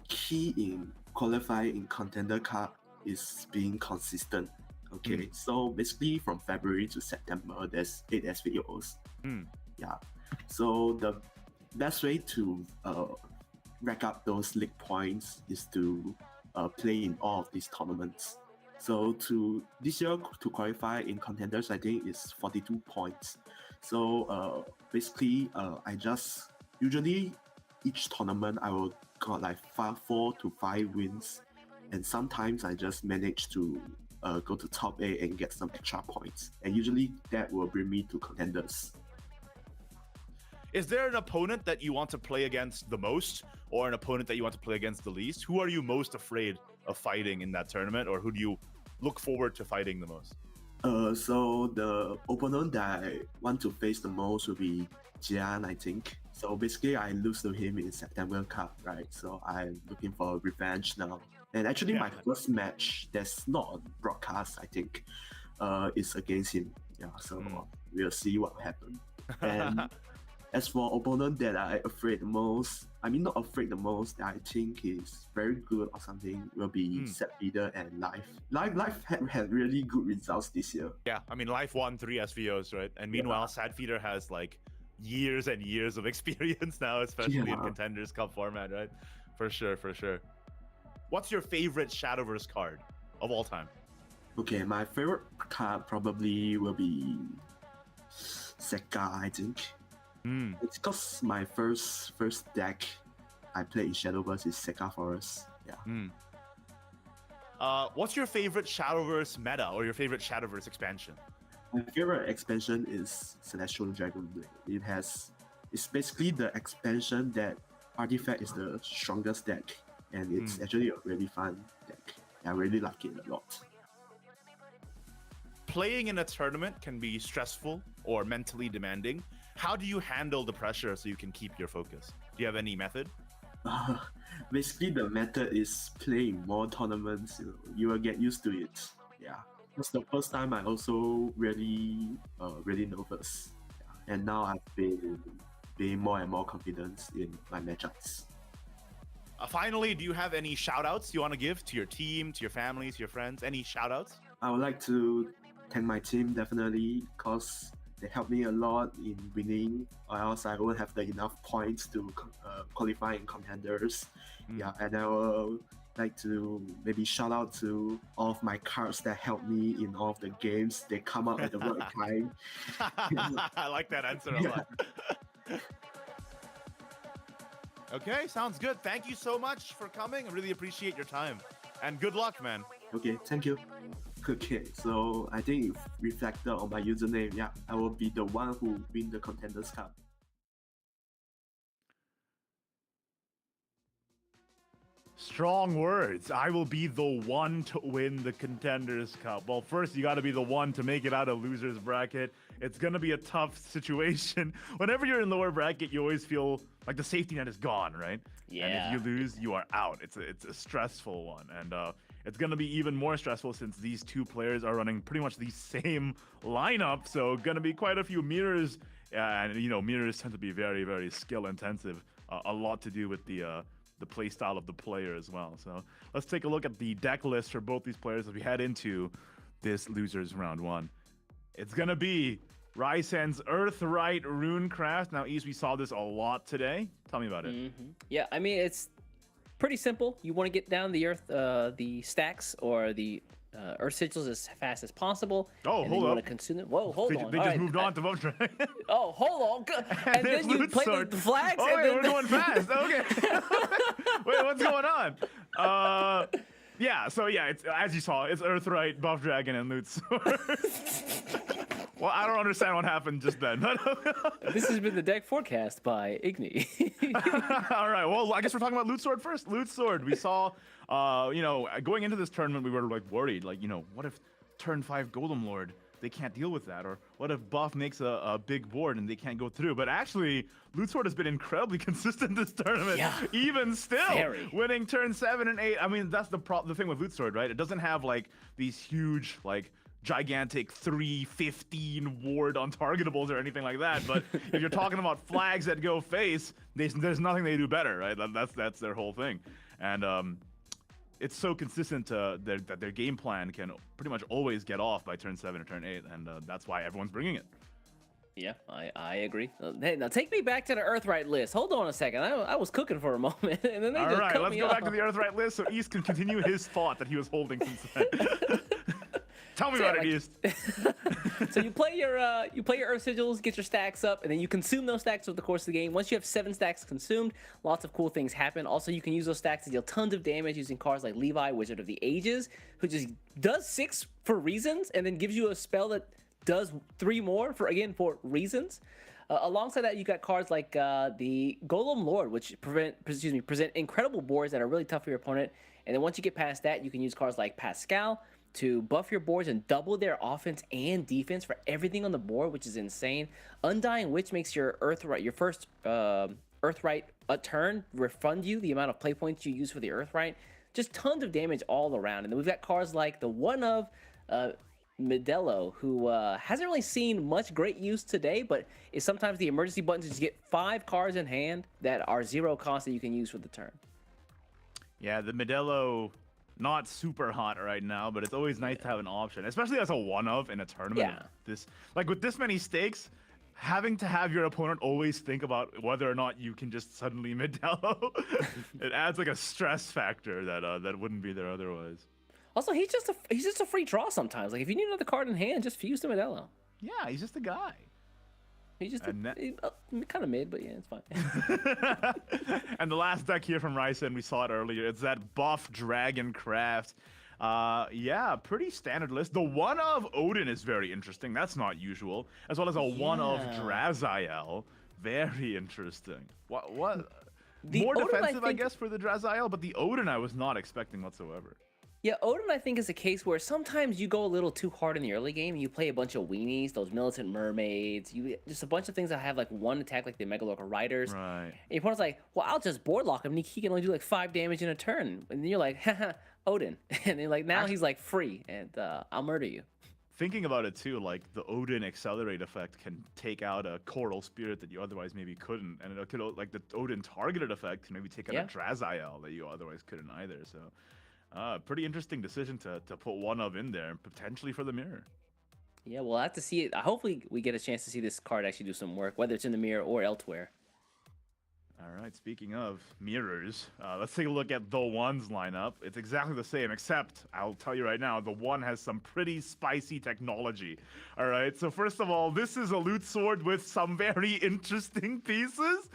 key in qualifying in Contender Cup is being consistent. Okay, so basically from February to September, there's 8 SVOs. Yeah, so the best way to rack up those league points is to play in all of these tournaments. So this year to qualify in Contenders, I think is 42 points. So basically, I just usually each tournament I will got like 4 to 5 wins, and sometimes I just manage to go to top 8 and get some extra points, and usually that will bring me to Contenders. Is there an opponent that you want to play against the most, or an opponent that you want to play against the least? Who are you most afraid of fighting in that tournament, or who do you look forward to fighting the most? So the opponent that I want to face the most will be Jian, I think. So basically, I lose to him in September Cup, right? So I'm looking for revenge now. And actually, my first match that's not on broadcast, I think, is against him. Yeah, so we'll see what will happen. And as for opponent that I afraid the most, I mean not afraid the most, that I think is very good or something, will be Set Leader and Life. Life had really good results this year. Yeah, I mean Life won 3 SVOs, right? And meanwhile, Sad Feeder has like years and years of experience now, especially in Contenders Cup format, right? For sure, for sure. What's your favorite Shadowverse card of all time? Okay, my favorite card probably will be Sekka, I think. It's because my first deck I played in Shadowverse is Sekka Forest. Yeah. What's your favorite Shadowverse meta or your favorite Shadowverse expansion? My favorite expansion is Celestial Dragon Blade. It's basically the expansion that Artifact is the strongest deck, and it's actually a really fun deck. I really like it a lot. Playing in a tournament can be stressful or mentally demanding. How do you handle the pressure so you can keep your focus? Do you have any method? Basically, the method is playing more tournaments. You will get used to it. Yeah. It's the first time I also really nervous. Yeah. And now I've been more and more confident in my matchups. Finally, do you have any shout-outs you want to give to your team, to your family, to your friends? Any shout-outs? I would like to thank my team, definitely, because they helped me a lot in winning, or else I won't have enough points to qualify in Contenders. Yeah, and I will like to maybe shout out to all of my cards that helped me in all of the games. They come out at the right time. I like that answer a lot. Okay, sounds good. Thank you so much for coming. I really appreciate your time. And good luck, man. Okay, thank you. Okay, so I think if reflected on my username, yeah, I will be the one who win the Contenders Cup. Strong words. I will be the one to win the Contenders Cup. Well, first, you got to be the one to make it out of loser's bracket. It's going to be a tough situation. Whenever you're in lower bracket, you always feel like the safety net is gone, right? Yeah. And if you lose, you are out. It's a stressful one. And it's going to be even more stressful since these two players are running pretty much the same lineup. So going to be quite a few mirrors. And, you know, mirrors tend to be very, very skill intensive. A lot to do with the play style of the player as well. So let's take a look at the deck list for both these players as we head into this losers round one. It's gonna be Rysen's Earthright Runecraft. Now, East, we saw this a lot today. Tell me about it. Yeah, I mean, it's pretty simple. You want to get down the earth, the stacks or the earth sigils as fast as possible. Oh, and hold then you up. want to consume them. Whoa, hold on. They All just right. moved on to Vote Dragon. Oh, hold on. And then you play the flags. Oh, and wait, then we're going fast. Okay. Wait, what's going on? Yeah, so yeah, it's as you saw, it's Earthright, Buff Dragon, and Loot Sword. Well, I don't understand what happened just then. This has been the deck forecast by Igni. All right, well, I guess we're talking about Loot Sword first. Loot Sword, we saw, you know, going into this tournament, we were like worried, like, you know, what if turn 5 Golem Lord, they can't deal with that? Or what if Buff makes a big board and they can't go through? But actually, Loot Sword has been incredibly consistent this tournament. Yeah. Even still, Very. winning turn 7 and 8. I mean, that's the thing with Loot Sword, right? It doesn't have like these huge, like, gigantic 315 ward on targetables or anything like that. But if you're talking about flags that go face, there's nothing they do better, right? That's their whole thing. And it's so consistent that their game plan can pretty much always get off by turn 7 or turn 8, and that's why everyone's bringing it. Yeah, I agree. Hey, now take me back to the Earthright list. Hold on a second. I was cooking for a moment, and then they All just right, cut let's me go off. back to the Earthright list so East can continue his thought that he was holding since then. Tell me about it, East. So you play your Earth Sigils, get your stacks up, and then you consume those stacks over the course of the game. Once you have 7 stacks consumed, lots of cool things happen. Also, you can use those stacks to deal tons of damage using cards like Levi, Wizard of the Ages, who just does 6 for reasons, and then gives you a spell that does 3 more for reasons. Alongside that, you got cards like the Golem Lord, which present incredible boards that are really tough for your opponent. And then once you get past that, you can use cards like Pascal to buff your boards and double their offense and defense for everything on the board, which is insane. Undying Witch makes your Earthright, your first Earthright a turn, refund you the amount of play points you use for the Earthright. Just tons of damage all around. And then we've got cards like the one of Modelo, who hasn't really seen much great use today, but is sometimes the emergency button to just get 5 cards in hand that are 0 cost that you can use for the turn. Yeah, the Modelo, not super hot right now, but it's always nice to have an option, especially as a one-of in a tournament. Yeah. This, like with this many stakes, having to have your opponent always think about whether or not you can just suddenly Modelo, it adds like a stress factor that wouldn't be there otherwise. Also, he's just a free draw sometimes. Like if you need another card in hand, just fuse to Modelo. Yeah, he's just a guy. He's just kind of mid, but yeah, it's fine. And the last deck here from Rysen, we saw it earlier. It's that Buff Dragon Craft. Yeah, pretty standard list. The one of Odin is very interesting. That's not usual. As well as a one of Draziel. Very interesting. What? More Odin, defensive, I guess, for the Draziel, but the Odin I was not expecting whatsoever. Yeah, Odin, I think, is a case where sometimes you go a little too hard in the early game. You play a bunch of weenies, those militant mermaids, just a bunch of things that have like one attack, like the Megalorca Riders. Right. And your opponent's like, well, I'll just board lock him, and he can only do like 5 damage in a turn. And then you're like, haha, Odin. And then like now he's like free, and I'll murder you. Thinking about it too, like the Odin Accelerate effect can take out a Coral Spirit that you otherwise maybe couldn't, and it could, like the Odin Targeted effect can maybe take out a Draziel that you otherwise couldn't either. So. Pretty interesting decision to put one of in there, potentially for the mirror. Yeah, we'll have to see it. Hopefully we get a chance to see this card actually do some work, whether it's in the mirror or elsewhere. All right, speaking of mirrors, let's take a look at the One's lineup. It's exactly the same, except I'll tell you right now, the One has some pretty spicy technology. All right, so first of all, this is a loot sword with some very interesting pieces.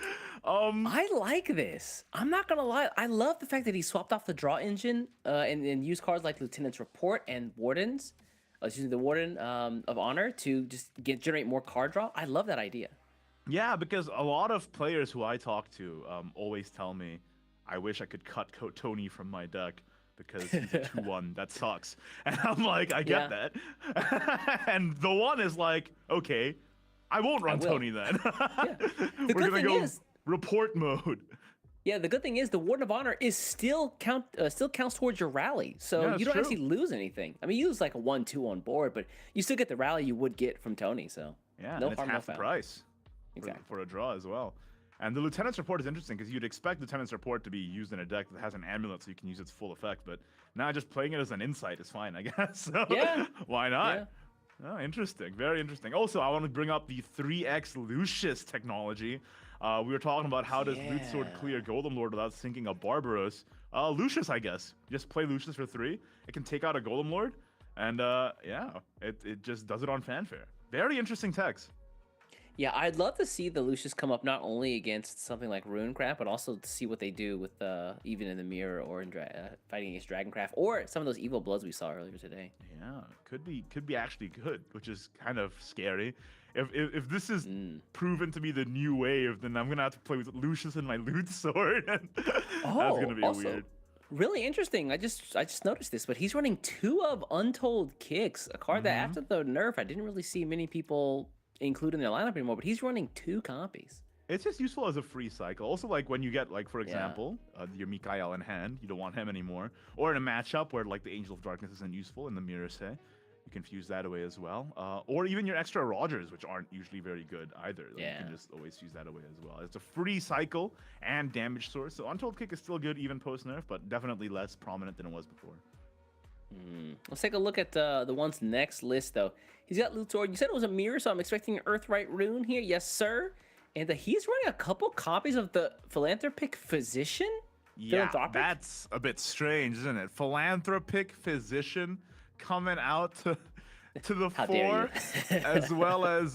I like this. I'm not gonna lie. I love the fact that he swapped off the draw engine and used cards like Lieutenant's Report and Wardens, the Warden of Honor to just generate more card draw. I love that idea. Yeah, because a lot of players who I talk to always tell me, I wish I could cut Tony from my deck because he's a 2-1. That sucks. And I'm like, I get that. And the One is like, okay, I won't run Tony then. The We're going to go report mode. Yeah, the good thing is the Warden of Honor is still counts towards your rally, so you don't actually lose anything. I mean, you lose like a 1-2 on board, but you still get the rally you would get from Tony. So yeah, no and it's harm, half no the foul. price. Exactly. For a draw as well. And the Lieutenant's Report is interesting because you'd expect Lieutenant's Report to be used in a deck that has an amulet so you can use its full effect, but now just playing it as an insight is fine, I guess. So why not? Yeah. Oh, interesting. Very interesting. Also, I want to bring up the 3x Lucius technology. We were talking about how does Loot Sword clear Golem Lord without sinking a Barbaros. Lucius, I guess. Just play Lucius for 3. It can take out a Golem Lord, and it just does it on fanfare. Very interesting text. Yeah, I'd love to see the Lucius come up not only against something like Runecraft, but also to see what they do with even in the mirror or in fighting against Dragoncraft or some of those Evil Bloods we saw earlier today. Yeah, could be actually good, which is kind of scary. If this is proven to be the new wave, then I'm gonna have to play with Lucius and my Loot Sword. And that's gonna be weird. Really interesting. I just noticed this, but he's running 2 of Untold Kicks, a card that after the nerf, I didn't really see many people include in their lineup anymore, but he's running 2 copies. It's just useful as a free cycle. Also, like when you get, like, for example, your Mikael in hand, you don't want him anymore. Or in a matchup where, like, the Angel of Darkness isn't useful in the mirror, say, you can fuse that away as well. Or even your extra Rogers, which aren't usually very good either. Like, you can just always fuse that away as well. It's a free cycle and damage source. So Untold Kick is still good even post-nerf, but definitely less prominent than it was before. Let's take a look at the One's next list, though. He's got Loot Sword. You said it was a mirror, so I'm expecting Earthright Rune here. Yes, sir. And he's running a couple copies of the Philanthropic Physician? Yeah, that's a bit strange, isn't it? Philanthropic Physician coming out to the fore, as well as,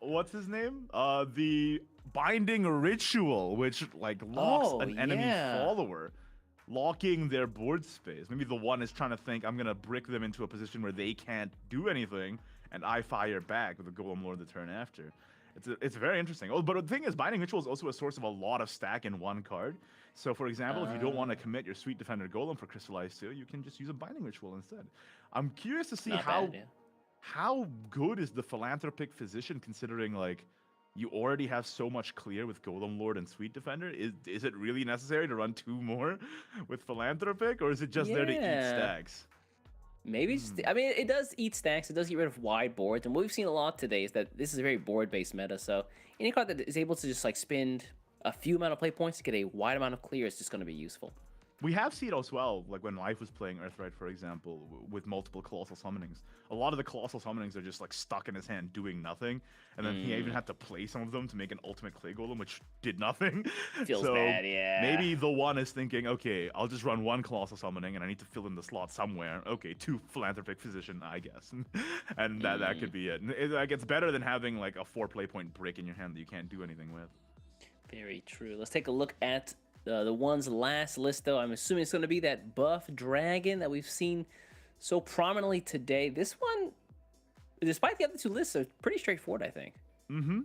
what's his name? The Binding Ritual, which, like, locks an enemy follower, locking their board space. Maybe the One is trying to think, I'm going to brick them into a position where they can't do anything, and I fire back with a Golem Lord the turn after. It's very interesting. Oh, but the thing is, Binding Ritual is also a source of a lot of stack in one card. So, for example, if you don't want to commit your Sweet Defender Golem for Crystallized Seal, you can just use a Binding Ritual instead. I'm curious to see how good is the Philanthropic Physician, considering, like, you already have so much clear with Golem Lord and Sweet Defender. Is it really necessary to run 2 more with Philanthropic, or is it just there to eat stacks? Maybe, I mean, it does eat stacks. It does get rid of wide boards. And what we've seen a lot today is that this is a very board-based meta. So any card that is able to just, like, spend a few amount of play points to get a wide amount of clear is just going to be useful. We have seen as well, like when Life was playing Earthright, for example, with multiple Colossal Summonings. A lot of the Colossal Summonings are just, like, stuck in his hand doing nothing. And then he even had to play some of them to make an Ultimate Clay Golem, which did nothing. Feels bad, yeah. Maybe the One is thinking, okay, I'll just run 1 Colossal Summoning and I need to fill in the slot somewhere. Okay, 2 Philanthropic Physician, I guess. And that could be it. Like, it's better than having, like, a 4 play point brick in your hand that you can't do anything with. Very true. Let's take a look at the One's last list, though. I'm assuming it's going to be that buff dragon that we've seen so prominently today. This one, despite the other 2 lists, are pretty straightforward, I think.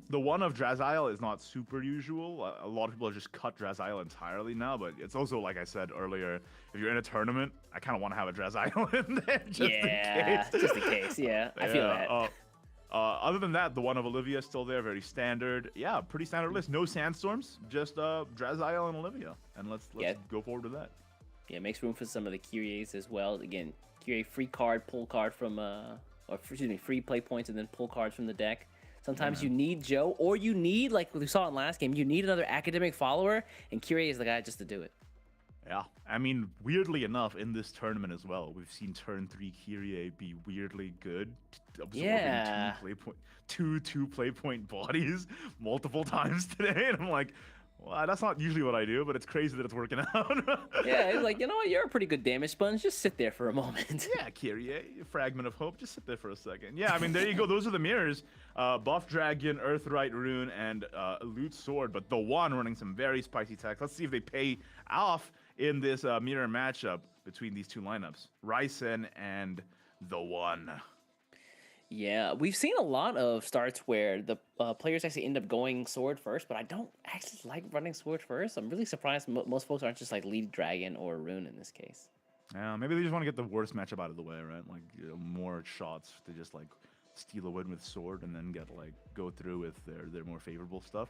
The one of Draziel is not super usual. A lot of people have just cut Draziel entirely now, but it's also, like I said earlier, if you're in a tournament, I kind of want to have a Draziel in there just in case. Just in case, I feel that. Other than that, the one of Olivia is still there, very standard. Yeah, pretty standard list. No Sandstorms, just Draziel and Olivia. And let's go forward with that. Yeah, makes room for some of the Kyries as well. Again, Kyrie free card, pull card from, free play points and then pull cards from the deck. Sometimes you need Joe, or you need, like we saw in last game, you need another academic follower, and Kyrie is the guy just to do it. Yeah, I mean, weirdly enough, in this tournament as well, we've seen turn 3 Kyrie be weirdly good, absorbing 2 play point bodies multiple times today, and I'm like, Well, that's not usually what I do, but it's crazy that it's working out. Yeah, he's like, you know what? You're a pretty good damage sponge. Just sit there for a moment. Yeah, Kyrie, fragment of hope. Just sit there for a second. Yeah, I mean, there you go. Those are the mirrors. Buff Dragon, Earthright Rune, and Loot Sword. But the one running some very spicy attacks. Let's see if they pay off in this mirror matchup between these two lineups. Ryzen and the one. Yeah, we've seen a lot of starts where the players actually end up going sword first, but I don't actually like running sword first. I'm really surprised most folks aren't just like lead dragon or rune in this case. Yeah, maybe they just want to get the worst matchup out of the way, right? Like, more shots to just like steal a win with sword and then get like go through with their more favorable stuff.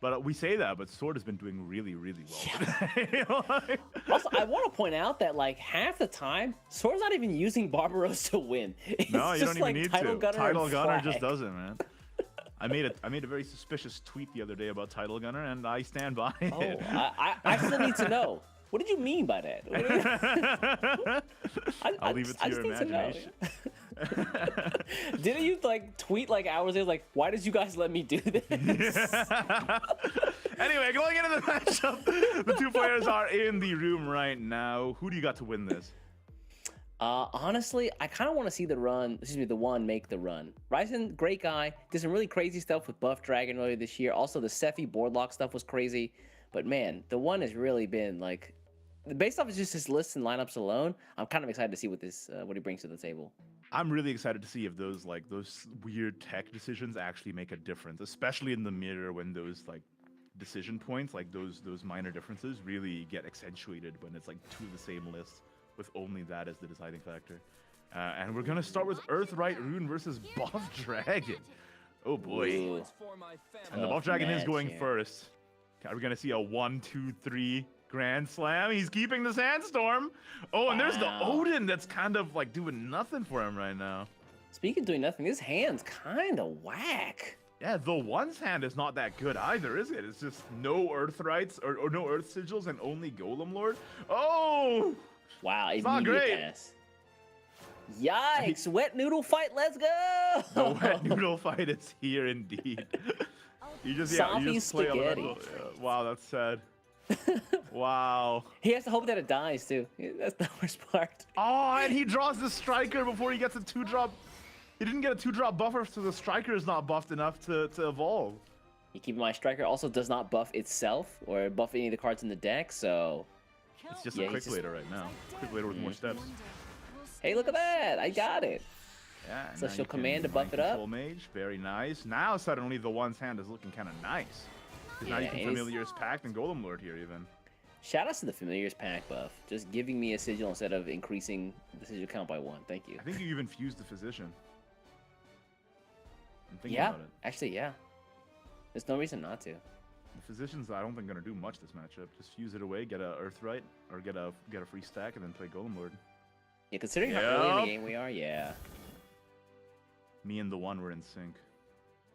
But we say that, but Sword has been doing really, really well today. Also, I want to point out that like half the time, Sword's not even using Barbaros to win. It's No, you just, don't even like, need Title to. Gunner Title and Gunner Flag. just does it, man. I made a very suspicious tweet the other day about Title Gunner, and I stand by it. Oh, I still need to know. What did you mean by that? I'll leave it to your imagination. Didn't you like tweet like hours ago, like, why did you guys let me do this? Anyway, going into the matchup, the two players are in the room right now. Who do you got to win this? Honestly, I kind of want to see the one make the run. Ryzen, great guy, did some really crazy stuff with Buff Dragon earlier this year. Also, the Sephi boardlock stuff was crazy. But man, the one has really been like, based off of just his lists and lineups alone, I'm kind of excited to see what he brings to the table. I'm really excited to see if those weird tech decisions actually make a difference, especially in the mirror when those like decision points, like those minor differences, really get accentuated when it's like two of the same lists with only that as the deciding factor. And we're gonna start with Earthright Rune versus Buff Dragon. Oh boy! Ooh. And the Buff Dragon is going first. Are we gonna see a 1-2-3 Grand Slam? He's keeping the Sandstorm. Oh, and there's the Odin that's kind of like doing nothing for him right now. Speaking of doing nothing, his hand's kind of whack. Yeah, the one's hand is not that good either, is it? It's just no Earthrights or no Earth Sigils and only Golem Lord. Oh! Wow, it's not great. Pass. Yikes! Wet noodle fight, let's go! The wet noodle fight is here indeed. You just play spaghetti. Wow, that's sad. Wow. He has to hope that it dies too. That's the worst part. Oh, and he draws the Striker before he gets a 2-drop. He didn't get a 2-drop buffer, so the Striker is not buffed enough to evolve. You keep in mind, Striker also does not buff itself or buff any of the cards in the deck, so it's just a quick later right now. Quick later with more steps. Hey, look at that! I got it. Yeah. So she'll command to buff it up. Full mage, very nice. Now suddenly the one's hand is looking kind of nice. Now you can Familiar's Pact and Golem Lord here even. Shout outs to the Familiar's Pact buff. Just giving me a sigil instead of increasing the sigil count by 1. Thank you. I think you even fused the Physician. I'm thinking yeah, about it. Actually, yeah. There's no reason not to. The Physician's I don't think gonna do much this matchup. Just fuse it away, get a Earthright, or get a free stack, and then play Golem Lord. Yeah, considering how early in the game we are, yeah. Me and the one were in sync.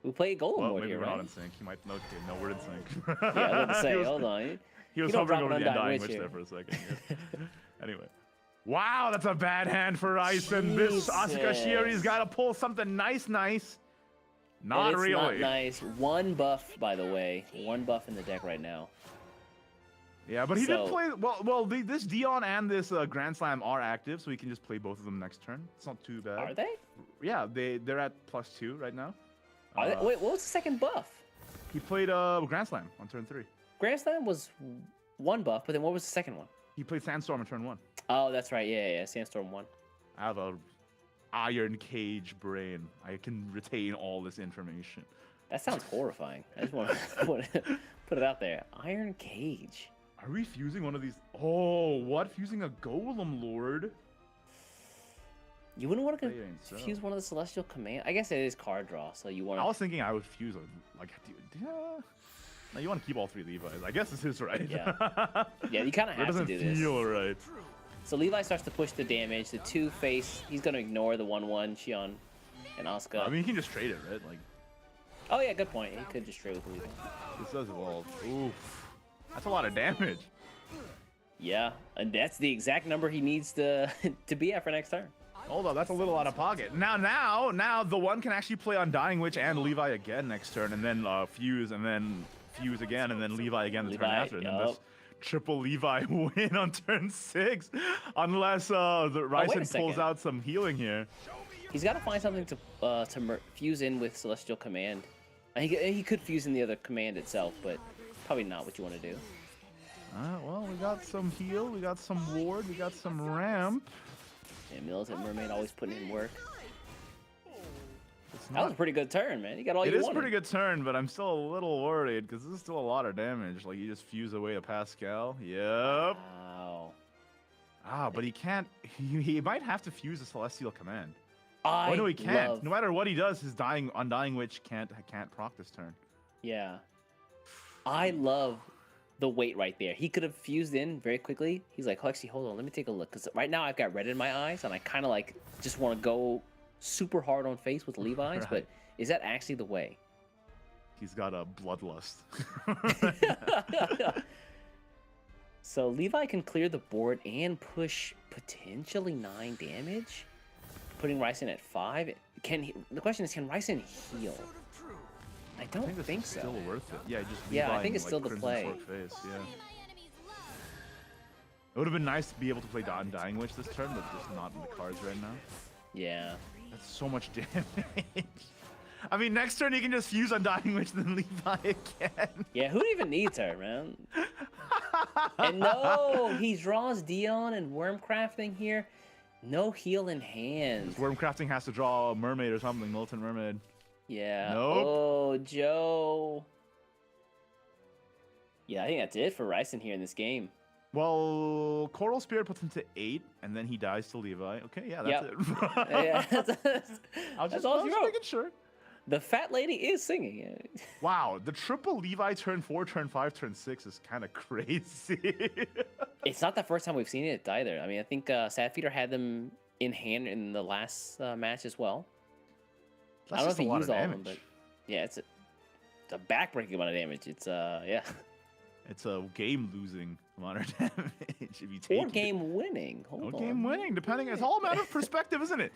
We played Golem Lord maybe here, we're right? not in sync. He might no, we're in sync. Yeah, I was about to say, hold on. He was hovering over the Undying Witch there for a second. Yeah. Anyway. Wow, that's a bad hand for Ryzen. This Asuka Shiori's got to pull something nice. Not it's really. Not nice. 1 buff, by the way. 1 buff in the deck right now. Yeah, but he did play well. This Dion and this Grand Slam are active, so he can just play both of them next turn. It's not too bad. Are they? Yeah, they're at +2 right now. Are they? Wait, what was the second buff? He played Grand Slam on turn 3. Grand Slam was 1 buff, but then what was the second one? He played Sandstorm on turn 1. Oh, that's right. Yeah. Sandstorm 1. I have a iron cage brain. I can retain all this information. That sounds horrifying. I just want to put it out there. Iron cage. Are we fusing one of these? Oh, what? Fusing a Golem Lord? You wouldn't want to fuse one of the Celestial Command. I guess it is card draw, so you want. I was thinking I would fuse no, you want to keep all 3 Levi's. I guess this is right. Yeah, you kind of have to do this. It doesn't feel right. So Levi starts to push the damage. The 2-face, he's going to ignore the 1/1 Xion and Asuka. I mean, he can just trade it, right? Like. Oh yeah, good point. He could just trade with Levi. This does evolve. Oof. That's a lot of damage. Yeah, and that's the exact number he needs to be at for next turn. Hold on, that's a little out of pocket. Now the one can actually play Undying Witch and Levi again next turn, and then fuse, and then fuse again, and then Levi again the turn Levi, after. And then this triple Levi win on turn 6, unless the Ryzen pulls out some healing here. He's got to find something to fuse in with Celestial Command. He could fuse in the other command itself, but probably not what you want to do. Well, we got some heal, we got some ward, we got some ramp. Yeah, Militant Mermaid always putting in work. That was a pretty good turn, man. You got all you wanted. It is a pretty good turn, but I'm still a little worried because this is still a lot of damage. Like, you just fuse away a Pascal. Yep. Wow. But he can't. He might have to fuse a Celestial Command. Oh, no, he can't. No matter what he does, his Undying Witch can't proc this turn. Yeah. I love the wait right there. He could have fused in very quickly. He's like, Lexi, hold on, let me take a look. Because right now I've got red in my eyes, and I kind of like just want to go super hard on face with Levi's, Right. but is that actually the way? He's got a bloodlust. So Levi can clear the board and push potentially 9 damage, putting Ryzen at 5. The question is, can Ryzen heal? I don't think so. Still worth it. Yeah, just yeah, Levi I think it's and, still like, the Crimson play. Sword face, yeah. It would have been nice to be able to play Undying Witch this turn, but just not in the cards right now. Yeah. That's so much damage. I mean, next turn you can just fuse Undying Witch, then Levi again. Yeah, who even needs her, man? And no, he draws Dion and Wormcrafting here. No heal in hand. Wormcrafting has to draw a mermaid or something, Militant Mermaid. Yeah. Nope. Oh, Joe. Yeah, I think that's it for Ryzen here in this game. Well, Coral Spirit puts him to 8, and then he dies to Levi. Okay, yeah, that's it. Yeah, I was just all she wrote. making sure. The fat lady is singing. Wow, the triple Levi turn 4, turn 5, turn 6 is kind of crazy. It's not the first time we've seen it either. I mean, I think Sadfeeder had them in hand in the last match as well. That's I don't know just if a he lot used of all of them, damage. but yeah, it's a backbreaking amount of damage. It's yeah. It's a game-losing amount of damage if you take Or game-winning. Hold on. Game-winning, depending. It's all a matter of perspective, isn't it?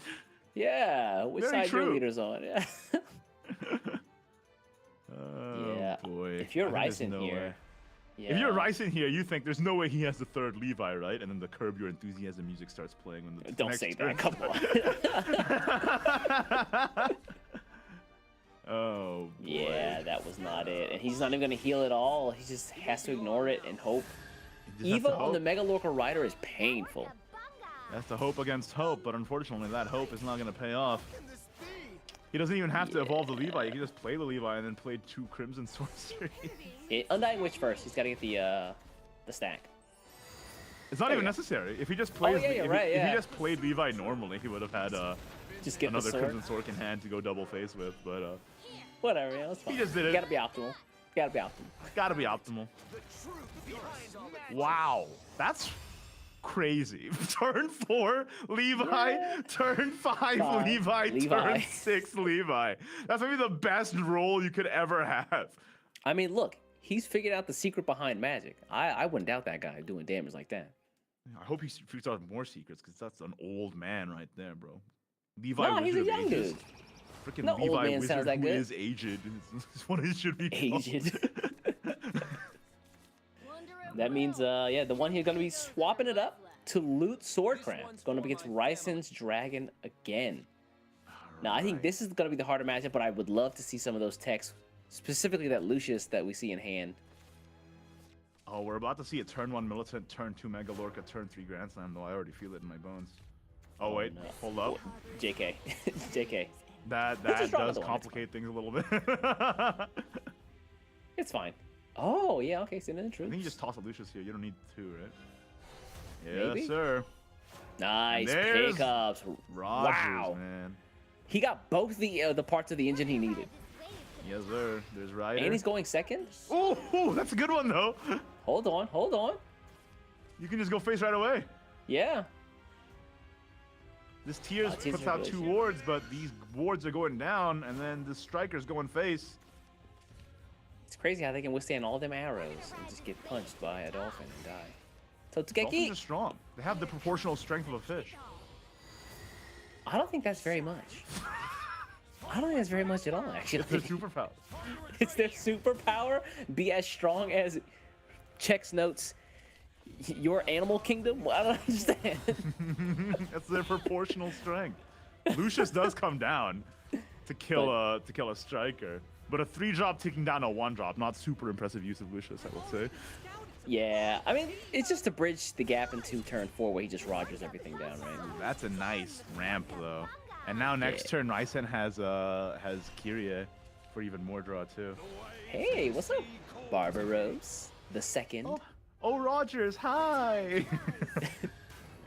Yeah, which Very side your true. leader's on. Yeah. Oh, boy. If you're I think there's Ryzen no here, way. yeah. If you're Ryzen here, you think there's no way he has the third Levi, right? And then the Curb Your Enthusiasm music starts playing when the Don't next say turn. that. Come on. Oh, boy. Yeah, that was not it. And he's not even going to heal at all. He just has to ignore it and hope. He just has Evo to on the hope. Mega Lorca Rider is painful. That's the hope against hope, but unfortunately that hope is not going to pay off. He doesn't even have to evolve the Levi. He can just play the Levi and then play 2 Crimson Sorcery. Undying Witch first. He's got to get the stack. It's not even necessary. If he just plays, yeah, you're right, if yeah. he just played Levi normally, he would have had Just get the another sword. Crimson Sword in hand to go double face with. But Whatever, yeah, that's fine. he just did it. Gotta be optimal. Gotta be optimal. Gotta be optimal. Wow, that's crazy. Turn 4, Levi. Turn 5, Levi. Turn 6, Levi. That's maybe the best roll you could ever have. I mean, look, he's figured out the secret behind magic. I wouldn't doubt that guy doing damage like that. I hope he figures out more secrets, because that's an old man right there, bro. Levi No, he's a Wizard young of Ages. dude. Freaking No old Levi man Wizard sounds that who good. is aged. Is what it should be called. Aged. That means, yeah, the one he's going to be swapping it up to Loot Swordcraft. It's going up against Ryzen's Dragon again. Now, I think this is going to be the harder matchup, but I would love to see some of those techs, specifically that Lucius that we see in hand. Oh, we're about to see a turn 1 Militant, turn 2 Mega Lorca, turn 3 Grand Slam, though I already feel it in my bones. Oh, wait, no. hold up. JK. JK. That just draw does another one, it's complicate things a little bit. It's fine. Oh, yeah, okay, so then the I truth. think you just toss a Lucius here. You don't need 2, right? Maybe? Yes, sir. Nice There's pickups. Rogers, Wow. man. He got both the parts of the engine he needed. Yes, sir. There's Ryder. And he's going second. Ooh, that's a good one, though. Hold on, hold on. You can just go face right away. Yeah. This Tears Tears puts are out good, 2 yeah. wards, but these wards are going down, and then the Striker's going face. It's crazy how they can withstand all them arrows and just get punched by a dolphin and die. So Dolphins Tsugeki, are strong. They have the proportional strength of a fish. I don't think that's very much. I don't think that's very much at all, actually. It's their superpower. It's their superpower? Be as strong as checks notes your animal kingdom? Well, I don't understand. That's their proportional strength. Lucius does come down to kill a striker, but a 3-drop taking down a 1-drop, not super impressive use of Lucius, I will say. Yeah, I mean, it's just to bridge the gap into turn 4 where he just Rogers everything down, right? That's a nice ramp though. And now next turn, Ryzen has Kyrie for even more draw too. Hey, what's up, Barbaros the second? Oh, Rogers, hi!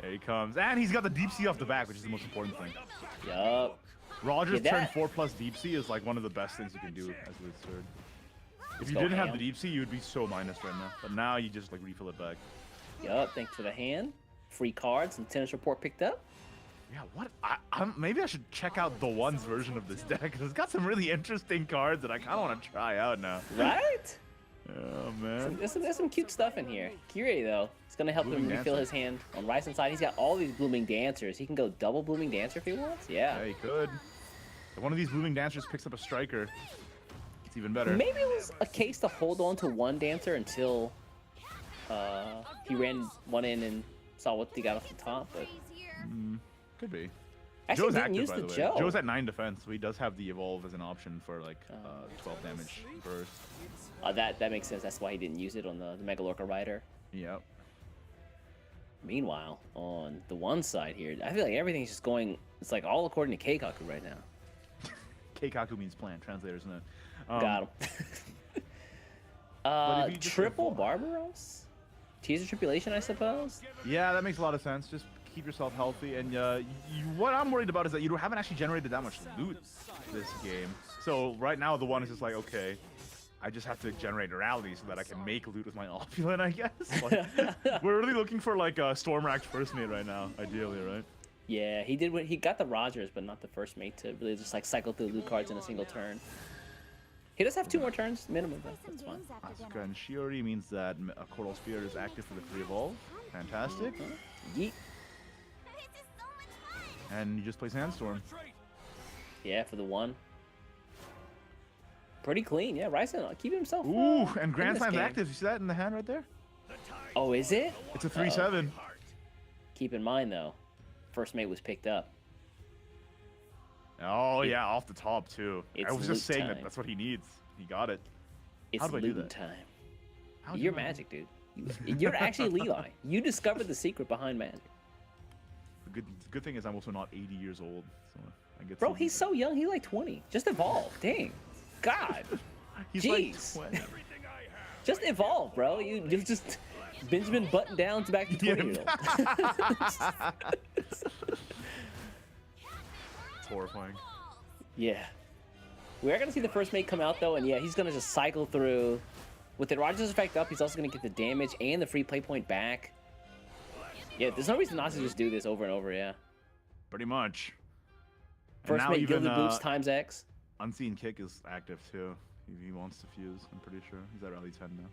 There he comes, and he's got the deep sea off the back, which is the most important thing. Yup. Rogers turn 4 plus deep sea is like one of the best things you can do as Luke's third. If you didn't have the deep sea, you would be so minus right now. But now you just like refill it back. Yup, thanks for the hand. Free cards and tennis report picked up. Yeah, what? Maybe I should check out the One's version of this deck because it's got some really interesting cards that I kind of want to try out now. Right? Oh man. There's some cute stuff in here. Kyrie though, it's gonna help him refill his hand. On Ryzen's side, he's got all these Blooming Dancers. He can go double Blooming Dancer if he wants. Yeah, he could. If one of these Blooming Dancers picks up a striker, it's even better. Maybe it was a case to hold on to one Dancer until he ran one in and saw what he got off the top, but could be. Actually, Joe's didn't active, use by the the way. Joe. Joe's at 9 defense, so he does have the evolve as an option for like 12 damage burst. That makes sense. That's why he didn't use it on the Megalorca Rider. Yep. Meanwhile, on the one side here, I feel like everything's just going. It's like all according to Keikaku right now. Keikaku means plan. Translator, isn't it? Got him. Triple Barbaros? Teaser Tribulation, I suppose? Yeah, that makes a lot of sense. Just keep yourself healthy. And what I'm worried about is that you haven't actually generated that much loot this game. So right now, the one is just like, okay, I just have to generate a rally so that I can make loot with my opulent, I guess. Like, we're really looking for like a Stormracked first mate right now, ideally, right? Yeah, he did. He got the Rogers, but not the first mate to really just like cycle through loot cards in a single turn. He does have 2 more turns minimum. That's fine. That's good. And Shiori means that a Coral Spirit is active for the free evolve. Fantastic. Yeet. And you just play Sandstorm. Yeah, for the 1. Pretty clean. Yeah, Ryzen keeping himself. Ooh, and Grand Slam's active. You see that in the hand right there? Oh, is it? It's a 3/7. Keep in mind though, first mate was picked up. Oh yeah, off the top too. I was just saying time. that's what he needs. He got it. It's How do I do loot that? time. How do You're I- Magic, dude. You're actually Levi. You discovered the secret behind Magic. The good thing is I'm also not 80 years old, so I get. Bro, some- he's so young. He's like 20. Just evolve. Dang. God. He's Jeez. like 20. Just evolve, bro. You just Benjamin Button down to back to 20-year-old. It's horrifying. Yeah. We are going to see the first mate come out, though, and yeah, he's going to just cycle through. With the Rogers effect up, he's also going to get the damage and the free play point back. Yeah, there's no reason not to just do this over and over, yeah. Pretty much. And First now mate even, Gilded Boots times X. Unseen Kick is active too. He wants to fuse, I'm pretty sure. He's at rally 10 now.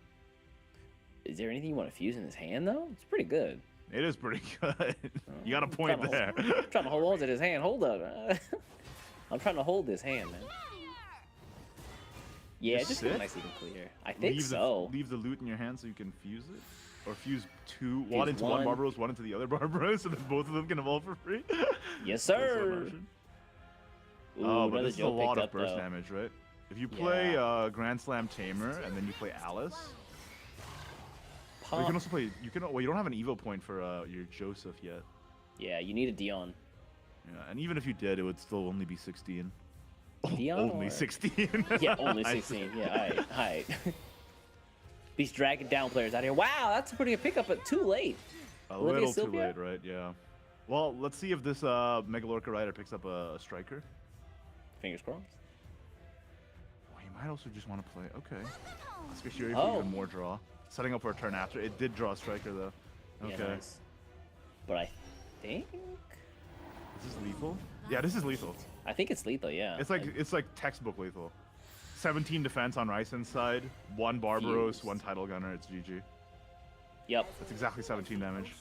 Is there anything you want to fuse in his hand, though? It's pretty good. It is pretty good. You got a point there. I'm trying to hold on to his hand. Hold up. I'm trying to hold this hand, man. Yeah, just sit? get nice even clear. I think leave so. Leave the loot in your hand so you can fuse it? Or fuse one Fuse into one. one Barbaros, one into the other Barbaros, so that both of them can evolve for free? Yes, That's sir. an option. Ooh, Oh, but another this is a Joe lot picked of up, burst though. damage, right? If you play Grand Slam Tamer and then you play Alice, well, you can also play. Well, you don't have an Evo point for your Joseph yet. Yeah, you need a Dion. Yeah, and even if you did, it would still only be 16. Dion Only or- 16. Yeah, only 16. Yeah, all right. These dragging down players out here. Wow, that's a pretty good pickup, but too late. A Olivia little too Sylvia? late, right? Yeah. Well, let's see if this Megalorca Rider picks up a striker. Fingers crossed. Oh, he might also just want to play. Okay. Especially Oh. even more draw. Setting up for a turn after. It did draw a striker though. Okay. Yeah, nice. But I think Is this lethal? Yeah, this is lethal. I think it's lethal. Yeah. It's like textbook lethal. 17 defense on Ryzen's side, 1 Barbaros, Fused. 1 Title Gunner. It's GG. Yep. That's exactly 17 damage.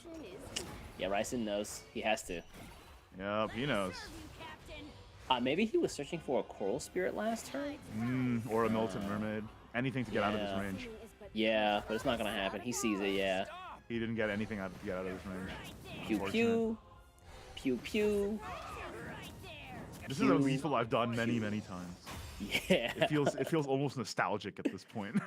Yeah, Ryzen knows he has to. Yep, he knows. Maybe he was searching for a Coral Spirit last turn? Or a Militant Mermaid. Anything to get out of this range. Yeah, but it's not gonna happen. He sees it, yeah. He didn't get anything out to get out of this range. Pew pew. Pew pew. This is a lethal I've done many, many times. Yeah. It feels almost nostalgic at this point.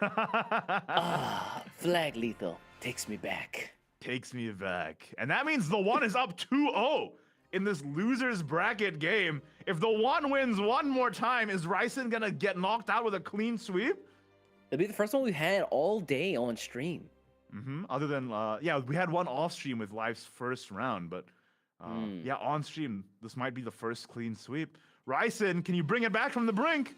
Flag lethal takes me back. Takes me back. And that means the one is up 2-0 in this loser's bracket game. If the one wins one more time, is Ryson gonna get knocked out with a clean sweep? It'll be the first one we've had all day on stream. Other than, yeah, we had one off stream with Life's first round, but yeah, on stream, this might be the first clean sweep. Ryson, can you bring it back from the brink?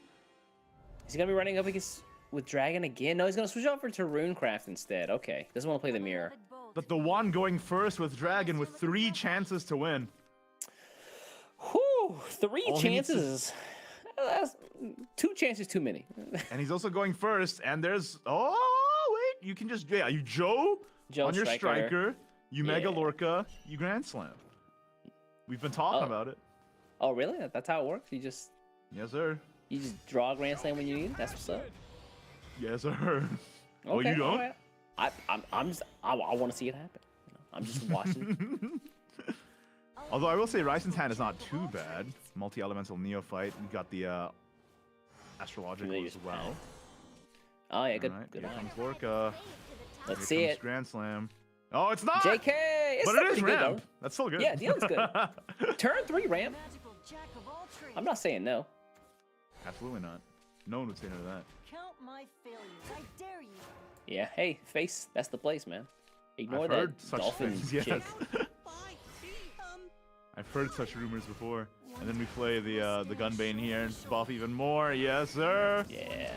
Is he gonna be running up against with Dragon again? No, he's gonna switch over to Runecraft instead. Okay, doesn't want to play the mirror. But the one going first with Dragon with 3 chances to win. Whew, 3 chances. That's 2 chances too many. And he's also going first, and there's, oh, wait, you can just, yeah, you Joe on your striker, you Mega Lorca, you Grand Slam. We've been talking about it. Oh, really? That's how it works? You just... Yes, sir. You just draw a Grand Slam when you need it? That's what's up. Yes, sir. Oh, Okay, you don't? right. I want to see it happen. You know, I'm just watching. Although I will say Ryson's hand is not too bad. Multi-elemental Neophyte. We got the Astrological as well. Oh, yeah, good. All right, Good here eye. comes Lorca. Let's Here see comes it. Grand Slam. Oh, it's not! JK! It's but still it is pretty good, ramp. though. That's still good. Yeah, Dion's good. Turn 3 ramp. I'm not saying no. Absolutely not. No one would say no to that. Count my failures. I dare you. Yeah, hey, face, that's the place, man. Ignore I've that heard such dolphin things, yes. chick. I've heard such rumors before. And then we play the Gunbane here and buff even more. Yes, sir. Yeah.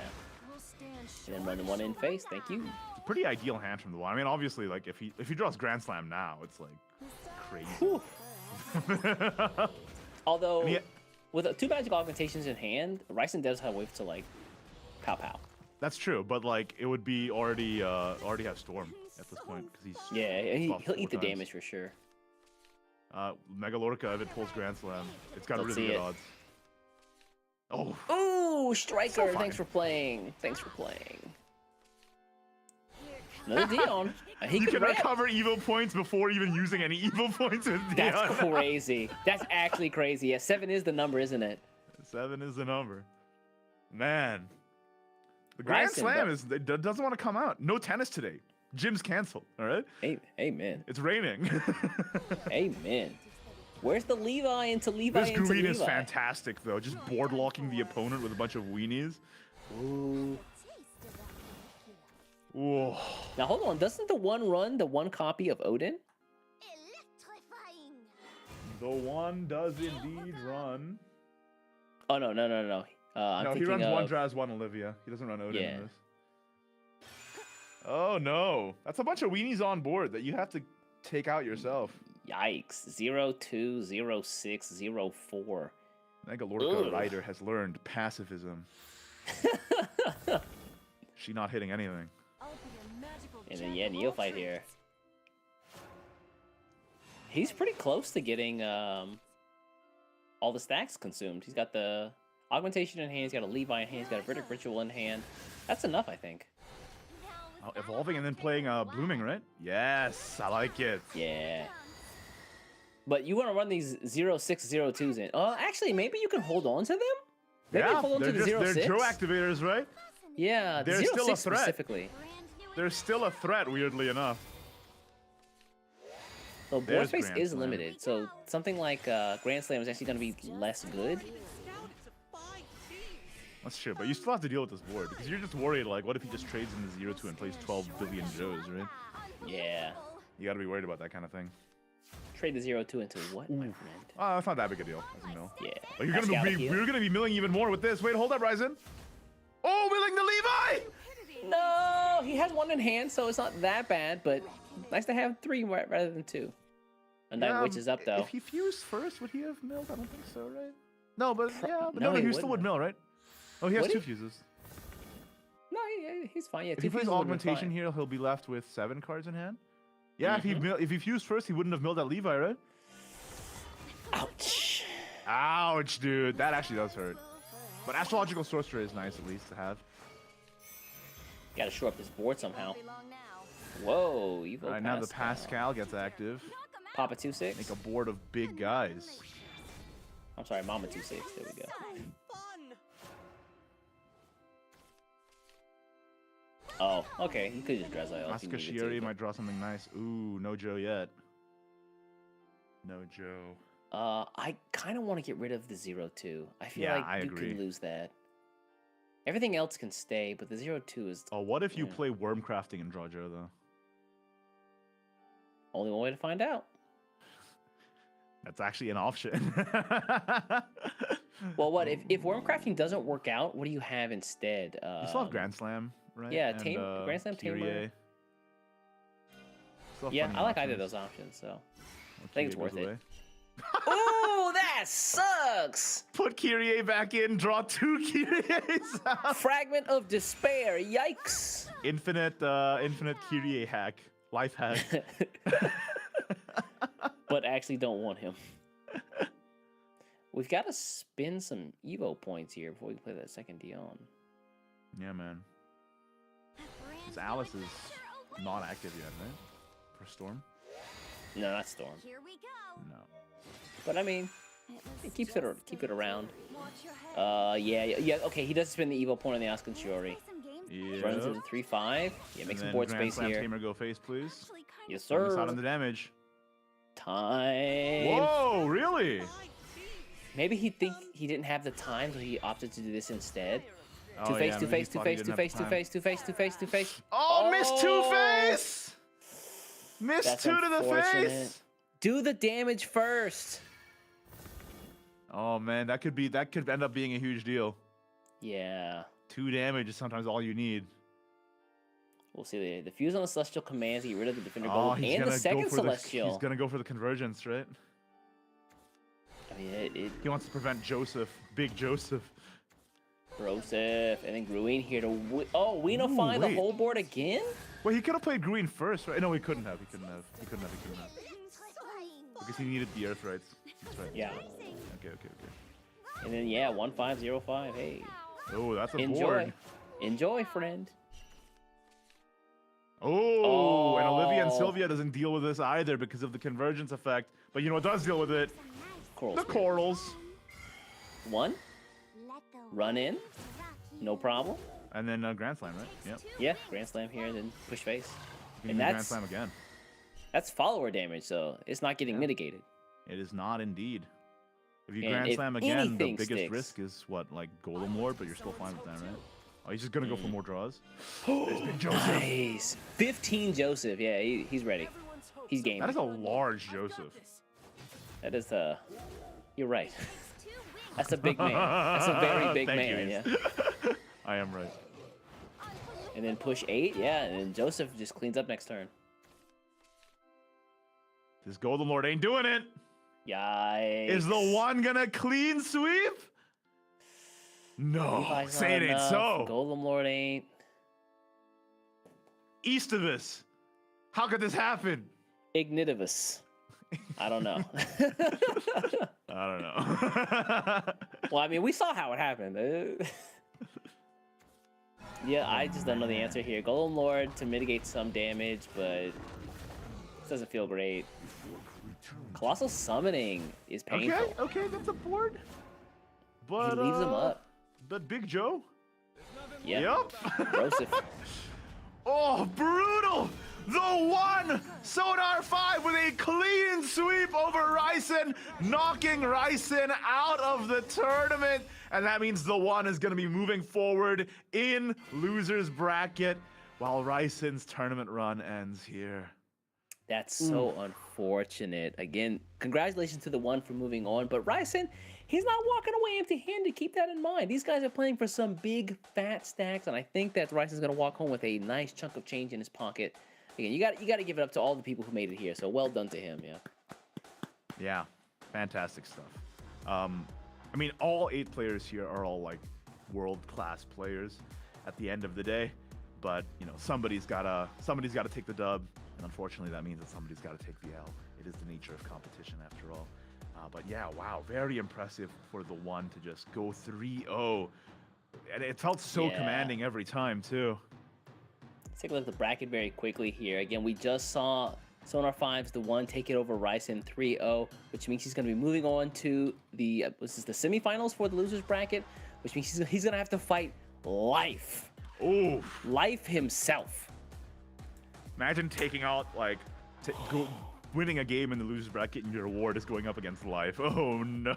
And then run the one in face. Thank you. It's a pretty ideal hand from the one. I mean, obviously, like if he draws Grand Slam now, it's like crazy. Although, with 2 magic augmentations in hand, Ryson does have ways to like pow pow. That's true, but like it would be already have Storm at this point because he's he'll eat the damage for sure. Mega Lorca, if it pulls Grand Slam, it's got Let's really see good it. odds. Oh. Ooh, Striker! So fine. Thanks for playing. Thanks for playing. Another Dion. He You could can ramp. recover evil points before even using any evil points with Dion. That's crazy. That's actually crazy. Yeah, 7 is the number, isn't it? 7 is the number. Man. The Grand Ryson, Slam but- doesn't want to come out. No tennis today. Gym's canceled, all right? Amen. It's raining. Amen. Where's the Levi into Levi This into green Levi? is fantastic, though. Just board locking the opponent with a bunch of weenies. Ooh. Whoa. Now hold on, doesn't the one run the one copy of Odin? The one does indeed run. Oh no. I'm No, he thinking runs of... one Draz, one Olivia. He doesn't run Odin Yeah. in this. Oh no. That's a bunch of weenies on board that you have to take out yourself. Yikes. 02, 06, 04. Mega Lorca Rider has learned pacifism. She not hitting anything. And then yeah, Neophyte here. He's pretty close to getting all the stacks consumed. He's got the Augmentation in hand, he's got a Levi in hand, he's got a Verdict Ritual in hand. That's enough, I think. Oh, evolving and then playing Blooming, right? Yes, I like it. Yeah. But you want to run these 0602s in. Actually, maybe you can hold on to them? Maybe Yeah, hold on to the they're 06? Joe activators, right? Yeah, the They're 06 still a threat. specifically. They're still a threat, weirdly enough. So board There's space Grand is Slam. limited, so something like Grand Slam is actually going to be less good. That's true, but you still have to deal with this board because you're just worried, like, what if he just trades in the 0-2 and plays 12 billion Joes, right? Yeah. You gotta be worried about that kind of thing. Trade the 0-2 into what, my friend? That's not that big a deal, as a mill. Yeah. But you're gonna be milling even more with this. Wait, hold up, Ryzen. Oh, milling the Levi! No, he has one in hand, so it's not that bad, but nice to have 3 rather than 2. And that witch is up, though. If he fused first, would he have milled? I don't think so, right? No, but yeah, but No, no, he he still would wouldn't. mill, right? Oh, he has Would 2 he? fuses. No, he's fine. Yeah, If 2 he plays fuses would've been augmentation fine. here, he'll be left with 7 cards in hand. Yeah, Mm-hmm. if he fused first, he wouldn't have milled that Levi, right? Ouch. Ouch, dude. That actually does hurt. But Astrological Sorcerer is nice at least to have. Gotta shore up this board somehow. Whoa, Evo All right, now the Pascal gets active. Papa 2-6. Make a board of big guys. I'm sorry, Mama 2-6. There we go. Oh, okay. He could just dress IL. Asuka Shiori might draw something nice. Ooh, no Joe yet. No Joe. I kind of want to get rid of the 0-2. I feel Yeah, like I you agree. could lose that. Everything else can stay, but the 0-2 is... Oh, what if you play Wormcrafting and draw Joe, though? Only one way to find out. That's actually an option. Well, what if Wormcrafting doesn't work out? What do you have instead? You still have Grand Slam, right? Yeah, And, Grand Slam, Tamer. Kyrie. Still have Yeah, plenty I of like either of options. those options, so Well, I think it's Kyrie worth goes it. away. Oh, that sucks! Put Kyrie back in, draw 2 Kyries out. Fragment of Despair, yikes! Infinite Kyrie hack. Life hack. But actually don't want him. We've got to spin some Evo points here before we play that second Dion. Yeah, man. This Alice is not active yet, right? For Storm? No, not Storm. Here we go. No. But I mean, it keep it around. Yeah. Okay, he does spin the Evo point on the Askan Shiori. Yeah. Runs into 3-5. Yeah, make some board space here. Tamer go face, please. Yes, Focus sir. out on the damage. Time. Whoa, really? Maybe he didn't have the time, so he opted to do this instead. Oh, Two-face, yeah, two-face, maybe he two-face, thought he two-face, didn't have two-face, two-face, two-face, two-face. Oh, missed Two-Face! Missed That's 2 to the unfortunate. face! Do the damage first. Oh man, that could end up being a huge deal. Yeah. 2 damage is sometimes all you need. We'll see the fuse on the Celestial commands to get rid of the Defender Oh, Gold he's and gonna the second go for Celestial. he's gonna go for the convergence, right? I mean, He wants to prevent Joseph, Big Joseph. Joseph, and then Gruin here to Weeno Ooh, find the wait. whole board again? Well, he could have played Green first, right? No, he couldn't have. He couldn't have. Because he needed the Earth rights. That's right. Yeah. Okay. And then, yeah, 1505. Hey. Oh, that's a Enjoy. board. Enjoy, friend. Oh, and Olivia and Sylvia doesn't deal with this either because of the convergence effect. But you know what does deal with it? Corals. The corals. One. Run in. No problem. And then Grand Slam, right? Yep. Yeah, Grand Slam here, and then push face. You And can do Grand that's Slam again. That's follower damage, so it's not getting mitigated. It is not indeed. If you And Grand if Slam again, the anything biggest sticks- risk is what, like Golem Lord, but you're still fine with that, right? Oh, he's just gonna go for more draws. There's Big Joseph. Nice. 15 Joseph. Yeah, he's ready. He's game. That is a large Joseph. That is You're right. That's a big man. That's a very big Thank man. you, Yeah. Ace. I am right. And then push 8. Yeah, and then Joseph just cleans up next turn. This Golden Lord ain't doing it. Yikes. Is the one gonna clean sweep? No, Levi's say not it ain't enough. so. Golem Lord ain't. East of us. How could this happen? Ignitivus. I don't know. I don't know. Well, I mean, we saw how it happened. Yeah, I just don't know the answer here. Golem Lord to mitigate some damage, but this doesn't feel great. Colossal Summoning is painful. Okay, that's a board. But He leaves him up. But Big Joe? Yep. Joseph. Oh, brutal! The one Sonar 5 with a clean sweep over Ryzen, knocking Ryzen out of the tournament. And that means the one is going to be moving forward in loser's bracket while Ryzen's tournament run ends here. That's so unfortunate. Again, congratulations to the one for moving on. But Ryzen, he's not walking away empty-handed. Keep that in mind. These guys are playing for some big, fat stacks, and I think that Ryzen's going to walk home with a nice chunk of change in his pocket. Again, you got to give it up to all the people who made it here. So well done to him. Yeah. Yeah, fantastic stuff. I mean, all 8 players here are all like world-class players at the end of the day. But you know, somebody's gotta take the dub, and unfortunately, that means that somebody's got to take the L. It is the nature of competition, after all. But yeah, wow, very impressive for the one to just go 3-0. And it felt so commanding every time, too. Let's take a look at the bracket very quickly here. Again, we just saw Sonar 5's the one take it over Ryzen 3-0, which means he's going to be moving on to the semifinals for the losers bracket, which means he's going to have to fight Life. Ooh. Life himself. Imagine taking out, like, winning a game in the losers bracket and your award is going up against Life. Oh, no.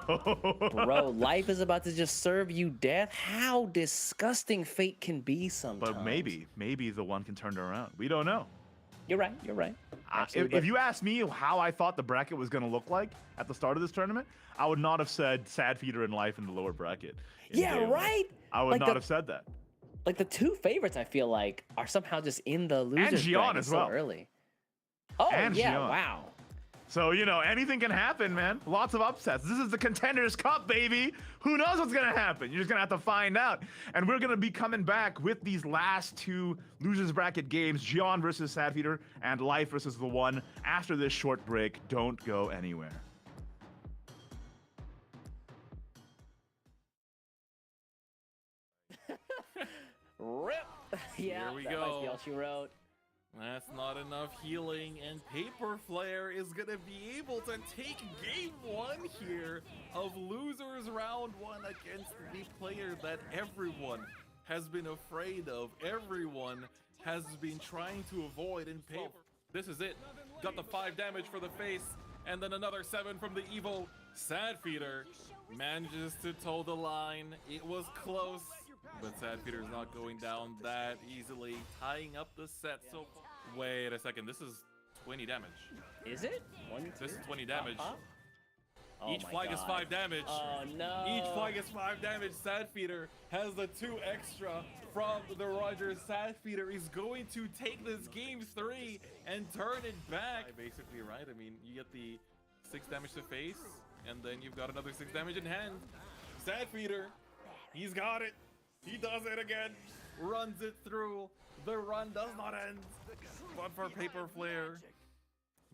Bro, Life is about to just serve you death. How disgusting fate can be sometimes. But maybe the one can turn it around. We don't know. You're right. If you asked me how I thought the bracket was going to look like at the start of this tournament, I would not have said Sad Feeder and Life in the lower bracket. Yeah, right? I would not have said that. Like, the two favorites, I feel like, are somehow just in the losers bracket as well. so early. Oh, and yeah, Gion. wow. So, you know, anything can happen, man. Lots of upsets. This is the Contenders Cup, baby. Who knows what's going to happen? You're just going to have to find out. And we're going to be coming back with these last two losers bracket games, Gion versus Sad Feeder and Life versus the one after this short break. Don't go anywhere. Rip. Yeah, Here we that go. might be all she wrote. That's not enough healing, and Paper Flare is gonna be able to take game one here of losers round one against the player that everyone has been afraid of, everyone has been trying to avoid in Paper. This is it. Got the 5 damage for the face, and then another 7 from the evil Sad Feeder. Manages to toe the line. It was close, but Sad Feeder is not going down that easily, tying up the set. So wait a second, this is 20 damage. Is it? 1, 2, this is 20 damage. Oh Each flag is 5 damage. Oh no. Each flag is 5 damage. Sad Feeder has the 2 extra from the Rogers. Sad Feeder is going to take this game 3 and turn it back. Basically, right? I mean, you get the 6 damage to face, and then you've got another 6 damage in hand. Sad Feeder, he's got it. He does it again. Runs it through. The run does not end. But for Paper Flare,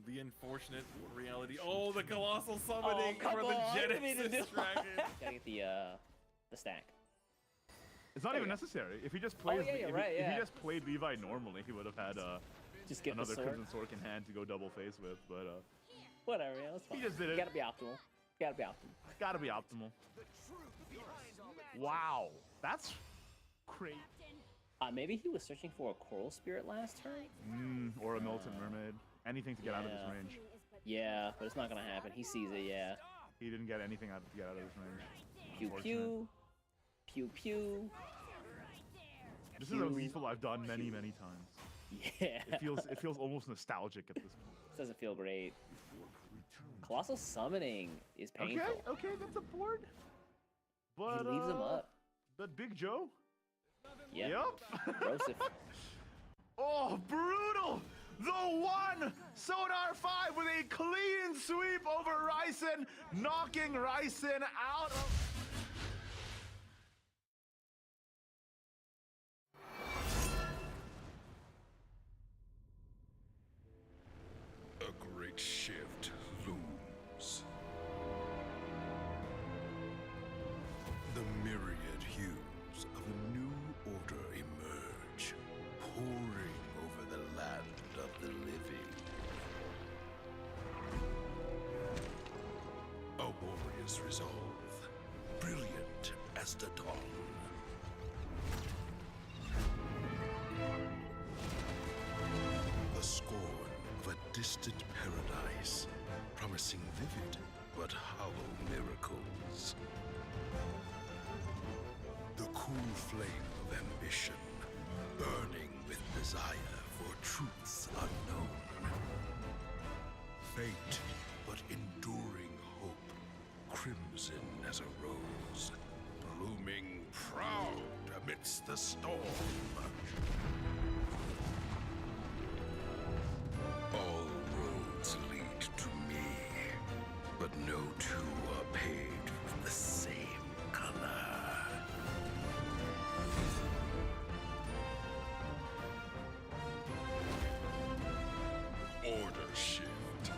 the unfortunate reality. Oh, the colossal summoning for the Genesis Dragon. Gotta get the stack. It's not even necessary. If he just plays, if he just played Levi normally, he would have had just get another the sword. Crimson Sword in hand to go double face with. But whatever, yeah, that's fine. He just did it. Gotta be optimal. Gotta be optimal. Gotta be optimal. Wow, that's crazy. Maybe he was searching for a Coral Spirit last turn? Or a Militant Mermaid. Anything to get out of this range. Yeah, but it's not gonna happen. He sees it, yeah. He didn't get anything out to get out of this range. Pew pew. Pew pew. This is a lethal I've done many times. Yeah. It feels almost nostalgic at this point. This doesn't feel great. Colossal Summoning is painful. Okay, that's a board. But he leaves him up. But Big Joe? Yep. Yep. Oh, brutal! The one Sonar 5 with a clean sweep over Ryzen, knocking Ryzen out of... A great shift looms. The myriad hues of a new order emerge, pouring over the land of the living. A warrior's resolve, brilliant as the dawn. The scorn of a distant paradise, promising vivid but hollow miracles. The cool flame of ambition, burning with desire for truths unknown. Faint but enduring hope, crimson as a rose, blooming proud amidst the storm. All roads lead to me, but no two are paved with the same color. Order shift.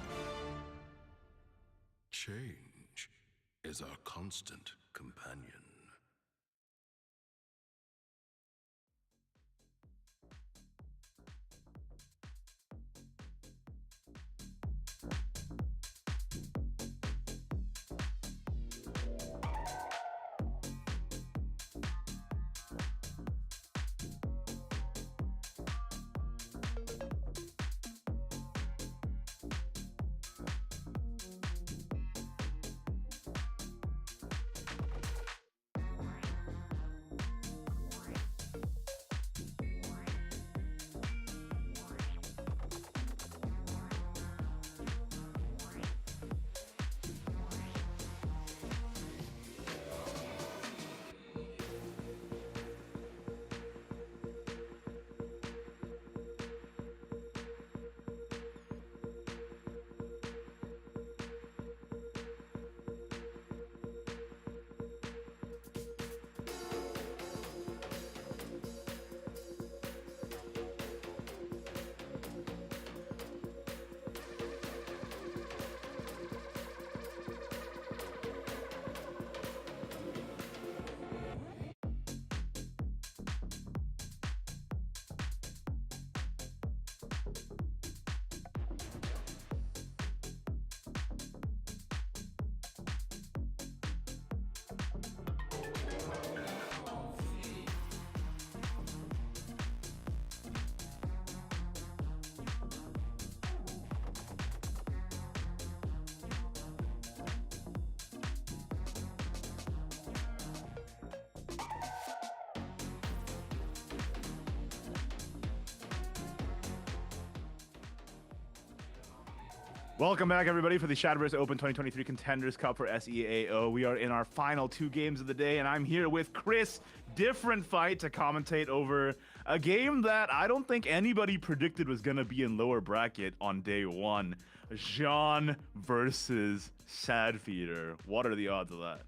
Change. as our constant companion. Welcome back, everybody, for the Shadowverse Open 2023 Contenders Cup for SEAO. We are in our final 2 games of the day, and I'm here with Chris. Different fight to commentate over a game that I don't think anybody predicted was going to be in lower bracket on day 1. Jean versus Sadfeeder. What are the odds of that?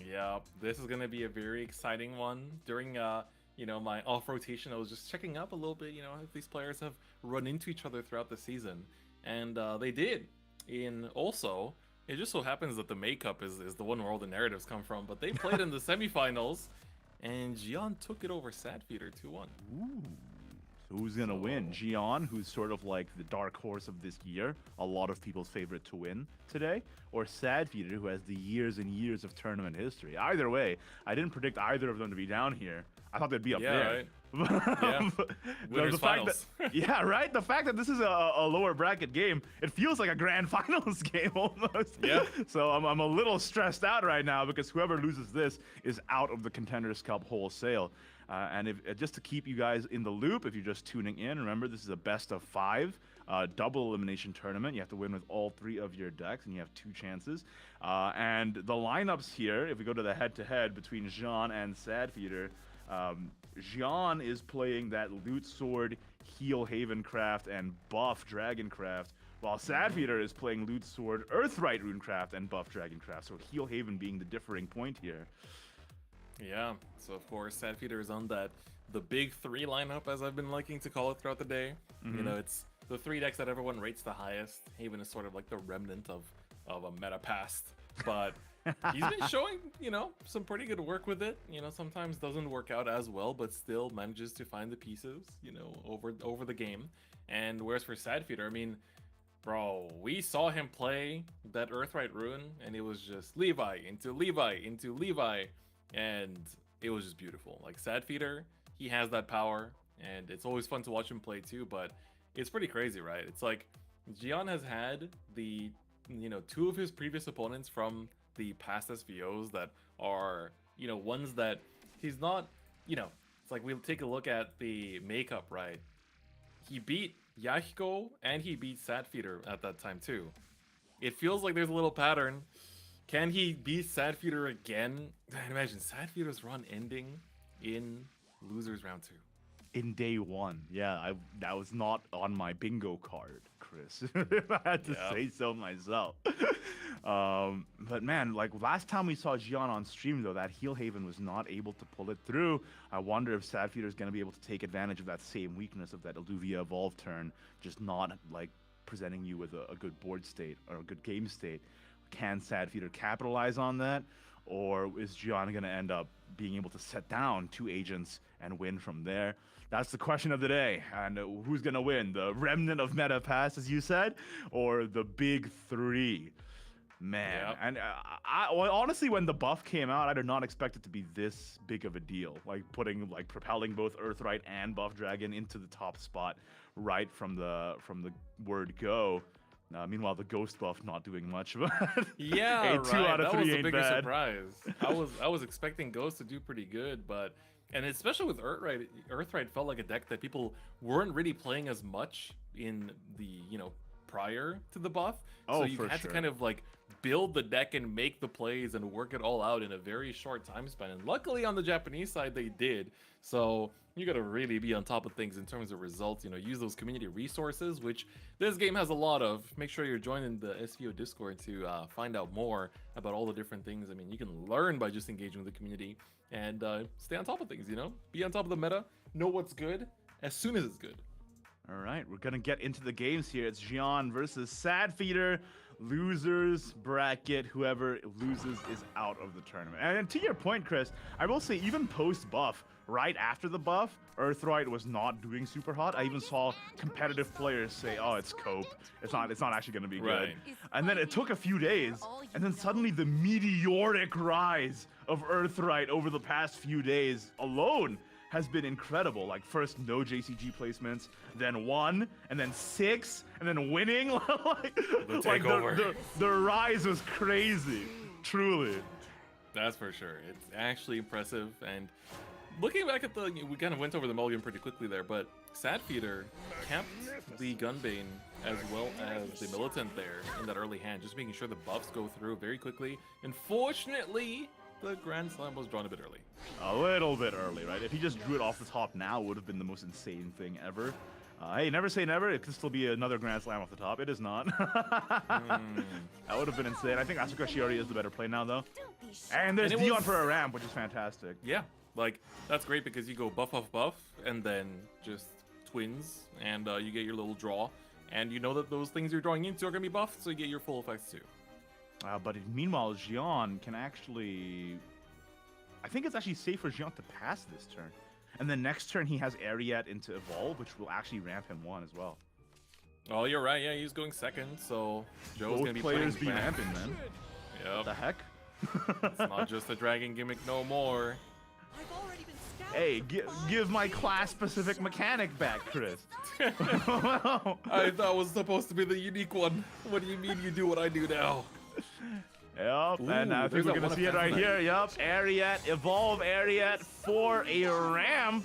Yeah, this is going to be a very exciting one. During my off rotation, I was just checking up a little bit, if these players have run into each other throughout the season. And they did. Also, it just so happens that the makeup is the one where all the narratives come from. But they played in the semifinals, and Gian took it over Sadfeeder 2-1. Ooh. So who's going to win? Gian, who's sort of like the dark horse of this year, a lot of people's favorite to win today, or Sadfeeder, who has the years and years of tournament history. Either way, I didn't predict either of them to be down here. I thought they'd be up there. Right. Yeah. Winners finals. Yeah, right? The fact that this is a lower bracket game, it feels like a grand finals game almost. Yeah. So I'm a little stressed out right now because whoever loses this is out of the Contenders Cup wholesale. And just to keep you guys in the loop, if you're just tuning in, remember this is a best of 5 double elimination tournament. You have to win with all 3 of your decks, and you have 2 chances. And the lineups here, if we go to the head-to-head between Jean and Sadfeeder, Jean is playing that Loot Sword, Heal Havencraft, and Buff Dragoncraft, while Sadfeeder is playing Loot Sword, Earthright Runecraft, and Buff Dragoncraft. So Heal Haven being the differing point here. Yeah, so of course, Sadfeeder is on the big 3 lineup, as I've been liking to call it throughout the day. Mm-hmm. It's the 3 decks that everyone rates the highest. Haven is sort of like the remnant of a meta past, but he's been showing, some pretty good work with it. Sometimes doesn't work out as well, but still manages to find the pieces, over the game. And whereas for Sadfeeder, I mean, bro, we saw him play that Earthright Rune, and it was just Levi into Levi into Levi, and it was just beautiful. Like Sadfeeder, he has that power, and it's always fun to watch him play too, but it's pretty crazy, right? It's like Gian has had the 2 of his previous opponents from the past SVOs that are, ones that he's not, it's like we'll take a look at the makeup, right? He beat Yahiko and he beat Sadfeeder at that time too. It feels like there's a little pattern. Can he beat Sadfeeder again? Imagine Sadfeeder's run ending in losers round 2. In day 1, yeah, that was not on my bingo card, Chris. I had to say so myself. But man, like last time we saw Gian on stream, though, that Heal Haven was not able to pull it through. I wonder if Sadfeeder is going to be able to take advantage of that same weakness of that Illuvia Evolve turn, just not like presenting you with a good board state or a good game state. can Sadfeeder capitalize on that? Or is Gian going to end up being able to set down 2 agents and win from there? That's the question of the day. And who's going to win? The remnant of Meta Pass, as you said, or the big 3? Man, Yep. and well, honestly, when the buff came out, I did not expect it to be this big of a deal. Like propelling both Earthright and Buff Dragon into the top spot right from the word go. Meanwhile, the Ghost buff not doing much. Yeah, hey, right. 2 out of 3 that was a ain't bigger bad. surprise. I was expecting Ghost to do pretty good, and especially with Earthright felt like a deck that people weren't really playing as much in the prior to the buff. Oh, so you for had sure. to kind of like build the deck and make the plays and work it all out in a very short time span. And luckily on the Japanese side they did. So you gotta really be on top of things in terms of results. Use those community resources, which this game has a lot of. Make sure you're joining the SVO Discord to find out more about all the different things. I mean, you can learn by just engaging with the community and stay on top of things. Be on top of the meta. Know what's good as soon as it's good. All right, we're gonna get into the games here. It's Gian versus Sadfeeder. Losers bracket. Whoever loses is out of the tournament. And to your point, Chris, I will say even post buff, right after the buff, Earthright was not doing super hot. I even saw competitive players say, "Oh, it's cope. It's not actually gonna be good." Right. And then it took a few days, and then suddenly the meteoric rise of Earthright over the past few days alone has been incredible. Like first no JCG placements, then 1, and then 6, and then winning. the rise was crazy, truly. That's for sure. It's actually impressive. And looking back at we kind of went over the mulligan pretty quickly there, but Sadfeeder kept the Gunbane as well as the Militant there in that early hand, just making sure the buffs go through very quickly. Unfortunately, the Grand Slam was drawn a bit early. A little bit early, right? If he just drew it off the top now, it would have been the most insane thing ever. Hey, never say never. It could still be another Grand Slam off the top. It is not. That would have been insane. I think Asuka Shiori is the better play now, though. And there's Dion for a ramp, which is fantastic. Yeah, like, that's great because you go buff, and then just twins, and you get your little draw. And you know that those things you're drawing into are going to be buffed, so you get your full effects too. But meanwhile, Gian can actually... I think it's actually safe for Gian to pass this turn. And then next turn he has Ariat into Evolve, which will actually ramp him 1 as well. Oh, you're right. Yeah, he's going second, so Joe's Both going to be players playing be back. ramping, man. Yep. What the heck? It's not just a dragon gimmick no more. Hey, give my class-specific mechanic back, Chris. I thought it was supposed to be the unique one. What do you mean you do what I do now? Yep, and I think we're gonna see it right here. Yep, Ariat, Evolve Ariat for a ramp.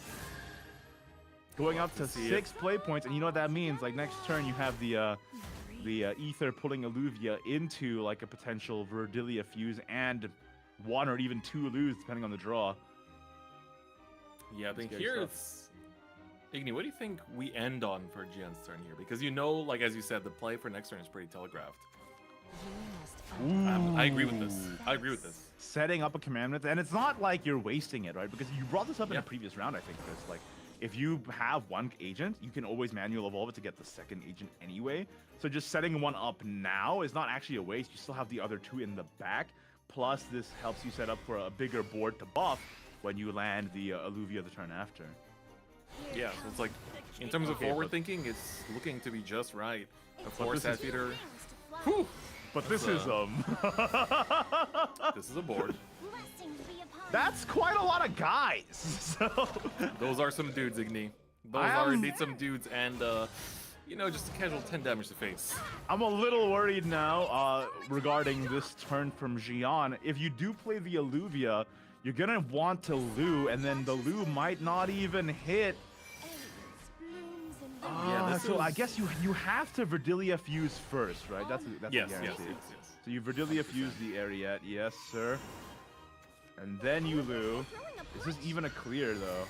Going up to 6 play points, and you know what that means? Like next turn you have the Ether pulling Alluvia into like a potential Verdilia fuse and 1 or even 2 lose depending on the draw. Yeah, I think here it's... Igni, what do you think we end on for Gian's turn here? Because like as you said, the play for next turn is pretty telegraphed. I agree with this. I agree with this. Setting up a commandment, and it's not like you're wasting it, right? Because you brought this up in a previous round, I think, Chris. Like, if you have 1 agent, you can always manual evolve it to get the 2nd agent anyway. So just setting 1 up now is not actually a waste. You still have the other 2 in the back. Plus, this helps you set up for a bigger board to buff when you land the Alluvia the turn after. Yeah, so it's like, in terms of forward thinking, it's looking to be just right. Of course, Sadfeeder... Whew! But this is this is a board. That's quite a lot of guys. So those are some dudes, Igni. Those are indeed some dudes, and just a casual 10 damage to face. I'm a little worried now regarding this turn from Gian. If you do play the Alluvia, you're gonna want to Lu, and then the Lu might not even hit. So I guess you have to Verdilia fuse first, right? That's yes, a guarantee. Yes. So you Verdilia fuse the Ariat, yes, sir. And then you Lu. Is this even a clear though?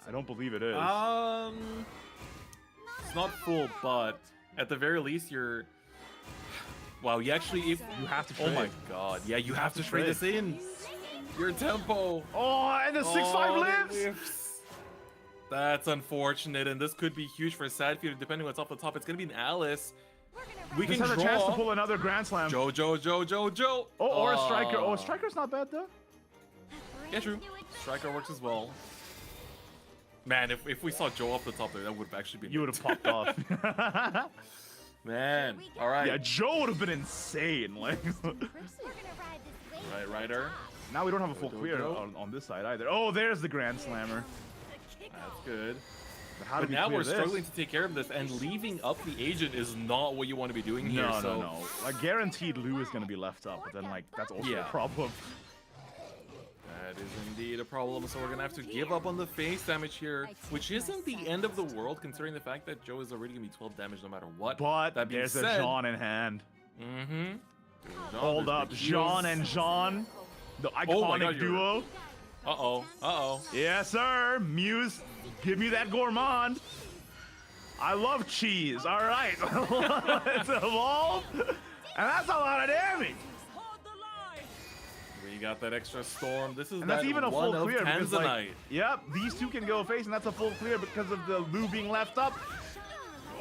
I don't believe it is. It's not full, but at the very least, you're. Wow, you actually you have to trade. Oh my god, yeah, you have to trade this in. Your tempo. Oh, and the 6/5 lives. That's unfortunate, and this could be huge for Sadfeeder, depending on what's off the top. It's going to be an Alice. We this can has draw. a chance to pull another Grand Slam. Joe. Oh, or a Striker. Oh, Striker's not bad though. Yeah, true. Striker works as well. Man, if we saw Joe up the top there, that would have actually been. You would have popped off. Man, all right. Yeah, Joe would have been insane. Like, right, Ryder. Now we don't have a full clear on this side either. Oh, there's the Grand Slammer. That's good. But how do But we now clear we're this? struggling to take care of this, and leaving up the agent is not what you want to be doing here. No, so. no. Like, guaranteed Lou is going to be left up, but then, like, that's also a problem. That is indeed a problem, so we're going to have to give up on the face damage here, which isn't the end of the world, considering the fact that Joe is already going to be 12 damage no matter what. But that being there's said, a Jean in hand. Mm-hmm. Hold up, Jean and Jean, the iconic duo. Uh-oh. Yes, sir. Muse, give me that gourmand. I love cheese. All right. It's evolved. And that's a lot of damage. We got that extra storm. This is And that's even a full clear because, like, Tanzanite. yep, these two can go face, and that's a full clear because of the Lou being left up.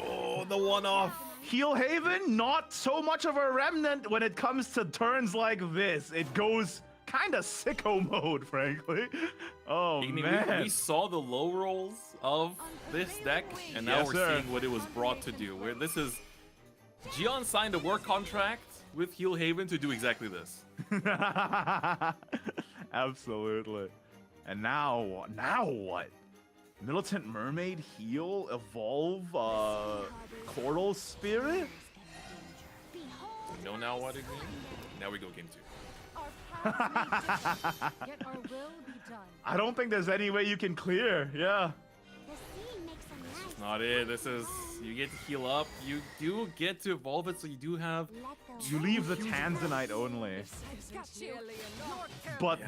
Oh, the one-off. Heel Haven, not so much of a remnant when it comes to turns like this. It goes kind of sicko mode, frankly. Oh, man. We saw the low rolls of this deck, and now Yes, we're sir. seeing what it was brought to do. Where this is, Gian signed a work contract with Heel Haven to do exactly this. Absolutely. And now what? Militant Mermaid, heal, evolve, Coral Spirit? You know now what it means? Now we go game 2. I don't think there's any way you can clear. Yeah. That's not it. This is, you get to heal up. You do get to evolve it, so you do have. You leave the Tanzanite only. But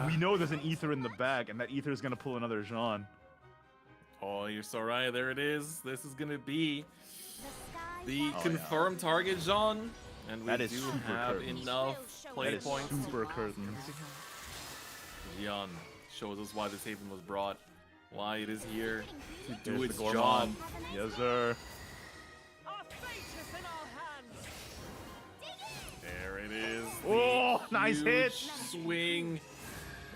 we know there's an Ether in the bag, and that Ether is going to pull another Jean. Oh, you're so right. There it is. This is going to be the confirmed target, Jean. And we That is do super have curtains. enough play That is points. super curtains. Jean shows us why this Haven was brought, why it is here to do Here's its the job. gourmand. Yes, sir. There it is. Oh, nice hit. Swing.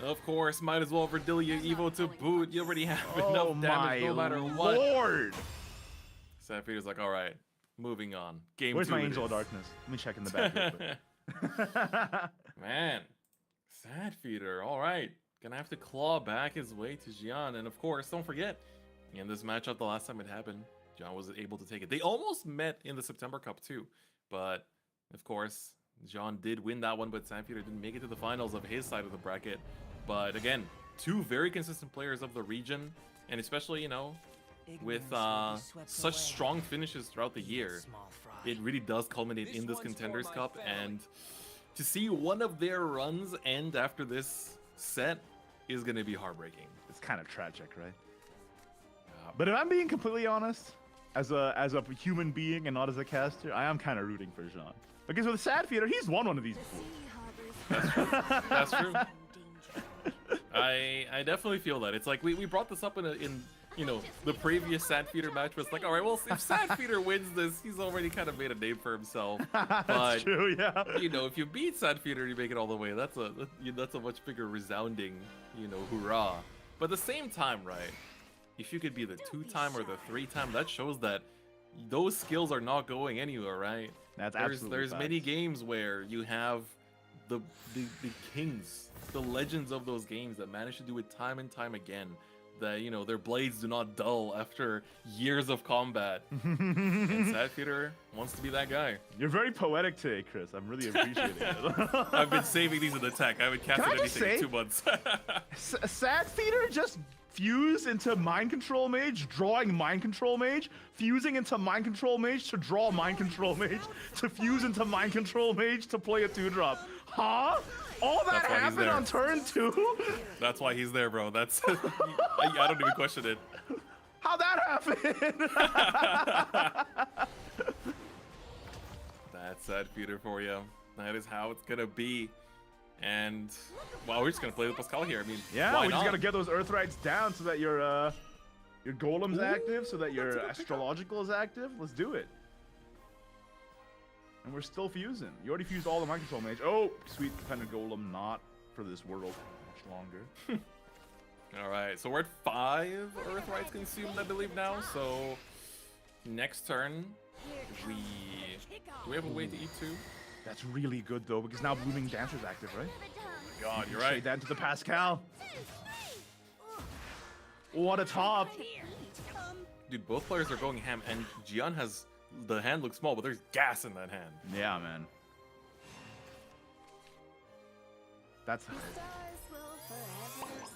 Of course, might as well for Delia Evo to boot. You already have enough damage no matter what. Lord. Sapphir's like, all right, moving on. Game Where's 2 my it Angel is. of Darkness? Let me check in the back real quick. Man, Sadfeeder, all right. Gonna have to claw back his way to Gian. And of course, don't forget, in this matchup, the last time it happened, Gian was able to take it. They almost met in the September Cup too. But, of course, Gian did win that one, but Sadfeeder didn't make it to the finals of his side of the bracket. But again, two very consistent players of the region. And especially, you know, with such strong finishes throughout the year, it really does culminate in this Contenders Cup. And to see one of their runs end after this set is going to be heartbreaking. It's kind of tragic, right? But if I'm being completely honest, as a human being and not as a caster, I am kind of rooting for Jean. Because with Sadfeeder, he's won one of these before. That's true. I definitely feel that. It's like we brought this up in you know, the previous Sadfeeder match was like, all right, well, if Sadfeeder wins this, he's already kind of made a name for himself. But, true, yeah. You know, if you beat Sadfeeder, you make it all the way. That's a much bigger resounding, you know, hurrah. But at the same time, right, if you could be the 2-time or the 3-time, that shows that those skills are not going anywhere, right? That's absolutely There's facts. many games where you have the kings, the legends of those games that manage to do it time and time again. That, you know, their blades do not dull after years of combat. And Sadfeeder wants to be that guy. You're very poetic today, Chris. I'm really appreciating it. I've been saving these in the tech. I haven't casted Can I just anything in say, 2 months. Sadfeeder just fused into Mind Control Mage, drawing Mind Control Mage, fusing into Mind Control Mage to draw Mind Control Mage, to fuse into Mind Control Mage to play a 2-drop. Huh? All that happened on turn 2? That's why he's there, bro. That's I don't even question it. How'd that happen? That's Sadfeeder for you. That is how it's gonna be. And well, we're just gonna play the Pascal here. I mean, Yeah, why we just not? gotta get those Earthrights down so that your Golem's active, so that your Astrological is active. Let's do it. And we're still fusing. You already fused all the Mind Control Mage. Oh, sweet Defender Golem, not for this world much longer. All right, so we're at 5 Earth Rights consumed, I believe now. So next turn, do we have a way to eat 2? That's really good though, because now Blooming Dancer's active, right? Oh my god, you're right. Trade that into the Pascal. What a top! Dude, both players are going ham, and Gian has the hand looks small, but there's gas in that hand. Yeah, man. That's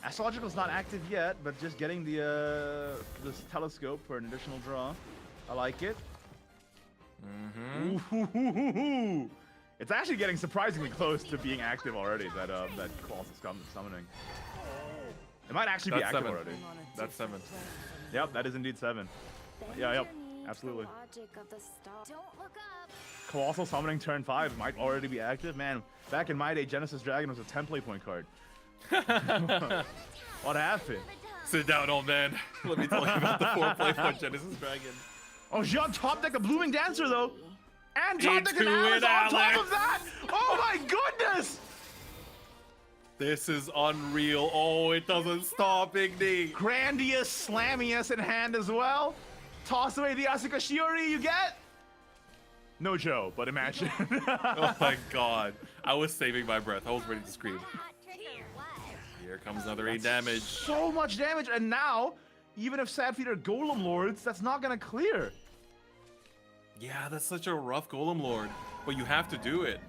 Astrological's not active yet, but just getting the this telescope for an additional draw. I like it. Ooh, it's actually getting surprisingly close to being active already. That Colossus summoning. It might actually be active already. That's 7. Yep, that is indeed 7. Yeah, yep, absolutely. Colossal summoning turn 5 might already be active. Man, back in my day, Genesis Dragon was a 10 play point card. What happened? Sit down, old man. Let me tell you about the 4 play point Genesis Dragon. Oh, Jean top deck a Blooming Dancer though, and top deck an Alice on top of that. Oh my goodness! This is unreal. Oh, it doesn't stop, Igni. Grandius, Slammius in hand as well. Toss away the Asuka Shiori you get. No Joe, but imagine. Oh my god. I was saving my breath. I was ready to scream. Here comes another 8 damage. So much damage, and now, even if Sadfeet are Golem Lords, that's not gonna clear. Yeah, that's such a rough Golem Lord, but you have to do it.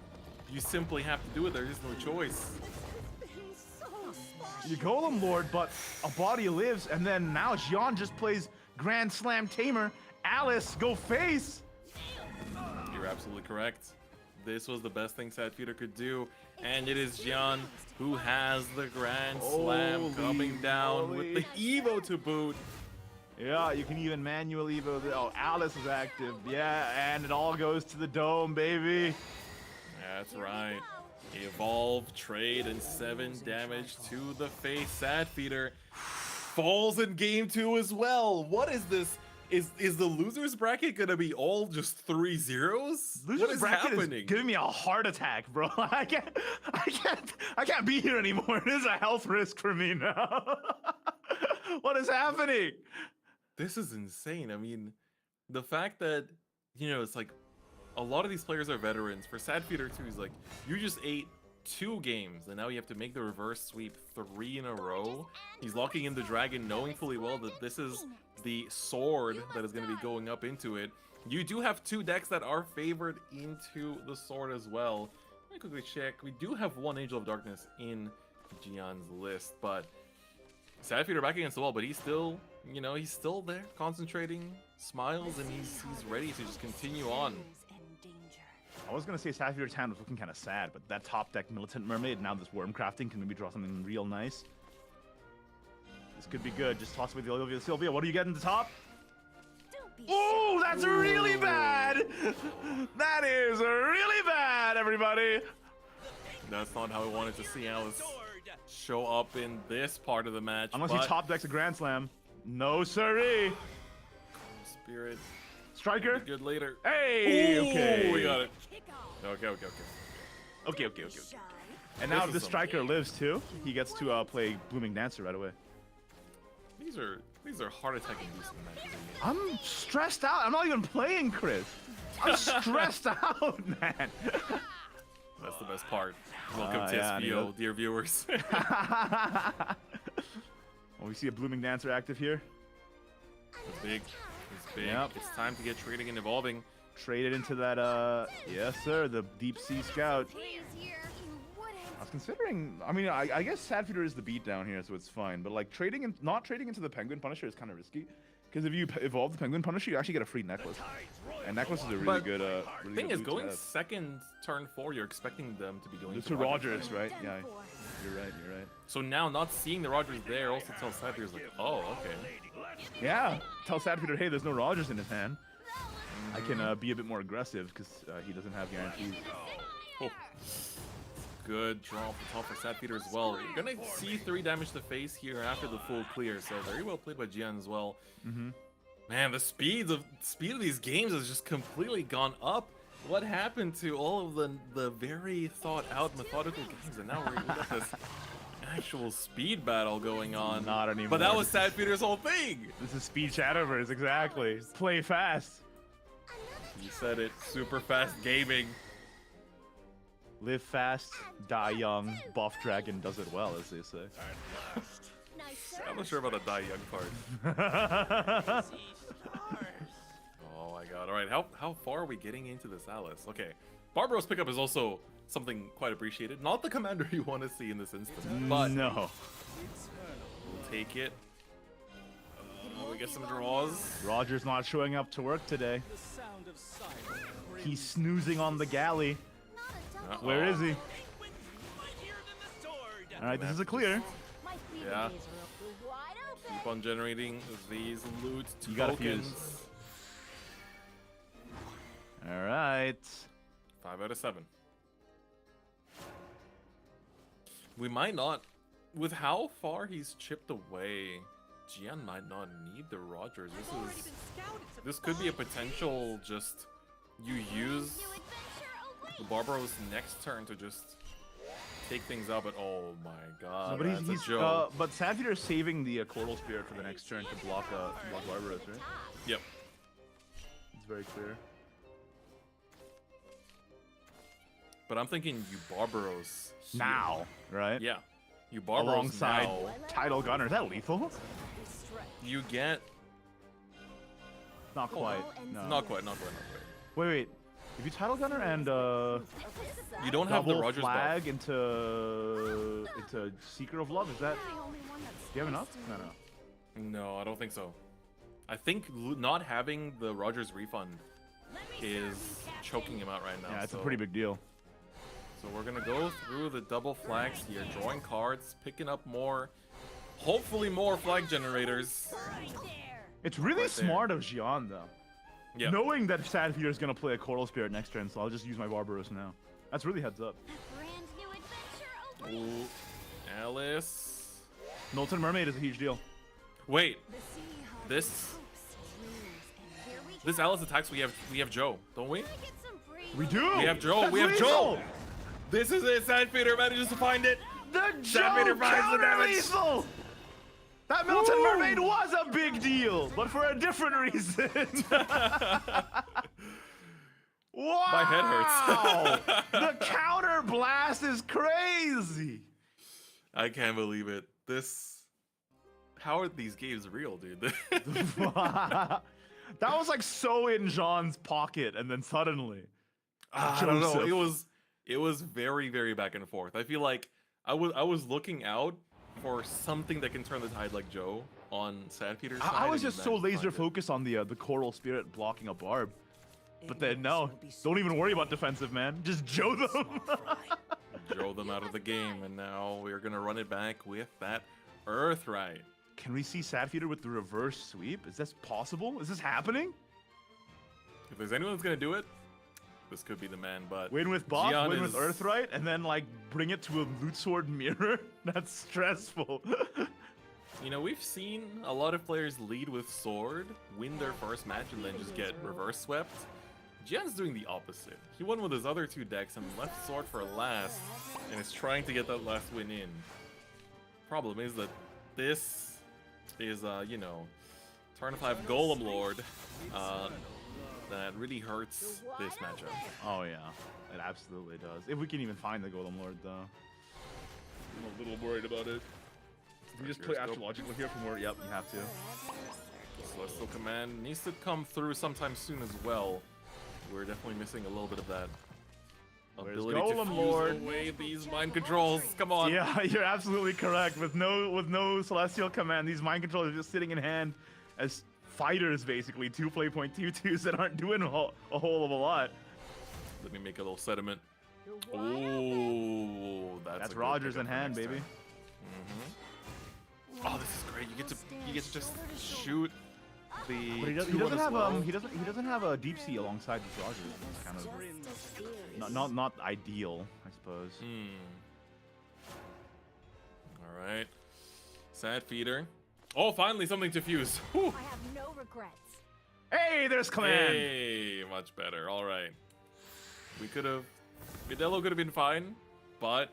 You simply have to do it. There is no choice. You Golem Lord, but a body lives, and then now Gian just plays Grand Slam Tamer. Alice, go face. You're absolutely correct. This was the best thing Sadfeeder could do, and it is Gian who has the Grand Slam coming down with the Evo to boot. Yeah, you can even manual Evo. Oh, Alice is active. Yeah, and it all goes to the dome, baby. That's right. Evolve, trade, and 7 damage to the face. Sadfeeder falls in game 2 as well. What is this? Is the losers bracket gonna be all just 3 zeros? What is happening? Is giving me a heart attack, bro. I can't be here anymore. It is a health risk for me now. What is happening? This is insane. I mean, the fact that, you know, it's like a lot of these players are veterans. For Sadfeeder too, he's like, you just ate 2 games, and now you have to make the reverse sweep 3 in a row. He's locking in the dragon, knowing fully well that this is the sword that is going to be going up into it. You do have 2 decks that are favored into the sword as well. Let me quickly check. We do have 1 Angel of Darkness in Gian's list, but Sadfeeder back against the wall, but he's still, you know, he's still there, concentrating, smiles, and he's ready to just continue on. I was gonna say Sadfeeder's hand was looking kind of sad, but that top deck Militant Mermaid, now this Worm Crafting can maybe draw something real nice. This could be good. Just toss away the Olivia Sylvia. What do you get in the top? Oh, that's really bad! That is really bad, everybody! That's not how I wanted to see Alice show up in this part of the match. Unless he top decks a Grand Slam. No, siree! Spirit. Striker? Good later. Hey! Ooh, okay. We got it. Okay. Okay. And now if the Striker lives too, he gets to play Blooming Dancer right away. These are heart attack inducing matches. I'm stressed out. I'm not even playing, Chris. I'm stressed out, man. That's the best part. Welcome to SVO, dear viewers. Well, we see a Blooming Dancer active here. It's big. It's big. Yep. It's time to get trading and evolving. Trade it into that, yes, sir, the Deep Sea Scout. I was considering, I mean, I guess Sadfeeder is the beat down here, so it's fine. But like not trading into the Penguin Punisher is kind of risky. Because if you evolve the Penguin Punisher, you actually get a free necklace. And necklace is a really good, the thing is, going second turn 4, you're expecting them to be going to Rogers, right? Yeah, you're right. So now, not seeing the Rogers there also tells Sadfeeder's like, oh, okay. Yeah, tell Sadfeeder, hey, there's no Rogers in his hand. I can be a bit more aggressive because he doesn't have guarantees. Oh. Good draw off the top for Sadfeeder as well. You're gonna see 3 damage to face here after the full clear, so very well played by Gian as well. Man, the speed of these games has just completely gone up. What happened to all of the very thought out methodical games, and now we got this actual speed battle going on? Not anymore. But that was Sad Peter's whole thing. This is speed Shadowverse, exactly. Play fast. You said it. Super fast gaming. Live fast, die young. Buff Dragon does it well, as they say. I'm not sure about the die young part. Oh my god. Alright, how far are we getting into this Alice? Okay. Barbaros pickup is also something quite appreciated. Not the commander you want to see in this instance, but no. We'll take it. We get some draws. Roger's not showing up to work today. He's snoozing on the galley. Where is he? Alright, this is a clear. Yeah. Keep on generating these loot You gotta tokens. fuse. Alright. 5 out of 7. We might not, with how far he's chipped away, Gian might not need the Rogers. This could be a potential just you use the Barbaros next turn to just take things up. But oh my god, but that's a joke. but Sapphire is saving the Coral Spirit for the next turn to block Barbaros, right? Yep. It's very clear. But I'm thinking you Barbaros here. Now, right? Yeah. You Barbaros alongside now. Tidal Gunner. Is that lethal? You get... Not quite. No. Not quite, not quite. Wait. If you Tidal Gunner and you don't have the double Rogers flag into Seeker of Love, is that... Do you have enough? No. No, I don't think so. I think not having the Rogers refund is choking him out right now. Yeah, it's a pretty big deal. So we're gonna go through the double flags here, drawing cards, picking up more, hopefully more flag generators. It's really smart of Gian, though. Yeah. Knowing that Sapphire is gonna play a Coral Spirit next turn, so I'll just use my Barbaros now. That's really heads up. Ooh, Alice. Molten Mermaid is a huge deal. Wait, this Alice attacks. We have Joe, don't we? We do. We have Joe. That's we have lethal. Joe. This is it. Sandfeeder manages to find it. The Sandfeeder Joe finds the damage. lethal. That Melted Mermaid was a big deal, but for a different reason. Wow! My head hurts. The counter blast is crazy. I can't believe it. How are these games real, dude? That was like so in Jean's pocket, and then suddenly, I don't know. It was very, very back and forth. I feel like I was looking out for something that can turn the tide, like Joe on Sandpeter's side. I was just so laser focused on the Coral Spirit blocking a barb, but then no, don't even worry about defensive, man. Just Joe them. Joe them out of the game, and now we're gonna run it back with that Earthright. Can we see Sapphire with the reverse sweep? Is this possible? Is this happening? If there's anyone that's gonna do it, this could be the man. But win with buff, Gian win with Earthright, and then like bring it to a Loot Sword mirror? That's stressful. You know, we've seen a lot of players lead with Sword, win their first match, and then just get reverse swept. Jian's doing the opposite. He won with his other two decks and left Sword for last, and is trying to get that last win in. Problem is that this is, you know, turn 5 Golem Lord that really hurts this matchup. Oh yeah, it absolutely does. If we can even find the Golem Lord, though. I'm a little worried about it. We just play astrological here from where, yep, you have to. Celestial Command needs to come through sometime soon as well. We're definitely missing a little bit of that ability to fuse away these mind controls. Come on. Yeah, you're absolutely correct. With no Celestial Command, these mind controls are just sitting in hand as fighters, basically. 2-play.22s that aren't doing a whole of a lot. Let me make a little sediment. Oh, that's Rogers in hand, baby. Oh, this is great. You get to just shoot the. But he doesn't have a deep sea alongside this Rogers. It's kind of not ideal, I suppose. All right, Sad Feeder. Oh, finally something to fuse. Whew. I have no regrets. Hey, there's Command. Hey, much better. All right. Videlo could have been fine, but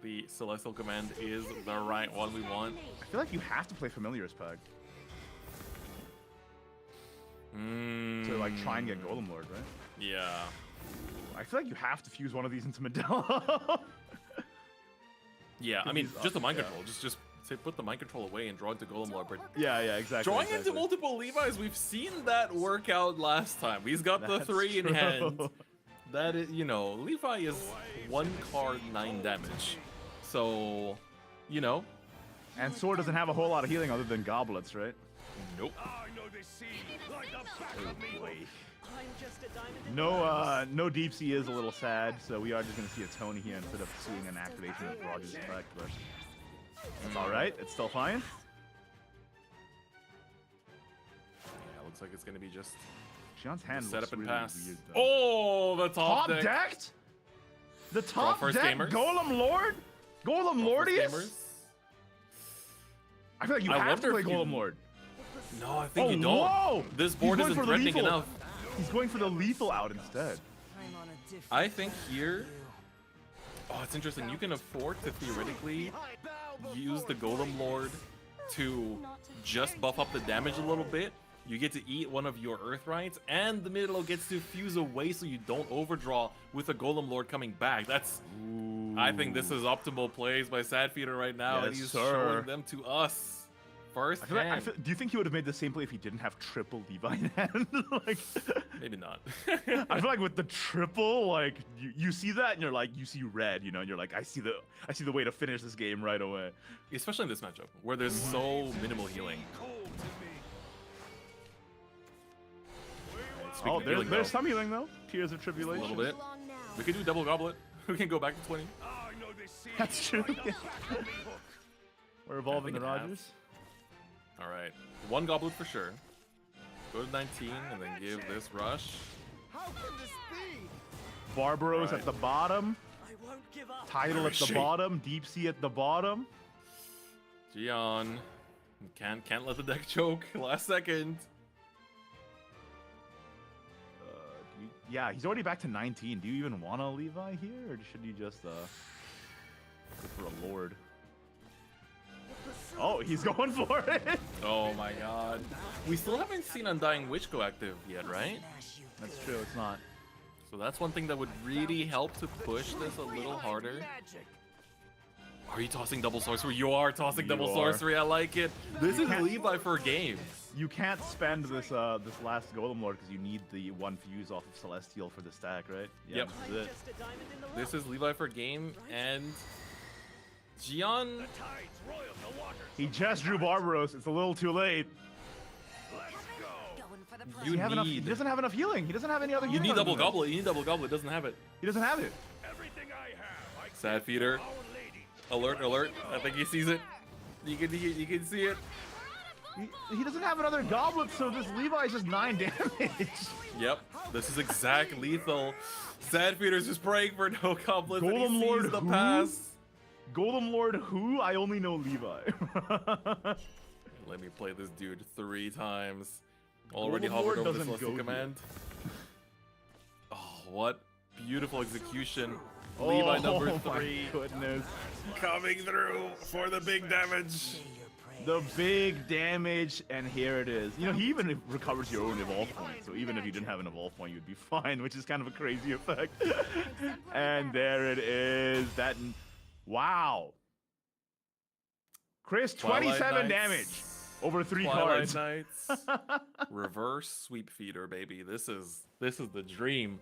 the Celestial Command is the right one we want. I feel like you have to play Familiars Pack. To like try and get Golem Lord, right? Yeah. I feel like you have to fuse one of these into Medela. Yeah, I mean, just the mind control. Just say put the mind control away and draw into Golem Lord. But yeah, exactly. Drawing into multiple Levi's, we've seen that work out last time. He's got the 3 in hand. That is, you know, Levi is 1 card 9 damage. So, you know. And Sword doesn't have a whole lot of healing other than goblets, right? Nope. No Deep Sea is a little sad, so we are just going to see a Tony here instead of seeing an activation of Roger's effect, but it's alright, it's still fine. Yeah, looks like it's going to be just Xian's hand set up and really pass. Weird, oh, the top deck. decked? The top first deck gamers. Golem Lord? Golem Lordius? I feel like you have to play Golem Lord. No, I think you don't. Whoa! This board isn't threatening enough. He's going for the lethal out instead. I think here... Oh, it's interesting. You can afford to theoretically use the Golem Lord to just buff up the damage a little bit. You get to eat one of your Earthrights, and the Midlo gets to fuse away so you don't overdraw with the Golem Lord coming back. That's... I think this is optimal plays by Sadfeeder right now, and he's showing them to us. First hand. Do you think he would have made the same play if he didn't have triple Levi in hand? Like, maybe not. I feel like with the triple, like you see that and you're like, you see red, you know, and you're like, I see the way to finish this game right away. Especially in this matchup where there's so minimal healing. Oh, there's some healing though. Tears of Tribulation. A little bit. We could do double goblet. We can go back to 20. That's true. We're evolving the Rogers. All right, 1 goblet for sure. Go to 19 and then give this rush. How can this be? Barbaros at the bottom. I won't give up. Tidal at the bottom. Deep Sea at the bottom. Gian can't let the deck choke. Last second. Yeah, he's already back to 19. Do you even want a Levi here, or should you just go for a Lord? Oh, he's going for it! Oh my god. We still haven't seen Undying Witch go active yet, right? That's true, it's not. So that's one thing that would really help to push this a little harder. Are you tossing double sorcery? You are tossing double sorcery, I like it. This is Levi for a game. You can't spend this this last Golem Lord because you need the 1 fuse off of Celestial for the stack, right? Yeah, yep. This is it. This is Levi for a game, and Gian... He just drew Barbaros. It's a little too late. He doesn't have enough healing. He doesn't have any other healing. You need double goblet. You need double goblet. Doesn't have it. He doesn't have it. Sad feeder. Alert, alert. I think he sees it. You can see it. He doesn't have another goblet, so this Levi is just 9 damage. Yep. This is exact lethal. Sad feeder's just praying for no goblets. Golem Lord the pass. Golem Lord who? I only know Levi. Let me play this dude 3 times. Already Golem hovered Lord over the doesn't Celestial go Command. Oh, what beautiful execution. Oh, Levi number 3. My goodness. Coming through for the big damage. The big damage, and here it is. You know, he even recovers your own evolve point, so even if you didn't have an evolve point, you'd be fine, which is kind of a crazy effect. And there it is. That, wow. Chris, 27 damage over 3 cards. Knights. Reverse sweep feeder, baby. This is the dream.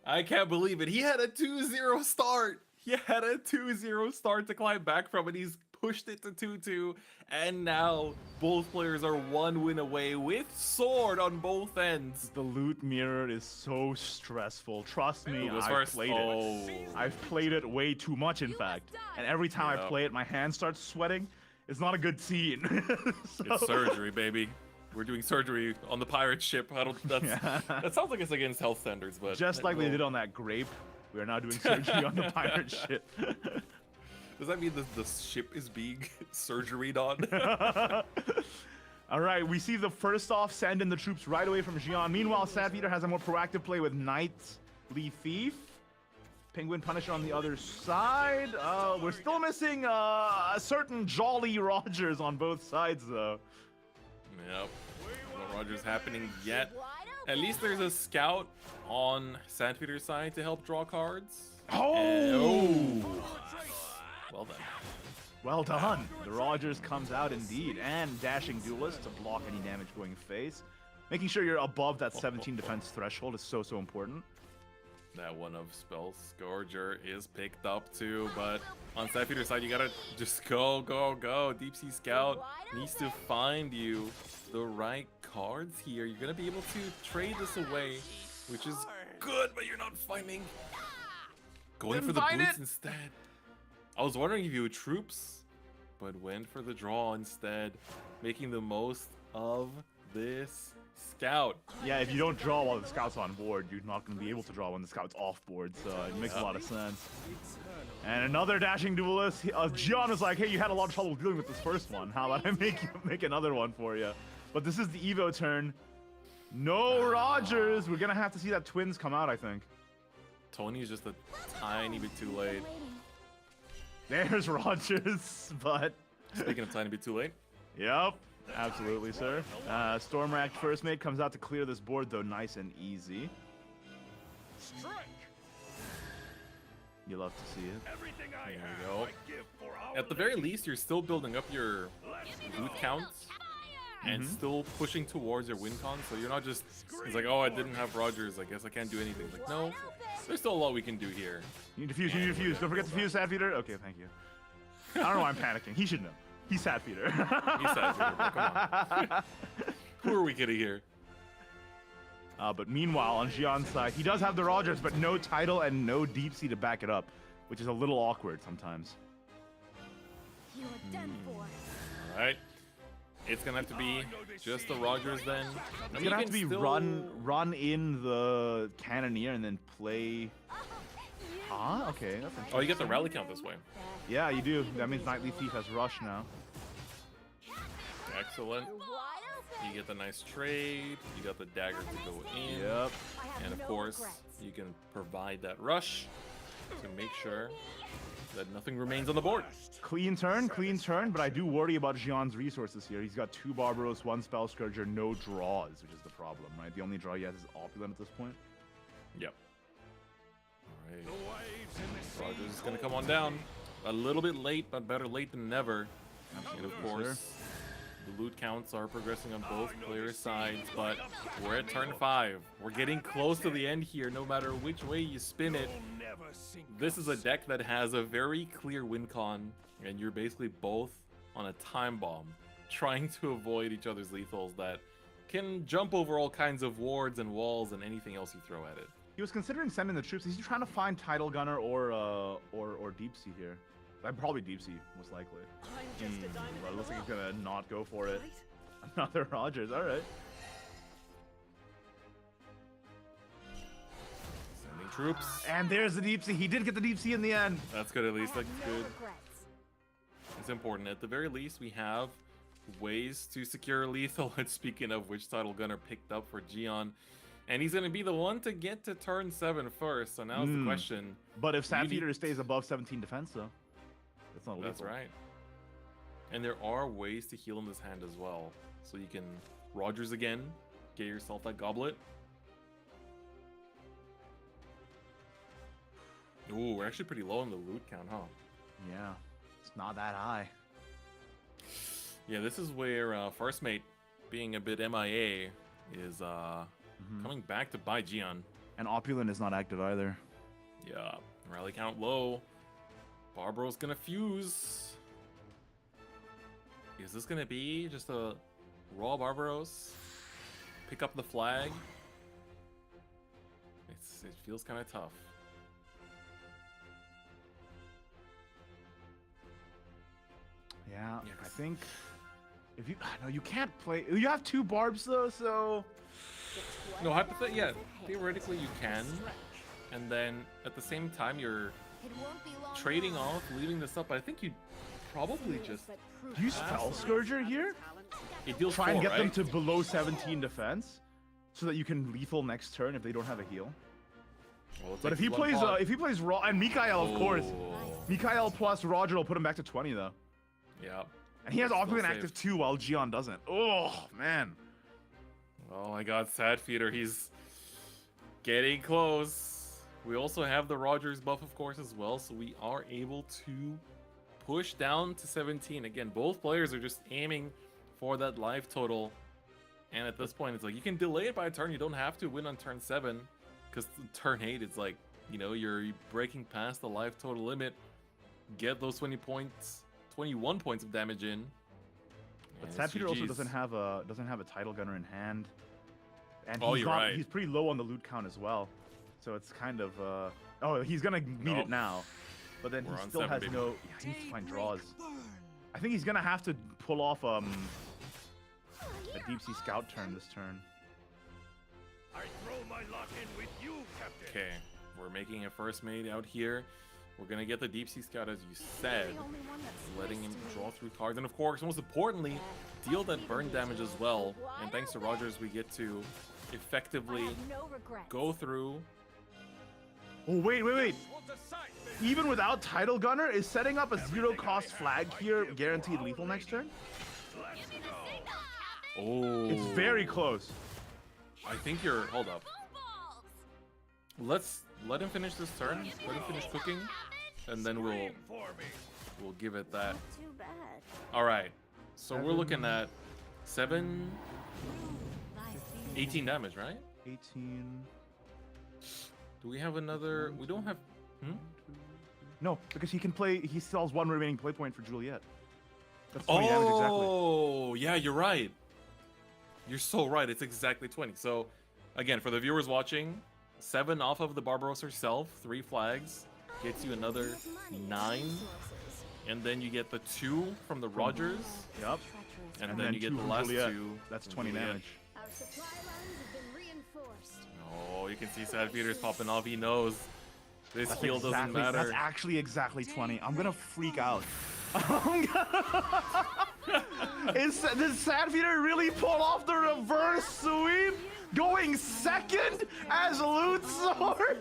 I can't believe it. He had a 2-0 start. He had a 2-0 start to climb back from, and he's pushed it to 2-2, and now both players are 1 win away with Sword on both ends. The loot mirror is so stressful. Trust me, I've played it. I've played it way too much, in fact. And every time I play it, my hand starts sweating. It's not a good scene. It's surgery, baby. We're doing surgery on the pirate ship. That sounds like it's against health standards, but just like they did on that grape, we are now doing surgery on the pirate ship. Does that mean the ship is being surgeried on? All right, we see the first off send in the troops right away from Gian. Meanwhile, Sadfeeder has a more proactive play with Knights Lee Thief. Penguin Punisher on the other side. We're still missing a certain Jolly Rogers on both sides, though. Yep. No Rogers happening yet. At least there's a scout on Sandfeeder's side to help draw cards. Oh! Well done. Well done. The Rogers comes out indeed. And Dashing Duelist to block any damage going face. Making sure you're above that 17 defense threshold is so important. That one of Spell Scourger is picked up too, but on Sandfeeder's side, you gotta just go. Deep Sea Scout needs to find you the right cards here. You're gonna be able to trade this away, which is good, but you're not finding. Going for the boots instead. I was wondering if you would troops, but went for the draw instead, making the most of this scout. Yeah, if you don't draw while the scout's on board, you're not going to be able to draw when the scout's off board, so it makes a lot of sense. And another Dashing Duelist. Gian is like, hey, you had a lot of trouble dealing with this first one. How about I make another one for you? But this is the Evo turn. No Rogers. We're going to have to see that Twins come out, I think. Tony's just a tiny bit too late. There's Rogers, but... Speaking of tiny bit too late. Yep. Absolutely, sir. Stormracked First Mate comes out to clear this board, though, nice and easy. You love to see it. There we go. At the very least, you're still building up your loot counts and still pushing towards your win con, so you're not just, it's like, oh, I didn't have Rogers, I guess I can't do anything. It's like, no, there's still a lot we can do here. You need to fuse, you need to fuse. Don't forget to fuse, Sandfeeder. Okay, thank you. I don't know why I'm panicking. He should know. He's Sandfeeder. He's Sandfeeder, come on. Who are we kidding here? But meanwhile, on Gian's side, he does have the Rogers, but no title and no Deep Sea to back it up, which is a little awkward sometimes. Alright. It's gonna have to be just the Rogers then. It's gonna have to be run in the Cannoneer and then play... Ah, okay. That's interesting. Oh, you get the rally count this way. Yeah, you do. That means Nightly Thief has Rush now. Excellent. You get the nice trade. You got the dagger to go in. Yep. And of course, you can provide that rush to make sure that nothing remains on the board. Clean turn, but I do worry about Gian's resources here. He's got 2 Barbaros, 1 Spell Scourger, no draws, which is the problem, right? The only draw he has is Opulent at this point. Yep. Alright. Rogers is gonna come on down. A little bit late, but better late than never. And of course, the loot counts are progressing on both players' sides, but we're at turn 5. We're getting close to the end here, no matter which way you spin it. This is a deck that has a very clear win con, and you're basically both on a time bomb, trying to avoid each other's lethals that can jump over all kinds of wards and walls and anything else you throw at it. He was considering sending the troops. He's trying to find Tidal Gunner or Deep Sea here. Probably Deep Sea, most likely. But it looks like he's gonna not go for it. Another Rogers, alright. Sending troops. And there's the Deep Sea. He did get the Deep Sea in the end. That's good, at least. That's good. It's important. At the very least, we have ways to secure lethal. And speaking of which, Tidal Gunner picked up for Gian. And he's going to be the one to get to turn 7 first. So now's the question. But if Sandfeeder stays above 17 defense, though, that's not lethal. That's right. And there are ways to heal in this hand as well. So you can Rogers again, get yourself that goblet. Ooh, we're actually pretty low on the loot count, huh? Yeah, it's not that high. Yeah, this is where First Mate, being a bit MIA, is coming back to buy Gian. And Opulent is not active either. Yeah, rally count low. Barbaro's gonna fuse. Is this gonna be just a raw Barbaros? Pick up the flag? It feels kind of tough. Yeah, I think if you no, you can't play. You have 2 barbs though, so no, hypothetically, yeah, theoretically you can, and then at the same time you're trading off, leaving this up. But I think you probably just use Spell Scourger here. It deals Try and 4, get them to below 17 defense, so that you can lethal next turn if they don't have a heal. Well, But if he plays Raw and Mikael, of course, Mikael plus Roger will put him back to 20 though. Yeah. And he has Still Aquaman safe. active too, while Gion doesn't. Oh man. Oh my God, Sad Feeder, he's getting close. We also have the Rogers buff, of course, as well, so we are able to push down to 17. Again, both players are just aiming for that life total. And at this point, it's like, you can delay it by a turn. You don't have to win on turn 7. Because turn 8, it's like, you know, you're breaking past the life total limit. Get those 20 points, 21 points of damage in. But and Sad it's Peter also GG's. doesn't have a title gunner in hand. And Oh, he's you're right. He's pretty low on the loot count as well. So it's kind of oh, he's gonna meet it now. But then We're he on still 7, has baby. no he needs to find draws. I think he's gonna have to pull off a deep sea scout turn this turn. I throw my lot in with you, Captain. Okay, we're making a first mate out here. We're gonna get the Deep Sea Scout, as you said, letting him draw through cards, and of course, most importantly, deal that burn damage as well. And thanks to Rogers, we get to effectively go through. Oh wait! Even without title gunner, is setting up a 0-cost flag here guaranteed lethal next turn? Oh, It's very close. I think you're. Hold up. Let's let him finish this turn. Let him finish cooking, and then we'll give it that. Too bad. All right. So we're looking at 18 damage, right? 18. Do we have another? We don't have. No, because he can play. He still has one remaining play point for Juliet. That's 20 damage exactly. Oh, yeah, you're right. You're so right. It's exactly 20. So, again, for the viewers watching, 7 off of the Barbaros herself, 3 flags, gets you another 9. And then you get the 2 from the Rogers. Yep. And then you get the last Juliet. 2. That's from 20 Juliet. damage. Our supply lines have been reinforced. Oh, you can see Sad Peter's popping off. He knows this That's heal doesn't exactly- matter. That's actually exactly 20. I'm gonna freak out. Did Sad Peter really pull off the reverse sweep? Going second as Loot Sword?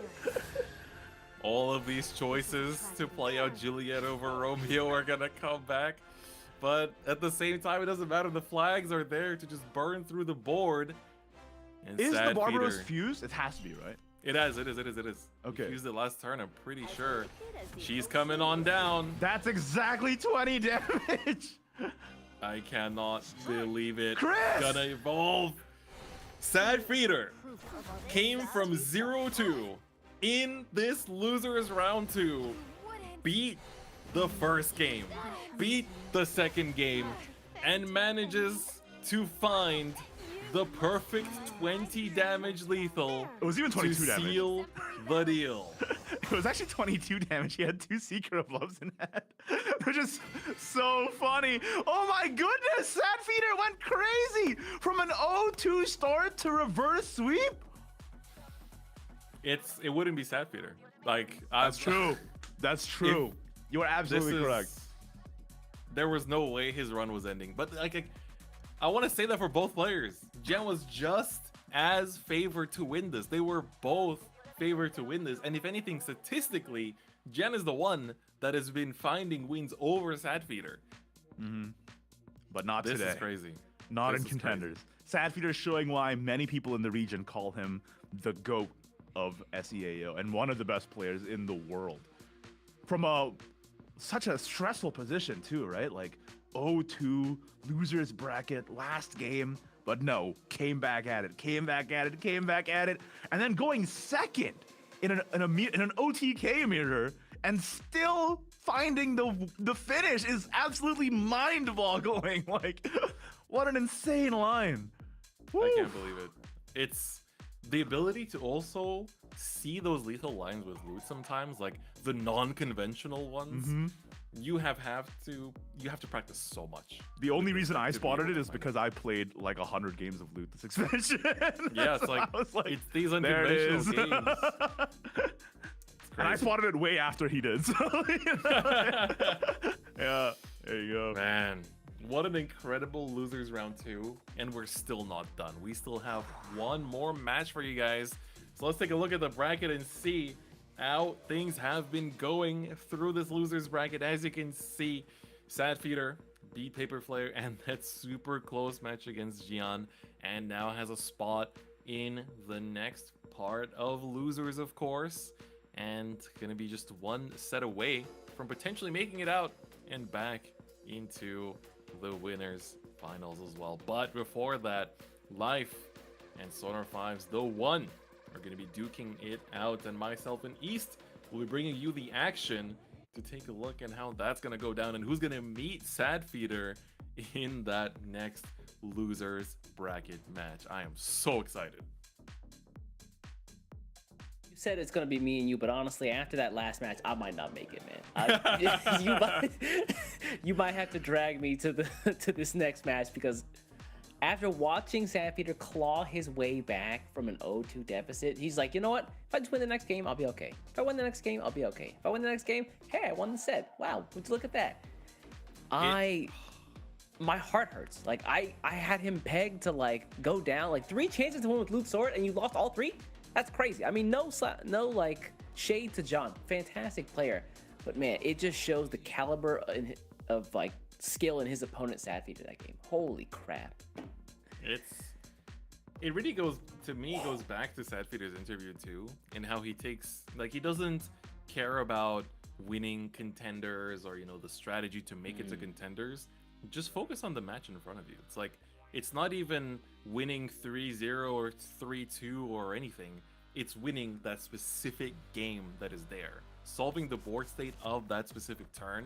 All of these choices to play out Juliet over Romeo are gonna come back. But at the same time, it doesn't matter. The flags are there to just burn through the board. And Is the Sad Barbaros Peter- fused? It has to be, right? It is. Okay. He used it last turn, I'm pretty sure. She's coming on down. That's exactly 20 damage. I cannot believe it. Chris! Gonna evolve. Sad Feeder came from 0-2 in this losers round 2. Beat the first game, beat the second game, and manages to find the perfect 20 damage lethal. It was even 22 to damage. seal the deal. It was actually 22 damage. He had 2 Secret Gloves in hand. Which is so funny. Oh my goodness! Sad Feeder went crazy! From an 0-2 start to reverse sweep? It wouldn't be Sad Feeder. Like, That's true. That's true. You are absolutely correct. There was no way his run was ending. But like I want to say that for both players. Jen was just as favored to win this. They were both favored to win this. And if anything, statistically, Jen is the one that has been finding wins over Sad Feeder. But not This today. is crazy. Not This in is Contenders. Sad Feeder showing why many people in the region call him the GOAT of SEAO and one of the best players in the world. From such a stressful position too, right? Like 0-2, losers bracket, last game, but no, came back at it, and then going second in an OTK mirror and still finding the finish is absolutely mind-boggling. Like, what an insane line. I can't believe it. It's the ability to also see those lethal lines with loot sometimes, like the non-conventional ones. You have to practice so much. The only reason I spotted it is because I played like 100 games of loot this expansion. Yeah, it's So like, I was like, it's these there it unconventional is. games. And I spotted it way after he did. So, yeah, there you go. Man, what an incredible losers round 2, and we're still not done. We still have one more match for you guys So let's take a look at the bracket and see how things have been going through this losers bracket. As you can see, Sadfeeder beat Paper Flare and that super close match against Gian, and now has a spot in the next part of losers, of course, and gonna be just one set away from potentially making it out and back into the winners finals as well. But before that, Life and Sonar 5's The One are going to be duking it out, and myself and East will be bringing you the action to take a look at how that's going to go down and who's going to meet Sadfeeder in that next losers bracket match. I am so excited. You said it's going to be me and you, but honestly, after that last match, I might not make it, man. You might have to drag me to this next match, because after watching Sadfeeder claw his way back from an 0-2 deficit, he's like, you know what? If I just win the next game, I'll be okay. If I win the next game, I'll be okay. If I win the next game, hey, I won the set. Wow, would you look at that? My heart hurts. Like, I had him pegged to, like, go down. Like, 3 chances to win with Loot Sword, and you lost all 3? That's crazy. I mean, no like, shade to John. Fantastic player. But, man, it just shows the caliber of like, skill in his opponent Sadfeeder that game. Holy crap. It really goes back to Sadfeeder's interview too, and how he takes, like, he doesn't care about winning contenders or, you know, the strategy to make it to contenders. Just focus on the match in front of you. It's like, it's not even winning 3-0 or 3-2 or anything. It's winning that specific game that is there, solving the board state of that specific turn.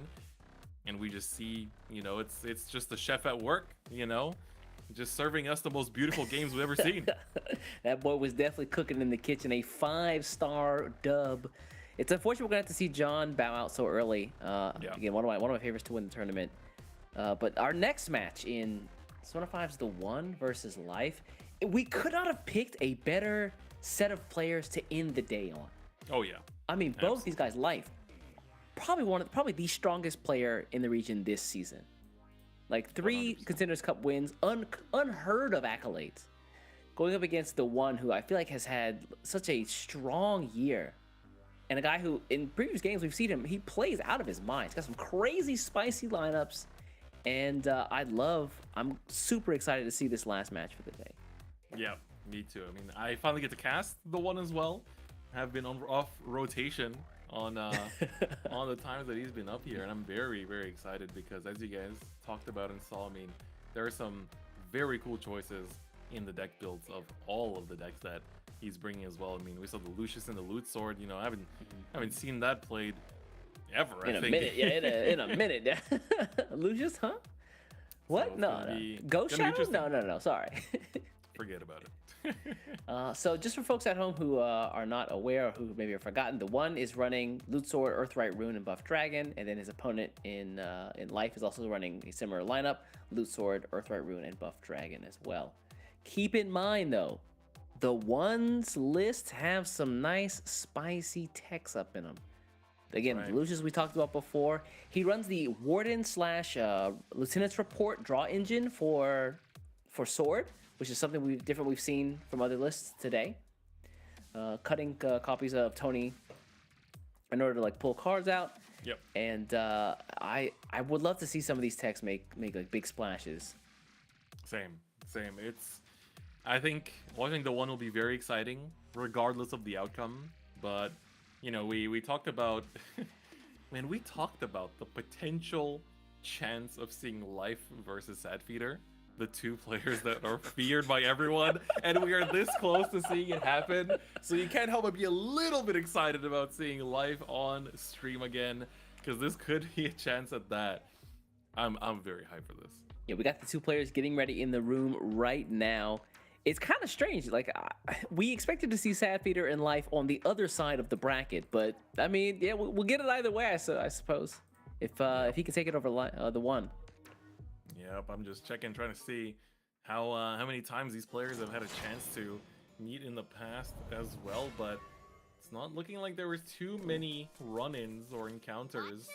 And we just see, you know, it's just the chef at work, you know, just serving us the most beautiful games we've ever seen. That boy was definitely cooking in the kitchen. A 5-star dub. It's unfortunate we're gonna have to see John bow out so early. Again, one of my favorites to win the tournament. But our next match in Sonar 5's The One versus Life, we could not have picked a better set of players to end the day on. Oh yeah. I mean, both these guys, Life, probably the strongest player in the region this season. Like 3 100%. Contenders Cup wins, unheard of accolades. Going up against The One, who I feel like has had such a strong year. And a guy who, in previous games, we've seen him, he plays out of his mind. He's got some crazy, spicy lineups. And I'm super excited to see this last match for the day. Yeah, me too. I mean, I finally get to cast The One as well. Have been off rotation on the times that he's been up here, and I'm very, very excited because, as you guys talked about and saw, I mean, there are some very cool choices in the deck builds of all of the decks that he's bringing as well. I mean, we saw the Lucius and the Loot Sword. You know, I haven't seen that played ever. In a minute. Lucius, huh? What? So no. Ghost Shadow? No. Sorry. Forget about it. So just for folks at home who are not aware or who maybe have forgotten, The One is running Loot Sword, Earthright Rune, and Buff Dragon, and then his opponent in Life is also running a similar lineup: Loot Sword, Earthright Rune, and Buff Dragon as well. Keep in mind though, The One's lists have some nice spicy techs up in them. Again, right. Lucius we talked about before. He runs the Warden / Lieutenant's Report draw engine for Sword, which is something we've seen from other lists today. Cutting copies of Tony in order to like pull cards out. Yep. And I would love to see some of these techs make like big splashes. Same. I think watching The One will be very exciting, regardless of the outcome. But you know, we talked about when we talked about the potential chance of seeing Life versus Sadfeeder, the 2 players that are feared by everyone, and we are this close to seeing it happen. So you can't help but be a little bit excited about seeing Life on stream again, because this could be a chance at that. I'm very hyped for this. Yeah, we got the 2 players getting ready in the room right now. It's kind of strange. Like, we expected to see Sadfeeder and Life on the other side of the bracket, but I mean, yeah, we'll get it either way, I suppose. If he can take it over The One. Yep, I'm just checking, trying to see how many times these players have had a chance to meet in the past as well, but it's not looking like there was too many run-ins or encounters.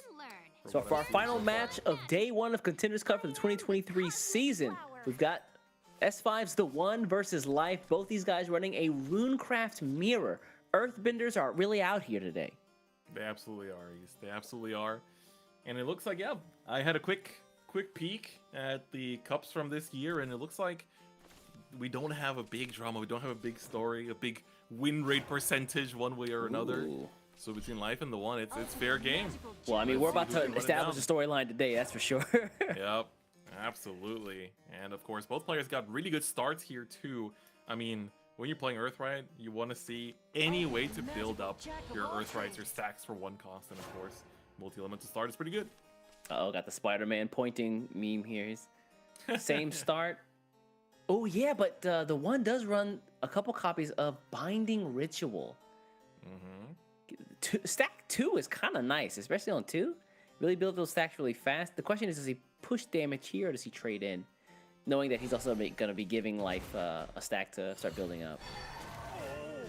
So for our final match of day 1 of Contenders Cup for the 2023 season, we've got S5's the one versus Life. Both these guys running a Runecraft mirror. Earthbenders are really out here today. They absolutely are. They absolutely are. And it looks like, yeah, I had a quick peek at the cups from this year, and it looks like we don't have a big drama. We don't have a big story, a big win rate percentage one way or another. Ooh. So between Life and the one, it's fair game. Well, I mean, we're about to establish a storyline today, that's for sure. Yep, absolutely. And of course, both players got really good starts here too. I mean, when you're playing Earthright, you want to see any way to build up your Earthrights, your stacks for one cost, and of course, multi-elemental start is pretty good. Oh, got the Spider-Man pointing meme here. Same start. Oh yeah, but the one does run a couple copies of Binding Ritual. Stack 2 is kind of nice, especially on 2. Really build those stacks really fast. The question is, does he push damage here or does he trade in? Knowing that he's also going to be giving Life a stack to start building up.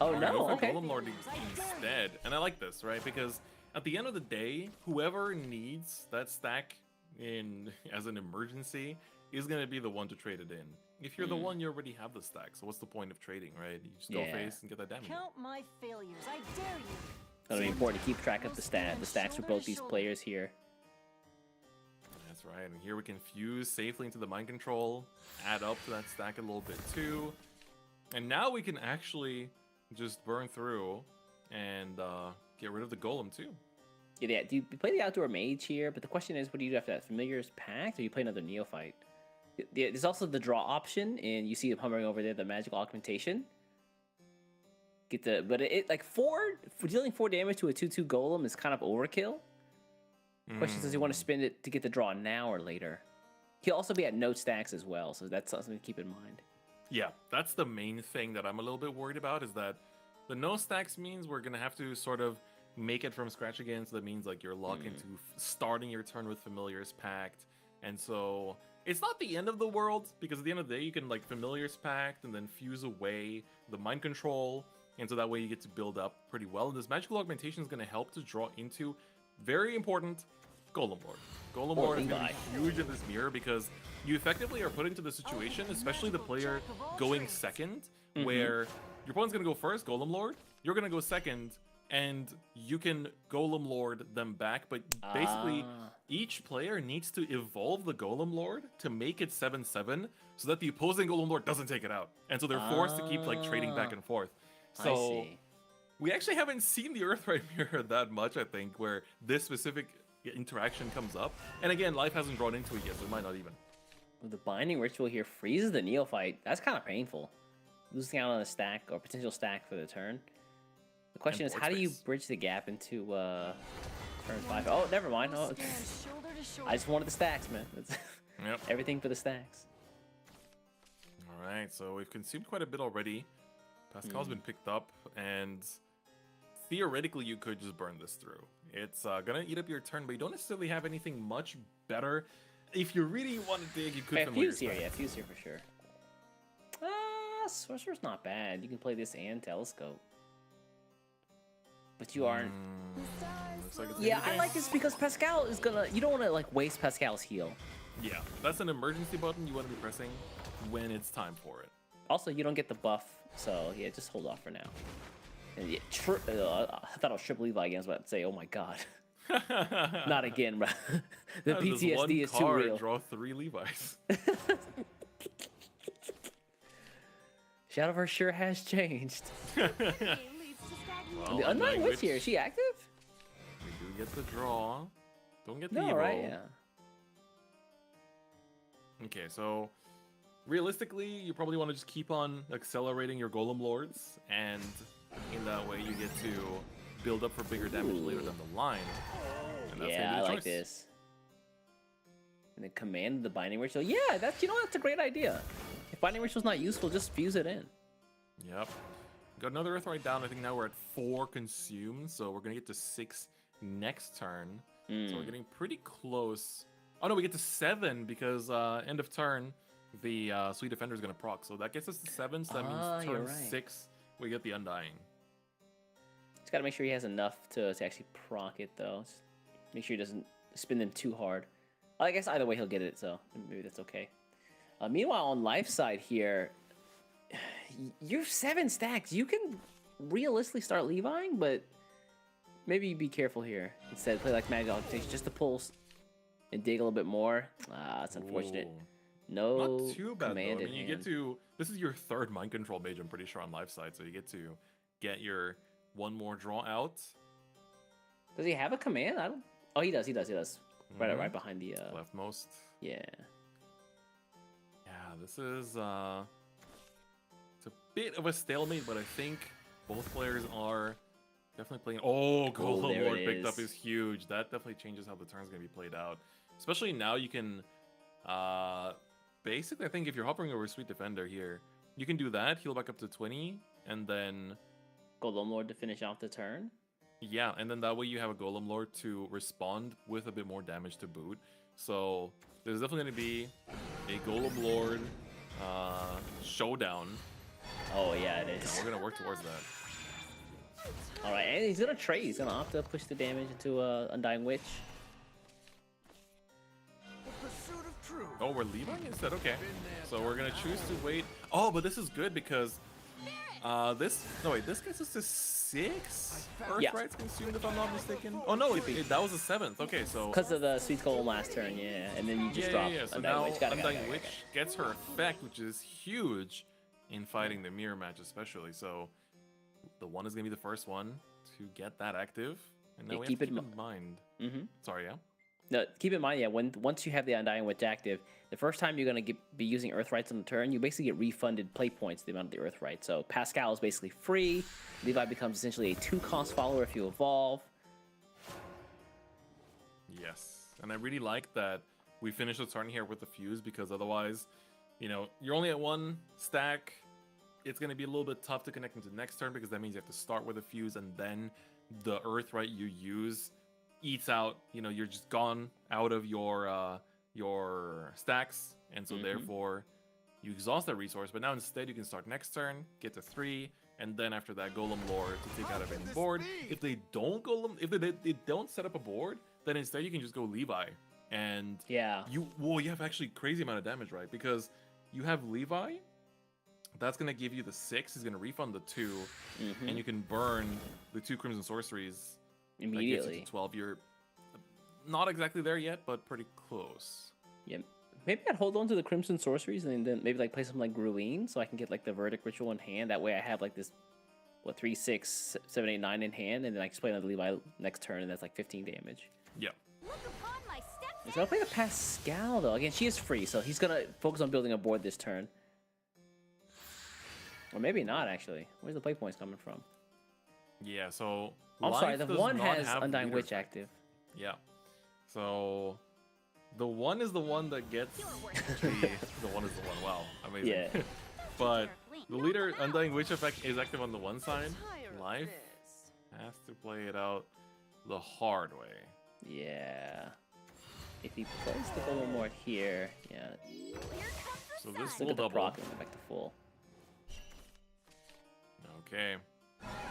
Oh no, okay. Golem Lord instead. And I like this, right? Because at the end of the day, whoever needs that stack in as an emergency is going to be the one to trade it in. If you're the one, you already have the stack. So what's the point of trading, right? You just go face and get that damage. Count my failures. I dare you. It'll be important to keep track of the stacks for both these players here. That's right. And here we can fuse safely into the mind control, add up to that stack a little bit too. And now we can actually just burn through and get rid of the golem too. Yeah, do you play the outdoor mage here? But the question is, what do you do after that? Familiar's Pact, or you play another neophyte? There's also the draw option, and you see him hovering over there, the magical augmentation. But like for dealing 4 damage to a 2/2 golem is kind of overkill. Question is, does he want to spend it to get the draw now or later? He'll also be at no stacks as well, so that's something to keep in mind. Yeah, that's the main thing that I'm a little bit worried about, is that the no stacks means we're gonna have to sort of make it from scratch again. So that means like you're locked into starting your turn with Familiar's Pact, and so it's not the end of the world, because at the end of the day you can like Familiar's Pact and then fuse away the mind control, and so that way you get to build up pretty well. And this magical augmentation is going to help to draw into, very important, Golem Lord. Golem Lord is going to be huge in this mirror, because you effectively are put into the situation, especially the player going second, where your opponent's going to go first, Golem Lord, you're going to go second, and you can Golem Lord them back. But basically, each player needs to evolve the Golem Lord to make it 7/7, so that the opposing Golem Lord doesn't take it out. And so they're forced to keep like trading back and forth. So we actually haven't seen the Earthright mirror that much, I think, where this specific interaction comes up. And again, Life hasn't drawn into it yet, so it might not even. Well, the Binding Ritual here freezes the Neophyte. That's kind of painful. Losing out on a stack or potential stack for the turn. The question is, how do you bridge the gap into turn 5? Oh, never mind. Oh, I just wanted the stacks, man. Yep. Everything for the stacks. All right, so we've consumed quite a bit already. Pascal's been picked up, and theoretically you could just burn this through. It's gonna eat up your turn, but you don't necessarily have anything much better. If you really want to dig, you could fuse here, fuse here for sure. Sorcerer's not bad. You can play this and Telescope. But you aren't. Like yeah, I like this because Pascal is gonna. You don't want to like waste Pascal's heal. Yeah, that's an emergency button you want to be pressing when it's time for it. Also, you don't get the buff, so yeah, just hold off for now. And yeah, I thought I was triple Levi again. I was about to say, oh my god, not again, bro. The PTSD is too real. Draw 3 Levi's. Shadowverse sure has changed. Well, the Undying Witch here, is she active? We do get the draw. Don't get the no, evo. Right? Yeah. Okay, so realistically, you probably want to just keep on accelerating your Golem Lords, and in that way you get to build up for bigger damage later down the line. And that's yeah, I like this. And then command the Binding Ritual. Yeah, that's that's a great idea. If Binding Ritual's not useful, just fuse it in. Yep. Got another Earthright down. I think now we're at 4 consumed, so we're gonna get to 6 next turn. So we're getting pretty close. Oh no, we get to 7 because end of turn, the Sweet Defender is gonna proc. So that gets us to 7. So that means turn 6 we get the Undying. Just gotta make sure he has enough to actually proc it though. Just make sure he doesn't spin them too hard. I guess either way he'll get it, so maybe that's okay. Meanwhile, on life side here, you're 7 stacks. You can realistically start Leviing, but maybe you be careful here. Instead, play like Mad Dog just to pulse and dig a little bit more. Ah, it's unfortunate. Ooh. No Not too bad though. command I in mean, you hand. get to. This is your 3rd mind control mage, I'm pretty sure, on life side, so you get to get your 1 more draw out. Does he have a command? I don't. Oh, he does. He does. He does. Right behind the leftmost. Yeah. Yeah, this is it's a bit of a stalemate, but I think both players are definitely playing. Oh, Golem Lord picked up is huge. That definitely changes how the turn's gonna be played out. Especially now, you can basically, I think if you're hovering over Sweet Defender here, you can do that, heal back up to 20, and then Golem Lord to finish off the turn. Yeah, and then that way you have a Golem Lord to respond with a bit more damage to boot. So there's definitely going to be a Golem Lord showdown. Oh yeah, it is. And we're going to work towards that. All right, and he's going to trade. He's going to opt to push the damage into Undying Witch. Oh, we're leaving instead? Okay. So we're going to choose to wait. Oh, but this is good because this gets us to 6 Earthrights consumed, if I'm not mistaken. Oh no, that was the 7th. Okay, so because of the Sweet Golem last turn, yeah, and then you just drop So Undying now Witch. Undying Witch gets her effect, which is huge in fighting the mirror match, especially. So the 1 is gonna be the first one to get that active, and now we have to keep in mind. Sorry, yeah. No, keep in mind, yeah, once you have the Undying Witch active, the first time you're going to be using Earthrights on the turn, you basically get refunded play points, the amount of the Earthright. So Pascal is basically free. Levi becomes essentially a 2-cost follower if you evolve. Yes, and I really like that we finish the turn here with the fuse, because otherwise, you know, you're only at 1 stack. It's going to be a little bit tough to connect into the next turn, because that means you have to start with a fuse, and then the Earthright you use eats out, you know, you're just gone out of your stacks, and so therefore you exhaust that resource. But now instead you can start next turn, get to 3, and then after that Golem Lord to take out of any board. If they don't they don't set up a board, then instead you can just go Levi, and you have actually crazy amount of damage, right? Because you have Levi, that's gonna give you the 6, is gonna refund the 2, and you can burn the 2 Crimson Sorceries immediately. That gets you to 12. You're not exactly there yet, but pretty close. Yeah, maybe I'd hold on to the Crimson Sorceries and then maybe like play something like Ruin, so I can get like the Verdict Ritual in hand. That way I have like this, 3, 6, 7, 8, 9 in hand, and then I can play another Levi next turn, and that's like 15 damage. Yeah. He's gonna play the Pascal though. Again, she is free, so he's gonna focus on building a board this turn. Or maybe not, actually. Where's the play points coming from? Yeah, so I'm sorry, the 1 has have Undying Witch active. Yeah. So the 1 is the one that gets the 1 is the one. Wow, amazing. Yeah. But the leader Undying Witch effect is active on the 1 side. Life has to play it out the hard way. Yeah. If he plays the Golem Lord here, yeah. So this Look will at the double. proc and go back to full. Okay.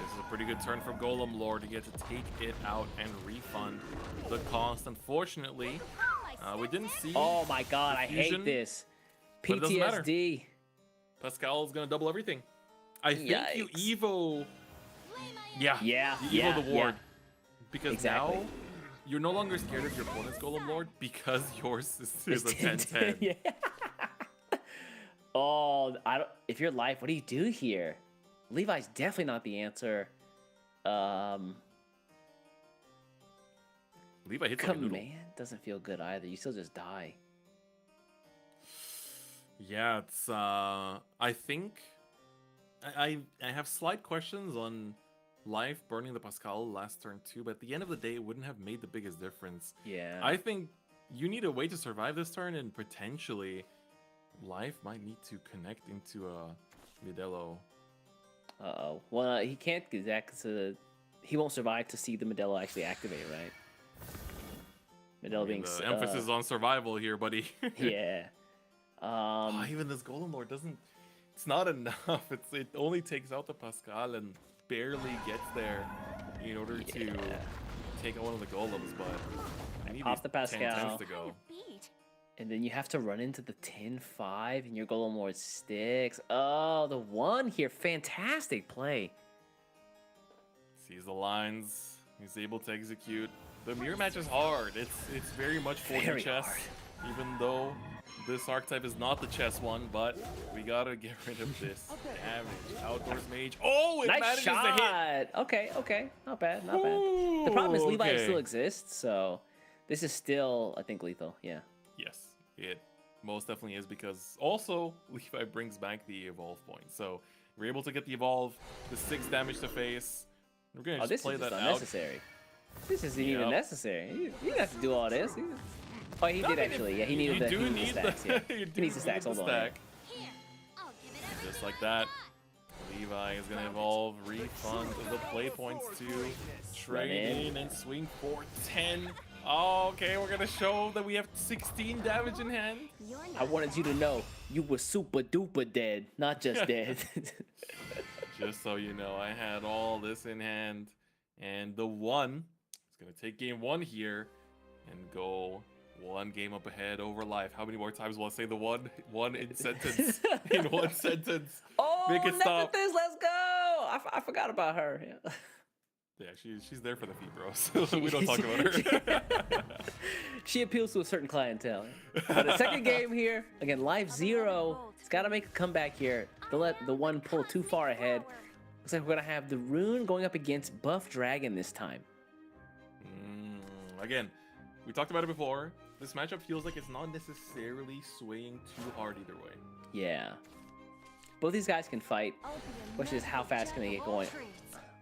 This is a pretty good turn for Golem Lord to get to take it out and refund the cost. Unfortunately, we didn't see. Oh my god, I fusion, hate this. but it doesn't matter. PTSD. Pascal is gonna double everything. I think you Yikes. Evo. Yeah. You Evo the ward. Because now you're no longer scared of your opponent's Golem Lord, because yours is a 10-10. Yeah. Oh, if you're life, what do you do here? Levi's definitely not the answer. Levi hits like a noodle. Command doesn't feel good either. You still just die. Yeah, it's I think I have slight questions on life burning the Pascal last turn too, but at the end of the day it wouldn't have made the biggest difference. Yeah. I think you need a way to survive this turn, and potentially life might need to connect into a Modelo. Uh-oh. Well, he can't do that because he won't survive to see the Modelo actually activate, right? Modelo being the emphasis on survival here, buddy. Yeah. Even this Golem Lord doesn't. It's not enough. It only takes out the Pascal and barely gets there in order to take out one of the golems. But I need Pop the Pascal. 10 to go. And then you have to run into the 10-5 and your Golem sticks. Oh, the 1 here. Fantastic play. Sees the lines. He's able to execute. The mirror match is hard. It's very much for the chess. Hard. Even though this archetype is not the chess one, but we gotta get rid of this damage. Outdoors mage. Oh, it manages to hit. Okay. Not bad. The problem is Levi still exists, so this is still, I think, lethal. Yeah. Yes, it most definitely is, because also Levi brings back the evolve point. So we're able to get the evolve, the 6 damage to face. We're gonna just play that unnecessary. This isn't even necessary. You didn't have to do all this. Oh, he did actually. Yeah, he needed the stacks. Yeah. He needs the stacks. Hold on. Yeah. Just like that, Levi is gonna evolve, refund the play points to trade in and swing for 10. Oh, okay, we're gonna show that we have 16 damage in hand. I wanted you to know you were super duper dead, not just dead. Just so you know, I had all this in hand, and the 1 is gonna take game 1 here and go 1 game up ahead over life. How many more times will I say the one in sentence? In 1 sentence. Oh, make it stop. Let's go! I forgot about her. Yeah, she's there for the feet, bro. So we don't talk about her. She appeals to a certain clientele. But the second game here, again, life 0. It's got to make a comeback here. Don't let the 1 pull too far ahead. Looks like we're going to have the Rune going up against Buff Dragon this time. Again, we talked about it before. This matchup feels like it's not necessarily swaying too hard either way. Yeah. Both these guys can fight. Question is, how fast can they get going?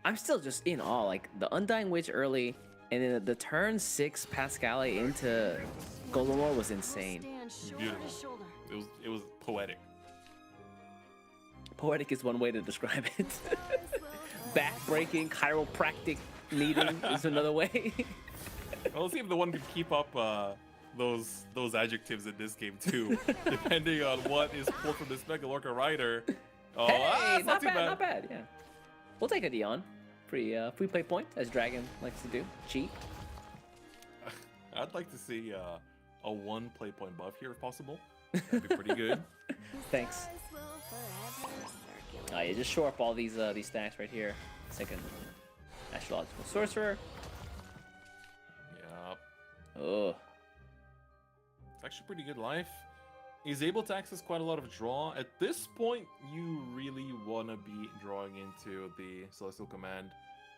I'm still just in awe. Like, the Undying Witch early, and then the turn 6 Pascale into Golem was insane. Beautiful. It was poetic. Poetic is one way to describe it. Back-breaking, chiropractic needing is another way. Well, let's see if the 1 can keep up those adjectives in this game too, depending on what is pulled from this Megalorca rider. Oh, hey, not bad. Yeah, we'll take a Dion. Free play point, as Dragon likes to do. Cheap. I'd like to see a 1 play point buff here if possible. That'd be pretty good. Thanks. Yeah, just shore up all these stacks right here. Second Astrological Sorcerer. Yep. Oh. It's actually pretty good life. He's able to access quite a lot of draw. At this point, you really want to be drawing into the Celestial Command.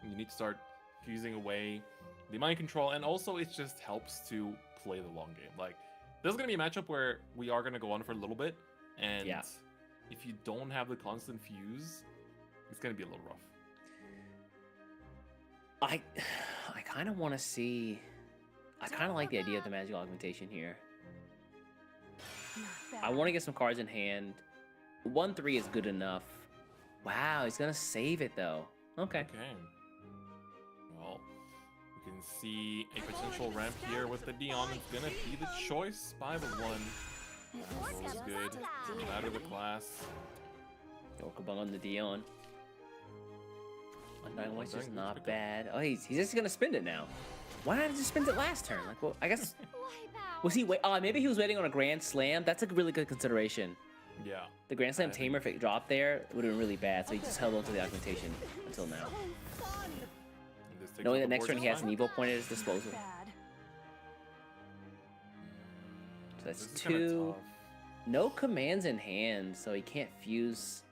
You need to start fusing away the mind control, and also it just helps to play the long game. Like, this is going to be a matchup where we are going to go on for a little bit, and if you don't have the constant fuse, it's going to be a little rough. I kind of want to see... I kind of like the idea of the magical augmentation here. I want to get some cards in hand. 1-3 is good enough. Wow, he's going to save it, though. Okay. Well, you can see a potential ramp here with the Dion. It's going to be the choice by the 1. That was good. Out of the class. Yorkabung on the Dion. Undying Witch is not bad. Oh, he's just going to spend it now. Why not just spend it last turn? Like, well, I guess... Was he wait? Oh, maybe he was waiting on a Grand Slam. That's a really good consideration. Yeah. The Grand Slam Tamer, if it dropped there, would have been really bad. So he just held on to the augmentation until now. Knowing that next turn he has an Evo point at his disposal. So that's 2. No commands in hand, so he can't fuse.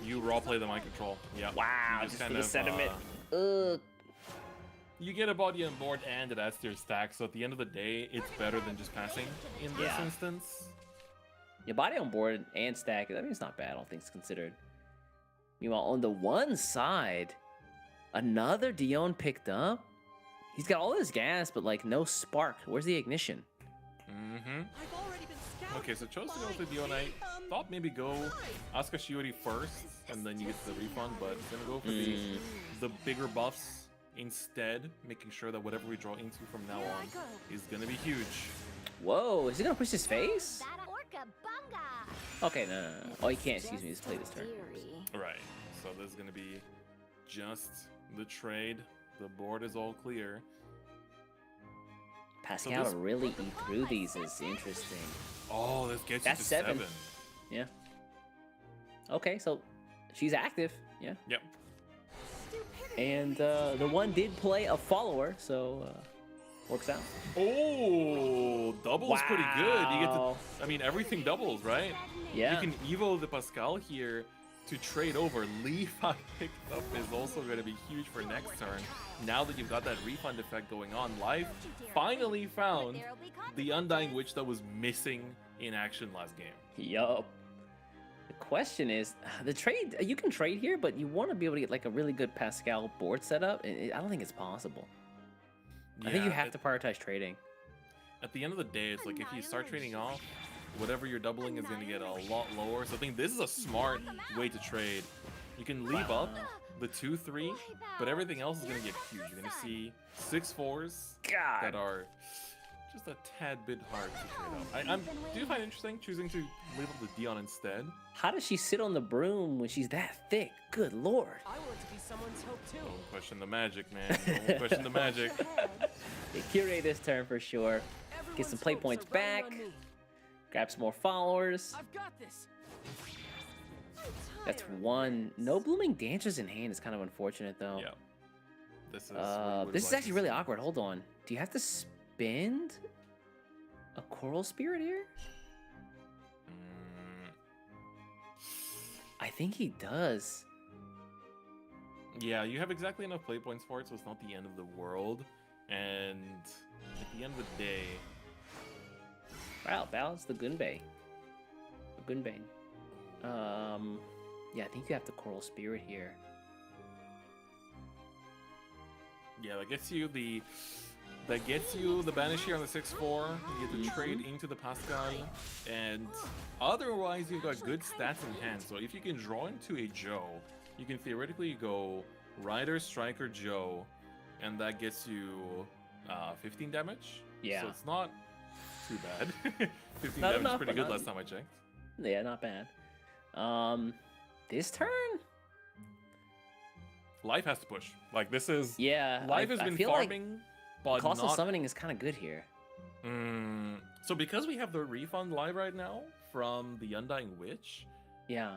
You raw play the mind control. Yeah. Wow, just for the sentiment. Ugh. You get a body on board and it adds to your stack, so at the end of the day, it's better than just passing in this instance. Your body on board and stack, I mean, it's not bad, all things considered. Meanwhile, on the 1 side, another Dion picked up. He's got all his gas, but like no spark. Where's the ignition? Okay, so chose to go with the Dion. I thought maybe go Asuka Shiori first, and then you get the refund, but gonna go for the bigger buffs instead, making sure that whatever we draw into from now on is gonna be huge. Whoa, is he gonna push his face? Okay, no. Oh, he can't, excuse me, just play this turn. Right, so this is gonna be just the trade. The board is all clear. Pascal this- to really eat through these is interesting. Oh, this gets That's you to 7. 7. Yeah. Okay, so she's active. Yeah. Yep. And the one did play a follower, so works out. Oh, doubles pretty good. You get to, Wow. I mean, everything doubles, right? Yeah. You can evo the Pascal here to trade over. Levi picked up is also going to be huge for next turn. Now that you've got that refund effect going on, Life finally found the Undying Witch that was missing in action last game. Yup. The question is, the trade, you can trade here, but you want to be able to get like a really good Pascal board setup. I don't think it's possible. I think you have to prioritize trading. At the end of the day, it's like if you start trading off, whatever you're doubling is going to get a lot lower. So I think this is a smart way to trade. You can leave up the 2-3, but everything else is going to get huge. You're going to see 6-4s that are just a tad bit hard to trade up. Do you find it interesting choosing to leave up the Dion instead? How does she sit on the broom when she's that thick? Good lord. I want to be someone's hope too. Don't question the magic, man. Don't question the magic. They curate this turn for sure. Get some play points back. Grab some more followers. I've got this. That's 1. No Blooming Dancers in hand is kind of unfortunate though. Yeah. This is this is actually really awkward. Hold on. Do you have to spend a Coral Spirit here? I think he does. Yeah, you have exactly enough play points for it, so it's not the end of the world. And at the end of the day... Wow, balance the Gunbei. The Gunbane. Yeah, I think you have the Coral Spirit here. Yeah, that gets you the Banish here on the 6-4. You get to trade into the Pascal, and otherwise you've got good stats in hand. So if you can draw into a Joe, you can theoretically go Rider, Striker, Joe, and that gets you 15 damage. Yeah. So it's not too bad. 15 Not damage enough, is pretty but good not- last time I checked. Yeah, not bad. This turn? Life has to push. Like this is I Life has been feel farming, but Colossal not Summoning is kind of good here. So because we have the refund live right now from the Undying Witch, yeah,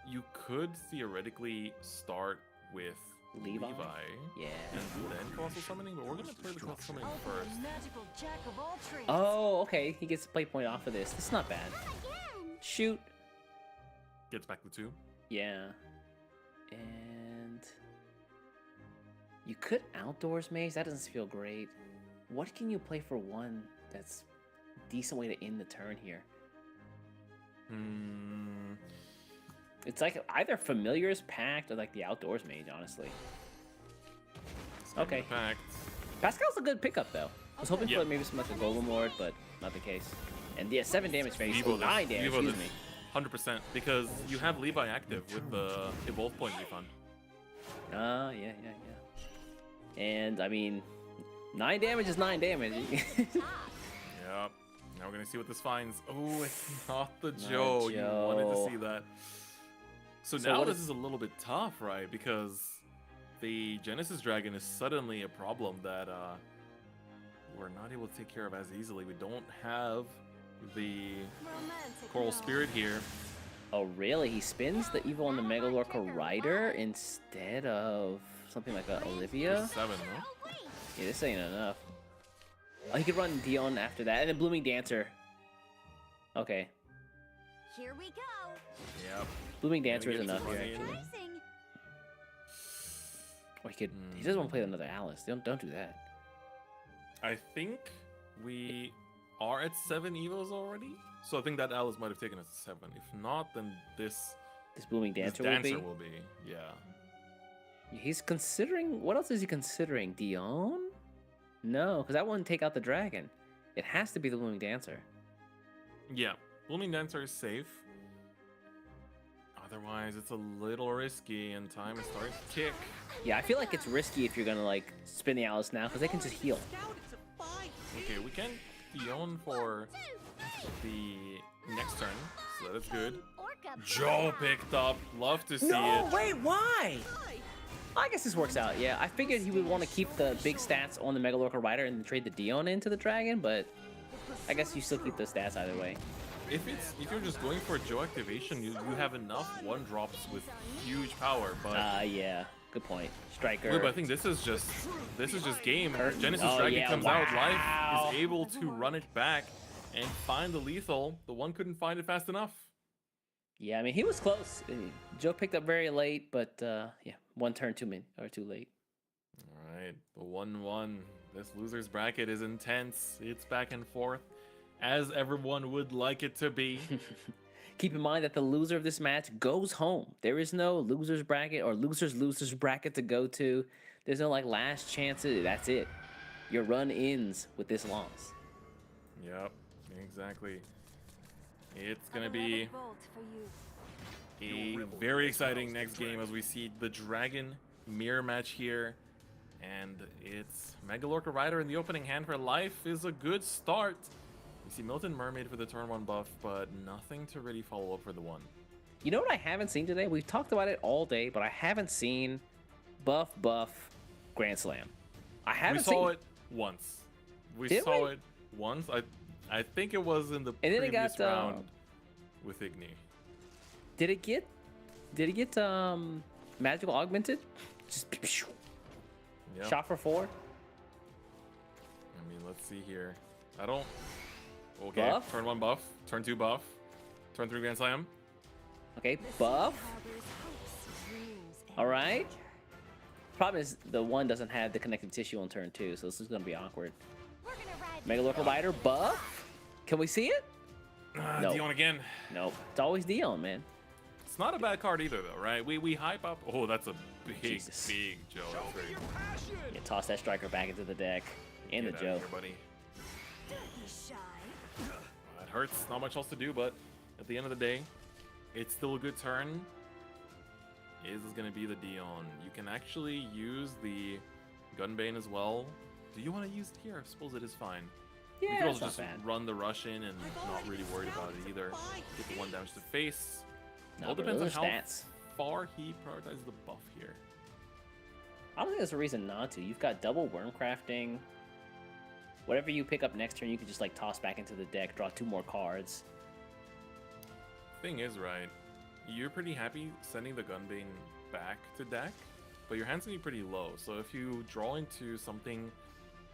you could theoretically start with Levi. Yeah. And then Colossal Summoning, but we're gonna play the Colossal Summoning first. Magical jack of all trades. Oh, okay. He gets a play point off of this. That's not bad. Shoot. Gets back to 2. Yeah. And you could Outdoors Maze. That doesn't feel great. What can you play for 1 that's a decent way to end the turn here? It's like either Familiar's Pact or like the Outdoors Mage, honestly. Okay. Pascal's a good pickup though. I was hoping for maybe some like a Golem Lord, but not the case. And yeah, 7 damage face. Evo 9 damage, Evo excuse me. 100%, because you have Levi active with the Evolve Point refund. Yeah. And I mean, 9 damage is 9 damage. Yep. Now we're gonna see what this finds. Oh, it's not the Joe. You wanted to see that. So now this is a little bit tough, right? Because the Genesis Dragon is suddenly a problem that we're not able to take care of as easily. We don't have the Coral Spirit here. Oh, really? He spins the Evil on the Megalorca Rider instead of something like a Olivia? 7, no? Yeah, this ain't enough. Oh, he could run Dion after that, and then Blooming Dancer. Okay. Here we go. Yep. Blooming Dancer is Gotta get enough some here, money in. actually. Oh, he doesn't want to play another Alice. Don't do that. I think we are at 7 Evos already. So I think that Alice might have taken us to 7. If not, then this Blooming Dancer, will be. Yeah. He's considering... What else is he considering? Dion? No, because that wouldn't take out the dragon. It has to be the Blooming Dancer. Yeah. Blooming Dancer is safe. Otherwise, it's a little risky, and time is starting to tick. Yeah, I feel like it's risky if you're going to, like, spin the Alice now, because they can just heal. Okay, we can Dion for the next turn, so that's good. Joe picked up. Love to see it. No, wait, why? I guess this works out, yeah. I figured he would want to keep the big stats on the Megalorca Rider and trade the Dion into the Dragon, but I guess you still keep the stats either way. If you're just going for Joe activation, you have enough 1-drops with huge power, but yeah, good point. Striker. But I think this is just game. Genesis Dragon comes out, Life is able to run it back and find the lethal. The one couldn't find it fast enough. Yeah, I mean, he was close. Joe picked up very late, but yeah, one turn too late. All right, the 1-1. This loser's bracket is intense. It's back and forth, as everyone would like it to be. Keep in mind that the loser of this match goes home. There is no loser's bracket or loser's bracket to go to. There's no like last chances. That's it. Your run ends with this loss. Yep, exactly. It's gonna be a very exciting next game as we see the Dragon mirror match here. And it's Megalorca Rider in the opening hand for Life is a good start. We see Milton Mermaid for the turn 1 buff, but nothing to really follow up for the 1. You know what I haven't seen today? We've talked about it all day, but I haven't seen buff Grand Slam. I haven't seen. We saw it once. We saw it once. I think it was in the previous round with Igni. Did it get magical augmented? Just yep. Shot for 4. I mean, let's see here. I don't. Okay, buff? Turn 1 buff, turn 2 buff, turn 3 Grand Slam. Okay, buff. All right. Problem is the 1 doesn't have the connective tissue on turn 2, so this is gonna be awkward. Megalorca Rider buff. Can we see it? Nope. Dion again. Nope. It's always Dion, man. It's not a bad card either, though, right? We hype up. Oh, that's a big Joe. That's very yeah, toss that striker back into the deck. And the Joe. Here, buddy. It hurts. Not much else to do, but at the end of the day, it's still a good turn. Is going to be the Dion. You can actually use the Gunbane as well. Do you want to use it here? I suppose it is fine. Yeah, you can also it's not just bad. run the rush in and not really worried about it either. Get the 1 damage to face. No, All depends on how stats. far he prioritizes the buff here. I don't think there's a reason not to. You've got double worm crafting. Whatever you pick up next turn, you can just like toss back into the deck, draw 2 more cards. Thing is, right, you're pretty happy sending the Gunbane back to deck, but your hand's gonna be pretty low. So if you draw into something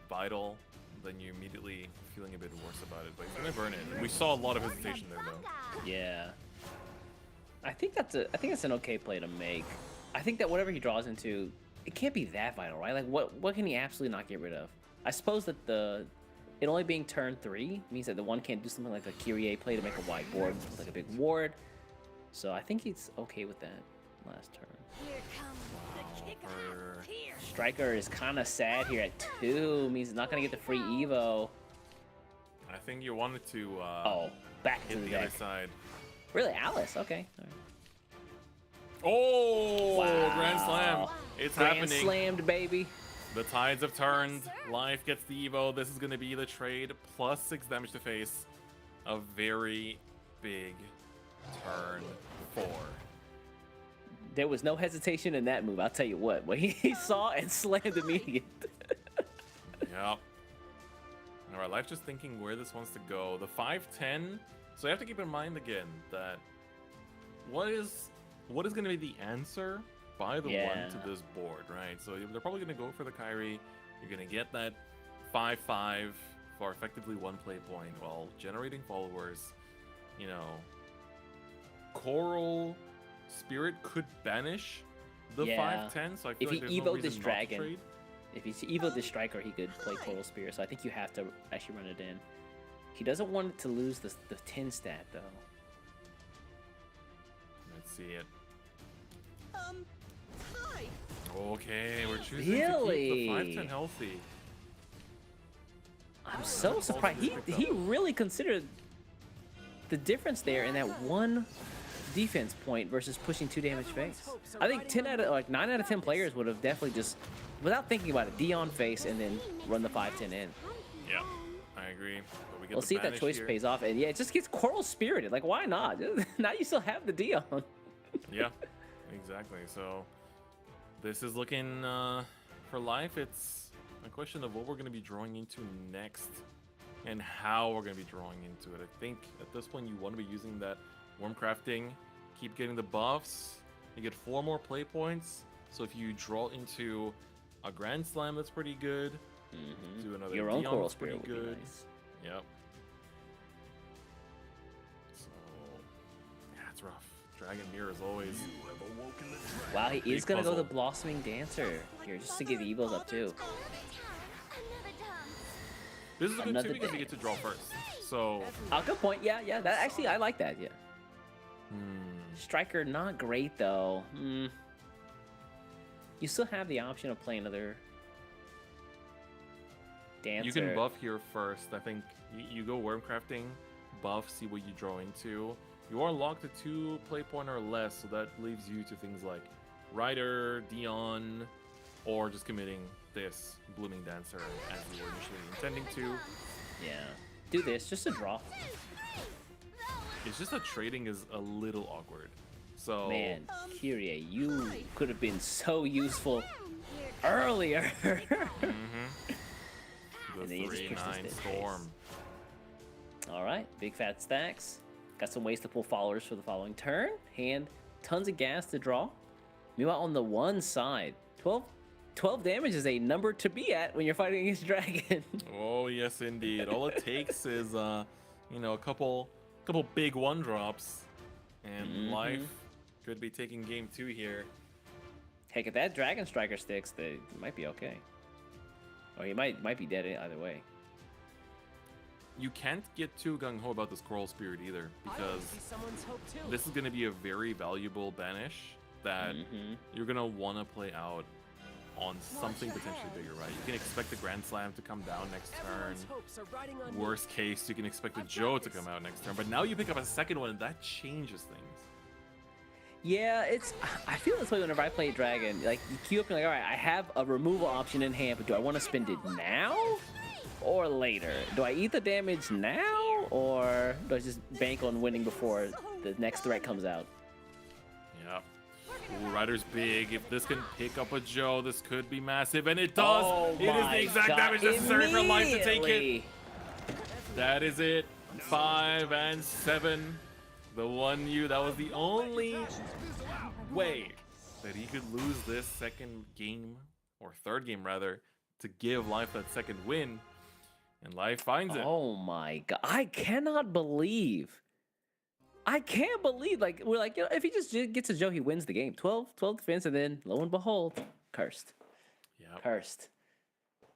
vital, then you're immediately feeling a bit worse about it. But he's gonna burn it. And we saw a lot of hesitation there, though. Yeah. I think that's an okay play to make. I think that whatever he draws into, it can't be that vital, right? Like what can he absolutely not get rid of? I suppose that it only being turn 3 means that the 1 can't do something like a Kyrie play to make a wide board with like a big ward. So I think he's okay with that last turn. Striker is kind of sad here at 2. Means he's not gonna get the free Evo. I think you wanted to back to hit the other side. Really, Alice? Okay. All right. Oh, wow. Grand Slam! It's happening. Grand slammed, baby. The tides have turned. Life gets the Evo. This is going to be the trade plus 6 damage to face. A very big turn 4. There was no hesitation in that move. I'll tell you what. When he saw and slammed immediate. Yep. All right, Life just thinking where this wants to go. The 5-10. So you have to keep in mind again that what is going to be the answer by the 1 to this board, right? So they're probably going to go for the Kyrie. You're going to get that 5-5 for effectively 1 play point while generating followers. You know, Coral Spirit could banish the 5-10, so I feel if like he there's no evoed this reason not to dragon, trade. if he evoed this striker, he could play Coral Spirit. So I think you have to actually run it in. He doesn't want it to lose the 10 stat though. Let's see it. Hi. Okay, we're choosing to keep the 5-10 healthy. I'm so surprised. He really considered the difference there in that 1 defense point versus pushing 2 damage face. I think 9 out of 10 players would have definitely just, without thinking about it, Dion face and then run the 5-10 in. Yeah, I agree. But we get We'll see if that choice here. pays off. And yeah, it just gets Coral Spirited. Like, why not? Now you still have the Dion. Yeah, exactly. So This is looking for life. It's a question of what we're going to be drawing into next and how we're going to be drawing into it. I think at this point you want to be using that worm crafting, keep getting the buffs. You get 4 more play points. So if you draw into a Grand Slam, that's pretty good. Do another Your own Dion, Coral that's pretty Spirit would good. be nice. Yep. So yeah, it's rough. Dragon Mirror as always. Wow, he Big is gonna go puzzle. the Blossoming Dancer here just to get Evils up too. This is a good Another too because day. you get to draw first. So Good point. Yeah, yeah. That actually, I like that. Yeah. Striker, not great though. You still have the option of playing another Dancer. you can buff here first. I think you go worm crafting, buff, see what you draw into. You are locked to 2 play point or less, so that leaves you to things like Rider, Dion, or just committing this Blooming Dancer as you were initially intending to. Yeah. Do this just to draw. It's just that trading is a little awkward. So Man, Kyrie, you could have been so useful earlier. The And then you just push this 3-9 to Storm. All right, big fat stacks. Got some ways to pull followers for the following turn. Hand, tons of gas to draw. Meanwhile, on the one side, 12 damage is a number to be at when you're fighting against Dragon. Oh yes, indeed. All it takes is a couple big 1-drops, and life could be taking game 2 here. Heck, if that Dragon Striker sticks, they might be okay. Or he might be dead either way. You can't get too gung-ho about this Coral Spirit either, because Someone's hope too. this is going to be a very valuable banish that you're going to want to play out on something potentially bigger, right? You can expect the Grand Slam to come down next turn. Everyone's hopes are riding on Worst case, you can expect the Joe to come out next turn, but now you pick up a second one, and that changes things. Yeah, I feel this way whenever I play Dragon. Like, you queue up and like, all right, I have a removal option in hand, but do I want to spend it now or later? Do I eat the damage now, or do I just bank on winning before the next threat comes out? Yep. Ooh, Rider's big. If this can pick up a Joe, this could be massive, and it does. Oh It is my the exact God. damage necessary for life to take it. Immediately. That is it. 5 and 7. The 1U. That was the only way that he could lose this second game, or third game rather, to give life that second win. And life finds it. Oh my God. I cannot believe. I can't believe, like, we're like, if he just gets a Joe, he wins the game. 12 defense, and then lo and behold, cursed. Yeah. Cursed.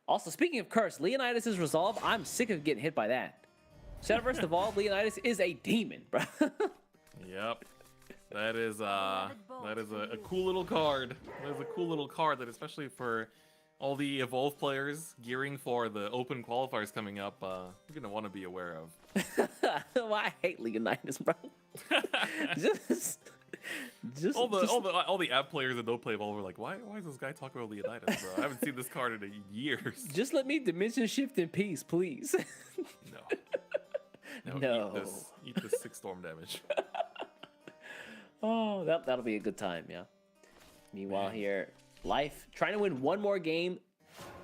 Also, speaking of cursed, Leonidas' resolve, I'm sick of getting hit by that. Shadowverse Evolved, Leonidas is a demon, bro. Yep. That is a cool little card. That is a cool little card that, especially for all the Evolve players gearing for the open qualifiers coming up, you're gonna want to be aware of. Well, I hate Leonidas, bro. just all the app players that don't play Evolve are like, why is this guy talking about Leonidas, bro? I haven't seen this card in years. Just let me dimension shift in peace, please. No. Eat this 6 storm damage. Oh, that'll be a good time, yeah. Meanwhile, here, Life trying to win one more game.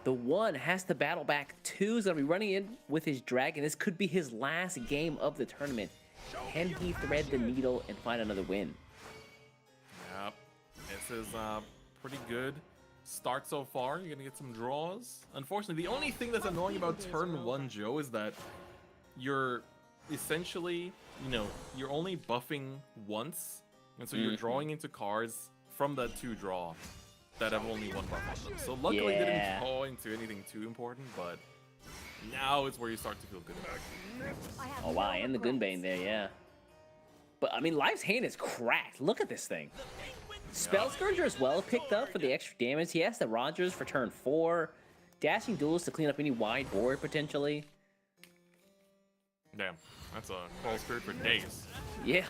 The 1 has to battle back. 2 is gonna be running in with his dragon. This could be his last game of the tournament. Can he thread the needle and find another win? Yep. This is pretty good start so far. You're gonna get some draws. Unfortunately, the only thing that's annoying about turn 1, Joe, is that you're essentially, you're only buffing once, and so you're drawing into cards from that 2 draw that have only 1 buff on them. So luckily they didn't draw into anything too important, but now is where you start to feel good about it. Oh wow, and the Gunbane there, yeah. But I mean, Life's hand is cracked. Look at this thing. Spell Scourger as well picked up for the extra damage. He has the Rogers for turn 4. Dashing Duels to clean up any wide board potentially. Damn, that's a Coral Spirit for days. Yeah.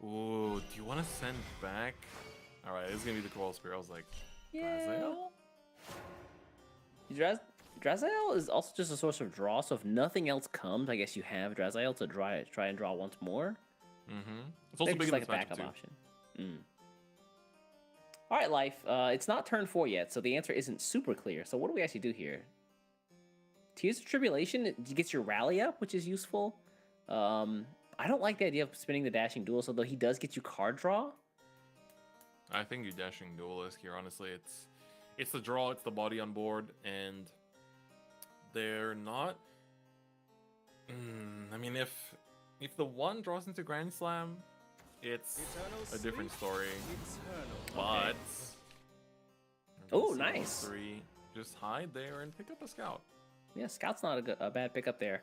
Ooh, do you want to send back? All right, this is gonna be the Coral Spirit. I was like, Yeah. Drazael is also just a source of draw, so if nothing else comes, I guess you have Drazael to try and draw once more. It's also Maybe big just in like this a matchup backup too. option. All right, Life. It's not turn 4 yet, so the answer isn't super clear. So what do we actually do here? Tears of Tribulation gets your rally up, which is useful. I don't like the idea of spinning the Dashing Duelist, although he does get you card draw. I think you Dashing Duelist here, honestly. It's the draw, it's the body on board, and they're not... I mean, if the one draws into Grand Slam, it's a different story. But... Oh, nice. 3, just hide there and pick up a Scout. Yeah, Scout's not a bad pickup there.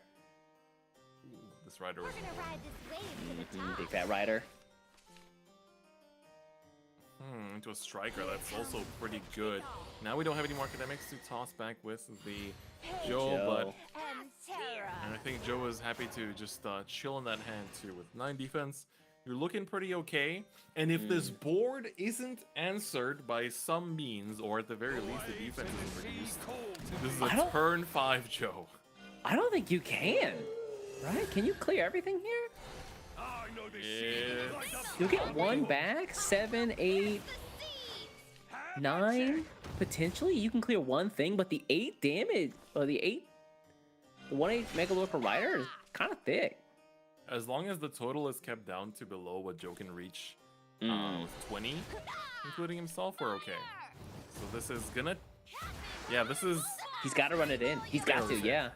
Ooh, this rider was Big Fat Rider. Into a striker, that's also pretty good. Now we don't have any more academics to toss back with the Joe, but and I think Joe is happy to just chill in that hand too. With 9 defense, you're looking pretty okay. And if this board isn't answered by some means, or at the very least the defense is reduced, this is a turn 5 Joe. I don't think you can. Right? Can you clear everything here? You'll get 1 back, 7, 8, 9. Potentially, you can clear 1 thing, but the 8 damage, or the 1/8 Mega Lord per Rider is kind of thick. As long as the total is kept down to below what Joe can reach, with 20, including himself, we're okay. So this is gonna, yeah, this is. He's got to run it in. He's got to, yeah.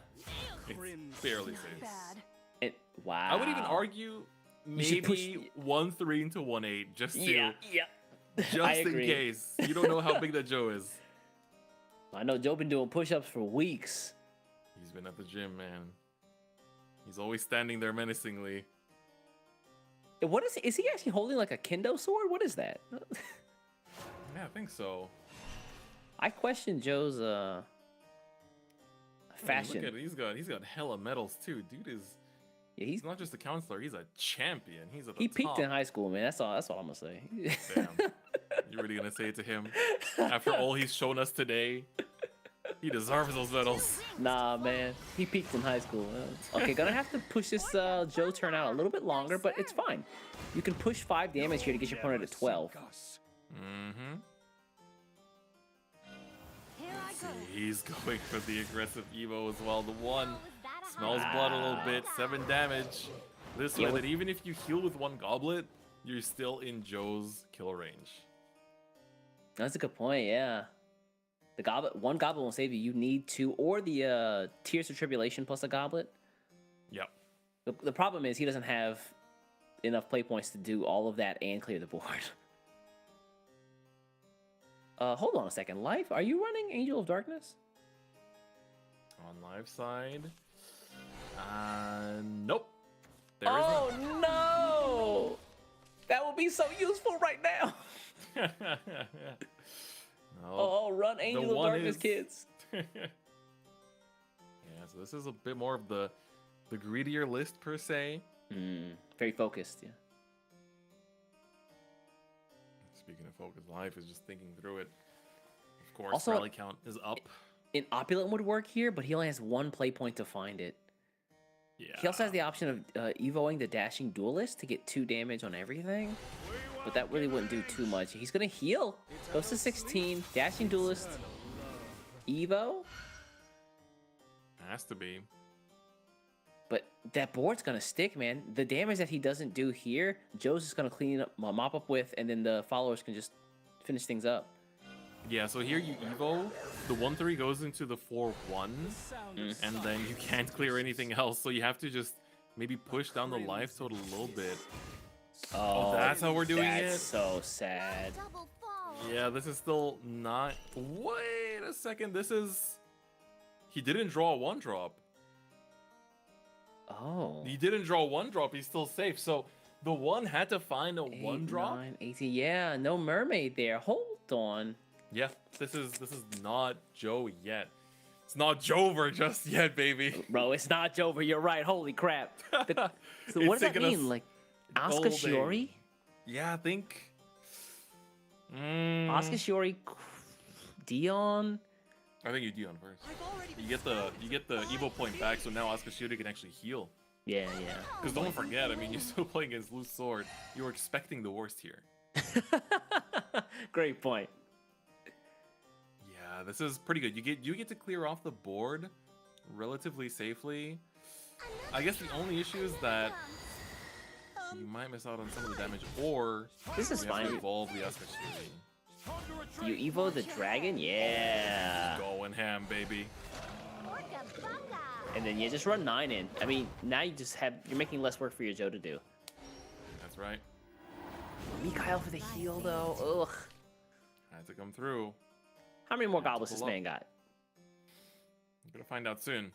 It's barely safe. Wow. I would even argue maybe 1/3 into 1/8 just to, just in case. You don't know how big that Joe is. I know Joe been doing push-ups for weeks. He's been at the gym, man. He's always standing there menacingly. What is he actually holding, like a kendo sword? What is that? Yeah, I think so. I question Joe's fashion. Look at it. He's got hella medals too. Dude is he's not just a counselor, he's a champion. He's at the top. Peaked in high school, man. That's all I'm gonna say. Damn. You really gonna say it to him? After all he's shown us today? He deserves those medals. Nah, man. He peaked in high school. Okay, gonna have to push this Joe turn out a little bit longer, but it's fine. You can push 5 damage here to get your opponent at 12. He's going for the aggressive Evo as well. The 1 smells blood a little bit. 7 damage. This way that even if you heal with 1 goblet, you're still in Joe's kill range. That's a good point, yeah. The goblet, 1 goblet won't save you. You need 2, or the Tears of Tribulation plus a goblet. Yep. The problem is he doesn't have enough play points to do all of that and clear the board. Hold on a second. Life, are you running Angel of Darkness? On live side, nope. There oh no! That would be so useful right now. No, oh, run Angel of Darkness, kids. Yeah, so this is a bit more of the greedier list per se. Very focused, yeah. Speaking of focus, Life is just thinking through it. Of course, also, rally count is up. An Opulent would work here, but he only has 1 play point to find it. Yeah. He also has the option of evoing the Dashing Duelist to get 2 damage on everything, but that really wouldn't do too much. He's gonna heal. Goes to 16. Dashing Duelist. Evo. Has to be. But that board's gonna stick, man. The damage that he doesn't do here, Joe's just gonna clean up, mop up with, and then the followers can just finish things up. Yeah, so here you Evo, the 1/3 goes into the 4/1, and then you can't clear anything else, so you have to just maybe push down the life total a little bit. Oh, that's how we're doing it? That's so sad. Yeah, this is still not... Wait a second, this is... He didn't draw a 1-drop. Oh. He didn't draw a 1-drop, he's still safe, so the 1 had to find a 1-drop? 9, 18, yeah, no mermaid there. Hold on. Yeah, this is not Joe yet. It's not Jover just yet, baby. Bro, it's not Jover. You're right. Holy crap. So what does that mean? Like, Asuka Shiori? Yeah, I think. Asuka Shiori, Dion. I think you Dion first. You get the Evo point back, so now Asuka Shiori can actually heal. Yeah. Because don't forget, I mean, you're still playing against Loose Sword. You were expecting the worst here. Great point. Yeah, this is pretty good. You get to clear off the board relatively safely. I guess the only issue is that you might miss out on some of the damage, or this is you have fine. to evolve the Ascachiri. You evo the dragon? Yeah. Going ham, baby. And then you just run 9 in. I mean, now you're making less work for your Joe to do. That's right. Mikhail for the heal though. Ugh. Had to come through. How many more goblins this man got? I'm gonna find out soon.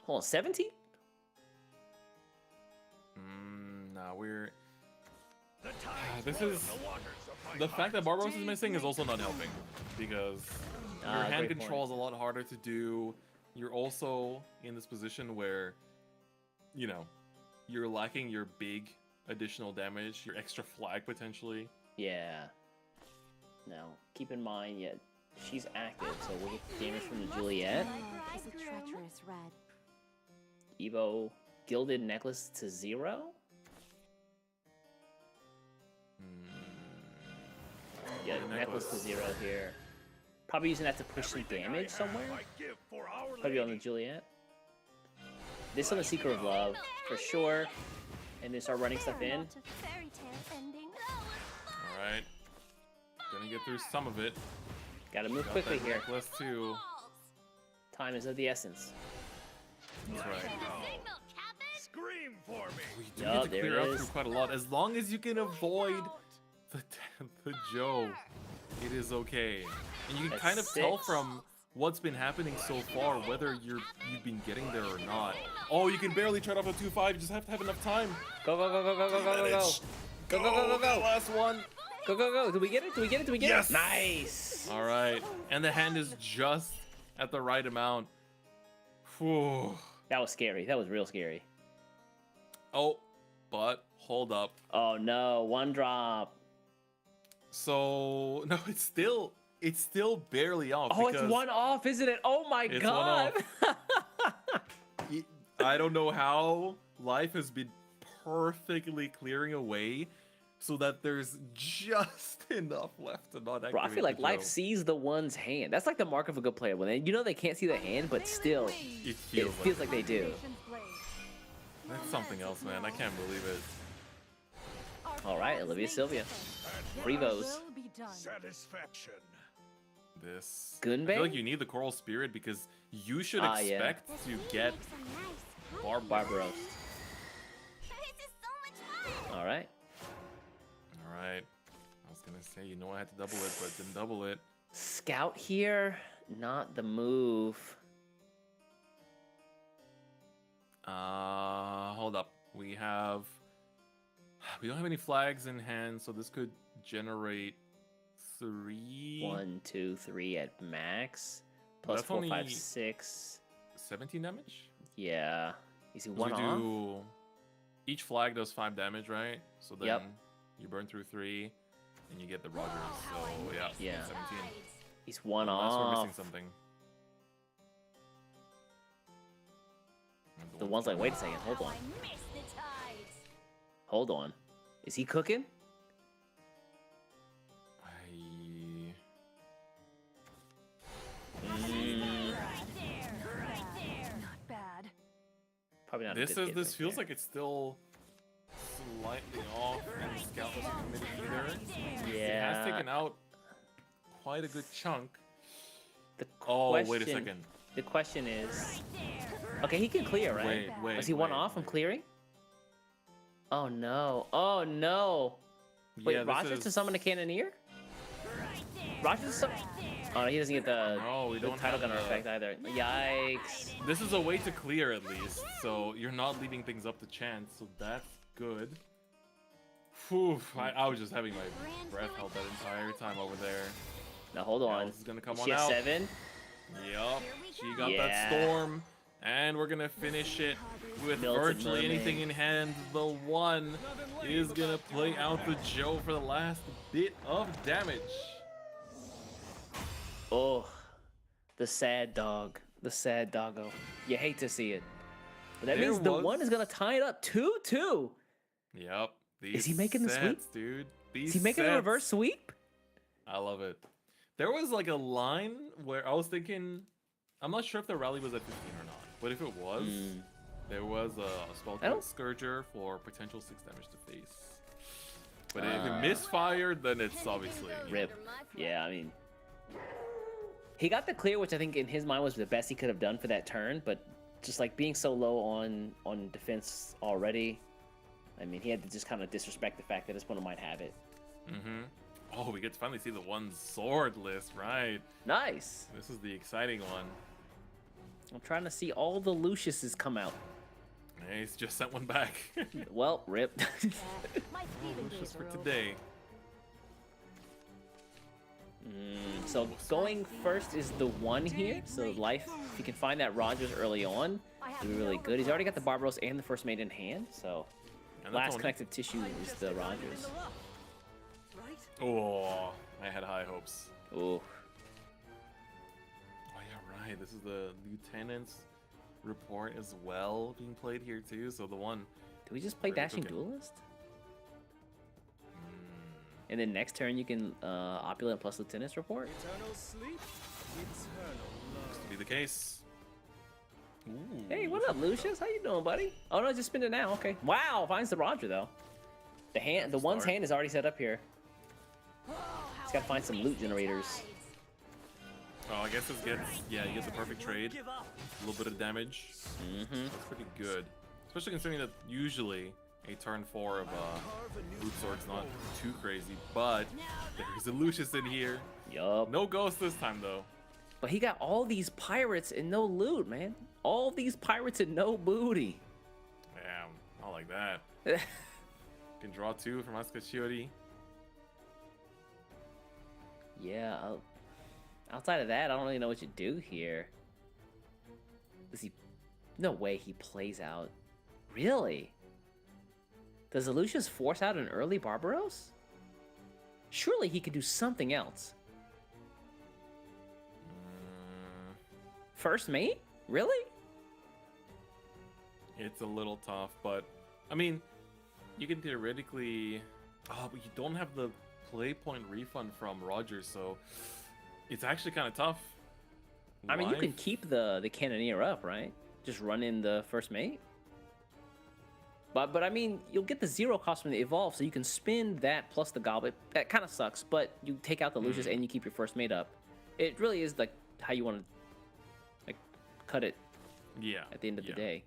Hold on, 17? Nah, we're. This is the fact that Barbaros is missing is also not helping because your hand control is a lot harder to do. You're also in this position where, you know, you're lacking your big additional damage, your extra flag potentially. Yeah. Now, keep in mind, yeah, she's active, so we'll get the damage from the Juliet. Is a treacherous red. Evo Gilded Necklace to 0? Yeah, necklace to 0 here. Probably using that to push some damage somewhere. Probably on the Juliet. This on the Seeker of Love, for sure. And then start running stuff in. Alright. Gonna get through some of it. Gotta move quickly here. Necklace too. Time is of the essence. That's right. Scream for me. We do get to clear out through quite a lot. As long as you can avoid the Joe, it is okay. And you can kind of tell from what's been happening so far whether you've been getting there or not. Oh, you can barely trade off a 2-5. You just have to have enough time. Go, go, go, go, go, go, go, go, go. Go, go, go, go, go. Last one. Go, go, go. Do we get it? Do we get it? Do we get Yes. it? Nice. All right. And the hand is just at the right amount. Whew. That was scary. That was real scary. Oh, but hold up. Oh no, 1 drop. So no, it's still barely off. Oh, it's 1 off, isn't it? Oh my god. I don't know how life has been perfectly clearing away so that there's just enough left to not activate. Bro, I feel like the life Joe. sees the one's hand. That's like the mark of a good player. When they, they can't see the hand, but still, It feels like they do. That's something else, man. I can't believe it. All right, Olivia Sylvia. Revos. Satisfaction. This. Gunbei? I feel like you need the Coral Spirit because you should Yeah. expect to get Barbaros. All right. All right. I was gonna say, I had to double it, but didn't double it. Scout here, not the move. Hold up. We don't have any flags in hand, so this could generate 3. 1, 2, 3 at max. Plus That's 4, only 5, 6. 17 damage? Yeah. You see 'Cause 1 off? Each flag does 5 damage, right? So then Yep. you burn through 3, and you get the Rogers. So yeah, 17. He's 1 Unless off. we're missing something. The one's like, wait a second, hold on. Hold on. Is he cooking? Not bad. Probably not. This feels like it's still slightly off, and Scout wasn't committed either. He Yeah. has taken out quite a good chunk. Wait a second. The question is, okay, he can clear, right? Wait, Was he 1 off from clearing? Oh no! Oh no! Wait, Yeah, this Rogers to is- summon a Cannoneer? Rogers to summon? Oh, no, he doesn't get the, we the don't title have gunner the- effect either. Yikes! This is a way to clear at least, so you're not leaving things up to chance, so that's good. Whew, I was just having my breath held that entire time over there. Now hold on. This is gonna come Is on she at out. 7? Yep, she got Yeah. that storm, and we're gonna finish it with Melted virtually Mermaid. anything in hand. The 1 is gonna play out the Joe for the last bit of damage. Oh, the sad dog. The sad doggo. You hate to see it. But that There means the was- 1 is going to tie it up 2-2. Yep. Is he making the sweep? dude? These Is he making a sets- reverse sweep? I love it. There was like a line where I was thinking, I'm not sure if the rally was at 15 or not, but if it was, there was a spell called Scourger for potential 6 damage to face. But if it misfired, then it's obviously rip. Yeah, I mean, he got the clear, which I think in his mind was the best he could have done for that turn. But just like being so low on defense already, I mean, he had to just kind of disrespect the fact that his opponent might have it. Oh, we get to finally see the one sword list, right? Nice. This is the exciting one. I'm trying to see all the Luciuses come out. He's just sent one back. Well, rip. Lucius for today. So going first is the 1 here. So life, if you can find that Rogers early on, it'll be really good. He's already got the Barbaros and the first mate in hand. So last connective tissue is the Rogers. Oh, I had high hopes. Oh. Oh yeah, right. This is the lieutenant's report as well being played here too. So the one. Do we just play Dashing Duelist? And then next turn you can Opulent plus Lieutenant's report? Eternal sleep, eternal love. Looks to be the case. Ooh, Hey, what up, Lucius? How you doing, buddy? Oh no, just spin it now. Okay. Wow, finds the Roger though. The one's hand is already set up here. He's got to find some loot generators. Oh, I guess this gets, yeah, you get the perfect trade. A little bit of damage. That's pretty good. Especially considering that usually a turn 4 of Root Sword's not too crazy, but there's a Lucius in here. Yup. No ghost this time though. But he got all these pirates and no loot, man. All these pirates and no booty. Damn, not like that. Can draw 2 from Asuka Shiori. Yeah, outside of that, I don't really know what you do here. Does he... No way he plays out. Really? Does Lucius force out an early Barbaros? Surely he could do something else. First mate? Really? It's a little tough, but I mean, you can theoretically... Oh, but you don't have the play point refund from Rogers, so it's actually kind of tough. I mean, you can keep the Cannoneer up, right? Just run in the first mate. But I mean, you'll get the 0 cost from the evolve, so you can spin that plus the goblet. That kind of sucks, but you take out the Lucius and you keep your first mate up. It really is like how you want to like cut it. Yeah. At the end of the day,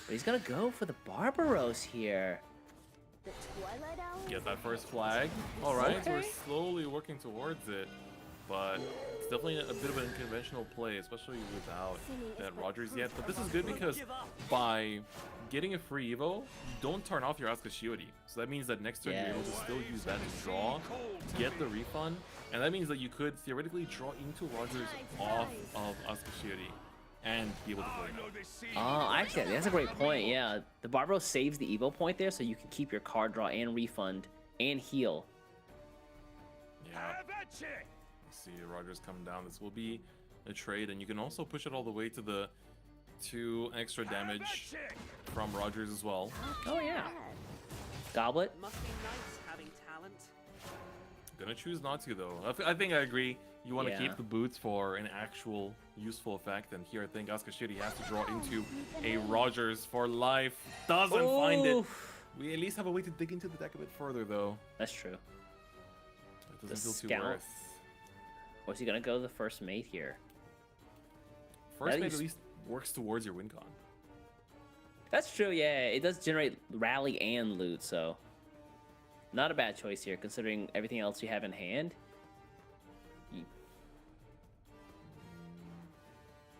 but he's gonna go for the Barbaros here. Get that first flag. All right, Okay. so we're slowly working towards it, but it's definitely a bit of an unconventional play, especially without that Rogers yet. But this is good because by getting a free Evo, you don't turn off your Asuka Shiori. So that means that next turn you're able to still use that to draw, get the refund, and that means that you could theoretically draw into Rogers off of Asuka Shiori and be able to play that. Oh, actually, that's a great point. Yeah, the Barbaros saves the Evo point there, so you can keep your card draw and refund and heal. Yeah. See Rogers coming down. This will be a trade, and you can also push it all the way to the 2 extra damage from Rogers as well. Oh yeah. Goblet. Must be nice having talent. Gonna choose not to though. I think I agree. You want to Yeah. keep the boots for an actual useful effect, and here I think Asuka Shiori has to draw into a Rogers for life. Doesn't find it. We at least have a way to dig into the deck a bit further though. That's true. It doesn't feel too worth. Or is he gonna go the first mate here? First mate at least works towards your win con. That's true, yeah. It does generate rally and loot, so not a bad choice here, considering everything else you have in hand.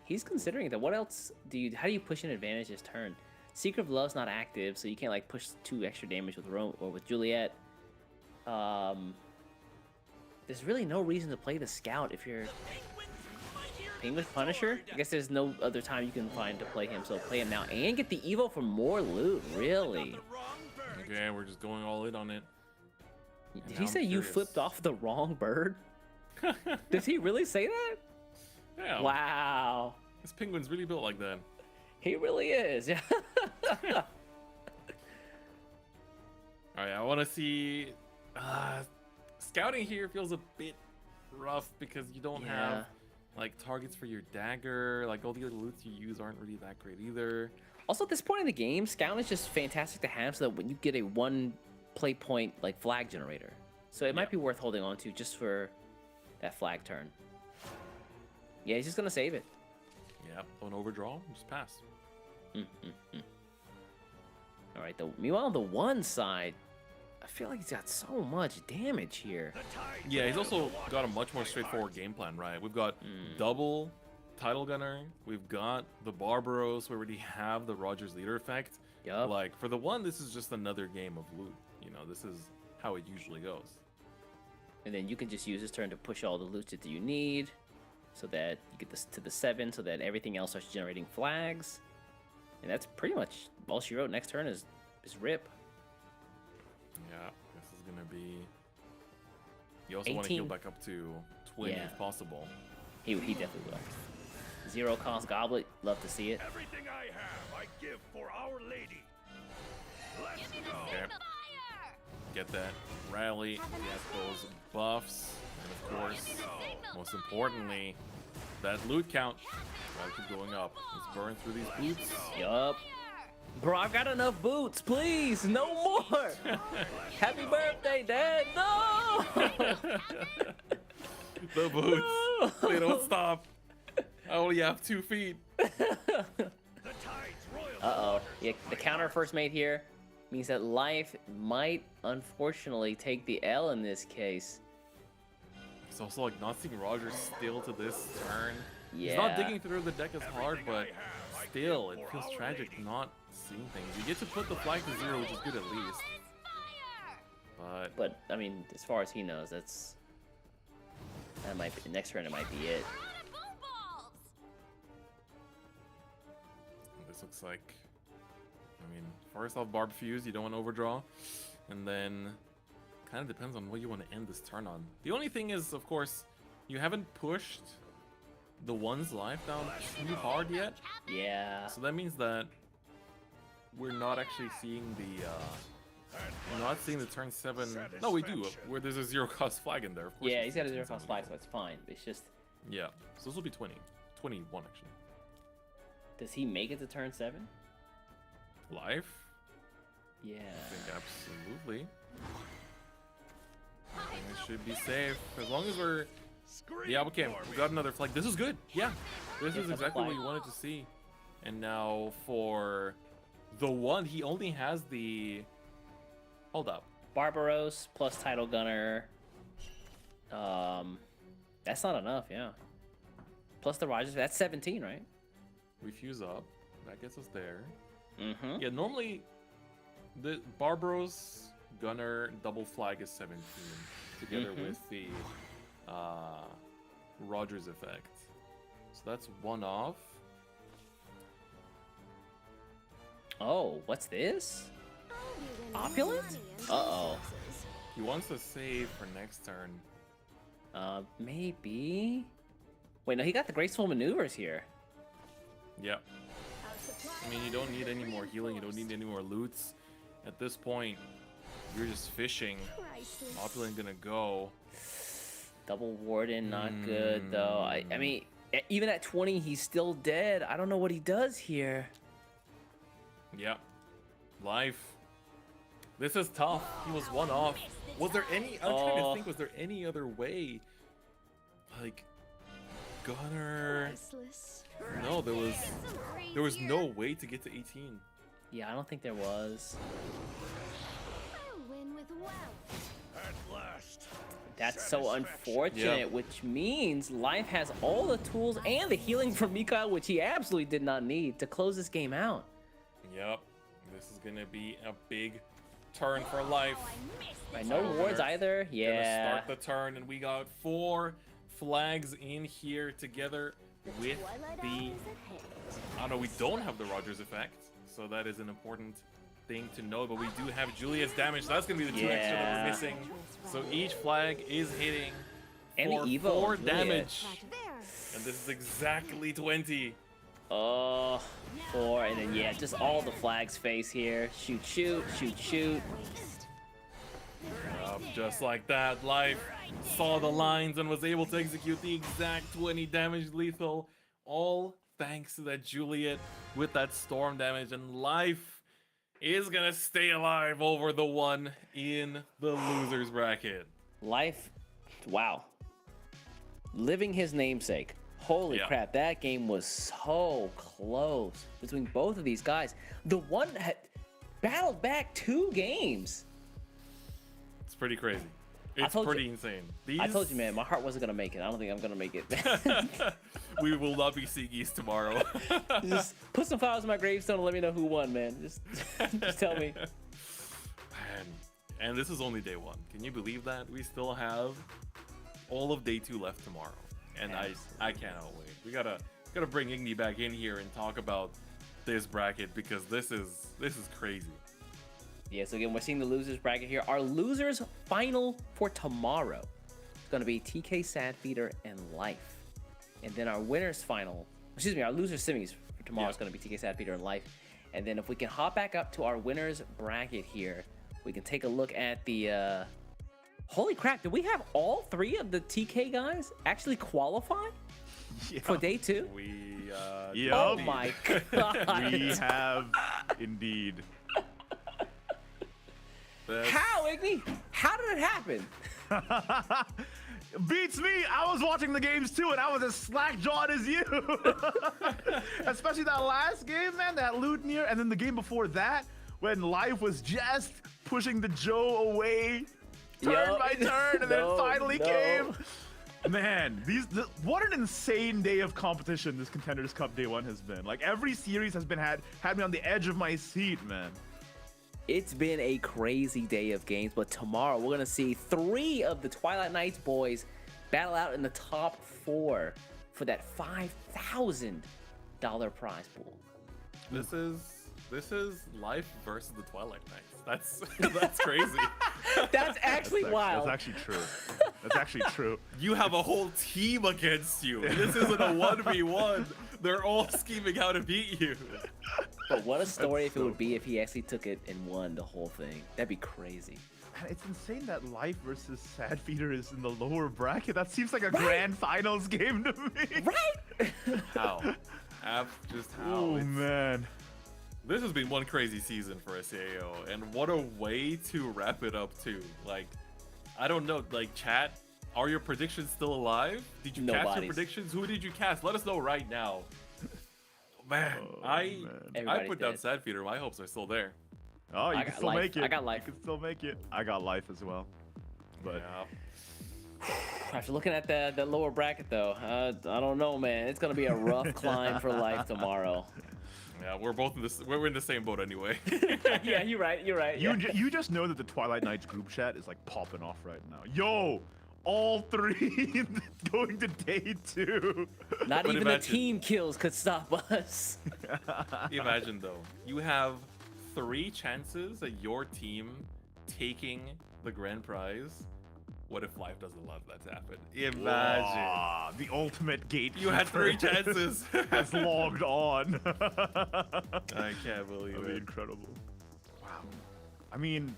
He's considering that. What else do you? How do you push an advantage this turn? Secret of Love's not active, so you can't like push 2 extra damage with Rome or with Juliet. There's really no reason to play the Scout if you're Penguin Punisher. I guess there's no other time you can find to play him, so play him now and get the Evo for more loot. Really? Okay, we're just going all in on it. Did he say you flipped off the wrong bird? Did he really say that? Yeah. Wow. This penguin's really built like that. He really is. Yeah. All right, I want to see scouting here feels a bit rough because you don't have like targets for your dagger. Like all the other loots you use aren't really that great either. Also, at this point in the game, Scout is just fantastic to have so that when you get a one play point like flag generator. So it might be worth holding on to just for that flag turn. Yeah, he's just gonna save it. Yep, don't overdraw, just pass. All right, meanwhile on the one side, I feel like he's got so much damage here. Yeah, he's also got a much more straightforward game plan, right? We've got double Title Gunner, we've got the Barbaros, we already have the Rogers Leader effect. Yup. Like, for the one, this is just another game of loot. You know, this is how it usually goes. And then you can just use this turn to push all the loot that you need, so that you get this to the 7, so that everything else starts generating flags. And that's pretty much all she wrote. Next turn is rip. Yeah, this is gonna be... You also want to heal back up to 20 if possible. He definitely will. Zero cost goblet, love to see it. Everything I have, I give for Our Lady. Let's go. Okay. Get that rally, get those buffs, and of course, most importantly, that loot count. Gotta keep going up. Let's burn through these boots. Yup. Bro, I've got enough boots, please, no more. Happy birthday, Dad. No. The boots, they don't stop. I only have 2 feet. Uh-oh. Yeah, the counter first mate here means that Life might, unfortunately, take the L in this case. It's also like not seeing Rogers still to this turn. Yeah. He's not digging through the deck as hard, but still, it feels tragic not seeing things. You get to put the flag to 0, which is good at least. But I mean, as far as he knows, that might be next turn. It might be it. This looks like, I mean, first off, Barb Fuse, you don't want to overdraw, and then kind of depends on what you want to end this turn on. The only thing is, of course, you haven't pushed the one's life down too hard yet. Yeah. So that means that we're not actually seeing the not seeing the turn 7. No, we do. Where there's a 0 cost flag in there. Of course. Yeah, he's got a 0 cost flag, so it's fine. It's just. Yeah. So this will be 20, 21 actually. Does he make it to turn 7? Life? Yeah. I think absolutely. I think it should be safe as long as we're. Yeah, okay. We got another flag. This is good. Yeah. This is exactly what you wanted to see. And now for the one, he only has the. Hold up. Barbaros plus Title Gunner. That's not enough, yeah. Plus the Rogers, that's 17, right? We fuse up. That gets us there. Mm-hmm. Yeah, normally the Barbaros Gunner double flag is 17 together with the Rogers effect. So that's 1 off. Oh, what's this? Opulent? Uh-oh. He wants to save for next turn. Maybe. Wait, no, he got the graceful maneuvers here. Yep. I mean, you don't need any more healing. You don't need any more loots. At this point, you're just fishing. Opulent gonna go. Double Warden, not good, though. I mean, even at 20, he's still dead. I don't know what he does here. Yep. Life. This is tough. He was 1 off. Was there any... I'm trying to think, was there any other way? Like... Gunner... No, there was no way to get to 18. Yeah, I don't think there was. At last. That's so unfortunate, which means Life has all the tools and the healing from Mikhail, which he absolutely did not need to close this game out. Yep. This is gonna be a big turn for Life. Right, no wards either. Yeah. Gonna start the turn, and we got 4 flags in here together with the... I don't know, we don't have the Rogers effect, so that is an important thing to know, but we do have Julia's damage, so that's gonna be the 2 extra that we're missing. So each flag is hitting for 4 damage. And this is exactly 20. Oh, 4, and then yeah, just all the flags face here. Shoot, shoot, shoot, shoot. Just like that, Life saw the lines and was able to execute the exact 20 damage lethal. All thanks to that Juliet with that storm damage, and Life is gonna stay alive over the one in the losers bracket. Life, wow. Living his namesake. Holy crap, that game was so close between both of these guys. The one had battled back 2 games. It's pretty crazy. It's pretty insane. I told you, man, my heart wasn't gonna make it. I don't think I'm gonna make it. We will not be seeing East tomorrow. Just put some flowers on my gravestone and let me know who won, man. Just tell me. Man, and this is only day 1. Can you believe that? We still have all of day 2 left tomorrow, and I cannot wait. We gotta bring Igni back in here and talk about this bracket, because this is crazy. Yeah, so again, we're seeing the losers bracket here. Our losers final for tomorrow is going to be TK Sadfeeder and Life. And then our winners final, our losers semis for tomorrow is going to be TK Sadfeeder and Life. And then if we can hop back up to our winners bracket here, we can take a look at the, holy crap, did we have all 3 of the TK guys actually qualify for day 2? Oh my god. We have indeed. How, Igni? How did it happen? Beats me. I was watching the games too, and I was as slack-jawed as you. Especially that last game, man, that loot near, and then the game before that, when Life was just pushing the Joe away, turn by turn, and then finally came. Man, what an insane day of competition this Contenders Cup day 1 has been. Like, every series has been had me on the edge of my seat, man. It's been a crazy day of games, but tomorrow we're going to see 3 of the Twilight Knights boys battle out in the top 4 for that $5,000 prize pool. This is Life versus the Twilight Knights. That's crazy. That's actually wild. That's actually true. That's actually true. You have a whole team against you. This isn't a 1v1. They're all scheming how to beat you. But what a story if it would be if he actually took it and won the whole thing. That'd be crazy. And it's insane that Life versus Sadfeeder is in the lower bracket. That seems like a grand finals game to me. Right? How? Just how? Oh, man. This has been one crazy season for SEAO, and what a way to wrap it up too. Like, I don't know, like, chat, are your predictions still alive? Did you cast your predictions? Who did you cast? Let us know right now. Man, I put down Sadfeeder. My hopes are still there. Oh, you can still make it. I got Life. You can still make it. I got Life as well. But after looking at the lower bracket, though, I don't know, man. It's gonna be a rough climb for Life tomorrow. Yeah, we're both in this. We're in the same boat anyway. Yeah, you're right. You're right. You just know that the Twilight Knights group chat is like popping off right now. Yo, all 3 going to day 2. Not even the team kills could stop us. Imagine though, you have 3 chances at your team taking the grand prize. What if Life doesn't allow that to happen? Imagine. The ultimate gatekeeper. You had 3 chances. Has logged on. I can't believe it. That'd be incredible. Wow. I mean,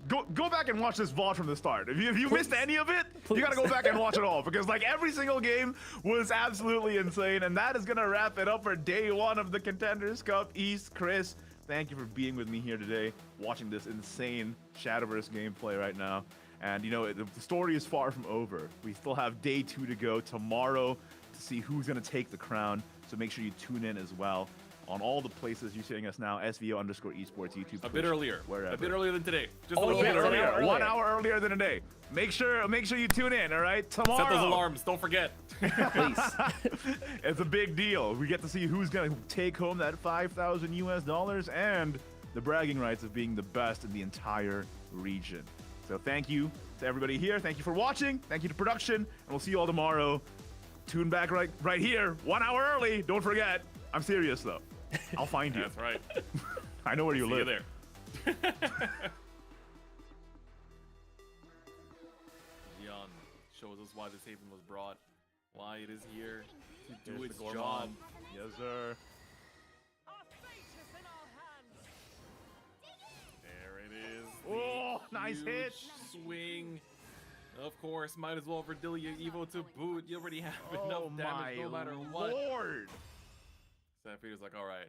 go back and watch this VOD from the start. If you missed any of it, you gotta go back and watch it all, because like every single game was absolutely insane. And that is gonna wrap it up for day 1 of the Contenders Cup East. Chris, thank you for being with me here today, watching this insane Shadowverse gameplay right now. And you know, the story is far from over. We still have day 2 to go tomorrow to see who's gonna take the crown. So make sure you tune in as well on all the places you're seeing us now. SVO_esports YouTube. A bit earlier. Wherever. A bit earlier than today. Just a little bit earlier. earlier. 1 hour earlier than today. Make sure you tune in. All right, tomorrow. Set those alarms. Don't forget. Please. It's a big deal. We get to see who's gonna take home that $5,000 US and the bragging rights of being the best in the entire region. So thank you to everybody here. Thank you for watching. Thank you to production, and we'll see you all tomorrow. Tune back right here, 1 hour early. Don't forget. I'm serious though. I'll find you. That's right. I know where you live. See you there. Gian shows us why this haven was brought, why it is here to do its job. Yes, sir. There it is. Oh! Nice Huge hit. swing. Of course, might as well for Dilia Evo to boot. You already have enough damage no matter what. Lord. Sadfeeder's like, all right,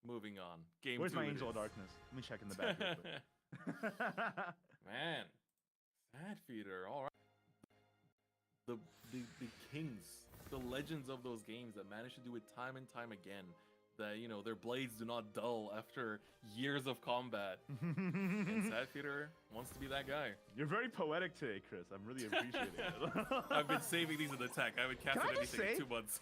moving on. Game Where's 2 my it Angel of is. Darkness? Let me check in the back real quick. Man, Sadfeeder, all right. The kings, the legends of those games that manage to do it time and time again. That, you know, their blades do not dull after years of combat. And Sadfeeder wants to be that guy. You're very poetic today, Chris. I'm really appreciating it. I've been saving these in the tech. I haven't casted anything in 2 months.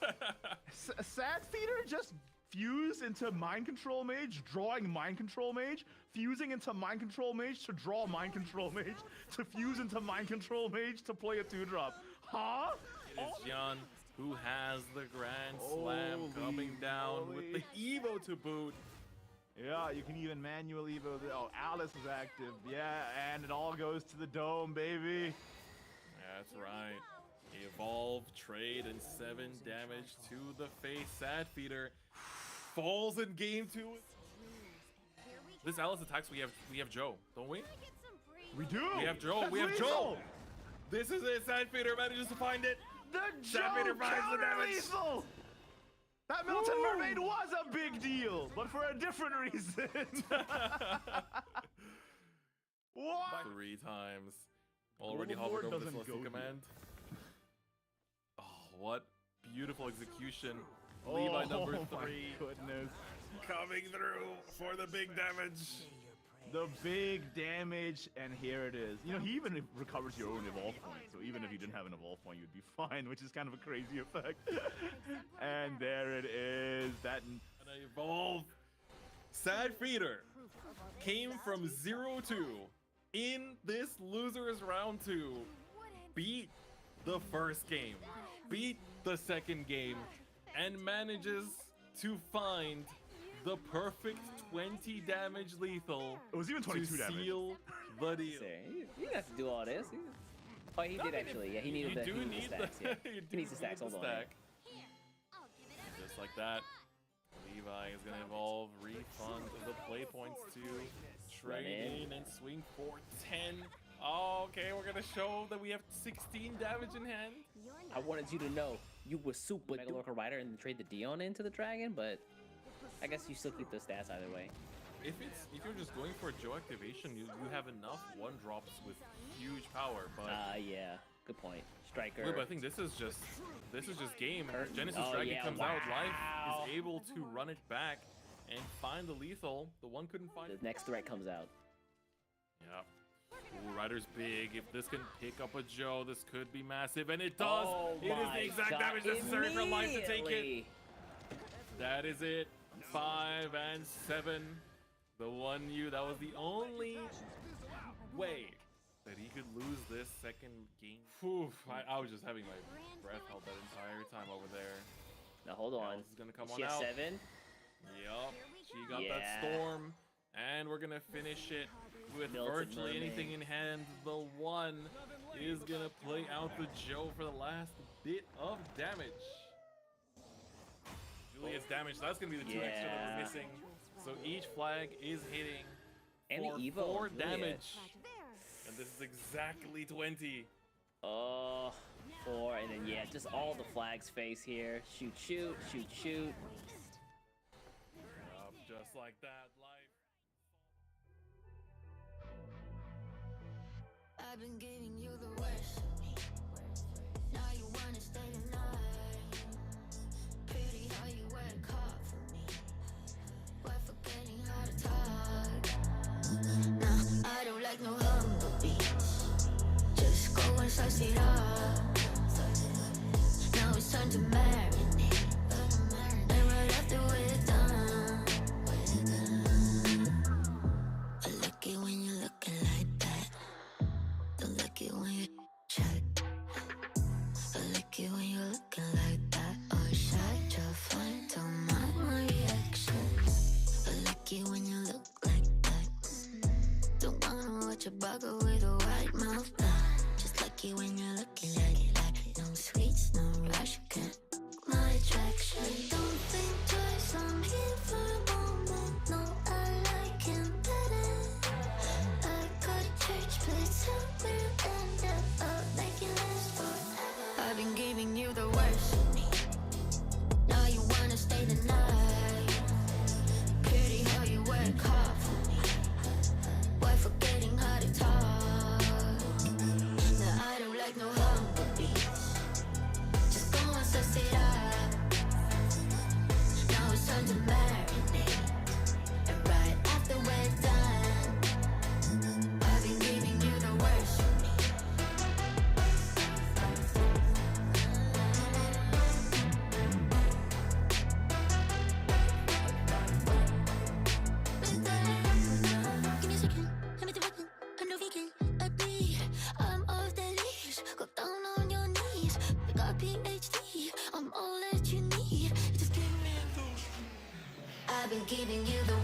Sadfeeder just fused into Mind Control Mage, drawing Mind Control Mage, fusing into Mind Control Mage to draw Mind Control Mage, to fuse into Mind Control Mage to play a 2-drop. Huh? It is Jan who has the Grand Slam coming down with the Evo to boot. Yeah, you can even manual Evo. Oh, Alice is active. Yeah, and it all goes to the dome, baby. That's right. Evolve, trade, and 7 damage to the face. Sadfeeder falls in game 2. This Alice attacks. We have Joe, don't we? We do. We have Joe. That's We have lethal. Joe. This is it. Sadfeeder manages to find it. The Sadfeeder finds the damage. lethal. That Milton Mermaid was a big deal, but for a different reason. What? 3 times. Already Overlord hovered over the doesn't Celestial go command. Oh, what beautiful execution. Oh, Levi number my 3. goodness. Coming through for the big damage. The big damage, and here it is. You know, he even recovers your own evolve point, so even if you didn't have an evolve point, you'd be fine, which is kind of a crazy effect. And there it is. That And I evolve. Sadfeeder came from 0-2 in this losers round 2. Beat the first game, beat the second game, and manages to find the perfect 20 damage lethal. It was even 22 to damage. seal the deal. You didn't have to do all this. Oh, he did actually. Yeah, he needed the stacks. Yeah. He needs the stacks. Hold on. Stack. Just like that. Levi is gonna evolve, refund the play points to trade in and swing for 10. Oh, okay, we're gonna show that we have 16 damage in hand. I wanted you to know you were super Mega Lorca Rider and trade the Dion into the Dragon, but I guess you still keep the stats either way. If you're just going for Joe activation, you have enough 1-drops with huge power, but yeah, good point. Striker. Wait, but I think this is just game. Genesis Dragon comes out, Life is able to run it back and find the lethal. The one couldn't find it. The next threat comes out. Yeah. Ooh, Rider's big. If this can pick up a Joe, this could be massive, and it does. Oh it is the exact damage necessary for Life to take it. That is it. 5 and 7. The 1U. That was the only way that he could lose this second game. Whew, I was just having my breath held that entire time over there. Now hold on. This is gonna come she on has out. 7. Yup. She got that storm. And we're gonna finish it with virtually anything in hand. The 1 is gonna play out the Joe for the last bit of damage. Julia's damage. So that's gonna be the 2 extra that was missing. So each flag is hitting And for the Evo, 4 Julia. damage. And this is exactly 20. Oh, 4, and then yeah, just all the flags face here. Shoot, shoot, shoot, shoot. Yup, just like that, Life. I've been giving you the worst. Now you wanna stay the night. Pretty how you work hard for me. We're forgetting how to talk. Nah, I don't like no humble beats. Just go and slice it up. Now it's time to marinate. And right after we're done, I like it when you're looking like that. Don't like it when you check. I like it when you're looking like that. Or shy, just fine, don't mind my reaction. I like it when you look like that. Don't wanna watch a bugger with a white mouth. Just like it when you're looking like it. No sweets, no rush, can't my attraction. Don't think twice, I'm here for a moment. No, I like him better. I got a church place. PhD. I'm all that you need. Just give me those. I've been giving you the